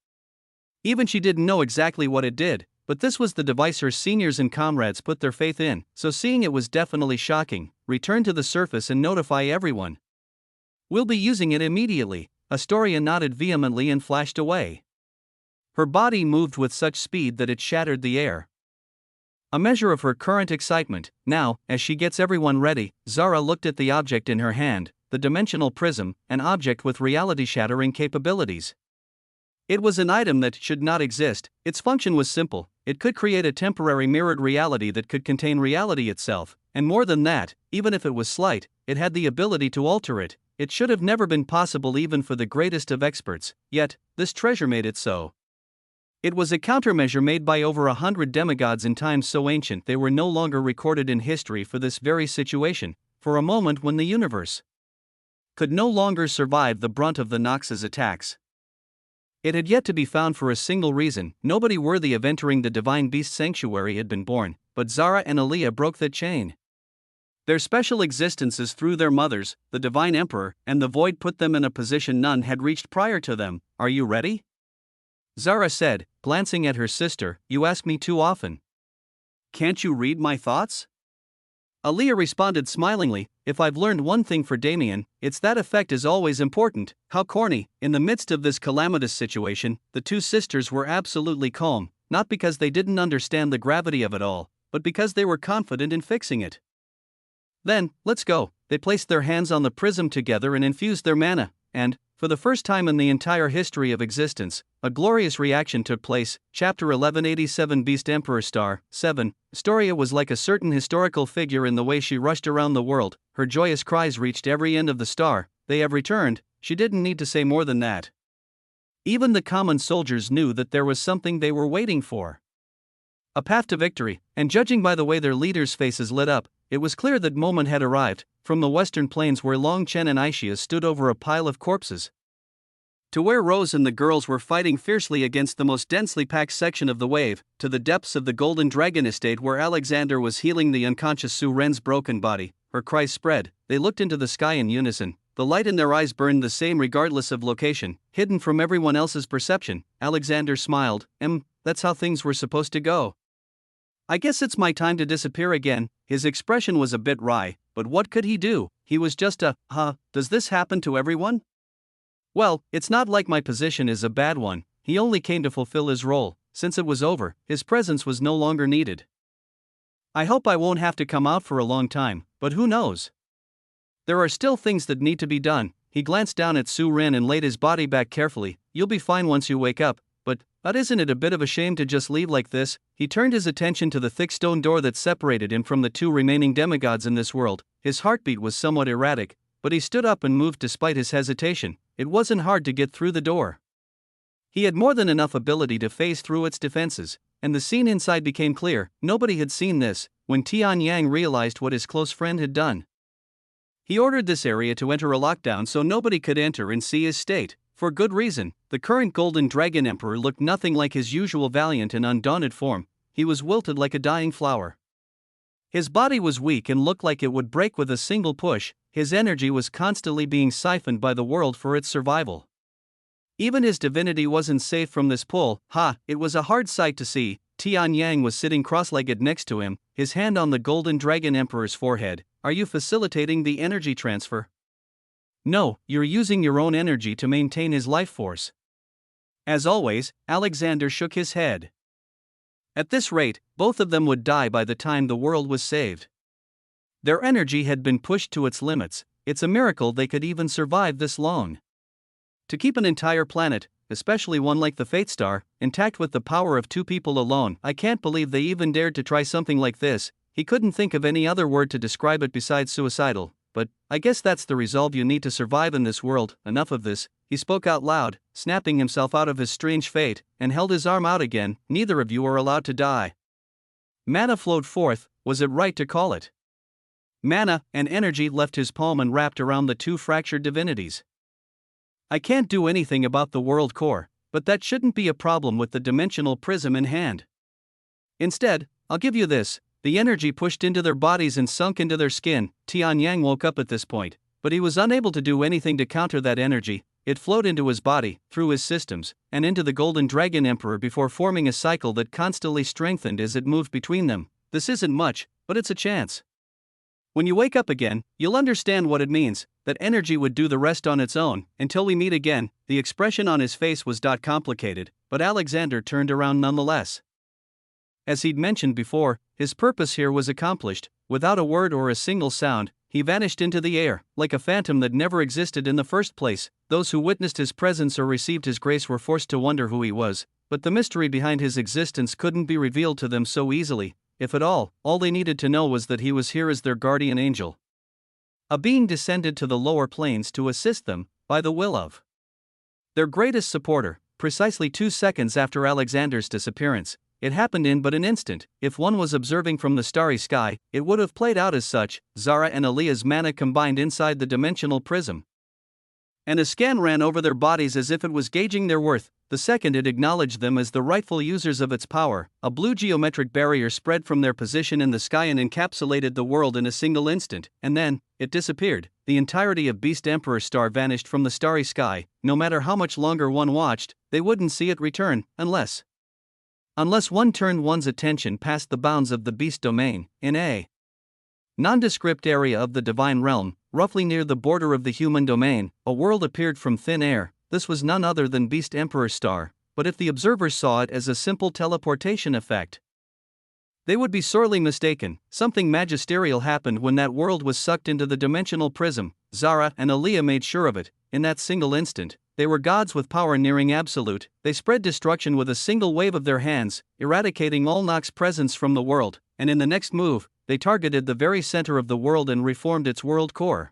Even she didn't know exactly what it did, But this was the device her seniors and comrades put their faith in, so seeing it was definitely shocking. Return to the surface and notify everyone. We'll be using it immediately. Astoria nodded vehemently and flashed away. Her body moved with such speed that it shattered the air. A measure of her current excitement. Now, as she gets everyone ready, Zara looked at the object in her hand, the dimensional prism, an object with reality-shattering capabilities. It was an item that should not exist. Its function was simple. It could create a temporary mirrored reality that could contain reality itself, and more than that, even if it was slight, it had the ability to alter it. It should have never been possible even for the greatest of experts, yet, this treasure made it so. It was a countermeasure made by over 100 demigods in times so ancient they were no longer recorded in history for this very situation, for a moment when the universe could no longer survive the brunt of the Nox's attacks. It had yet to be found for a single reason: nobody worthy of entering the divine beast sanctuary had been born, but Zara and Aaliyah broke that chain. Their special existences through their mothers, the Divine Emperor, and the Void put them in a position none had reached prior to them. Are you ready? Zara said, glancing at her sister. You ask me too often. Can't you read my thoughts? Aaliyah responded smilingly, if I've learned one thing for Damien, it's that effect is always important. How corny. In the midst of this calamitous situation, the two sisters were absolutely calm, not because they didn't understand the gravity of it all, but because they were confident in fixing it. Then, let's go. They placed their hands on the prism together and infused their mana, and, for the first time in the entire history of existence, a glorious reaction took place. Chapter 1187 Beast Emperor Star 7. Astoria was like a certain historical figure in the way she rushed around the world. Her joyous cries reached every end of the star. They have returned. She didn't need to say more than that. Even the common soldiers knew that there was something they were waiting for. A path to victory, and judging by the way their leaders' faces lit up, it was clear that moment had arrived. From the western plains where Long Chen and Aishia stood over a pile of corpses, to where Rose and the girls were fighting fiercely against the most densely packed section of the wave, to the depths of the Golden Dragon estate where Alexander was healing the unconscious Su Ren's broken body, her cries spread. They looked into the sky in unison. The light in their eyes burned the same regardless of location, hidden from everyone else's perception. Alexander smiled. That's how things were supposed to go. I guess it's my time to disappear again. His expression was a bit wry, but what could he do? He was just does this happen to everyone? Well, it's not like my position is a bad one. He only came to fulfill his role. Since it was over, his presence was no longer needed. I hope I won't have to come out for a long time, but who knows? There are still things that need to be done. He glanced down at Su Ren and laid his body back carefully. You'll be fine once you wake up. But isn't it a bit of a shame to just leave like this? He turned his attention to the thick stone door that separated him from the two remaining demigods in this world. His heartbeat was somewhat erratic, but he stood up and moved despite his hesitation. It wasn't hard to get through the door. He had more than enough ability to phase through its defenses, and the scene inside became clear. Nobody had seen this. When Tian Yang realized what his close friend had done, he ordered this area to enter a lockdown so nobody could enter and see his state. For good reason. The current Golden Dragon Emperor looked nothing like his usual valiant and undaunted form. He was wilted like a dying flower. His body was weak and looked like it would break with a single push. His energy was constantly being siphoned by the world for its survival. Even his divinity wasn't safe from this pull. It was a hard sight to see. Tian Yang was sitting cross-legged next to him, his hand on the Golden Dragon Emperor's forehead. Are you facilitating the energy transfer? No, you're using your own energy to maintain his life force. As always, Alexander shook his head. At this rate, both of them would die by the time the world was saved. Their energy had been pushed to its limits. It's a miracle they could even survive this long. To keep an entire planet, especially one like the Fate Star, intact with the power of two people alone, I can't believe they even dared to try something like this. He couldn't think of any other word to describe it besides suicidal. But, I guess that's the resolve you need to survive in this world. Enough of this. He spoke out loud, snapping himself out of his strange fate, and held his arm out again. Neither of you are allowed to die. Mana flowed forth. Was it right to call it? Mana and energy left his palm and wrapped around the two fractured divinities. I can't do anything about the world core, but that shouldn't be a problem with the dimensional prism in hand. Instead, I'll give you this. The energy pushed into their bodies and sunk into their skin. Tian Yang woke up at this point, but he was unable to do anything to counter that energy. it flowed into his body, through his systems, and into the Golden Dragon Emperor before forming a cycle that constantly strengthened as it moved between them. This isn't much, but it's a chance. When you wake up again, you'll understand what it means, that energy would do the rest on its own. Until we meet again. The expression on his face was complicated, but Alexander turned around nonetheless. As he'd mentioned before, his purpose here was accomplished. Without a word or a single sound, he vanished into the air, like a phantom that never existed in the first place. Those who witnessed his presence or received his grace were forced to wonder who he was, but the mystery behind his existence couldn't be revealed to them so easily. If at all they needed to know was that he was here as their guardian angel. A being descended to the lower planes to assist them, by the will of their greatest supporter. Precisely 2 seconds after Alexander's disappearance, it happened in but an instant. If one was observing from the starry sky, it would have played out as such. Zara and Aaliyah's mana combined inside the dimensional prism, and a scan ran over their bodies as if it was gauging their worth. The second it acknowledged them as the rightful users of its power, a blue geometric barrier spread from their position in the sky and encapsulated the world in a single instant, and then, it disappeared. The entirety of Beast Emperor Star vanished from the starry sky. No matter how much longer one watched, they wouldn't see it return, unless one turned one's attention past the bounds of the Beast domain, in a nondescript area of the divine realm, roughly near the border of the human domain. A world appeared from thin air. This was none other than Beast Emperor Star, but if the observers saw it as a simple teleportation effect, they would be sorely mistaken. Something magisterial happened when that world was sucked into the dimensional prism. Zara and Aaliyah made sure of it. In that single instant, they were gods with power nearing absolute. They spread destruction with a single wave of their hands, eradicating all Nox's presence from the world, and in the next move, they targeted the very center of the world and reformed its world core.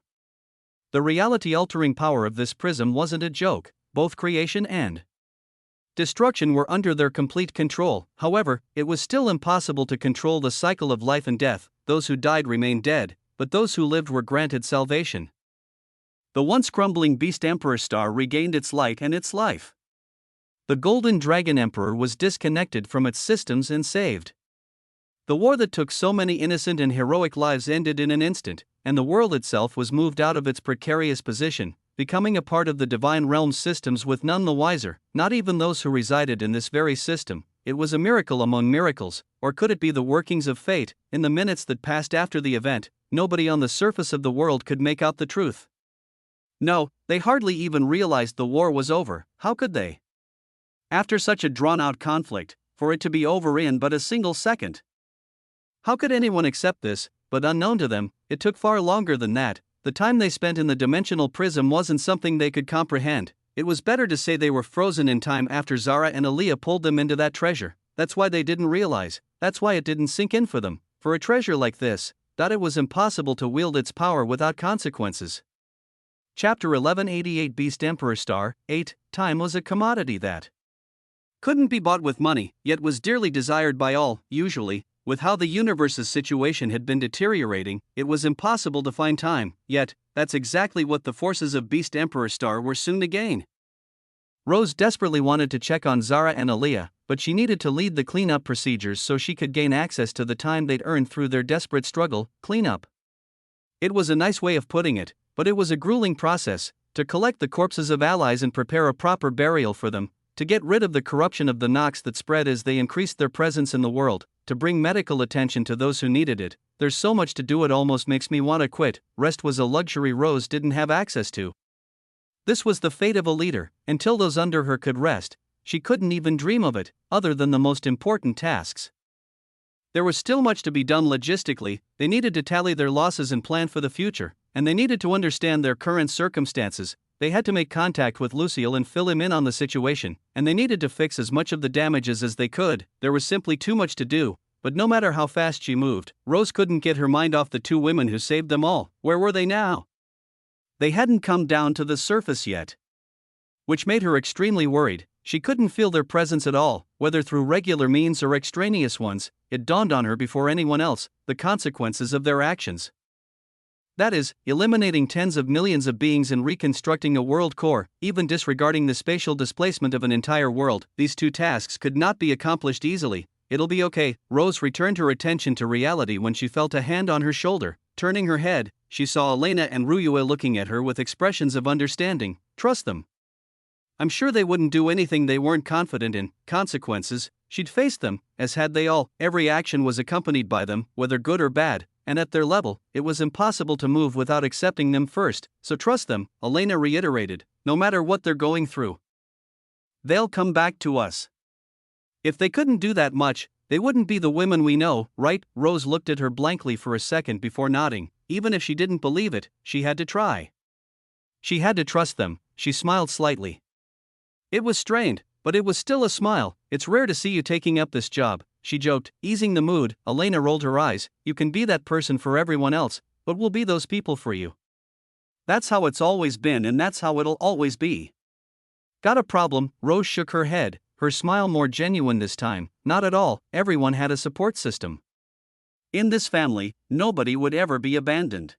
The reality-altering power of this prism wasn't a joke. Both creation and destruction were under their complete control. However, it was still impossible to control the cycle of life and death. Those who died remained dead, but those who lived were granted salvation. The once crumbling Beast Emperor Star regained its light and its life. The Golden Dragon Emperor was disconnected from its systems and saved. The war that took so many innocent and heroic lives ended in an instant, and the world itself was moved out of its precarious position, becoming a part of the divine realm's systems with none the wiser, not even those who resided in this very system. It was a miracle among miracles, or could it be the workings of fate? In the minutes that passed after the event, nobody on the surface of the world could make out the truth. No, they hardly even realized the war was over. How could they? After such a drawn-out conflict, for it to be over in but a single second. How could anyone accept this? But unknown to them, it took far longer than that. The time they spent in the dimensional prism wasn't something they could comprehend. It was better to say they were frozen in time after Zara and Aaliyah pulled them into that treasure. That's why they didn't realize. That's why it didn't sink in for them. For a treasure like this, that it was impossible to wield its power without consequences. Chapter 1188 Beast Emperor Star 8. Time was a commodity that couldn't be bought with money, yet was dearly desired by all. Usually, with how the universe's situation had been deteriorating, it was impossible to find time. Yet, that's exactly what the forces of Beast Emperor Star were soon to gain. Rose desperately wanted to check on Zara and Aaliyah, but she needed to lead the cleanup procedures so she could gain access to the time they'd earned through their desperate struggle. Cleanup. It was a nice way of putting it, but it was a grueling process. To collect the corpses of allies and prepare a proper burial for them, to get rid of the corruption of the Nox that spread as they increased their presence in the world, to bring medical attention to those who needed it. There's so much to do it almost makes me want to quit. Rest was a luxury Rose didn't have access to. This was the fate of a leader. Until those under her could rest, she couldn't even dream of it, other than the most important tasks. There was still much to be done logistically. They needed to tally their losses and plan for the future, and they needed to understand their current circumstances. They had to make contact with Lucille and fill him in on the situation, and they needed to fix as much of the damages as they could. There was simply too much to do, but no matter how fast she moved, Rose couldn't get her mind off the two women who saved them all. Where were they now? They hadn't come down to the surface yet, which made her extremely worried. She couldn't feel their presence at all, whether through regular means or extraneous ones. It dawned on her before anyone else, the consequences of their actions. That is, eliminating tens of millions of beings and reconstructing a world core, even disregarding the spatial displacement of an entire world. These two tasks could not be accomplished easily. It'll be okay. Rose returned her attention to reality when she felt a hand on her shoulder. Turning her head, she saw Elena and Ruyue looking at her with expressions of understanding. Trust them. I'm sure they wouldn't do anything they weren't confident in. Consequences, she'd face them, as had they all. Every action was accompanied by them, whether good or bad, and at their level, it was impossible to move without accepting them first. So trust them, Elena reiterated, no matter what they're going through. They'll come back to us. If they couldn't do that much, they wouldn't be the women we know, right? Rose looked at her blankly for a second before nodding. Even if she didn't believe it, she had to try. She had to trust them. She smiled slightly. It was strained, but it was still a smile. It's rare to see you taking up this job, she joked, easing the mood. Elena rolled her eyes. You can be that person for everyone else, but we'll be those people for you. That's how it's always been, and that's how it'll always be. Got a problem? Rose shook her head, her smile more genuine this time. Not at all. Everyone had a support system. In this family, nobody would ever be abandoned.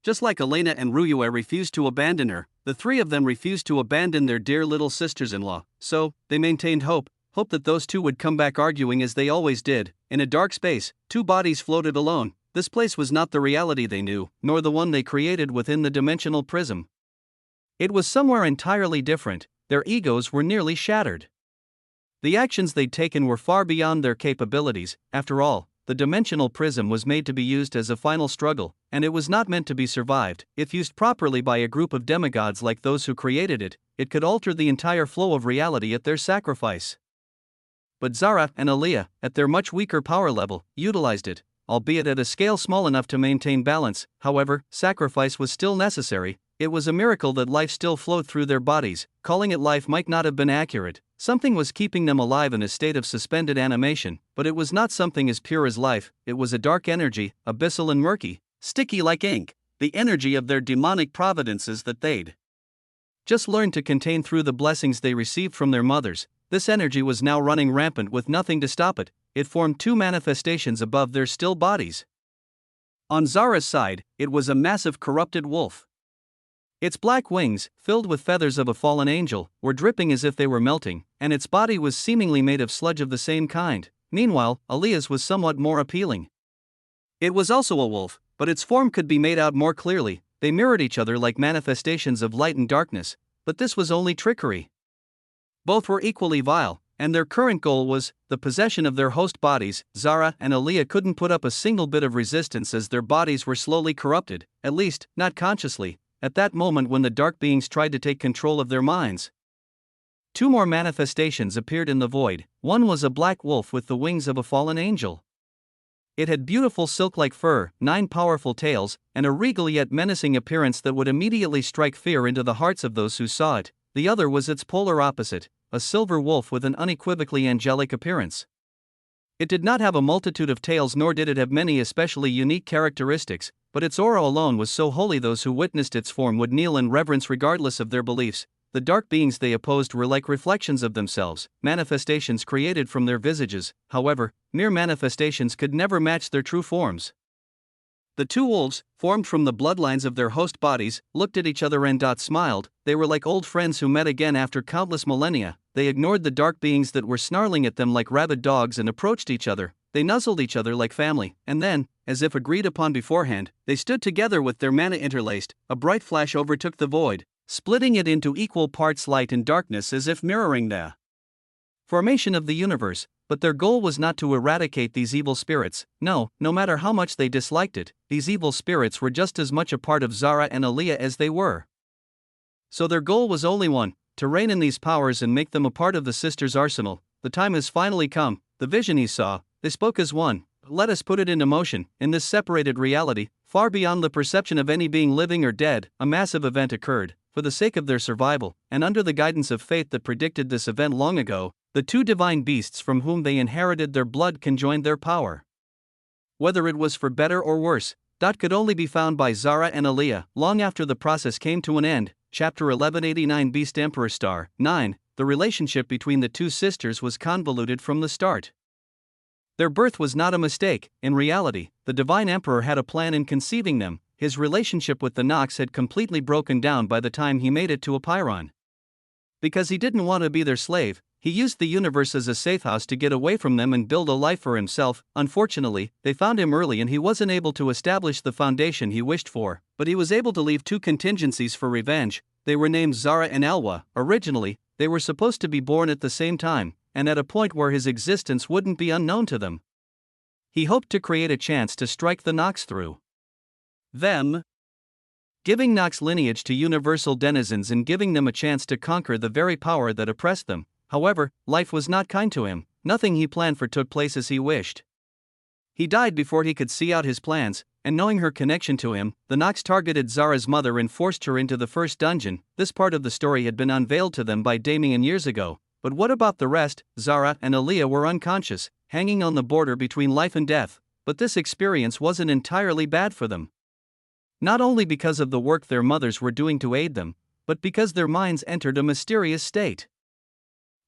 Just like Elena and Ryue refused to abandon her, the three of them refused to abandon their dear little sisters-in-law. So, they maintained hope that those two would come back arguing as they always did. In a dark space, two bodies floated alone. This place was not the reality they knew, nor the one they created within the dimensional prism. It was somewhere entirely different. Their egos were nearly shattered. The actions they'd taken were far beyond their capabilities. After all, the dimensional prism was made to be used as a final struggle, and it was not meant to be survived. If used properly by a group of demigods like those who created it, it could alter the entire flow of reality at their sacrifice. But Zara and Aaliyah, at their much weaker power level, utilized it, albeit at a scale small enough to maintain balance. However, sacrifice was still necessary. It was a miracle that life still flowed through their bodies. Calling it life might not have been accurate. Something was keeping them alive in a state of suspended animation, but it was not something as pure as life. It was a dark energy, abyssal and murky, sticky like ink, the energy of their demonic providences that they'd just learned to contain through the blessings they received from their mothers. This energy was now running rampant with nothing to stop it. It formed two manifestations above their still bodies. On Zara's side, it was a massive corrupted wolf. Its black wings, filled with feathers of a fallen angel, were dripping as if they were melting, and its body was seemingly made of sludge of the same kind. Meanwhile, Aaliyah's was somewhat more appealing. It was also a wolf, but its form could be made out more clearly. They mirrored each other like manifestations of light and darkness, but this was only trickery. Both were equally vile, and their current goal was the possession of their host bodies. Zara and Aaliyah couldn't put up a single bit of resistance as their bodies were slowly corrupted, at least, not consciously, at that moment when the dark beings tried to take control of their minds. Two more manifestations appeared in the void. One was a black wolf with the wings of a fallen angel. It had beautiful silk-like fur, 9 powerful tails, and a regal yet menacing appearance that would immediately strike fear into the hearts of those who saw it. The other was its polar opposite, a silver wolf with an unequivocally angelic appearance. It did not have a multitude of tails, nor did it have many especially unique characteristics, but its aura alone was so holy those who witnessed its form would kneel in reverence regardless of their beliefs. The dark beings they opposed were like reflections of themselves, manifestations created from their visages. However, mere manifestations could never match their true forms. The two wolves, formed from the bloodlines of their host bodies, looked at each other and smiled. They were like old friends who met again after countless millennia. They ignored the dark beings that were snarling at them like rabid dogs and approached each other. They nuzzled each other like family, and then, as if agreed upon beforehand, they stood together with their mana interlaced. A bright flash overtook the void, splitting it into equal parts light and darkness as if mirroring the formation of the universe. But their goal was not to eradicate these evil spirits. No matter how much they disliked it, these evil spirits were just as much a part of Zara and Aaliyah as they were. So their goal was only one, to rein in these powers and make them a part of the sisters' arsenal. The time has finally come. The vision he saw, they spoke as one. Let us put it into motion. In this separated reality, far beyond the perception of any being living or dead, a massive event occurred. For the sake of their survival, and under the guidance of fate that predicted this event long ago, the two divine beasts from whom they inherited their blood conjoined their power. Whether it was for better or worse, that could only be found by Zara and Aaliyah. Long after the process came to an end, Chapter 1189 Beast Emperor Star 9, the relationship between the two sisters was convoluted from the start. Their birth was not a mistake. In reality, the Divine Emperor had a plan in conceiving them. His relationship with the Nox had completely broken down by the time he made it to Apiron. Because he didn't want to be their slave, he used the universe as a safe house to get away from them and build a life for himself. Unfortunately, they found him early and he wasn't able to establish the foundation he wished for, but he was able to leave two contingencies for revenge. they were named Zara and Elwa. Originally, they were supposed to be born at the same time, and at a point where his existence wouldn't be unknown to them. He hoped to create a chance to strike the Nox through them, giving Nox lineage to universal denizens and giving them a chance to conquer the very power that oppressed them. However, life was not kind to him. Nothing he planned for took place as he wished. He died before he could see out his plans, and knowing her connection to him, the Nox targeted Zara's mother and forced her into the first dungeon. This part of the story had been unveiled to them by Damien years ago. But what about the rest? Zara and Aaliyah were unconscious, hanging on the border between life and death. But this experience wasn't entirely bad for them. Not only because of the work their mothers were doing to aid them, but because their minds entered a mysterious state.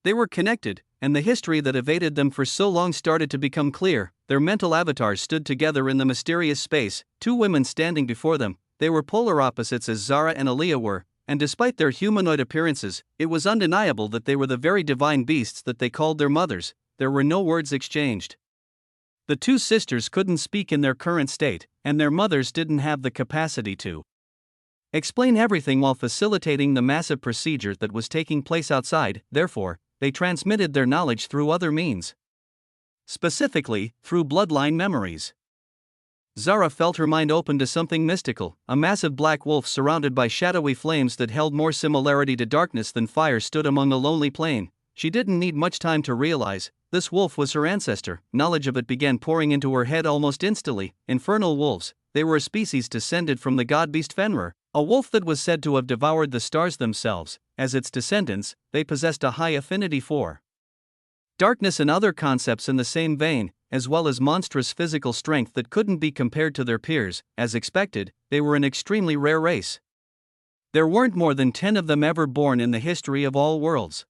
They were connected, and the history that evaded them for so long started to become clear. Their mental avatars stood together in the mysterious space, two women standing before them. They were polar opposites as Zara and Aaliyah were, and despite their humanoid appearances, it was undeniable that they were the very divine beasts that they called their mothers. There were no words exchanged. The two sisters couldn't speak in their current state, and their mothers didn't have the capacity to explain everything while facilitating the massive procedure that was taking place outside. Therefore, they transmitted their knowledge through other means. Specifically, through bloodline memories. Zara felt her mind open to something mystical. A massive black wolf surrounded by shadowy flames that held more similarity to darkness than fire stood among a lonely plain. She didn't need much time to realize this wolf was her ancestor. Knowledge of it began pouring into her head almost instantly. Infernal wolves. They were a species descended from the god beast Fenrir, a wolf that was said to have devoured the stars themselves. As its descendants, they possessed a high affinity for darkness and other concepts in the same vein, as well as monstrous physical strength that couldn't be compared to their peers. As expected, they were an extremely rare race. There weren't more than 10 of them ever born in the history of all worlds.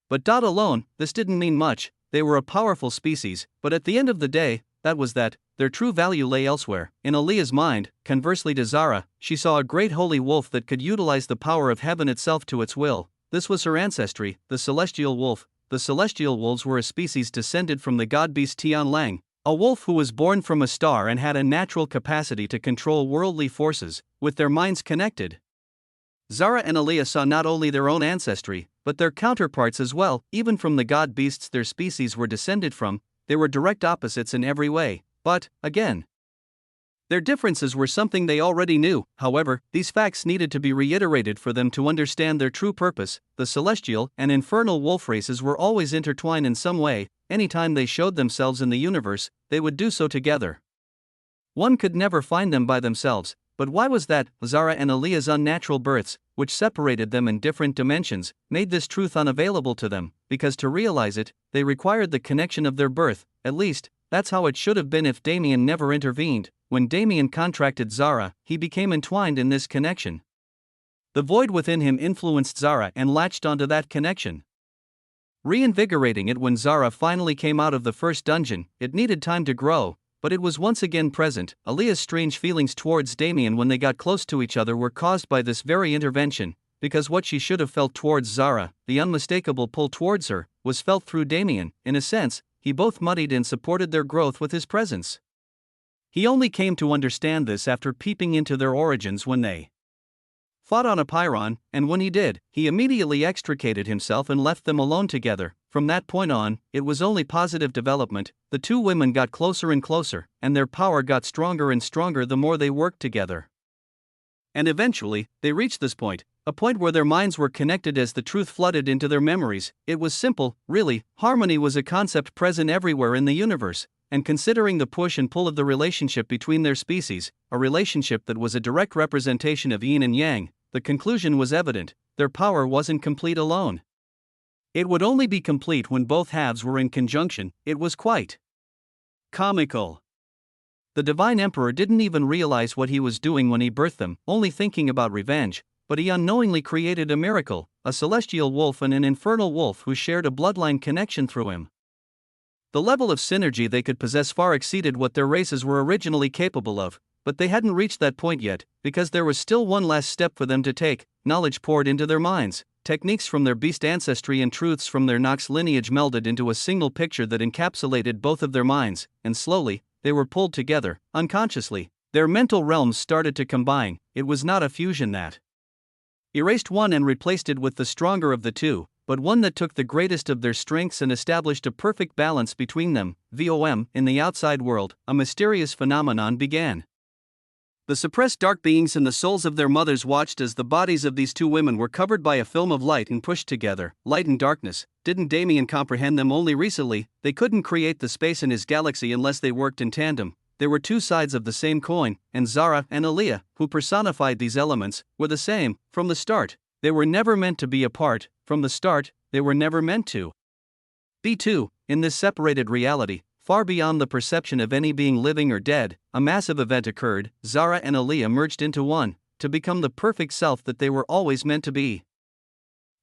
But alone, this didn't mean much. They were a powerful species, but at the end of the day, that was that. Their true value lay elsewhere. In Aaliyah's mind, conversely to Zara, she saw a great holy wolf that could utilize the power of heaven itself to its will. This was her ancestry, the celestial wolf. The celestial wolves were a species descended from the god beast Tian Lang, a wolf who was born from a star and had a natural capacity to control worldly forces, with their minds connected. Zara and Aaliyah saw not only their own ancestry, but their counterparts as well. Even from the god beasts their species were descended from, they were direct opposites in every way. But, again, their differences were something they already knew. However, these facts needed to be reiterated for them to understand their true purpose. The celestial and infernal wolf races were always intertwined in some way. Anytime they showed themselves in the universe, they would do so together. One could never find them by themselves. But why was that? Zara and Aaliyah's unnatural births, which separated them in different dimensions, made this truth unavailable to them, because to realize it, they required the connection of their birth. At least, that's how it should have been if Damien never intervened. When Damien contracted Zara, he became entwined in this connection. The void within him influenced Zara and latched onto that connection, reinvigorating it. When Zara finally came out of the first dungeon, it needed time to grow, but it was once again present. Aaliyah's strange feelings towards Damien when they got close to each other were caused by this very intervention, because what she should have felt towards Zara, the unmistakable pull towards her, was felt through Damien. In a sense, he both muddied and supported their growth with his presence. He only came to understand this after peeping into their origins when they fought on a pylon, and when he did, he immediately extricated himself and left them alone together. From that point on, it was only positive development. The two women got closer and closer, and their power got stronger and stronger the more they worked together. And eventually, they reached this point, a point where their minds were connected as the truth flooded into their memories. It was simple, really. Harmony was a concept present everywhere in the universe, and considering the push and pull of the relationship between their species, a relationship that was a direct representation of yin and yang, the conclusion was evident: their power wasn't complete alone. It would only be complete when both halves were in conjunction. It was quite comical. The Divine Emperor didn't even realize what he was doing when he birthed them, only thinking about revenge, but he unknowingly created a miracle, a celestial wolf and an infernal wolf who shared a bloodline connection through him. The level of synergy they could possess far exceeded what their races were originally capable of, but they hadn't reached that point yet, because there was still one last step for them to take. Knowledge poured into their minds. Techniques from their beast ancestry and truths from their Nox lineage melded into a single picture that encapsulated both of their minds, and slowly, they were pulled together, unconsciously. Their mental realms started to combine. It was not a fusion that erased one and replaced it with the stronger of the two, but one that took the greatest of their strengths and established a perfect balance between them. VOM, in the outside world, a mysterious phenomenon began. The suppressed dark beings and the souls of their mothers watched as the bodies of these two women were covered by a film of light and pushed together. Light and darkness. Didn't Damien comprehend them only recently? They couldn't create the space in his galaxy unless they worked in tandem. There were two sides of the same coin, and Zara and Aliyah, who personified these elements, were the same. From the start, they were never meant to be apart. From the start, they were never meant to be two. In this separated reality, far beyond the perception of any being living or dead, a massive event occurred. Zara and Aliyah merged into one, to become the perfect self that they were always meant to be.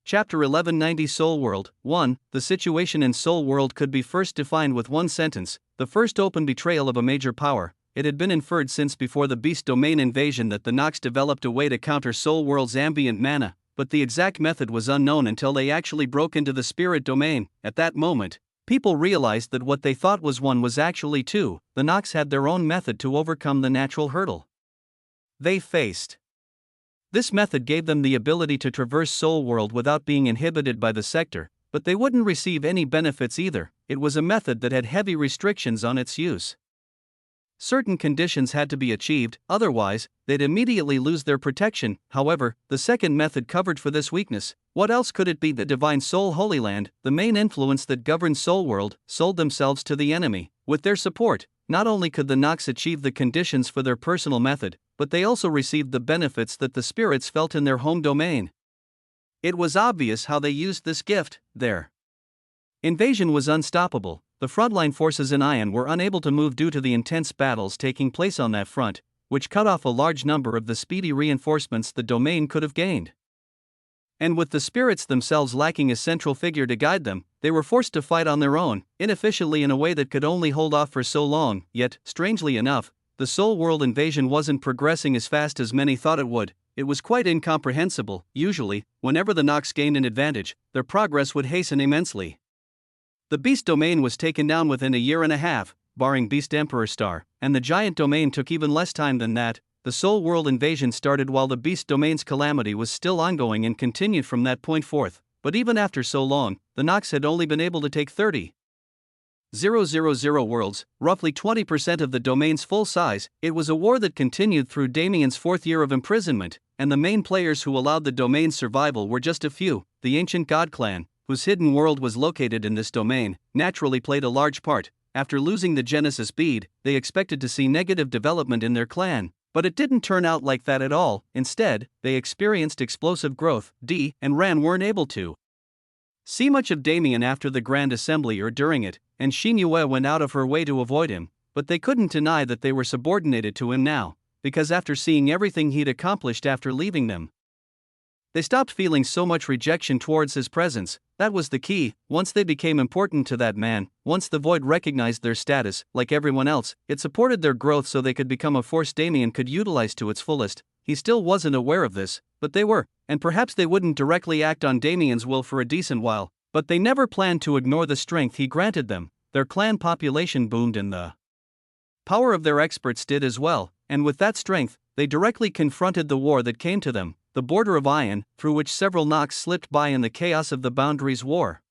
Chapter 1190 Soul World 1. The situation in Soul World could be first defined with one sentence: the first open betrayal of a major power. It had been inferred since before the Beast Domain invasion that the Nox developed a way to counter Soul World's ambient mana, but the exact method was unknown until they actually broke into the Spirit Domain. At that moment, people realized that what they thought was one was actually two. The Nox had their own method to overcome the natural hurdle they faced. This method gave them the ability to traverse Soul World without being inhibited by the sector, but they wouldn't receive any benefits either. It was a method that had heavy restrictions on its use. Certain conditions had to be achieved, otherwise, they'd immediately lose their protection. However, the second method covered for this weakness. What else could it be? The Divine Soul Holy Land, the main influence that governed Soul World, sold themselves to the enemy. With their support, not only could the Nox achieve the conditions for their personal method, but they also received the benefits that the spirits felt in their home domain. It was obvious how they used this gift. Their invasion was unstoppable. The frontline forces in Ion were unable to move due to the intense battles taking place on that front, which cut off a large number of the speedy reinforcements the domain could have gained. And with the spirits themselves lacking a central figure to guide them, they were forced to fight on their own, inefficiently in a way that could only hold off for so long. Yet, strangely enough, the Soul World invasion wasn't progressing as fast as many thought it would. It was quite incomprehensible. Usually, whenever the Nox gained an advantage, their progress would hasten immensely. The Beast Domain was taken down within a year and a half, barring Beast Emperor Star, and the Giant Domain took even less time than that. The Soul World invasion started while the Beast Domain's calamity was still ongoing and continued from that point forth. But even after so long, the Nox had only been able to take 30,000 worlds, roughly 20% of the domain's full size. It was a war that continued through Damien's fourth year of imprisonment, and the main players who allowed the domain's survival were just a few. The ancient God clan, whose hidden world was located in this domain, naturally played a large part. After losing the Genesis bead, they expected to see negative development in their clan, but it didn't turn out like that at all. Instead, they experienced explosive growth. And Ran weren't able to see much of Damien after the Grand Assembly or during it, and Shinue went out of her way to avoid him, but they couldn't deny that they were subordinated to him now, because after seeing everything he'd accomplished after leaving them, they stopped feeling so much rejection towards his presence. That was the key. Once they became important to that man, once the Void recognized their status, like everyone else, it supported their growth so they could become a force Damien could utilize to its fullest. He still wasn't aware of this, but they were, and perhaps they wouldn't directly act on Damien's will for a decent while, but they never planned to ignore the strength he granted them. Their clan population boomed and the power of their experts did as well, and with that strength, they directly confronted the war that came to them. The border of Ion, through which several Nox slipped by in the chaos of the Boundaries War,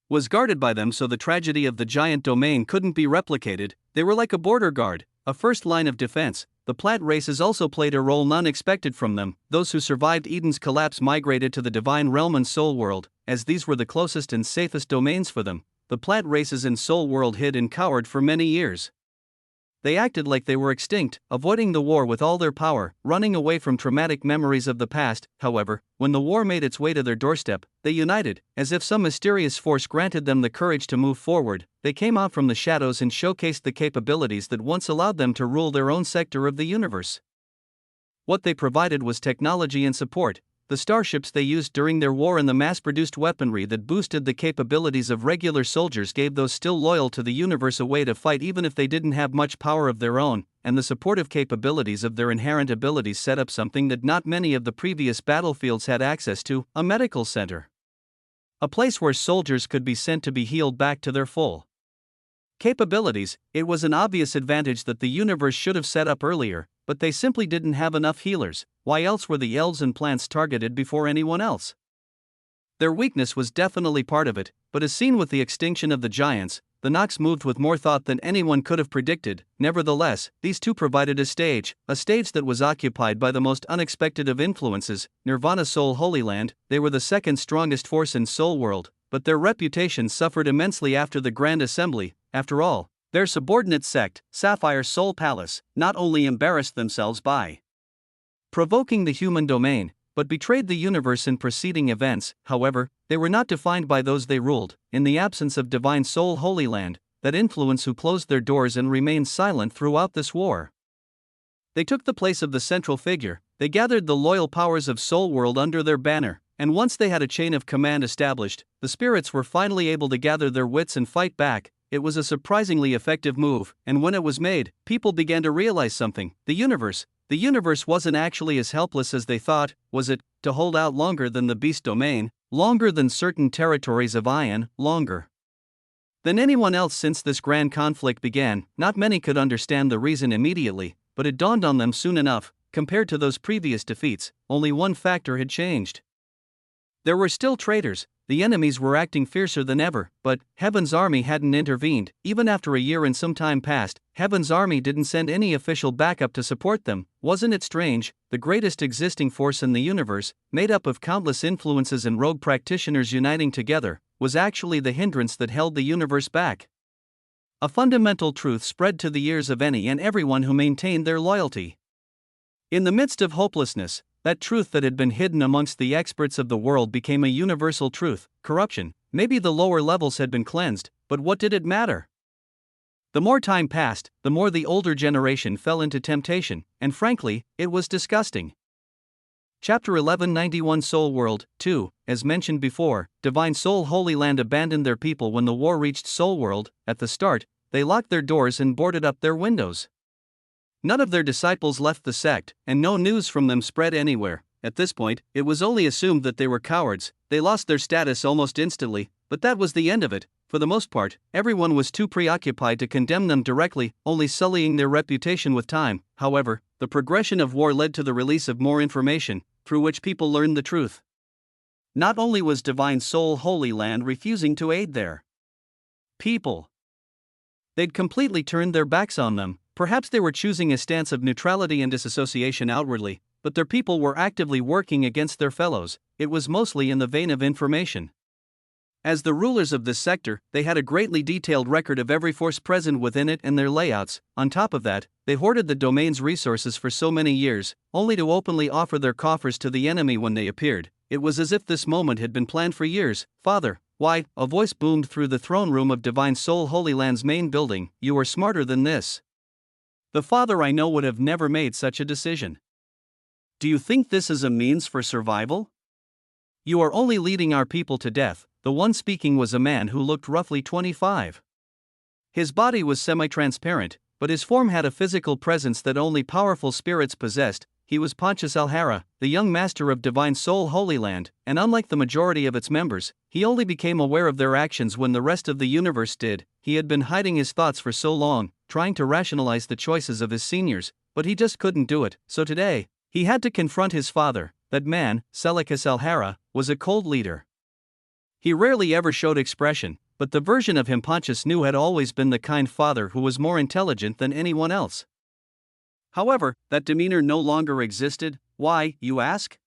was guarded by them so the tragedy of the Giant Domain couldn't be replicated. They were like a border guard, a first line of defense. The plant races also played a role none expected from them. Those who survived Eden's collapse migrated to the Divine Realm and Soul World, as these were the closest and safest domains for them. The plant races in Soul World hid and cowered for many years. They acted like they were extinct, avoiding the war with all their power, running away from traumatic memories of the past. However, when the war made its way to their doorstep, they united, as if some mysterious force granted them the courage to move forward. They came out from the shadows and showcased the capabilities that once allowed them to rule their own sector of the universe. What they provided was technology and support. The starships they used during their war and the mass-produced weaponry that boosted the capabilities of regular soldiers gave those still loyal to the universe a way to fight even if they didn't have much power of their own, and the supportive capabilities of their inherent abilities set up something that not many of the previous battlefields had access to: a medical center. A place where soldiers could be sent to be healed back to their full capabilities. It was an obvious advantage that the universe should have set up earlier. but they simply didn't have enough healers. Why else were the elves and plants targeted before anyone else? Their weakness was definitely part of it, but as seen with the extinction of the giants, the Nox moved with more thought than anyone could have predicted. Nevertheless, these two provided a stage that was occupied by the most unexpected of influences, Nirvana Soul Holy Land. They were the second strongest force in Soul World, but their reputation suffered immensely after the Grand Assembly. After all, their subordinate sect, Sapphire Soul Palace, not only embarrassed themselves by provoking the human domain, but betrayed the universe in preceding events. However, they were not defined by those they ruled. In the absence of Divine Soul Holy Land, that influence who closed their doors and remained silent throughout this war. They took the place of the central figure. They gathered the loyal powers of Soul World under their banner, and once they had a chain of command established, the spirits were finally able to gather their wits and fight back. It was a surprisingly effective move, and when it was made, people began to realize something. The universe wasn't actually as helpless as they thought, was it? To hold out longer than the beast domain, longer than certain territories of Ion, longer than anyone else since this grand conflict began. Not many could understand the reason immediately, but it dawned on them soon enough. Compared to those previous defeats, only one factor had changed. There were still traitors. The enemies were acting fiercer than ever, but Heaven's army hadn't intervened. Even after a year and some time passed, Heaven's army didn't send any official backup to support them. Wasn't it strange? The greatest existing force in the universe, made up of countless influences and rogue practitioners uniting together, was actually the hindrance that held the universe back. A fundamental truth spread to the ears of any and everyone who maintained their loyalty. In the midst of hopelessness, that truth that had been hidden amongst the experts of the world became a universal truth. Corruption. Maybe the lower levels had been cleansed, but what did it matter? The more time passed, the more the older generation fell into temptation, and frankly, it was disgusting. Chapter 1191 Soul World 2. As mentioned before, Divine Soul Holy Land abandoned their people when the war reached Soul World. At the start, they locked their doors and boarded up their windows. None of their disciples left the sect, and no news from them spread anywhere. At this point, it was only assumed that they were cowards. They lost their status almost instantly, but that was the end of it. For the most part, everyone was too preoccupied to condemn them directly, only sullying their reputation with time. However, the progression of war led to the release of more information, through which people learned the truth. Not only was Divine Soul Holy Land refusing to aid their people, they'd completely turned their backs on them. Perhaps they were choosing a stance of neutrality and disassociation outwardly, but their people were actively working against their fellows. It was mostly in the vein of information. As the rulers of this sector, they had a greatly detailed record of every force present within it and their layouts. On top of that, they hoarded the domain's resources for so many years, only to openly offer their coffers to the enemy when they appeared. It was as if this moment had been planned for years. Father, why? A voice boomed through the throne room of Divine Soul Holy Land's main building. You are smarter than this. The father I know would have never made such a decision. Do you think this is a means for survival? You are only leading our people to death. The one speaking was a man who looked roughly 25. His body was semi-transparent, but his form had a physical presence that only powerful spirits possessed. He was Pontius Alhara, the young master of Divine Soul Holy Land, and unlike the majority of its members, he only became aware of their actions when the rest of the universe did. He had been hiding his thoughts for so long, trying to rationalize the choices of his seniors, but he just couldn't do it. So today, he had to confront his father. That man, Seleucus Alhara, was a cold leader. He rarely ever showed expression, but the version of him Pontius knew had always been the kind father who was more intelligent than anyone else. However, that demeanor no longer existed. Why, you ask?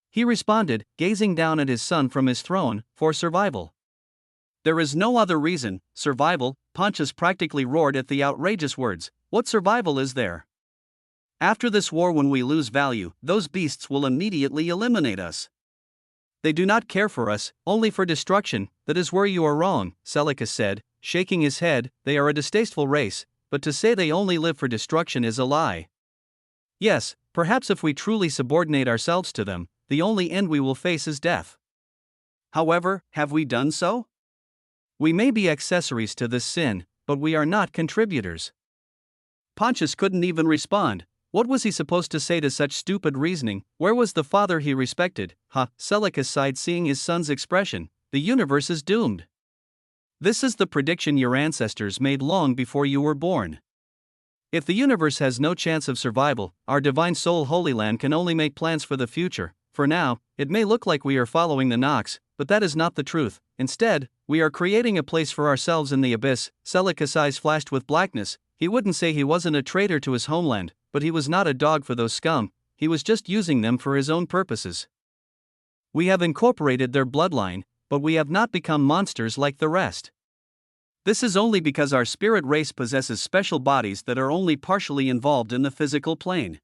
He responded, gazing down at his son from his throne, for survival. There is no other reason. Survival? Pontius practically roared at the outrageous words. What survival is there? After this war, when we lose value, those beasts will immediately eliminate us. They do not care for us, only for destruction. That is where you are wrong, Seleucus said, shaking his head. They are a distasteful race, but to say they only live for destruction is a lie. Yes, perhaps if we truly subordinate ourselves to them, the only end we will face is death. However, have we done so? We may be accessories to this sin, but we are not contributors. Pontius couldn't even respond. What was he supposed to say to such stupid reasoning? Where was the father he respected? Seleucus sighed, seeing his son's expression. The universe is doomed. This is the prediction your ancestors made long before you were born. If the universe has no chance of survival, our divine soul Holy Land can only make plans for the future. For now, it may look like we are following the Nox, but that is not the truth. Instead, we are creating a place for ourselves in the abyss. Seleucus' eyes flashed with blackness. He wouldn't say he wasn't a traitor to his homeland, but he was not a dog for those scum. He was just using them for his own purposes. We have incorporated their bloodline, but we have not become monsters like the rest. This is only because our spirit race possesses special bodies that are only partially involved in the physical plane.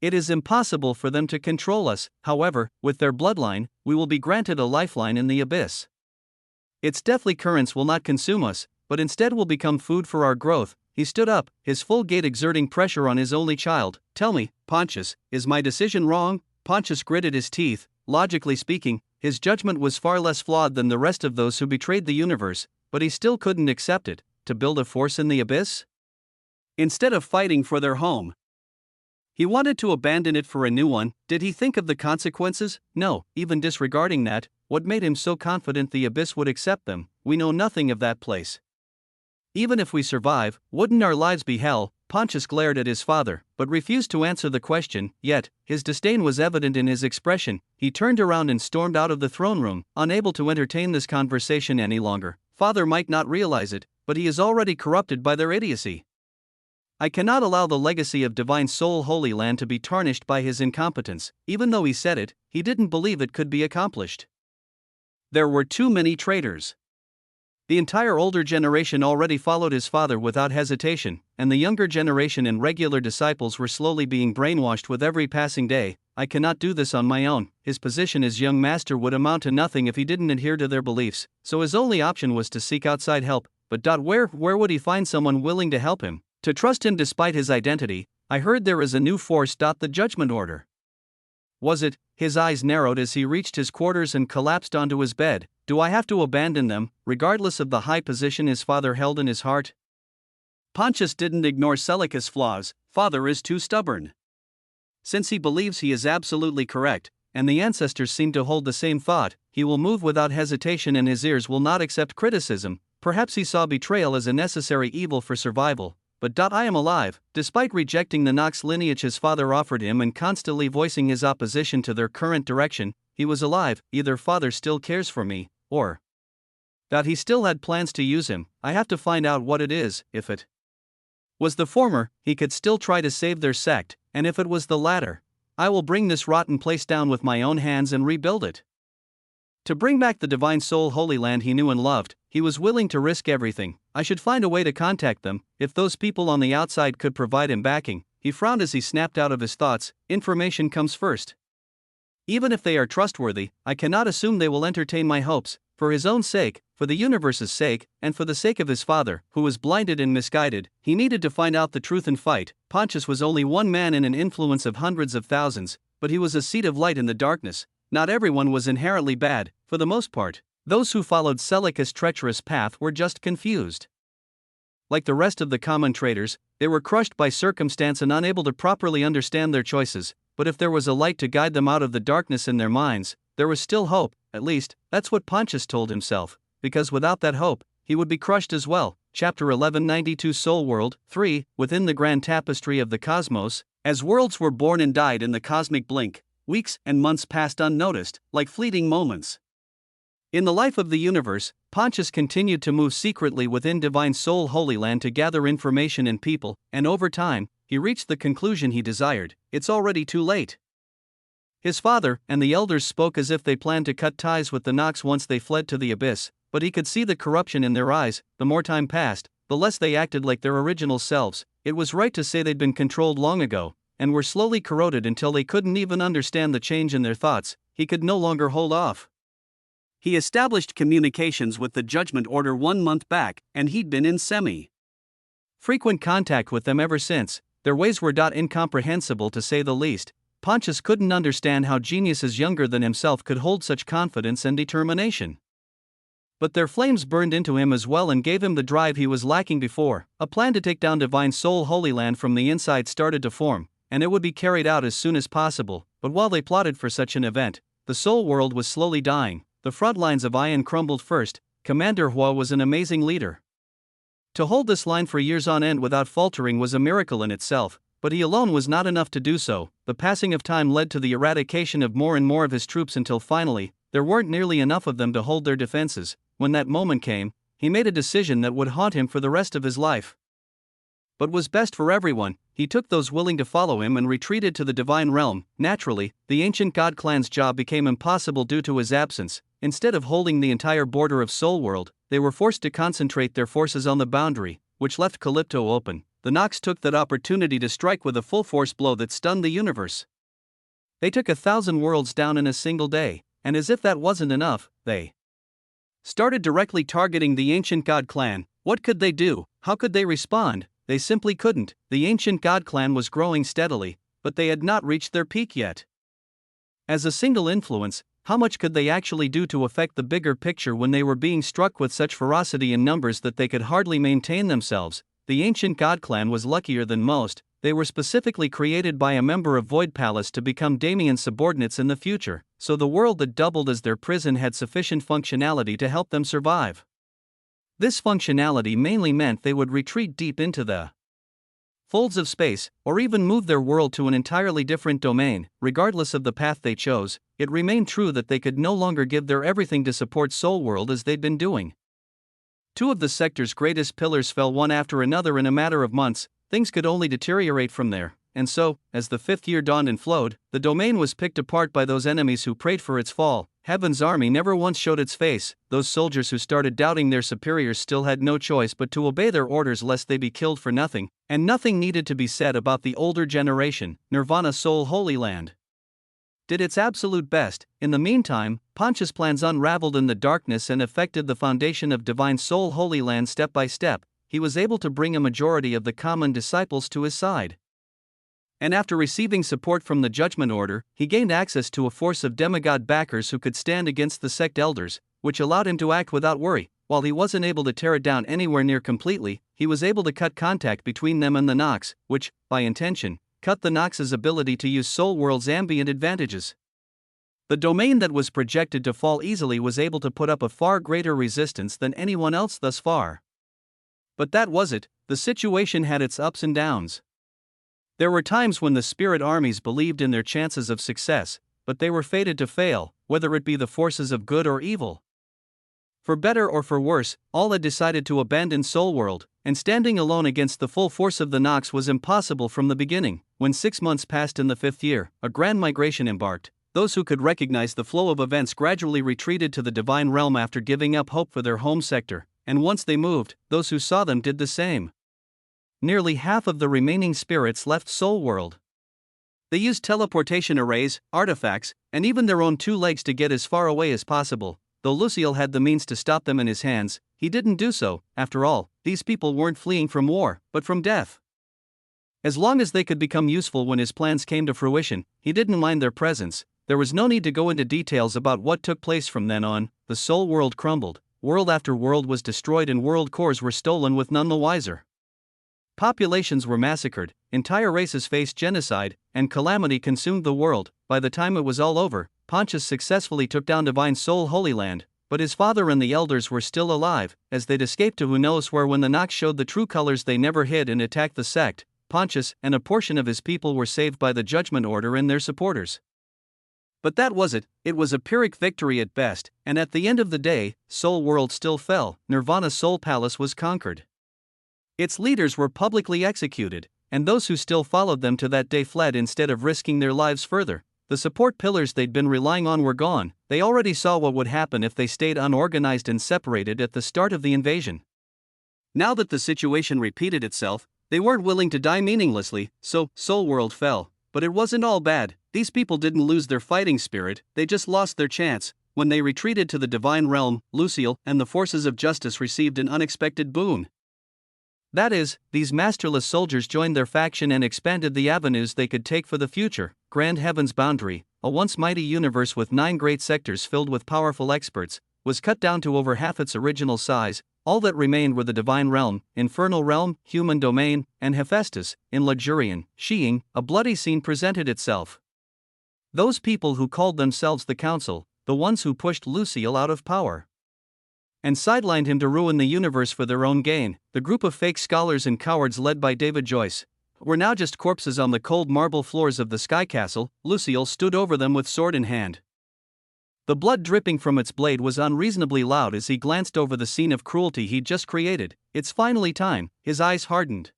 It is impossible for them to control us. However, with their bloodline, we will be granted a lifeline in the abyss. Its deathly currents will not consume us, but instead will become food for our growth. He stood up, his full gait exerting pressure on his only child. Tell me, Pontius, is my decision wrong? Pontius gritted his teeth. Logically speaking, his judgment was far less flawed than the rest of those who betrayed the universe, but he still couldn't accept it. To build a force in the abyss? Instead of fighting for their home, he wanted to abandon it for a new one. Did he think of the consequences? No, even disregarding that, what made him so confident the abyss would accept them? We know nothing of that place. Even if we survive, wouldn't our lives be hell? Pontius glared at his father, but refused to answer the question, yet, his disdain was evident in his expression. He turned around and stormed out of the throne room, unable to entertain this conversation any longer. Father might not realize it, but he is already corrupted by their idiocy. I cannot allow the legacy of divine soul Holy Land to be tarnished by his incompetence. Even though he said it, he didn't believe it could be accomplished. There were too many traitors. The entire older generation already followed his father without hesitation, and the younger generation and regular disciples were slowly being brainwashed with every passing day. I cannot do this on my own. His position as young master would amount to nothing if he didn't adhere to their beliefs, so his only option was to seek outside help. But where would he find someone willing to help him? To trust him despite his identity? I heard there is a new force. The Judgment Order. Was it? His eyes narrowed as he reached his quarters and collapsed onto his bed. Do I have to abandon them, regardless of the high position his father held in his heart? Pontius didn't ignore Seleucus' flaws. Father is too stubborn. Since he believes he is absolutely correct, and the ancestors seem to hold the same thought, he will move without hesitation and his ears will not accept criticism. Perhaps he saw betrayal as a necessary evil for survival. But I am alive. Despite rejecting the Nox lineage his father offered him and constantly voicing his opposition to their current direction, he was alive. Either father still cares for me, or that he still had plans to use him. I have to find out what it is. If it was the former, he could still try to save their sect, and if it was the latter, I will bring this rotten place down with my own hands and rebuild it. To bring back the divine soul Holy Land he knew and loved, he was willing to risk everything. I should find a way to contact them. If those people on the outside could provide him backing. He frowned as he snapped out of his thoughts. Information comes first. Even if they are trustworthy, I cannot assume they will entertain my hopes. For his own sake, for the universe's sake, and for the sake of his father, who was blinded and misguided, he needed to find out the truth and fight. Pontius was only one man in an influence of hundreds of thousands, but he was a seed of light in the darkness. Not everyone was inherently bad. For the most part, those who followed Seleucus' treacherous path were just confused. Like the rest of the common traitors, they were crushed by circumstance and unable to properly understand their choices. But if there was a light to guide them out of the darkness in their minds, there was still hope. At least, that's what Pontius told himself, because without that hope, he would be crushed as well. Chapter 1192 Soul World 3. Within the grand tapestry of the cosmos, as worlds were born and died in the cosmic blink, weeks and months passed unnoticed, like fleeting moments. In the life of the universe, Pontius continued to move secretly within divine soul Holy Land to gather information and people, and over time, he reached the conclusion he desired: it's already too late. His father and the elders spoke as if they planned to cut ties with the Nox once they fled to the abyss, but he could see the corruption in their eyes. The more time passed, the less they acted like their original selves. It was right to say they'd been controlled long ago, and were slowly corroded until they couldn't even understand the change in their thoughts. He could no longer hold off. He established communications with the Judgment Order 1 month back, and he'd been in frequent contact with them ever since. Their ways were incomprehensible to say the least. Pontius couldn't understand how geniuses younger than himself could hold such confidence and determination. But their flames burned into him as well and gave him the drive he was lacking before. A plan to take down divine soul Holy Land from the inside started to form, and it would be carried out as soon as possible. But while they plotted for such an event, the soul world was slowly dying. The front lines of Ion crumbled first. Commander Hua was an amazing leader. To hold this line for years on end without faltering was a miracle in itself, but he alone was not enough to do so. The passing of time led to the eradication of more and more of his troops until finally, there weren't nearly enough of them to hold their defenses. When that moment came, he made a decision that would haunt him for the rest of his life. But was best for everyone. He took those willing to follow him and retreated to the divine realm. Naturally, the ancient god clan's job became impossible due to his absence. Instead of holding the entire border of Soul World, they were forced to concentrate their forces on the boundary, which left Calypto open. The Nox took that opportunity to strike with a full force blow that stunned the universe. They took 1,000 worlds down in a single day, and as if that wasn't enough, they started directly targeting the ancient god clan. What could they do? How could they respond? They simply couldn't. The ancient god clan was growing steadily, but they had not reached their peak yet. As a single influence, how much could they actually do to affect the bigger picture when they were being struck with such ferocity in numbers that they could hardly maintain themselves? The ancient god clan was luckier than most. They were specifically created by a member of Void Palace to become Damien's subordinates in the future, so the world that doubled as their prison had sufficient functionality to help them survive. This functionality mainly meant they would retreat deep into the folds of space, or even move their world to an entirely different domain. Regardless of the path they chose, it remained true that they could no longer give their everything to support Soul World as they'd been doing. Two of the sector's greatest pillars fell one after another in a matter of months. Things could only deteriorate from there, and so, as the fifth year dawned and flowed, the domain was picked apart by those enemies who prayed for its fall. Heaven's army never once showed its face. Those soldiers who started doubting their superiors still had no choice but to obey their orders lest they be killed for nothing, and nothing needed to be said about the older generation. Nirvana Soul Holy Land did its absolute best. In the meantime, Pontius' plans unraveled in the darkness and affected the foundation of Divine Soul Holy Land step by step. He was able to bring a majority of the common disciples to his side. And after receiving support from the Judgment Order, he gained access to a force of demigod backers who could stand against the sect elders, which allowed him to act without worry. While he wasn't able to tear it down anywhere near completely, he was able to cut contact between them and the Nox, which, by intention, cut the Nox's ability to use Soul World's ambient advantages. The domain that was projected to fall easily was able to put up a far greater resistance than anyone else thus far. But that was it. The situation had its ups and downs. There were times when the spirit armies believed in their chances of success, but they were fated to fail, whether it be the forces of good or evil. For better or for worse, all had decided to abandon Soul World, and standing alone against the full force of the Nox was impossible from the beginning. When 6 months passed in the fifth year, a grand migration embarked. Those who could recognize the flow of events gradually retreated to the divine realm after giving up hope for their home sector, and once they moved, those who saw them did the same. Nearly half of the remaining spirits left Soul World. They used teleportation arrays, artifacts, and even their own 2 legs to get as far away as possible. Though Lucille had the means to stop them in his hands, he didn't do so. After all, these people weren't fleeing from war, but from death. As long as they could become useful when his plans came to fruition, he didn't mind their presence. There was no need to go into details about what took place from then on. The Soul World crumbled. World after world was destroyed and world cores were stolen with none the wiser. Populations were massacred, entire races faced genocide, and calamity consumed the world. By the time it was all over, Pontius successfully took down Divine Soul Holy Land, but his father and the elders were still alive. As they'd escaped to who knows where when the Nox showed the true colors, they never hid and attacked the sect. Pontius and a portion of his people were saved by the Judgment Order and their supporters. But that was it. It was a Pyrrhic victory at best, and at the end of the day, Soul World still fell. Nirvana Soul Palace was conquered. Its leaders were publicly executed, and those who still followed them to that day fled instead of risking their lives further. The support pillars they'd been relying on were gone. They already saw what would happen if they stayed unorganized and separated at the start of the invasion. Now that the situation repeated itself, they weren't willing to die meaninglessly, so Soul World fell. But it wasn't all bad. These people didn't lose their fighting spirit, they just lost their chance. When they retreated to the divine realm, Lucille and the forces of justice received an unexpected boon. That is, these masterless soldiers joined their faction and expanded the avenues they could take for the future. Grand Heaven's boundary, a once mighty universe with 9 great sectors filled with powerful experts, was cut down to over half its original size. All that remained were the Divine Realm, Infernal Realm, Human Domain, and Hephaestus. In Lugurian, Sheeing, a bloody scene presented itself. Those people who called themselves the Council, the ones who pushed Lucille out of power, and sidelined him to ruin the universe for their own gain. The group of fake scholars and cowards led by David Joyce were now just corpses on the cold marble floors of the Sky Castle. Lucille stood over them with sword in hand. The blood dripping from its blade was unreasonably loud as he glanced over the scene of cruelty he'd just created. It's finally time. His eyes hardened.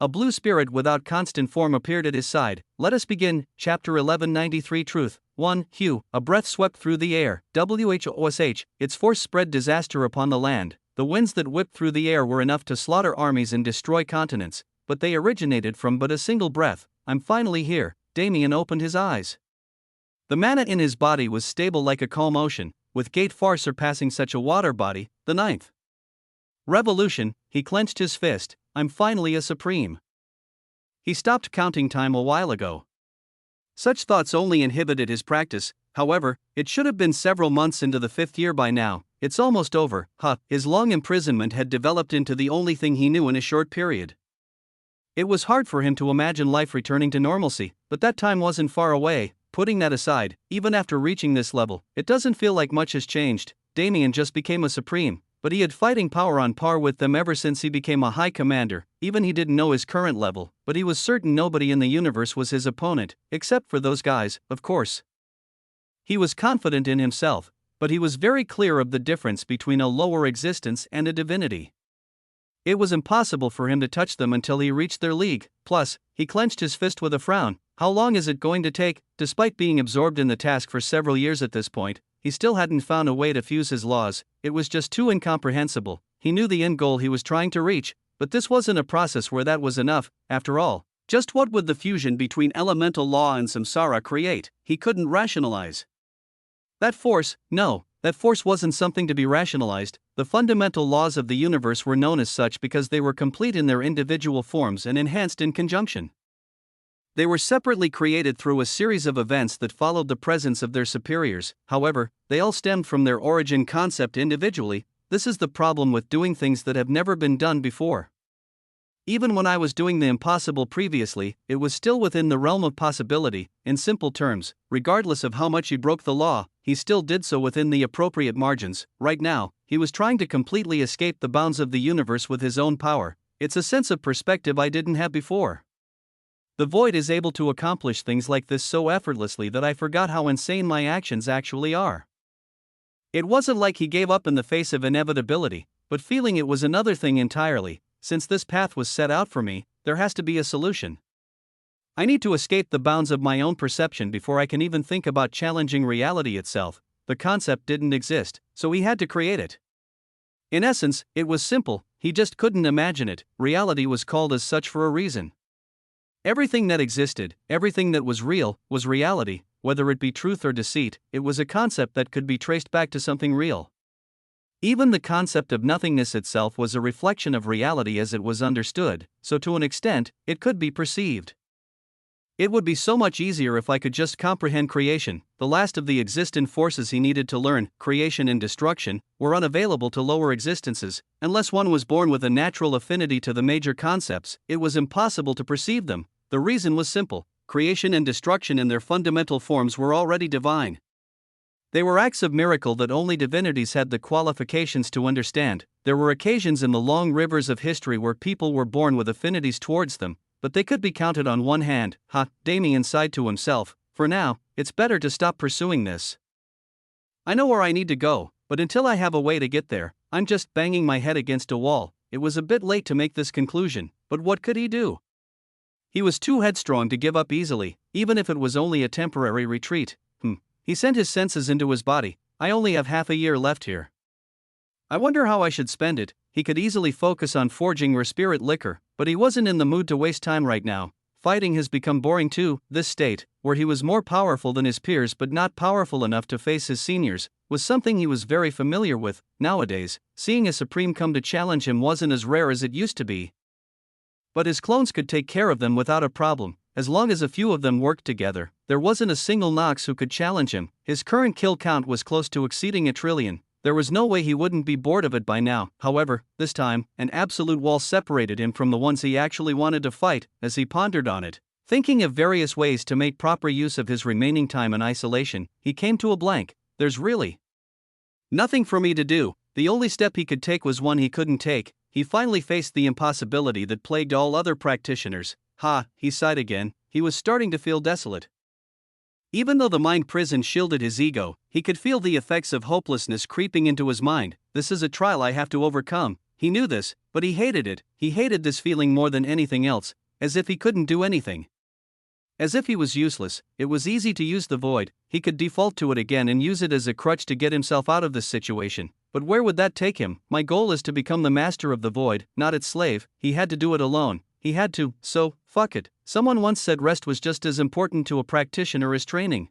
A blue spirit without constant form appeared at his side. Let us begin. Chapter 1193 Truth. 1. Hugh. A breath swept through the air. Whosh. Its force spread disaster upon the land. The winds that whipped through the air were enough to slaughter armies and destroy continents, but they originated from but a single breath. I'm finally here. Damien opened his eyes. The mana in his body was stable like a calm ocean, with gate far surpassing such a water body. The ninth revolution. He clenched his fist. I'm finally a supreme. He stopped counting time a while ago. Such thoughts only inhibited his practice. However, it should have been several months into the 5th year by now. It's almost over. His long imprisonment had developed into the only thing he knew in a short period. It was hard for him to imagine life returning to normalcy, but that time wasn't far away. Putting that aside, even after reaching this level, it doesn't feel like much has changed. Damien just became a supreme, but he had fighting power on par with them ever since he became a high commander. Even he didn't know his current level, but he was certain nobody in the universe was his opponent, except for those guys, of course. He was confident in himself, but he was very clear of the difference between a lower existence and a divinity. It was impossible for him to touch them until he reached their league. Plus, he clenched his fist with a frown. How long is it going to take? Despite being absorbed in the task for several years at this point, he still hadn't found a way to fuse his laws. It was just too incomprehensible. He knew the end goal he was trying to reach, but this wasn't a process where that was enough. After all, just what would the fusion between elemental law and samsara create? He couldn't rationalize that force. No, that force wasn't something to be rationalized. The fundamental laws of the universe were known as such because they were complete in their individual forms and enhanced in conjunction. They were separately created through a series of events that followed the presence of their superiors. However, they all stemmed from their origin concept individually. This is the problem with doing things that have never been done before. Even when I was doing the impossible previously, it was still within the realm of possibility. In simple terms, regardless of how much he broke the law, he still did so within the appropriate margins. Right now, he was trying to completely escape the bounds of the universe with his own power. It's a sense of perspective I didn't have before. The void is able to accomplish things like this so effortlessly that I forgot how insane my actions actually are. It wasn't like he gave up in the face of inevitability, but feeling it was another thing entirely. Since this path was set out for me, there has to be a solution. I need to escape the bounds of my own perception before I can even think about challenging reality itself. The concept didn't exist, so he had to create it. In essence, it was simple, he just couldn't imagine it. Reality was called as such for a reason. Everything that existed, everything that was real, was reality, whether it be truth or deceit. It was a concept that could be traced back to something real. Even the concept of nothingness itself was a reflection of reality as it was understood, so to an extent, it could be perceived. It would be so much easier if I could just comprehend creation. The last of the existent forces he needed to learn, creation and destruction, were unavailable to lower existences. Unless one was born with a natural affinity to the major concepts, it was impossible to perceive them. The reason was simple: creation and destruction in their fundamental forms were already divine. They were acts of miracle that only divinities had the qualifications to understand. There were occasions in the long rivers of history where people were born with affinities towards them, but they could be counted on one hand. Damien sighed to himself. For now, it's better to stop pursuing this. I know where I need to go, but until I have a way to get there, I'm just banging my head against a wall. It was a bit late to make this conclusion, but what could he do? He was too headstrong to give up easily, even if it was only a temporary retreat. He sent his senses into his body. I only have half a year left here. I wonder how I should spend it. He could easily focus on forging or spirit liquor, but he wasn't in the mood to waste time right now. Fighting has become boring too. This state, where he was more powerful than his peers but not powerful enough to face his seniors, was something he was very familiar with. Nowadays, seeing a supreme come to challenge him wasn't as rare as it used to be. But his clones could take care of them without a problem. As long as a few of them worked together, there wasn't a single Nox who could challenge him. His current kill count was close to exceeding 1 trillion. There was no way he wouldn't be bored of it by now. However, this time, an absolute wall separated him from the ones he actually wanted to fight. As he pondered on it, thinking of various ways to make proper use of his remaining time in isolation, he came to a blank. There's really nothing for me to do. the only step he could take was one he couldn't take. He finally faced the impossibility that plagued all other practitioners. He sighed again. He was starting to feel desolate. Even though the mind prison shielded his ego, he could feel the effects of hopelessness creeping into his mind. This is a trial I have to overcome. He knew this, but he hated it. He hated this feeling more than anything else, as if he couldn't do anything. As if he was useless. It was easy to use the void. He could default to it again and use it as a crutch to get himself out of this situation. But where would that take him? My goal is to become the master of the void, not its slave. He had to do it alone. He had to, so, fuck it. Someone once said rest was just as important to a practitioner as training.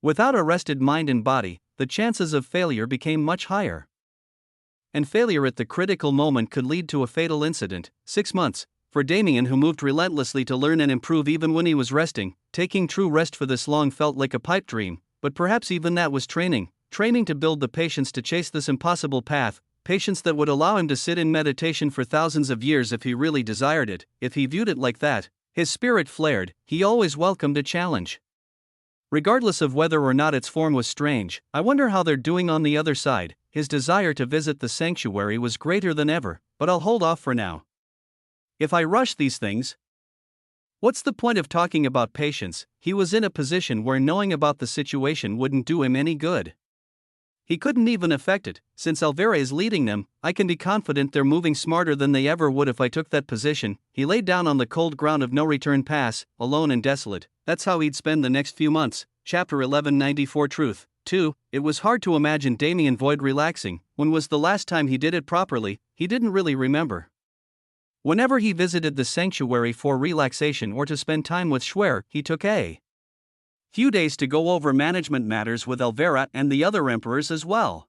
Without a rested mind and body, the chances of failure became much higher. And failure at the critical moment could lead to a fatal incident. 6 months. For Damien, who moved relentlessly to learn and improve even when he was resting, taking true rest for this long felt like a pipe dream, but perhaps even that was training to build the patience to chase this impossible path, patience that would allow him to sit in meditation for thousands of years if he really desired it. If he viewed it like that, his spirit flared. He always welcomed a challenge, regardless of whether or not its form was strange. I wonder how they're doing on the other side. His desire to visit the sanctuary was greater than ever, but I'll hold off for now. If I rush these things, what's the point of talking about patience? He was in a position where knowing about the situation wouldn't do him any good. He couldn't even affect it. Since Alvera is leading them, I can be confident they're moving smarter than they ever would if I took that position. He laid down on the cold ground of no return pass, alone and desolate. That's how he'd spend the next few months. Chapter 1194 Truth 2. It was hard to imagine Damien Void relaxing. When was the last time he did it properly? He didn't really remember. Whenever he visited the sanctuary for relaxation or to spend time with Schwer, he took a few days to go over management matters with Alvera and the other emperors as well.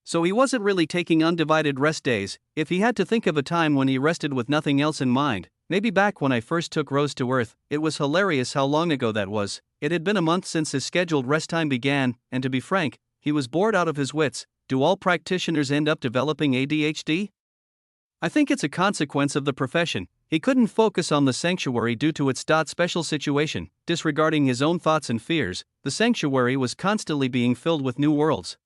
So he wasn't really taking undivided rest days. If he had to think of a time when he rested with nothing else in mind, maybe back when I first took Rose to Earth. It was hilarious how long ago that was. It had been a month since his scheduled rest time began, and to be frank, he was bored out of his wits. Do all practitioners end up developing ADHD? I think it's a consequence of the profession. He couldn't focus on the sanctuary due to its special situation. Disregarding his own thoughts and fears, the sanctuary was constantly being filled with new worlds.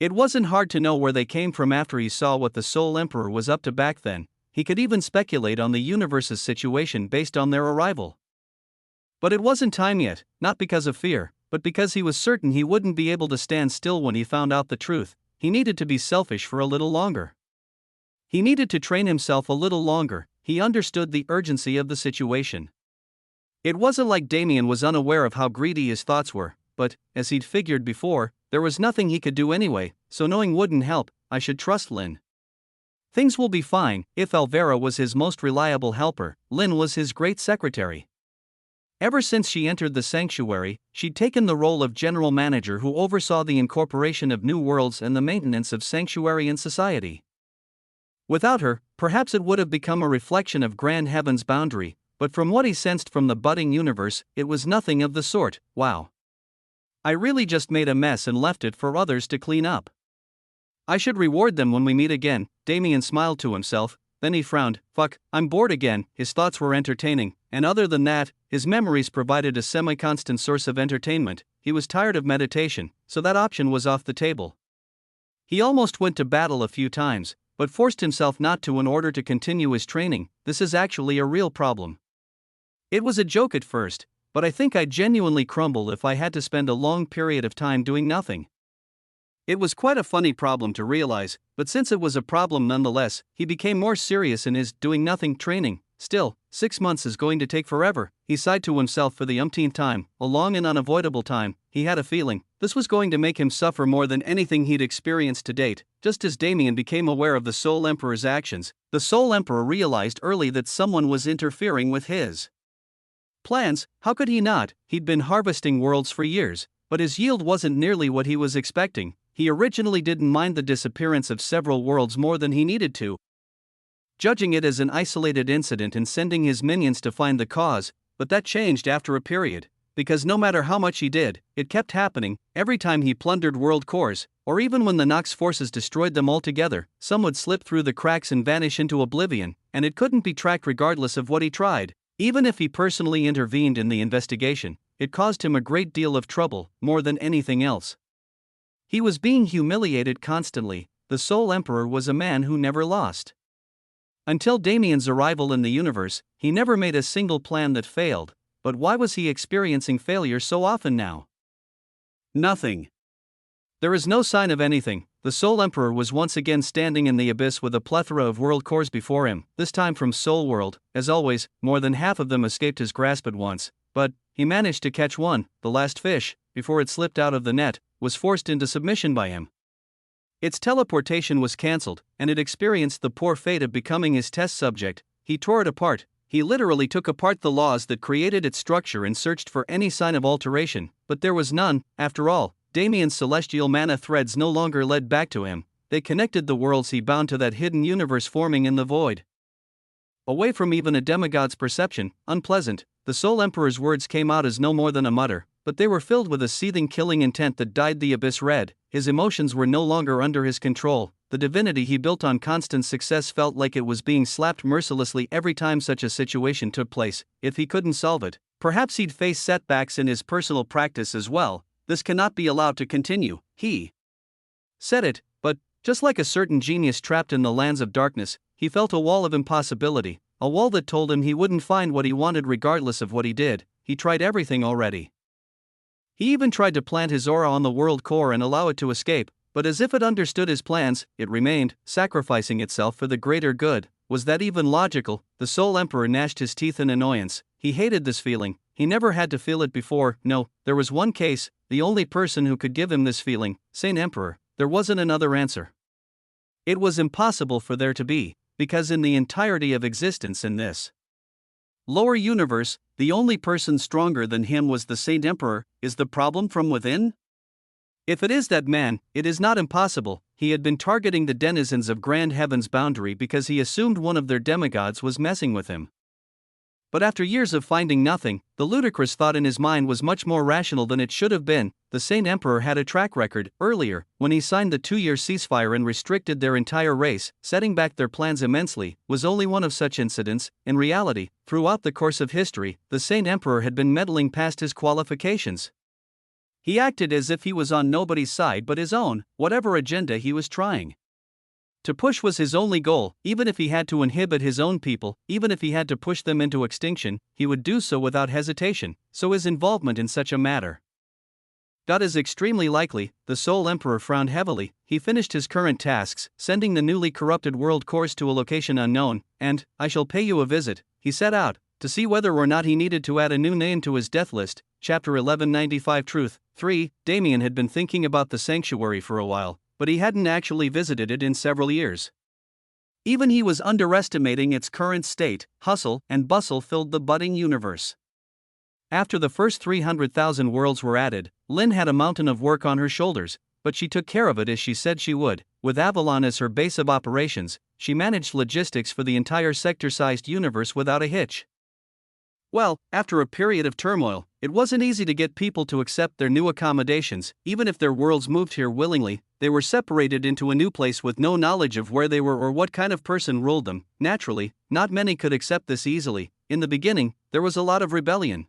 It wasn't hard to know where they came from after he saw what the Soul Emperor was up to back then. He could even speculate on the universe's situation based on their arrival. But it wasn't time yet, not because of fear, but because he was certain he wouldn't be able to stand still when he found out the truth. He needed to be selfish for a little longer. He needed to train himself a little longer. He understood the urgency of the situation. It wasn't like Damien was unaware of how greedy his thoughts were, but, as he'd figured before, there was nothing he could do anyway, so knowing wouldn't help. I should trust Lin. Things will be fine. If Alvera was his most reliable helper, Lin was his great secretary. Ever since she entered the sanctuary, she'd taken the role of general manager who oversaw the incorporation of new worlds and the maintenance of sanctuary and society. Without her, perhaps it would have become a reflection of Grand Heaven's boundary, but from what he sensed from the budding universe, it was nothing of the sort. Wow. I really just made a mess and left it for others to clean up. I should reward them when we meet again. Damien smiled to himself, then he frowned. Fuck, I'm bored again. His thoughts were entertaining, and other than that, his memories provided a semi-constant source of entertainment. He was tired of meditation, so that option was off the table. He almost went to battle a few times, but forced himself not to in order to continue his training. This is actually a real problem. It was a joke at first, but I think I'd genuinely crumble if I had to spend a long period of time doing nothing. It was quite a funny problem to realize, but since it was a problem nonetheless, he became more serious in his doing nothing training. Still, 6 months is going to take forever. He sighed to himself for the umpteenth time, a long and unavoidable time. He had a feeling this was going to make him suffer more than anything he'd experienced to date. Just as Damien became aware of the Soul Emperor's actions, the Soul Emperor realized early that someone was interfering with his plans. How could he not? He'd been harvesting worlds for years, but his yield wasn't nearly what he was expecting. He originally didn't mind the disappearance of several worlds more than he needed to, judging it as an isolated incident and sending his minions to find the cause, but that changed after a period, because no matter how much he did, it kept happening. Every time he plundered world cores, or even when the Nox forces destroyed them altogether, some would slip through the cracks and vanish into oblivion, and it couldn't be tracked regardless of what he tried. Even if he personally intervened in the investigation, it caused him a great deal of trouble, more than anything else. He was being humiliated constantly. The sole emperor was a man who never lost. Until Damien's arrival in the universe, he never made a single plan that failed. But why was he experiencing failure so often now? Nothing. There is no sign of anything. The Soul Emperor was once again standing in the abyss with a plethora of world cores before him, this time from Soul World. As always, more than half of them escaped his grasp at once, but he managed to catch one. The last fish, before it slipped out of the net, was forced into submission by him. Its teleportation was cancelled, and it experienced the poor fate of becoming his test subject. He tore it apart. He literally took apart the laws that created its structure and searched for any sign of alteration, but there was none. After all, Damien's celestial mana threads no longer led back to him. They connected the worlds he bound to that hidden universe forming in the void. Away from even a demigod's perception, unpleasant, the Soul Emperor's words came out as no more than a mutter, but they were filled with a seething killing intent that dyed the abyss red. His emotions were no longer under his control. The divinity he built on constant success felt like it was being slapped mercilessly every time such a situation took place. If he couldn't solve it, perhaps he'd face setbacks in his personal practice as well. This cannot be allowed to continue, he said it, but, just like a certain genius trapped in the lands of darkness, he felt a wall of impossibility, a wall that told him he wouldn't find what he wanted regardless of what he did. He tried everything already. He even tried to plant his aura on the world core and allow it to escape, but as if it understood his plans, it remained, sacrificing itself for the greater good. Was that even logical? The Soul Emperor gnashed his teeth in annoyance. He hated this feeling. He never had to feel it before. No, there was one case, the only person who could give him this feeling, Saint Emperor. There wasn't another answer. It was impossible for there to be, because in the entirety of existence in this lower universe, the only person stronger than him was the Saint Emperor. Is the problem from within? If it is that man, it is not impossible. He had been targeting the denizens of Grand Heaven's boundary because he assumed one of their demigods was messing with him. But after years of finding nothing, the ludicrous thought in his mind was much more rational than it should have been. The Saint Emperor had a track record. Earlier, when he signed the 2-year ceasefire and restricted their entire race, setting back their plans immensely, was only one of such incidents. In reality, throughout the course of history, the Saint Emperor had been meddling past his qualifications. He acted as if he was on nobody's side but his own, whatever agenda he was trying to push was his only goal. Even if he had to inhibit his own people, even if he had to push them into extinction, he would do so without hesitation. So his involvement in such a matter, that is extremely likely. The Soul Emperor frowned heavily. He finished his current tasks, sending the newly corrupted world course to a location unknown, and, I shall pay you a visit, he set out, to see whether or not he needed to add a new name to his death list. Chapter 1195 Truth 3. Damien had been thinking about the sanctuary for a while, but he hadn't actually visited it in several years. Even he was underestimating its current state. Hustle and bustle filled the budding universe. After the first 300,000 worlds were added, Lynn had a mountain of work on her shoulders, but she took care of it as she said she would. With Avalon as her base of operations, she managed logistics for the entire sector-sized universe without a hitch. Well, after a period of turmoil, it wasn't easy to get people to accept their new accommodations. Even if their worlds moved here willingly, they were separated into a new place with no knowledge of where they were or what kind of person ruled them. Naturally, not many could accept this easily. In the beginning, there was a lot of rebellion.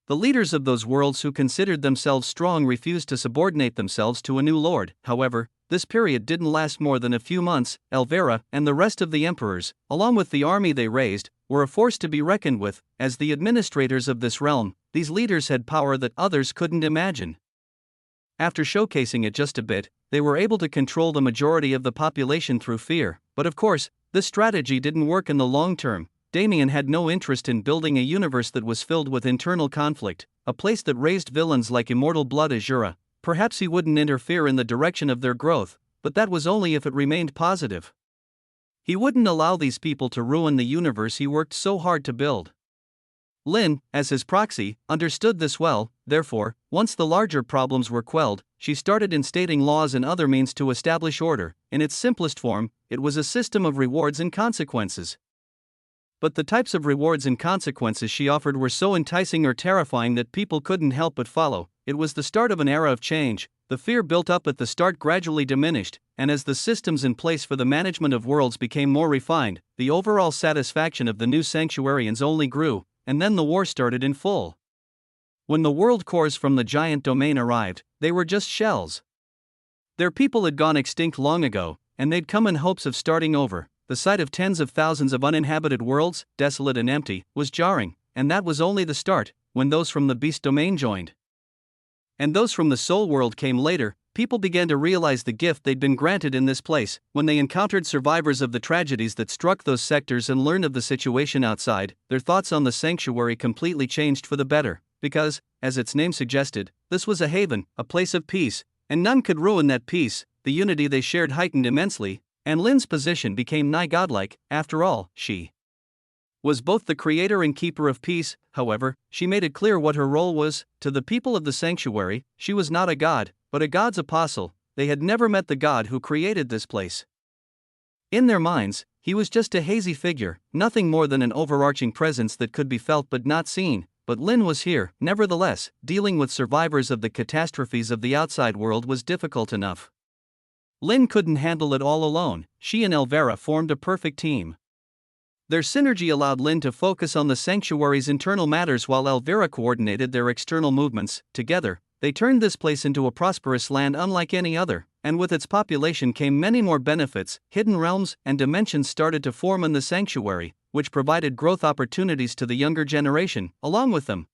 The leaders of those worlds who considered themselves strong refused to subordinate themselves to a new lord. However, this period didn't last more than a few months. Elvira and the rest of the emperors, along with the army they raised, were a force to be reckoned with. As the administrators of this realm, these leaders had power that others couldn't imagine. After showcasing it just a bit, they were able to control the majority of the population through fear. But of course, this strategy didn't work in the long term. Damien had no interest in building a universe that was filled with internal conflict, a place that raised villains like Immortal Blood Azura. Perhaps he wouldn't interfere in the direction of their growth, but that was only if it remained positive. He wouldn't allow these people to ruin the universe he worked so hard to build. Lynn, as his proxy, understood this well. Therefore, once the larger problems were quelled, she started instating laws and other means to establish order. In its simplest form, it was a system of rewards and consequences. But the types of rewards and consequences she offered were so enticing or terrifying that people couldn't help but follow. It was the start of an era of change. The fear built up at the start gradually diminished, and as the systems in place for the management of worlds became more refined, the overall satisfaction of the new sanctuarians only grew, and then the war started in full. When the world cores from the giant domain arrived, they were just shells. Their people had gone extinct long ago, and they'd come in hopes of starting over. The sight of tens of thousands of uninhabited worlds, desolate and empty, was jarring, and that was only the start, when those from the beast domain joined. And those from the soul world came later. People began to realize the gift they'd been granted in this place. When they encountered survivors of the tragedies that struck those sectors and learned of the situation outside, their thoughts on the sanctuary completely changed for the better, because, as its name suggested, this was a haven, a place of peace, and none could ruin that peace. The unity they shared heightened immensely, and Lynn's position became nigh godlike. After all, she was both the creator and keeper of peace. However, she made it clear what her role was. To the people of the sanctuary, she was not a god, but a god's apostle. They had never met the God who created this place. In their minds, he was just a hazy figure, nothing more than an overarching presence that could be felt but not seen. But Lynn was here. Nevertheless, dealing with survivors of the catastrophes of the outside world was difficult enough. Lynn couldn't handle it all alone. She and Elvira formed a perfect team. Their synergy allowed Lynn to focus on the sanctuary's internal matters while Elvira coordinated their external movements. Together, they turned this place into a prosperous land unlike any other, and with its population came many more benefits. Hidden realms and dimensions started to form in the sanctuary, which provided growth opportunities to the younger generation. Along with them,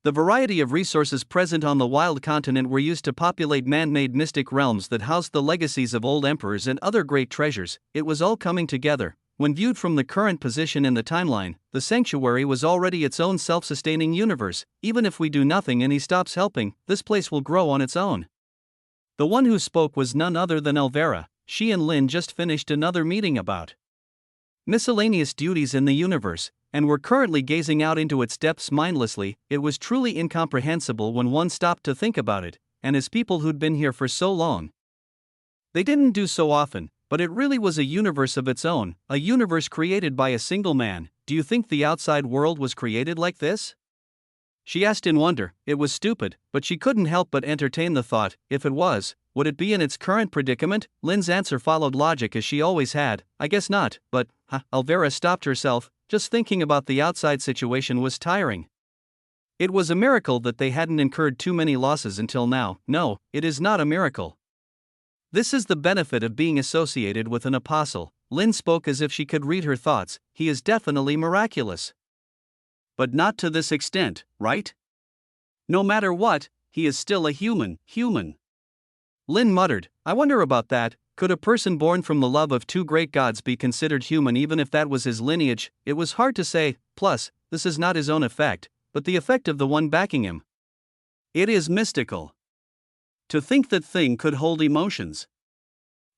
the variety of resources present on the wild continent were used to populate man-made mystic realms that housed the legacies of old emperors and other great treasures. It was all coming together. When viewed from the current position in the timeline, the sanctuary was already its own self-sustaining universe. Even if we do nothing and he stops helping, this place will grow on its own. The one who spoke was none other than Elvira. She and Lynn just finished another meeting about miscellaneous duties in the universe, and were currently gazing out into its depths mindlessly. It was truly incomprehensible when one stopped to think about it, and as people who'd been here for so long, they didn't do so often. But it really was a universe of its own, a universe created by a single man. Do you think the outside world was created like this? She asked in wonder. It was stupid, but she couldn't help but entertain the thought. If it was, would it be in its current predicament? Lynn's answer followed logic as she always had. I guess not, but, Elvira stopped herself. Just thinking about the outside situation was tiring. It was a miracle that they hadn't incurred too many losses until now. No, it is not a miracle. This is the benefit of being associated with an apostle. Lynn spoke as if she could read her thoughts. He is definitely miraculous. But not to this extent, right? No matter what, he is still a human. Lynn muttered, I wonder about that. Could a person born from the love of two great gods be considered human even if that was his lineage? It was hard to say. Plus, this is not his own effect, but the effect of the one backing him. It is mystical. To think that thing could hold emotions.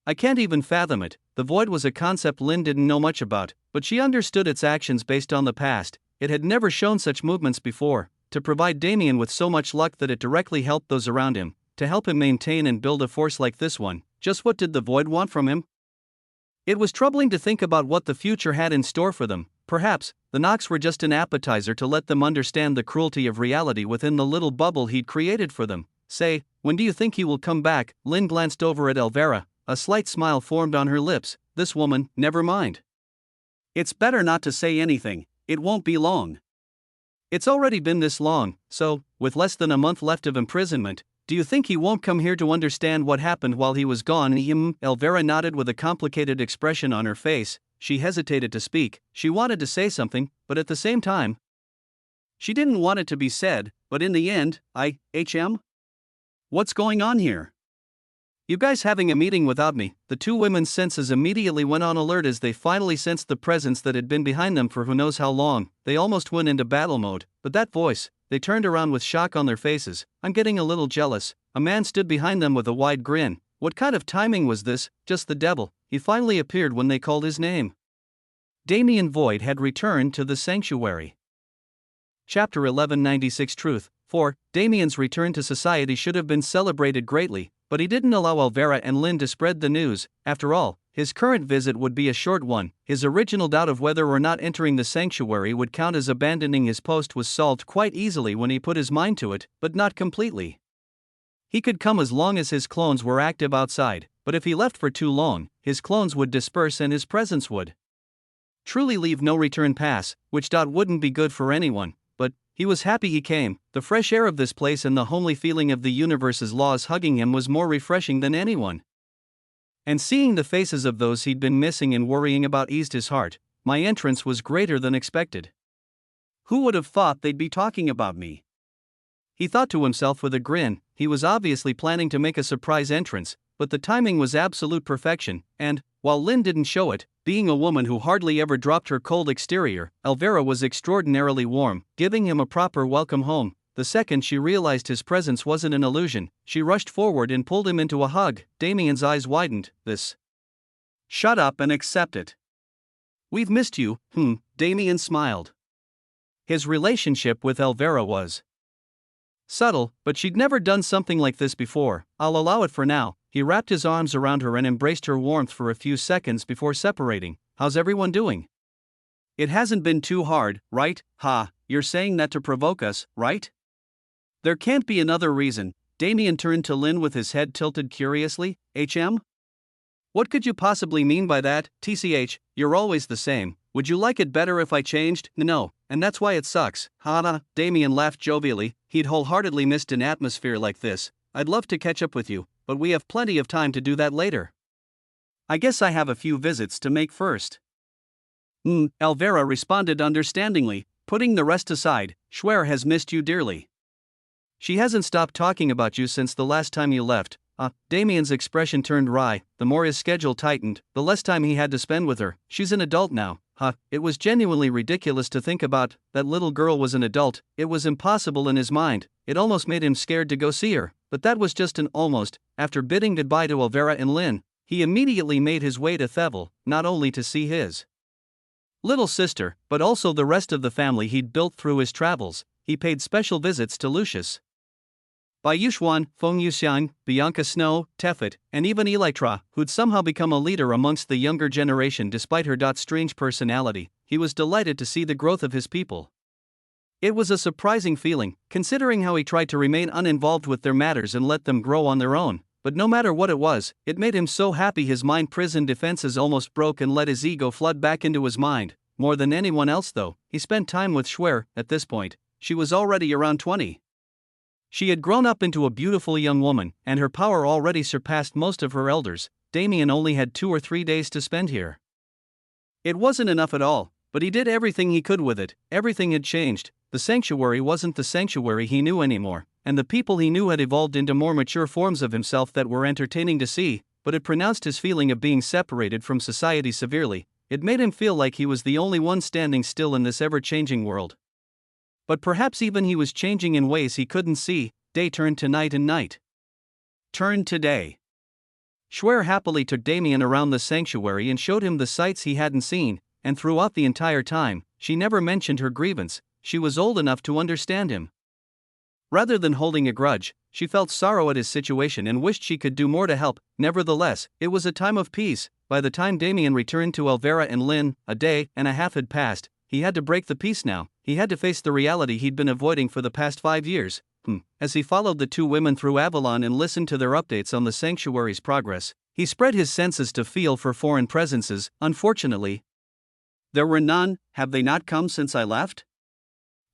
I can't even fathom it. The void was a concept Lynn didn't know much about, but she understood its actions based on the past. It had never shown such movements before. To provide Damien with so much luck that it directly helped those around him, to help him maintain and build a force like this one, just what did the void want from him? It was troubling to think about what the future had in store for them. Perhaps, the knocks were just an appetizer to let them understand the cruelty of reality within the little bubble he'd created for them. Say, when do you think he will come back? Lynn glanced over at Elvira. A slight smile formed on her lips. This woman, never mind. It's better not to say anything. It won't be long. It's already been this long, so, with less than a month left of imprisonment, do you think he won't come here to understand what happened while he was gone? Elvira nodded with a complicated expression on her face. She hesitated to speak. She wanted to say something, but at the same time, she didn't want it to be said. But in the end, what's going on here? You guys having a meeting without me? The two women's senses immediately went on alert as they finally sensed the presence that had been behind them for who knows how long. They almost went into battle mode, but that voice, they turned around with shock on their faces. I'm getting a little jealous. A man stood behind them with a wide grin. What kind of timing was this? Just the devil. He finally appeared when they called his name. Damien Void had returned to the sanctuary. Chapter 1196 Truth. 4. Damien's return to society should have been celebrated greatly, but he didn't allow Elvira and Lynn to spread the news. After all, his current visit would be a short one. His original doubt of whether or not entering the sanctuary would count as abandoning his post was solved quite easily when he put his mind to it, but not completely. He could come as long as his clones were active outside, but if he left for too long, his clones would disperse and his presence would truly leave no return pass, which wouldn't be good for anyone. But He was happy he came. The fresh air of this place and the homely feeling of the universe's laws hugging him was more refreshing than anyone. And seeing the faces of those he'd been missing and worrying about eased his heart. My entrance was greater than expected. Who would have thought they'd be talking about me? He thought to himself with a grin. He was obviously planning to make a surprise entrance, but the timing was absolute perfection, and, while Lynn didn't show it, being a woman who hardly ever dropped her cold exterior, Elvira was extraordinarily warm, giving him a proper welcome home. The second she realized his presence wasn't an illusion, she rushed forward and pulled him into a hug. Damien's eyes widened. This. Shut up and accept it. We've missed you, Damien smiled. His relationship with Elvira was subtle, but she'd never done something like this before. I'll allow it for now. He wrapped his arms around her and embraced her warmth for a few seconds before separating. How's everyone doing? It hasn't been too hard, right? You're saying that to provoke us, right? There can't be another reason. Damien turned to Lynn with his head tilted curiously. What could you possibly mean by that? TCH, you're always the same. Would you like it better if I changed? No, and that's why it sucks. Damien laughed jovially. He'd wholeheartedly missed an atmosphere like this. I'd love to catch up with you, but we have plenty of time to do that later. I guess I have a few visits to make first. Elvira responded understandingly, putting the rest aside. Schwer has missed you dearly. She hasn't stopped talking about you since the last time you left. Damien's expression turned wry. The more his schedule tightened, the less time he had to spend with her. She's an adult now. It was genuinely ridiculous to think about. That little girl was an adult. It was impossible in his mind. It almost made him scared to go see her. But that was just an almost. After bidding goodbye to Elvira and Lynn, he immediately made his way to Thevel, not only to see his little sister, but also the rest of the family he'd built through his travels. He paid special visits to Lucius, Bayushwan, Feng Yuxiang, Bianca Snow, Tefet, and even Elytra, who'd somehow become a leader amongst the younger generation despite her strange personality. He was delighted to see the growth of his people. It was a surprising feeling, considering how he tried to remain uninvolved with their matters and let them grow on their own. But no matter what it was, it made him so happy his mind-prison defenses almost broke and let his ego flood back into his mind. More than anyone else though, he spent time with Schwer. At this point, she was already around 20. She had grown up into a beautiful young woman, and her power already surpassed most of her elders. Damien only had 2 or 3 days to spend here. It wasn't enough at all, but he did everything he could with it. Everything had changed. The sanctuary wasn't the sanctuary he knew anymore, and the people he knew had evolved into more mature forms of himself that were entertaining to see, but it pronounced his feeling of being separated from society severely. It made him feel like he was the only one standing still in this ever-changing world. But perhaps even he was changing in ways he couldn't see. Day turned to night and night turned to day. Schwer happily took Damien around the sanctuary and showed him the sights he hadn't seen, and throughout the entire time, she never mentioned her grievance. She was old enough to understand him. Rather than holding a grudge, she felt sorrow at his situation and wished she could do more to help. Nevertheless, it was a time of peace. By the time Damien returned to Elvira and Lynn, a day and a half had passed. He had to break the peace now. He had to face the reality he'd been avoiding for the past 5 years. As he followed the 2 women through Avalon and listened to their updates on the sanctuary's progress, he spread his senses to feel for foreign presences. Unfortunately, there were none. Have they not come since I left?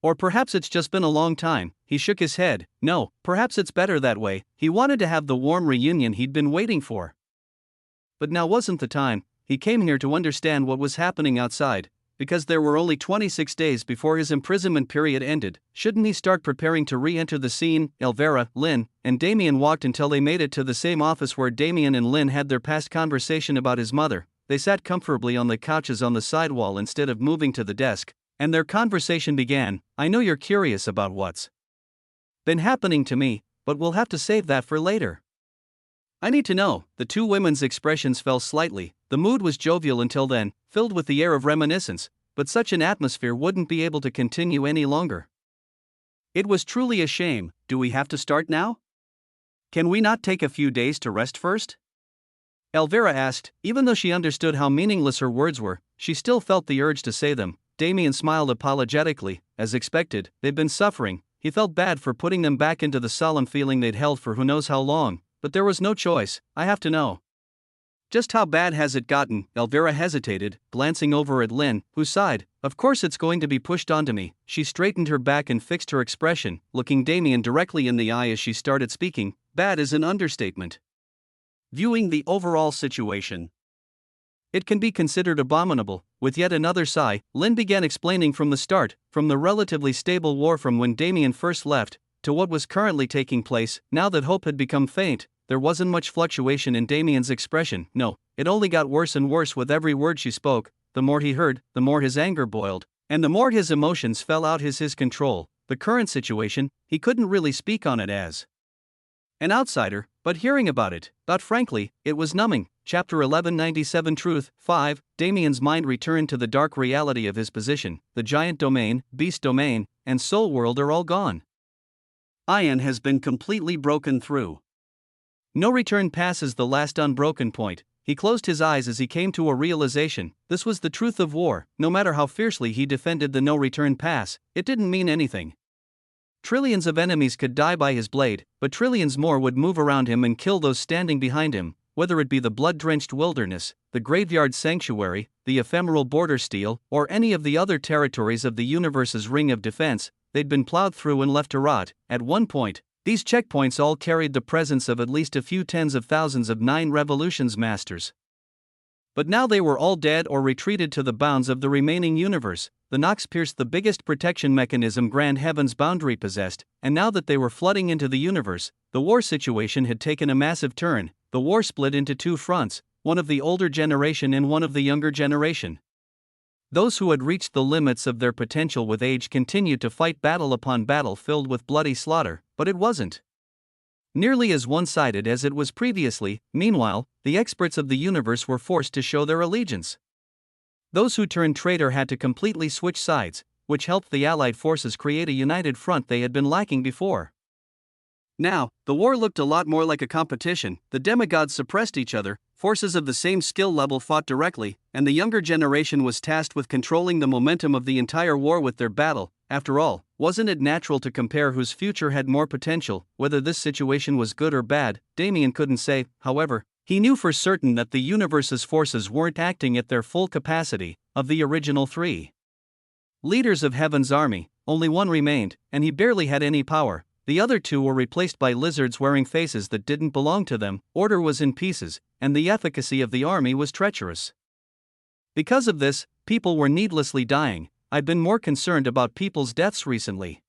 Or perhaps it's just been a long time. He shook his head. No, perhaps it's better that way. He wanted to have the warm reunion he'd been waiting for. But now wasn't the time. He came here to understand what was happening outside. Because there were only 26 days before his imprisonment period ended, shouldn't he start preparing to re-enter the scene? Elvira, Lynn, and Damien walked until they made it to the same office where Damien and Lynn had their past conversation about his mother. They sat comfortably on the couches on the sidewall instead of moving to the desk, and their conversation began. I know you're curious about what's been happening to me, but we'll have to save that for later. I need to know. The 2 women's expressions fell slightly. The mood was jovial until then, filled with the air of reminiscence, but such an atmosphere wouldn't be able to continue any longer. It was truly a shame. Do we have to start now? Can we not take a few days to rest first? Elvira asked. Even though she understood how meaningless her words were, she still felt the urge to say them. Damien smiled apologetically. As expected, they'd been suffering. He felt bad for putting them back into the solemn feeling they'd held for who knows how long. But there was no choice. I have to know. Just how bad has it gotten? Elvira hesitated, glancing over at Lynn, who sighed. Of course it's going to be pushed onto me. She straightened her back and fixed her expression, looking Damien directly in the eye as she started speaking. Bad is an understatement. Viewing the overall situation, it can be considered abominable. With yet another sigh, Lynn began explaining from the start, from the relatively stable war from when Damien first left, to what was currently taking place. Now that hope had become faint, there wasn't much fluctuation in Damien's expression. No, it only got worse and worse with every word she spoke. The more he heard, the more his anger boiled, and the more his emotions fell out his control. The current situation, he couldn't really speak on it as an outsider, but hearing about it, but frankly, it was numbing. Chapter 1197 Truth 5. Damien's mind returned to the dark reality of his position. The giant domain, beast domain, and soul world are all gone. Ion has been completely broken through. No return passes the last unbroken point. He closed his eyes as he came to a realization. This was the truth of war. No matter how fiercely he defended the no-return pass, it didn't mean anything. Trillions of enemies could die by his blade, but trillions more would move around him and kill those standing behind him, whether it be the blood-drenched wilderness, the graveyard sanctuary, the ephemeral border steel, or any of the other territories of the universe's ring of defense. They'd been plowed through and left to rot. At one point, these checkpoints all carried the presence of at least a few tens of thousands of 9 Revolutions masters. But now they were all dead or retreated to the bounds of the remaining universe. The knocks pierced the biggest protection mechanism Grand Heaven's boundary possessed, and now that they were flooding into the universe, the war situation had taken a massive turn. The war split into 2 fronts, one of the older generation and one of the younger generation. Those who had reached the limits of their potential with age continued to fight battle upon battle filled with bloody slaughter, but it wasn't nearly as one-sided as it was previously. Meanwhile, the experts of the universe were forced to show their allegiance. Those who turned traitor had to completely switch sides, which helped the Allied forces create a united front they had been lacking before. Now, the war looked a lot more like a competition. The demigods suppressed each other, forces of the same skill level fought directly, and the younger generation was tasked with controlling the momentum of the entire war with their battle. After all, wasn't it natural to compare whose future had more potential? Whether this situation was good or bad, Damien couldn't say. However, he knew for certain that the universe's forces weren't acting at their full capacity. Of the original 3 leaders of Heaven's army, only one remained, and he barely had any power. The other 2 were replaced by lizards wearing faces that didn't belong to them. Order was in pieces, and the efficacy of the army was treacherous. Because of this, people were needlessly dying. I've been more concerned about people's deaths recently,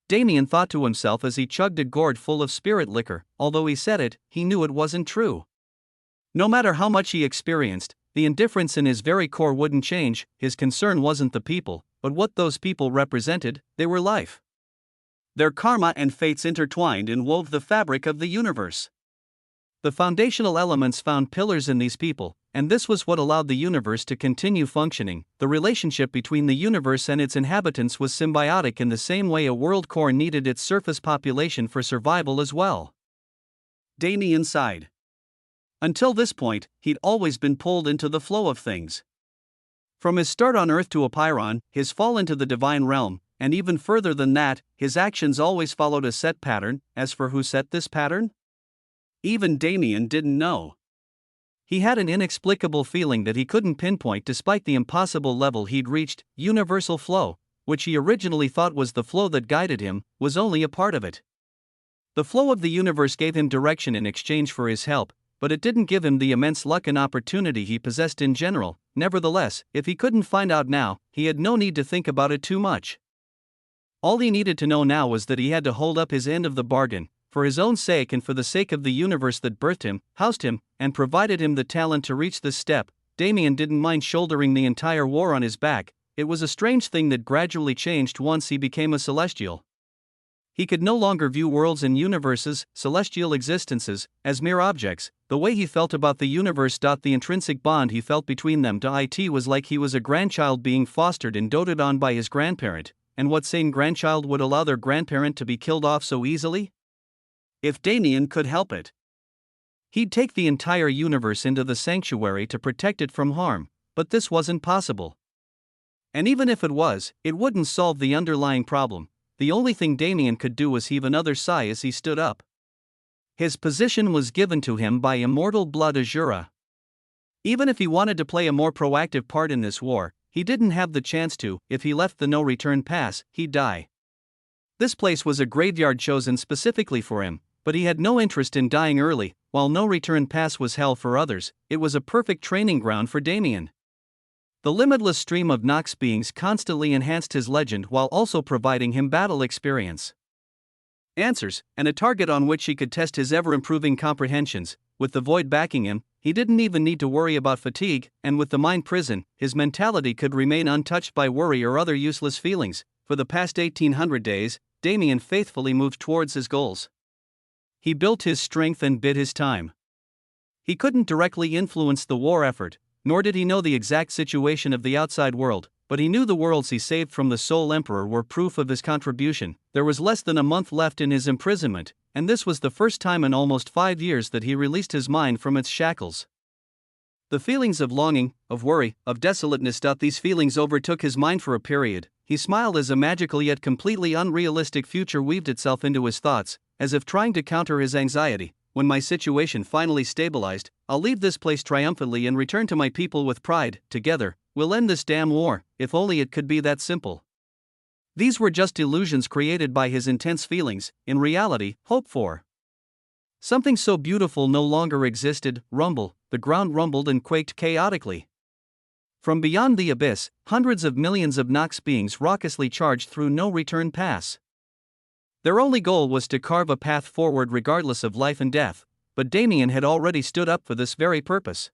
Damien thought to himself as he chugged a gourd full of spirit liquor. Although he said it, he knew it wasn't true. No matter how much he experienced, the indifference in his very core wouldn't change. His concern wasn't the people, but what those people represented. They were life. Their karma and fates intertwined and wove the fabric of the universe. The foundational elements found pillars in these people, and this was what allowed the universe to continue functioning. The relationship between the universe and its inhabitants was symbiotic in the same way a world core needed its surface population for survival as well. Damien sighed. Until this point, he'd always been pulled into the flow of things. From his start on Earth to a Pyron, his fall into the divine realm, and even further than that, his actions always followed a set pattern. As for who set this pattern, even Damien didn't know. He had an inexplicable feeling that he couldn't pinpoint despite the impossible level he'd reached. Universal flow, which he originally thought was the flow that guided him, was only a part of it. The flow of the universe gave him direction in exchange for his help, but it didn't give him the immense luck and opportunity he possessed in general. Nevertheless, if he couldn't find out now, he had no need to think about it too much. All he needed to know now was that he had to hold up his end of the bargain, for his own sake and for the sake of the universe that birthed him, housed him, and provided him the talent to reach this step. Damien didn't mind shouldering the entire war on his back. It was a strange thing that gradually changed once he became a celestial. He could no longer view worlds and universes, celestial existences, as mere objects. The way he felt about the universe. The intrinsic bond he felt between them. It was like he was a grandchild being fostered and doted on by his grandparent. And what sane grandchild would allow their grandparent to be killed off so easily? If Damien could help it, he'd take the entire universe into the sanctuary to protect it from harm, but this wasn't possible. And even if it was, it wouldn't solve the underlying problem. The only thing Damien could do was heave another sigh as he stood up. His position was given to him by immortal blood Azura. Even if he wanted to play a more proactive part in this war, he didn't have the chance to. If he left the no-return pass, he'd die. This place was a graveyard chosen specifically for him, but he had no interest in dying early. While no-return pass was hell for others, it was a perfect training ground for Damien. The limitless stream of Nox beings constantly enhanced his legend while also providing him battle experience, answers, and a target on which he could test his ever-improving comprehensions. With the void backing him, he didn't even need to worry about fatigue, and with the mind prison, his mentality could remain untouched by worry or other useless feelings. For the past 1800 days, Damien faithfully moved towards his goals. He built his strength and bid his time. He couldn't directly influence the war effort, nor did he know the exact situation of the outside world, but he knew the worlds he saved from the Soul Emperor were proof of his contribution. There was less than a month left in his imprisonment, and this was the first time in almost 5 years that he released his mind from its shackles. The feelings of longing, of worry, of desolateness. These feelings overtook his mind for a period. He smiled as a magical yet completely unrealistic future weaved itself into his thoughts, as if trying to counter his anxiety. When my situation finally stabilized, I'll leave this place triumphantly and return to my people with pride. Together, we'll end this damn war. If only it could be that simple. These were just illusions created by his intense feelings. In reality, hoped for something so beautiful no longer existed. Rumble, the ground rumbled and quaked chaotically. From beyond the abyss, hundreds of millions of Nox beings raucously charged through no return pass. Their only goal was to carve a path forward regardless of life and death, but Damien had already stood up for this very purpose.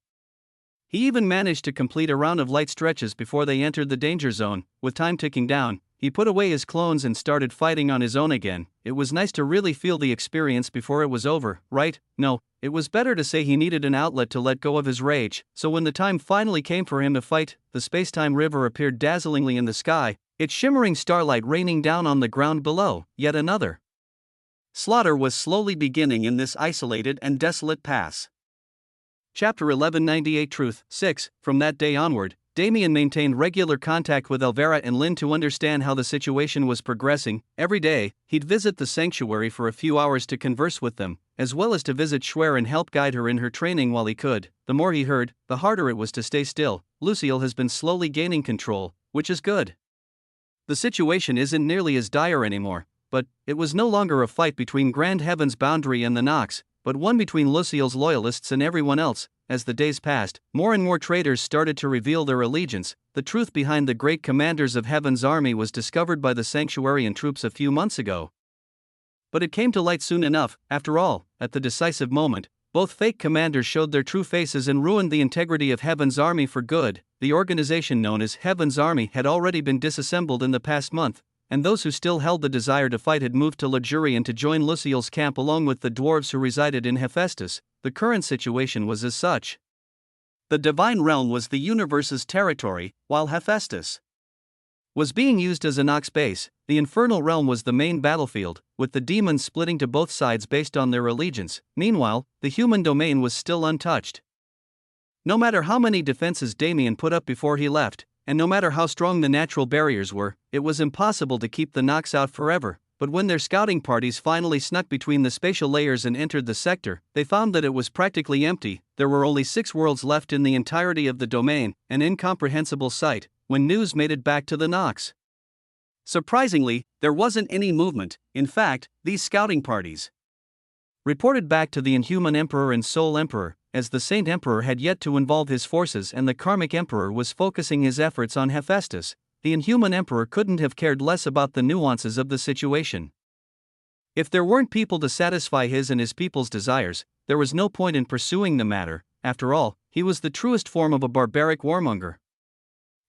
He even managed to complete a round of light stretches before they entered the danger zone. With time ticking down, he put away his clones and started fighting on his own again. It was nice to really feel the experience before it was over, right? No, it was better to say he needed an outlet to let go of his rage. So when the time finally came for him to fight, the space-time river appeared dazzlingly in the sky, its shimmering starlight raining down on the ground below. Yet another slaughter was slowly beginning in this isolated and desolate pass. Chapter 1198 Truth 6. From that day onward, Damien maintained regular contact with Elvira and Lynn to understand how the situation was progressing. Every day, he'd visit the sanctuary for a few hours to converse with them, as well as to visit Schwer and help guide her in her training while he could. The more he heard, the harder it was to stay still. Lucille has been slowly gaining control, which is good. The situation isn't nearly as dire anymore, but it was no longer a fight between Grand Heaven's boundary and the Nox, but one between Lucille's loyalists and everyone else. As the days passed, more and more traitors started to reveal their allegiance. The truth behind the great commanders of Heaven's army was discovered by the Sanctuarian troops a few months ago. But it came to light soon enough. After all, at the decisive moment, both fake commanders showed their true faces and ruined the integrity of Heaven's army for good. The organization known as Heaven's Army had already been disassembled in the past month, and those who still held the desire to fight had moved to Ligurian to join Lucille's camp along with the dwarves who resided in Hephaestus. The current situation was as such. The Divine Realm was the universe's territory, while Hephaestus was being used as a Nox base. The Infernal Realm was the main battlefield, with the demons splitting to both sides based on their allegiance. Meanwhile, the human domain was still untouched. No matter how many defenses Damien put up before he left, and no matter how strong the natural barriers were, it was impossible to keep the Nox out forever. But when their scouting parties finally snuck between the spatial layers and entered the sector, they found that it was practically empty. There were only 6 worlds left in the entirety of the domain, an incomprehensible sight, when news made it back to the Nox. Surprisingly, there wasn't any movement. In fact, these scouting parties reported back to the Inhuman Emperor and Soul Emperor, as the Saint Emperor had yet to involve his forces and the Karmic Emperor was focusing his efforts on Hephaestus. The Inhuman Emperor couldn't have cared less about the nuances of the situation. If there weren't people to satisfy his and his people's desires, there was no point in pursuing the matter. After all, he was the truest form of a barbaric warmonger.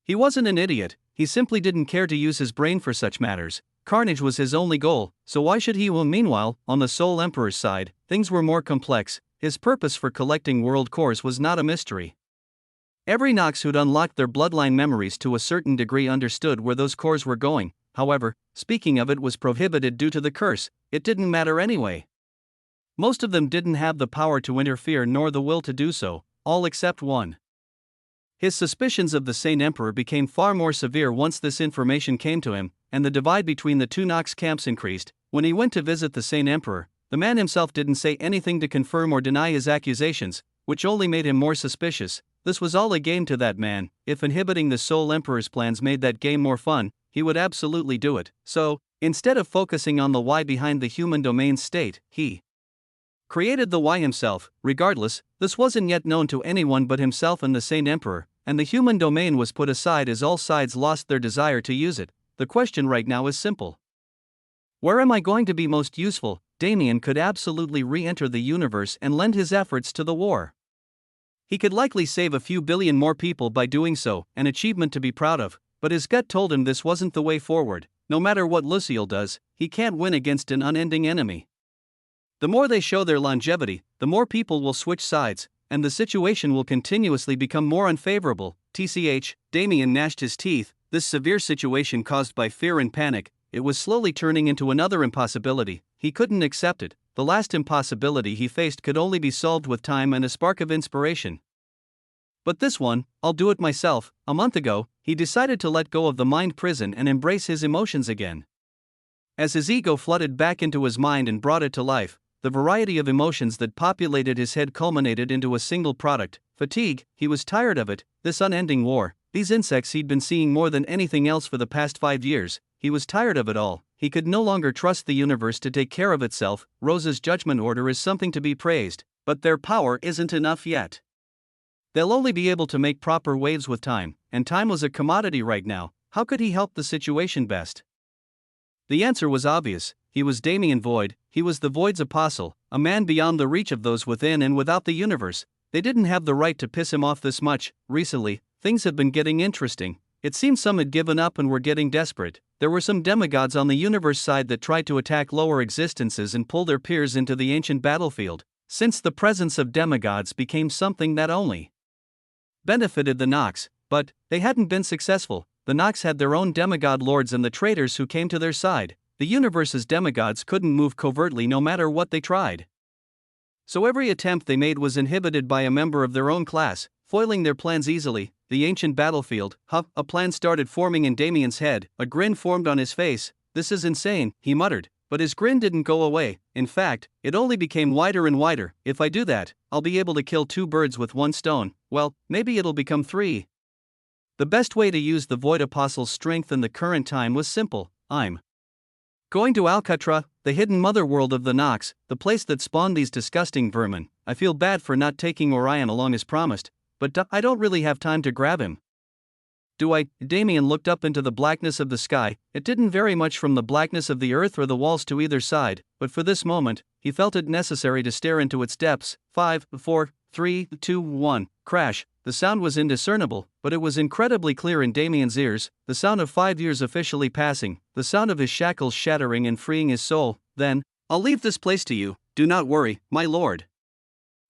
He wasn't an idiot, he simply didn't care to use his brain for such matters. Carnage was his only goal, so why should he? Well, meanwhile, on the Soul Emperor's side, things were more complex. His purpose for collecting world cores was not a mystery. Every Nox who'd unlocked their bloodline memories to a certain degree understood where those cores were going. However, speaking of it was prohibited due to the curse. It didn't matter anyway. Most of them didn't have the power to interfere nor the will to do so, all except one. His suspicions of the Saint Emperor became far more severe once this information came to him, and the divide between the two Nox camps increased. When he went to visit the Saint Emperor, the man himself didn't say anything to confirm or deny his accusations, which only made him more suspicious. this was all a game to that man. If inhibiting the Soul Emperor's plans made that game more fun, he would absolutely do it. So, instead of focusing on the why behind the human domain state, he created the why himself. Regardless, this wasn't yet known to anyone but himself and the Saint Emperor, and the human domain was put aside as all sides lost their desire to use it. The question right now is simple. Where am I going to be most useful? Damien could absolutely re-enter the universe and lend his efforts to the war. He could likely save a few billion more people by doing so, an achievement to be proud of, but his gut told him this wasn't the way forward. No matter what Lucille does, he can't win against an unending enemy. The more they show their longevity, the more people will switch sides, and the situation will continuously become more unfavorable. TCH, Damien gnashed his teeth. This severe situation caused by fear and panic, it was slowly turning into another impossibility. He couldn't accept it. The last impossibility he faced could only be solved with time and a spark of inspiration. But this one, I'll do it myself. A month ago, he decided to let go of the mind prison and embrace his emotions again. As his ego flooded back into his mind and brought it to life, the variety of emotions that populated his head culminated into a single product: fatigue. He was tired of it, this unending war, these insects he'd been seeing more than anything else for the past 5 years. He was tired of it all. He could no longer trust the universe to take care of itself. Rosa's judgment order is something to be praised, but their power isn't enough yet. They'll only be able to make proper waves with time, and time was a commodity right now. How could he help the situation best? The answer was obvious. He was Damien Void. He was the Void's apostle, a man beyond the reach of those within and without the universe. They didn't have the right to piss him off this much. Recently, things have been getting interesting. It seemed some had given up and were getting desperate. There were some demigods on the universe side that tried to attack lower existences and pull their peers into the ancient battlefield, since the presence of demigods became something that only benefited the Nox, but they hadn't been successful. The Nox had their own demigod lords and the traitors who came to their side. The universe's demigods couldn't move covertly no matter what they tried. So every attempt they made was inhibited by a member of their own class, foiling their plans easily. The ancient battlefield, a plan started forming in Damien's head. A grin formed on his face. This is insane, he muttered, but his grin didn't go away. In fact, it only became wider and wider. If I do that, I'll be able to kill 2 birds with 1 stone. Well, maybe it'll become 3. The best way to use the Void Apostle's strength in the current time was simple. I'm going to Alcatra, the hidden motherworld of the Nox, the place that spawned these disgusting vermin. I feel bad for not taking Orion along as promised, but I don't really have time to grab him. Do I? Damien looked up into the blackness of the sky. It didn't vary much from the blackness of the earth or the walls to either side, but for this moment, he felt it necessary to stare into its depths. 5, 4, 3, 2, 1. Crash. The sound was indiscernible, but it was incredibly clear in Damien's ears, the sound of 5 years officially passing, the sound of his shackles shattering and freeing his soul. Then, I'll leave this place to you, do not worry, my lord.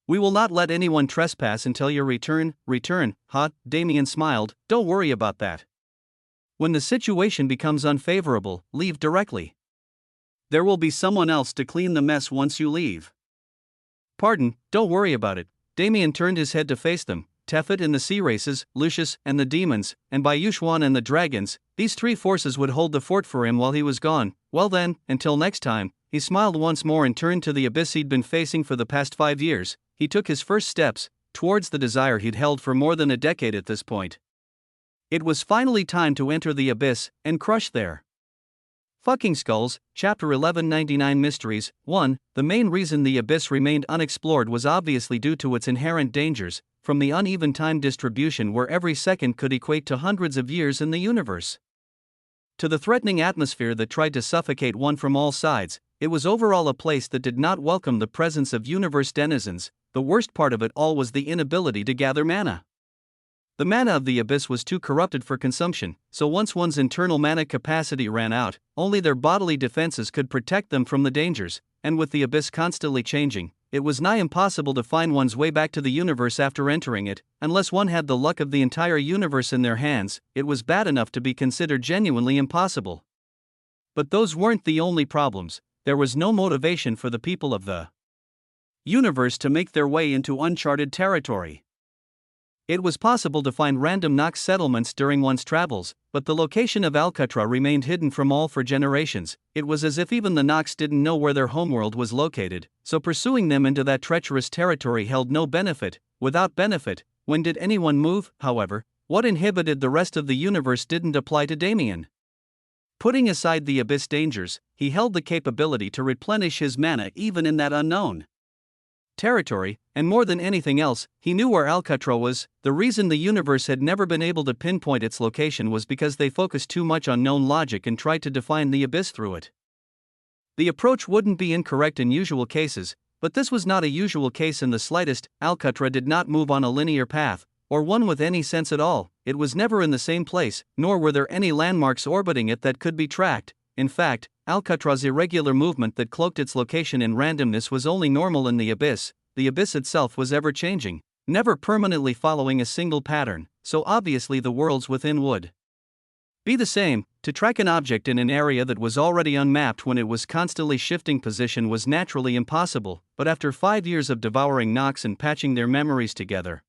We will not let anyone trespass until your return. Damien smiled, don't worry about that. When the situation becomes unfavorable, leave directly. There will be someone else to clean the mess once you leave. Pardon, don't worry about it. Damien turned his head to face them. Tefet and the sea races, Lucius and the demons, and Bayushwan and the dragons, these 3 forces would hold the fort for him while he was gone. Well then, until next time. He smiled once more and turned to the abyss he'd been facing for the past 5 years. He took his first steps towards the desire he'd held for more than a decade at this point. It was finally time to enter the abyss and crush their fucking skulls. Chapter 1199 Mysteries. 1. The main reason the abyss remained unexplored was obviously due to its inherent dangers, from the uneven time distribution where every second could equate to hundreds of years in the universe, to the threatening atmosphere that tried to suffocate one from all sides. It was overall a place that did not welcome the presence of universe denizens. The worst part of it all was the inability to gather mana. The mana of the abyss was too corrupted for consumption, so once one's internal mana capacity ran out, only their bodily defenses could protect them from the dangers, and with the abyss constantly changing, it was nigh impossible to find one's way back to the universe after entering it, unless one had the luck of the entire universe in their hands. It was bad enough to be considered genuinely impossible. But those weren't the only problems. There was no motivation for the people of the universe to make their way into uncharted territory. It was possible to find random Nox settlements during one's travels, but the location of Alcatra remained hidden from all for generations. It was as if even the Nox didn't know where their homeworld was located, so pursuing them into that treacherous territory held no benefit. Without benefit, When did anyone move, however? What inhibited the rest of the universe didn't apply to Damien. Putting aside the abyss dangers, he held the capability to replenish his mana even in that unknown territory, and more than anything else, he knew where Alcatraz was. The reason the universe had never been able to pinpoint its location was because they focused too much on known logic and tried to define the abyss through it. The approach wouldn't be incorrect in usual cases, but this was not a usual case in the slightest. Alcatraz did not move on a linear path, or one with any sense at all. It was never in the same place, nor were there any landmarks orbiting it that could be tracked. In fact, Alcatraz's irregular movement that cloaked its location in randomness was only normal in the abyss. The abyss itself was ever-changing, never permanently following a single pattern, so obviously the worlds within would be the same. To track an object in an area that was already unmapped when it was constantly shifting position was naturally impossible, but after 5 years of devouring Nox and patching their memories together,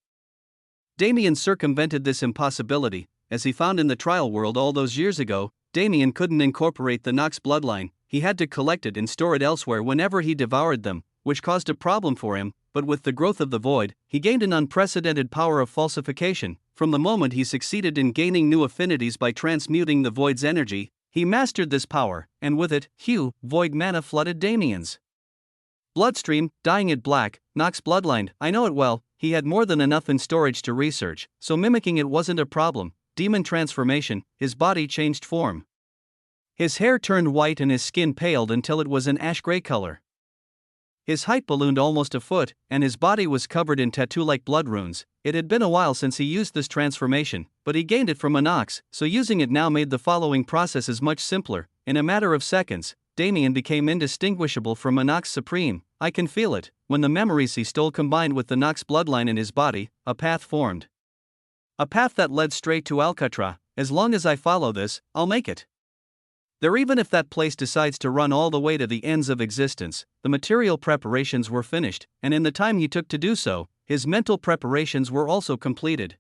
Damien circumvented this impossibility. As he found in the trial world all those years ago, Damien couldn't incorporate the Nox bloodline. He had to collect it and store it elsewhere whenever he devoured them, which caused a problem for him. But with the growth of the void, he gained an unprecedented power of falsification. From the moment he succeeded in gaining new affinities by transmuting the void's energy, he mastered this power, and with it, void mana flooded Damien's bloodstream, dyeing it black. Nox bloodline, I know it well. He had more than enough in storage to research, so mimicking it wasn't a problem. Demon transformation, his body changed form. His hair turned white and his skin paled until it was an ash-gray color. His height ballooned almost a foot, and his body was covered in tattoo-like blood runes. It had been a while since he used this transformation, but he gained it from a Nox, so using it now made the following processes much simpler. In a matter of seconds, Damien became indistinguishable from a Nox Supreme. I can feel it. When the memories he stole combined with the Nox bloodline in his body, a path formed. A path that led straight to Alcatraz. As long as I follow this, I'll make it there, even if that place decides to run all the way to the ends of existence. The material preparations were finished, and in the time he took to do so, his mental preparations were also completed.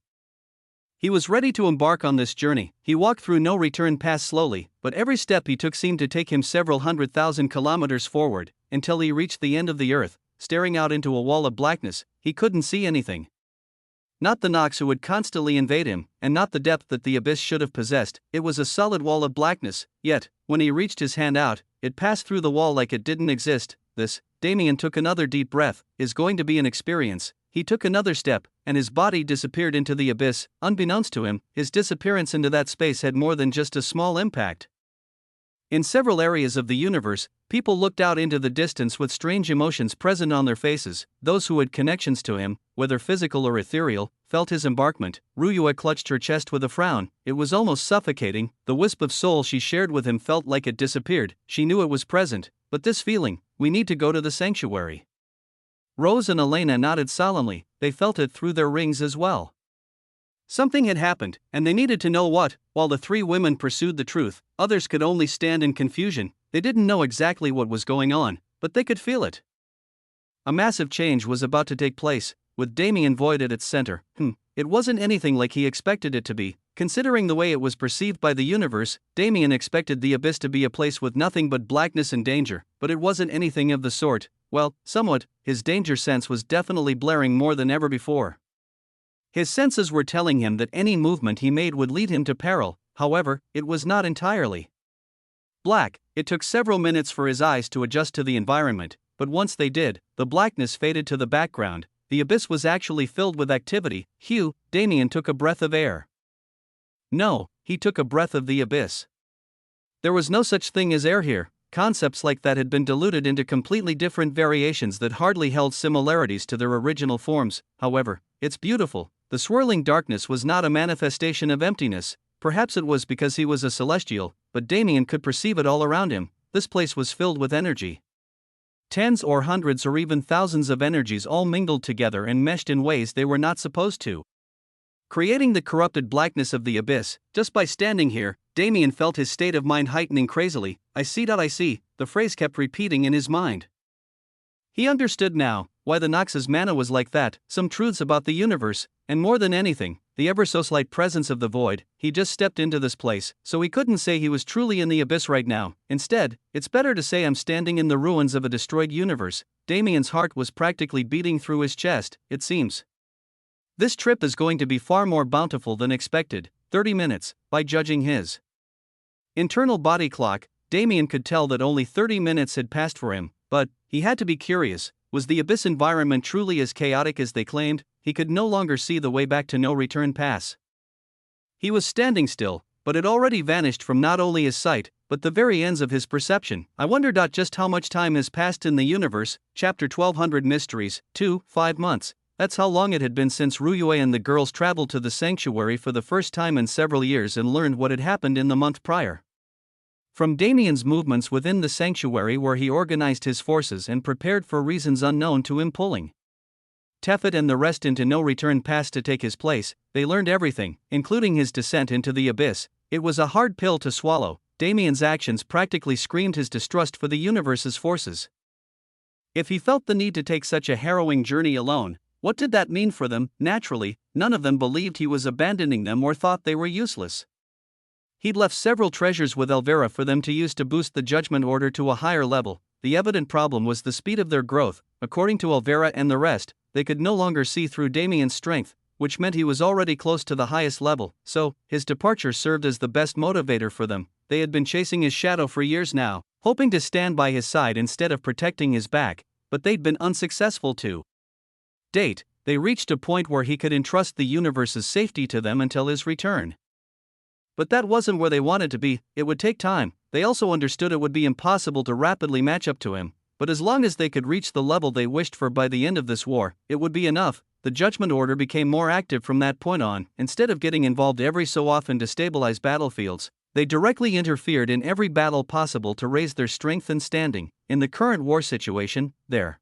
He was ready to embark on this journey. He walked through no return path slowly, but every step he took seemed to take him several 100,000 kilometers forward, until he reached the end of the earth. Staring out into a wall of blackness, he couldn't see anything. Not the Nox who would constantly invade him, and not the depth that the abyss should have possessed. It was a solid wall of blackness, yet, when he reached his hand out, it passed through the wall like it didn't exist. Damien took another deep breath, is going to be an experience. He took another step, and his body disappeared into the abyss. Unbeknownst to him, his disappearance into that space had more than just a small impact. In several areas of the universe, people looked out into the distance with strange emotions present on their faces. Those who had connections to him, whether physical or ethereal, felt his embarkment. Ruyua clutched her chest with a frown. It was almost suffocating. The wisp of soul she shared with him felt like it disappeared. She knew it was present, but this feeling, we need to go to the sanctuary. Rose and Elena nodded solemnly. They felt it through their rings as well. Something had happened, and they needed to know what. While the three women pursued the truth, others could only stand in confusion. They didn't know exactly what was going on, but they could feel it. A massive change was about to take place, with Damien void at its center. It wasn't anything like he expected it to be. Considering the way it was perceived by the universe, Damien expected the abyss to be a place with nothing but blackness and danger, but it wasn't anything of the sort. Well, somewhat. His danger sense was definitely blaring more than ever before. His senses were telling him that any movement he made would lead him to peril. However, it was not entirely black. It took several minutes for his eyes to adjust to the environment, but once they did, the blackness faded to the background. The abyss was actually filled with activity. Damien took a breath of air. No, he took a breath of the abyss. There was no such thing as air here. Concepts like that had been diluted into completely different variations that hardly held similarities to their original forms. However, it's beautiful. The swirling darkness was not a manifestation of emptiness. Perhaps it was because he was a celestial, but Damien could perceive it all around him. This place was filled with energy. Tens or hundreds or even thousands of energies all mingled together and meshed in ways they were not supposed to, creating the corrupted blackness of the abyss. Just by standing here, Damien felt his state of mind heightening crazily. I see, the phrase kept repeating in his mind. He understood now why the Nox's mana was like that, some truths about the universe, and more than anything, the ever so slight presence of the void. He just stepped into this place, so he couldn't say he was truly in the abyss right now. Instead, it's better to say I'm standing in the ruins of a destroyed universe. Damien's heart was practically beating through his chest, it seems. This trip is going to be far more bountiful than expected, 30 minutes, by judging his internal body clock. Damien could tell that only 30 minutes had passed for him, but he had to be curious. Was the abyss environment truly as chaotic as they claimed? He could no longer see the way back to no return pass. He was standing still, but it already vanished from not only his sight, but the very ends of his perception. I wonder just how much time has passed in the universe. Chapter 1200 Mysteries, 2, 5 months. That's how long it had been since Ryue and the girls traveled to the sanctuary for the first time in several years and learned what had happened in the month prior. From Damien's movements within the sanctuary, where he organized his forces and prepared for reasons unknown to him pulling Tefet and the rest into no return pass to take his place, they learned everything, including his descent into the abyss. It was a hard pill to swallow. Damien's actions practically screamed his distrust for the universe's forces. If he felt the need to take such a harrowing journey alone, what did that mean for them? Naturally, none of them believed he was abandoning them or thought they were useless. He'd left several treasures with Elvira for them to use to boost the judgment order to a higher level. The evident problem was the speed of their growth. According to Elvira and the rest, they could no longer see through Damien's strength, which meant he was already close to the highest level, so his departure served as the best motivator for them. They had been chasing his shadow for years now, hoping to stand by his side instead of protecting his back, but they'd been unsuccessful to date. They reached a point where he could entrust the universe's safety to them until his return. But that wasn't where they wanted to be. It would take time. They also understood it would be impossible to rapidly match up to him, but as long as they could reach the level they wished for by the end of this war, it would be enough. The Judgment Order became more active from that point on. Instead of getting involved every so often to stabilize battlefields, they directly interfered in every battle possible to raise their strength and standing. In the current war situation, their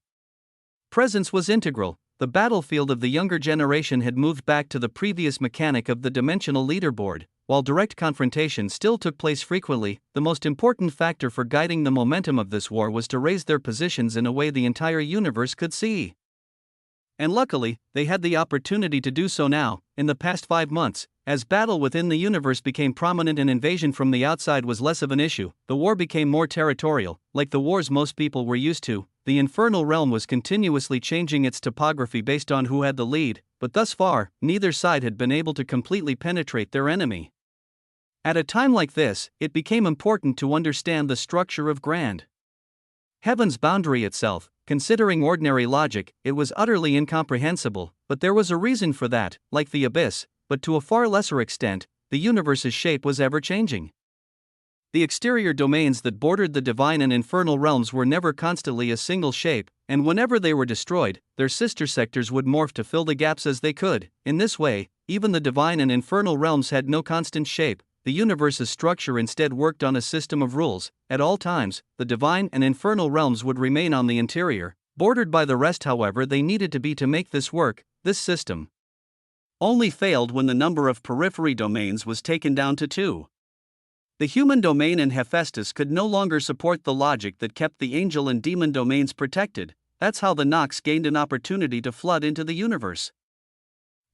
presence was integral. The battlefield of the younger generation had moved back to the previous mechanic of the dimensional leaderboard. While direct confrontation still took place frequently, the most important factor for guiding the momentum of this war was to raise their positions in a way the entire universe could see. And luckily, they had the opportunity to do so now. In the past 5 months, as battle within the universe became prominent and invasion from the outside was less of an issue, the war became more territorial. Like the wars most people were used to, the infernal realm was continuously changing its topography based on who had the lead, but thus far, neither side had been able to completely penetrate their enemy. At a time like this, it became important to understand the structure of Grand Heaven's boundary itself. Considering ordinary logic, it was utterly incomprehensible, but there was a reason for that. Like the abyss, but to a far lesser extent, the universe's shape was ever-changing. The exterior domains that bordered the divine and infernal realms were never constantly a single shape, and whenever they were destroyed, their sister sectors would morph to fill the gaps as they could. In this way, even the divine and infernal realms had no constant shape. The universe's structure instead worked on a system of rules. At all times, the divine and infernal realms would remain on the interior, bordered by the rest. However, they needed to be to make this work. This system only failed when the number of periphery domains was taken down to 2. The human domain and Hephaestus could no longer support the logic that kept the angel and demon domains protected. That's how the Nox gained an opportunity to flood into the universe.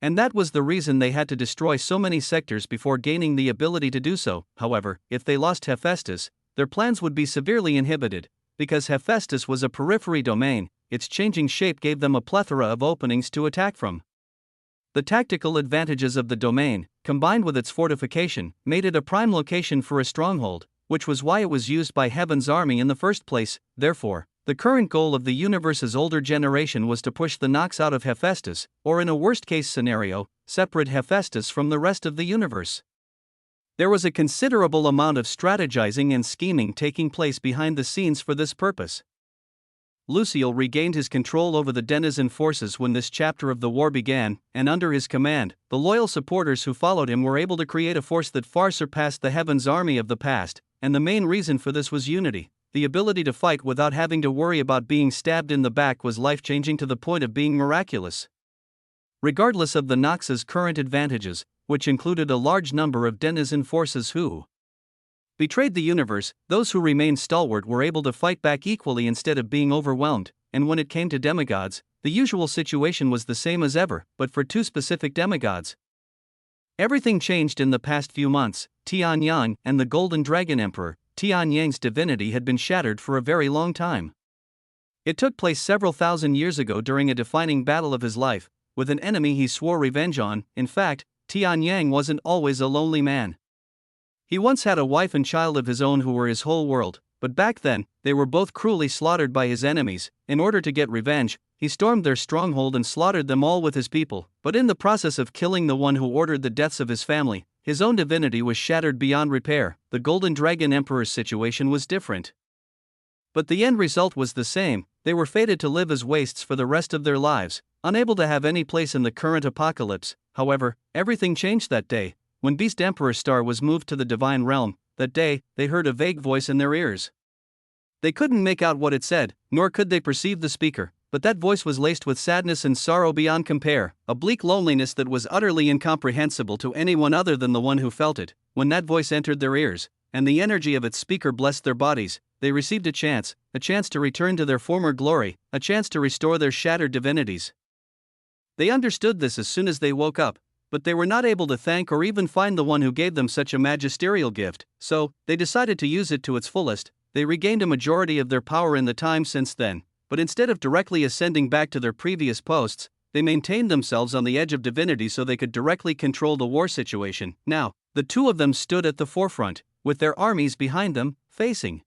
And that was the reason they had to destroy so many sectors before gaining the ability to do so. However, if they lost Hephaestus, their plans would be severely inhibited. Because Hephaestus was a periphery domain, its changing shape gave them a plethora of openings to attack from. The tactical advantages of the domain, combined with its fortification, made it a prime location for a stronghold, which was why it was used by Heaven's army in the first place. Therefore, the current goal of the universe's older generation was to push the Nox out of Hephaestus, or in a worst-case scenario, separate Hephaestus from the rest of the universe. There was a considerable amount of strategizing and scheming taking place behind the scenes for this purpose. Lucille regained his control over the denizen forces when this chapter of the war began, and under his command, the loyal supporters who followed him were able to create a force that far surpassed the Heaven's army of the past, and the main reason for this was unity. The ability to fight without having to worry about being stabbed in the back was life-changing to the point of being miraculous. Regardless of the Nox's current advantages, which included a large number of denizen forces who betrayed the universe, those who remained stalwart were able to fight back equally instead of being overwhelmed. And when it came to demigods, the usual situation was the same as ever, but for 2 specific demigods. Everything changed in the past few months. Tianyang and the Golden Dragon Emperor. Tianyang's divinity had been shattered for a very long time. It took place several thousand years ago during a defining battle of his life, with an enemy he swore revenge on. In fact, Tianyang wasn't always a lonely man. He once had a wife and child of his own who were his whole world, but back then, they were both cruelly slaughtered by his enemies. In order to get revenge, he stormed their stronghold and slaughtered them all with his people. But in the process of killing the one who ordered the deaths of his family, his own divinity was shattered beyond repair. The Golden Dragon Emperor's situation was different. But the end result was the same. They were fated to live as wastes for the rest of their lives, unable to have any place in the current apocalypse. However, everything changed that day. When Beast Emperor's star was moved to the divine realm, that day, they heard a vague voice in their ears. They couldn't make out what it said, nor could they perceive the speaker, but that voice was laced with sadness and sorrow beyond compare, a bleak loneliness that was utterly incomprehensible to anyone other than the one who felt it. When that voice entered their ears, and the energy of its speaker blessed their bodies, they received a chance to return to their former glory, a chance to restore their shattered divinities. They understood this as soon as they woke up, but they were not able to thank or even find the one who gave them such a magisterial gift, so they decided to use it to its fullest. They regained a majority of their power in the time since then, but instead of directly ascending back to their previous posts, they maintained themselves on the edge of divinity so they could directly control the war situation. Now, the two of them stood at the forefront, with their armies behind them, facing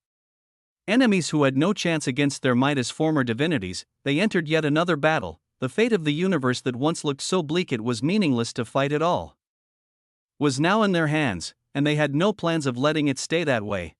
enemies who had no chance against their might as former divinities. They entered yet another battle. The fate of the universe that once looked so bleak it was meaningless to fight at all was now in their hands, and they had no plans of letting it stay that way.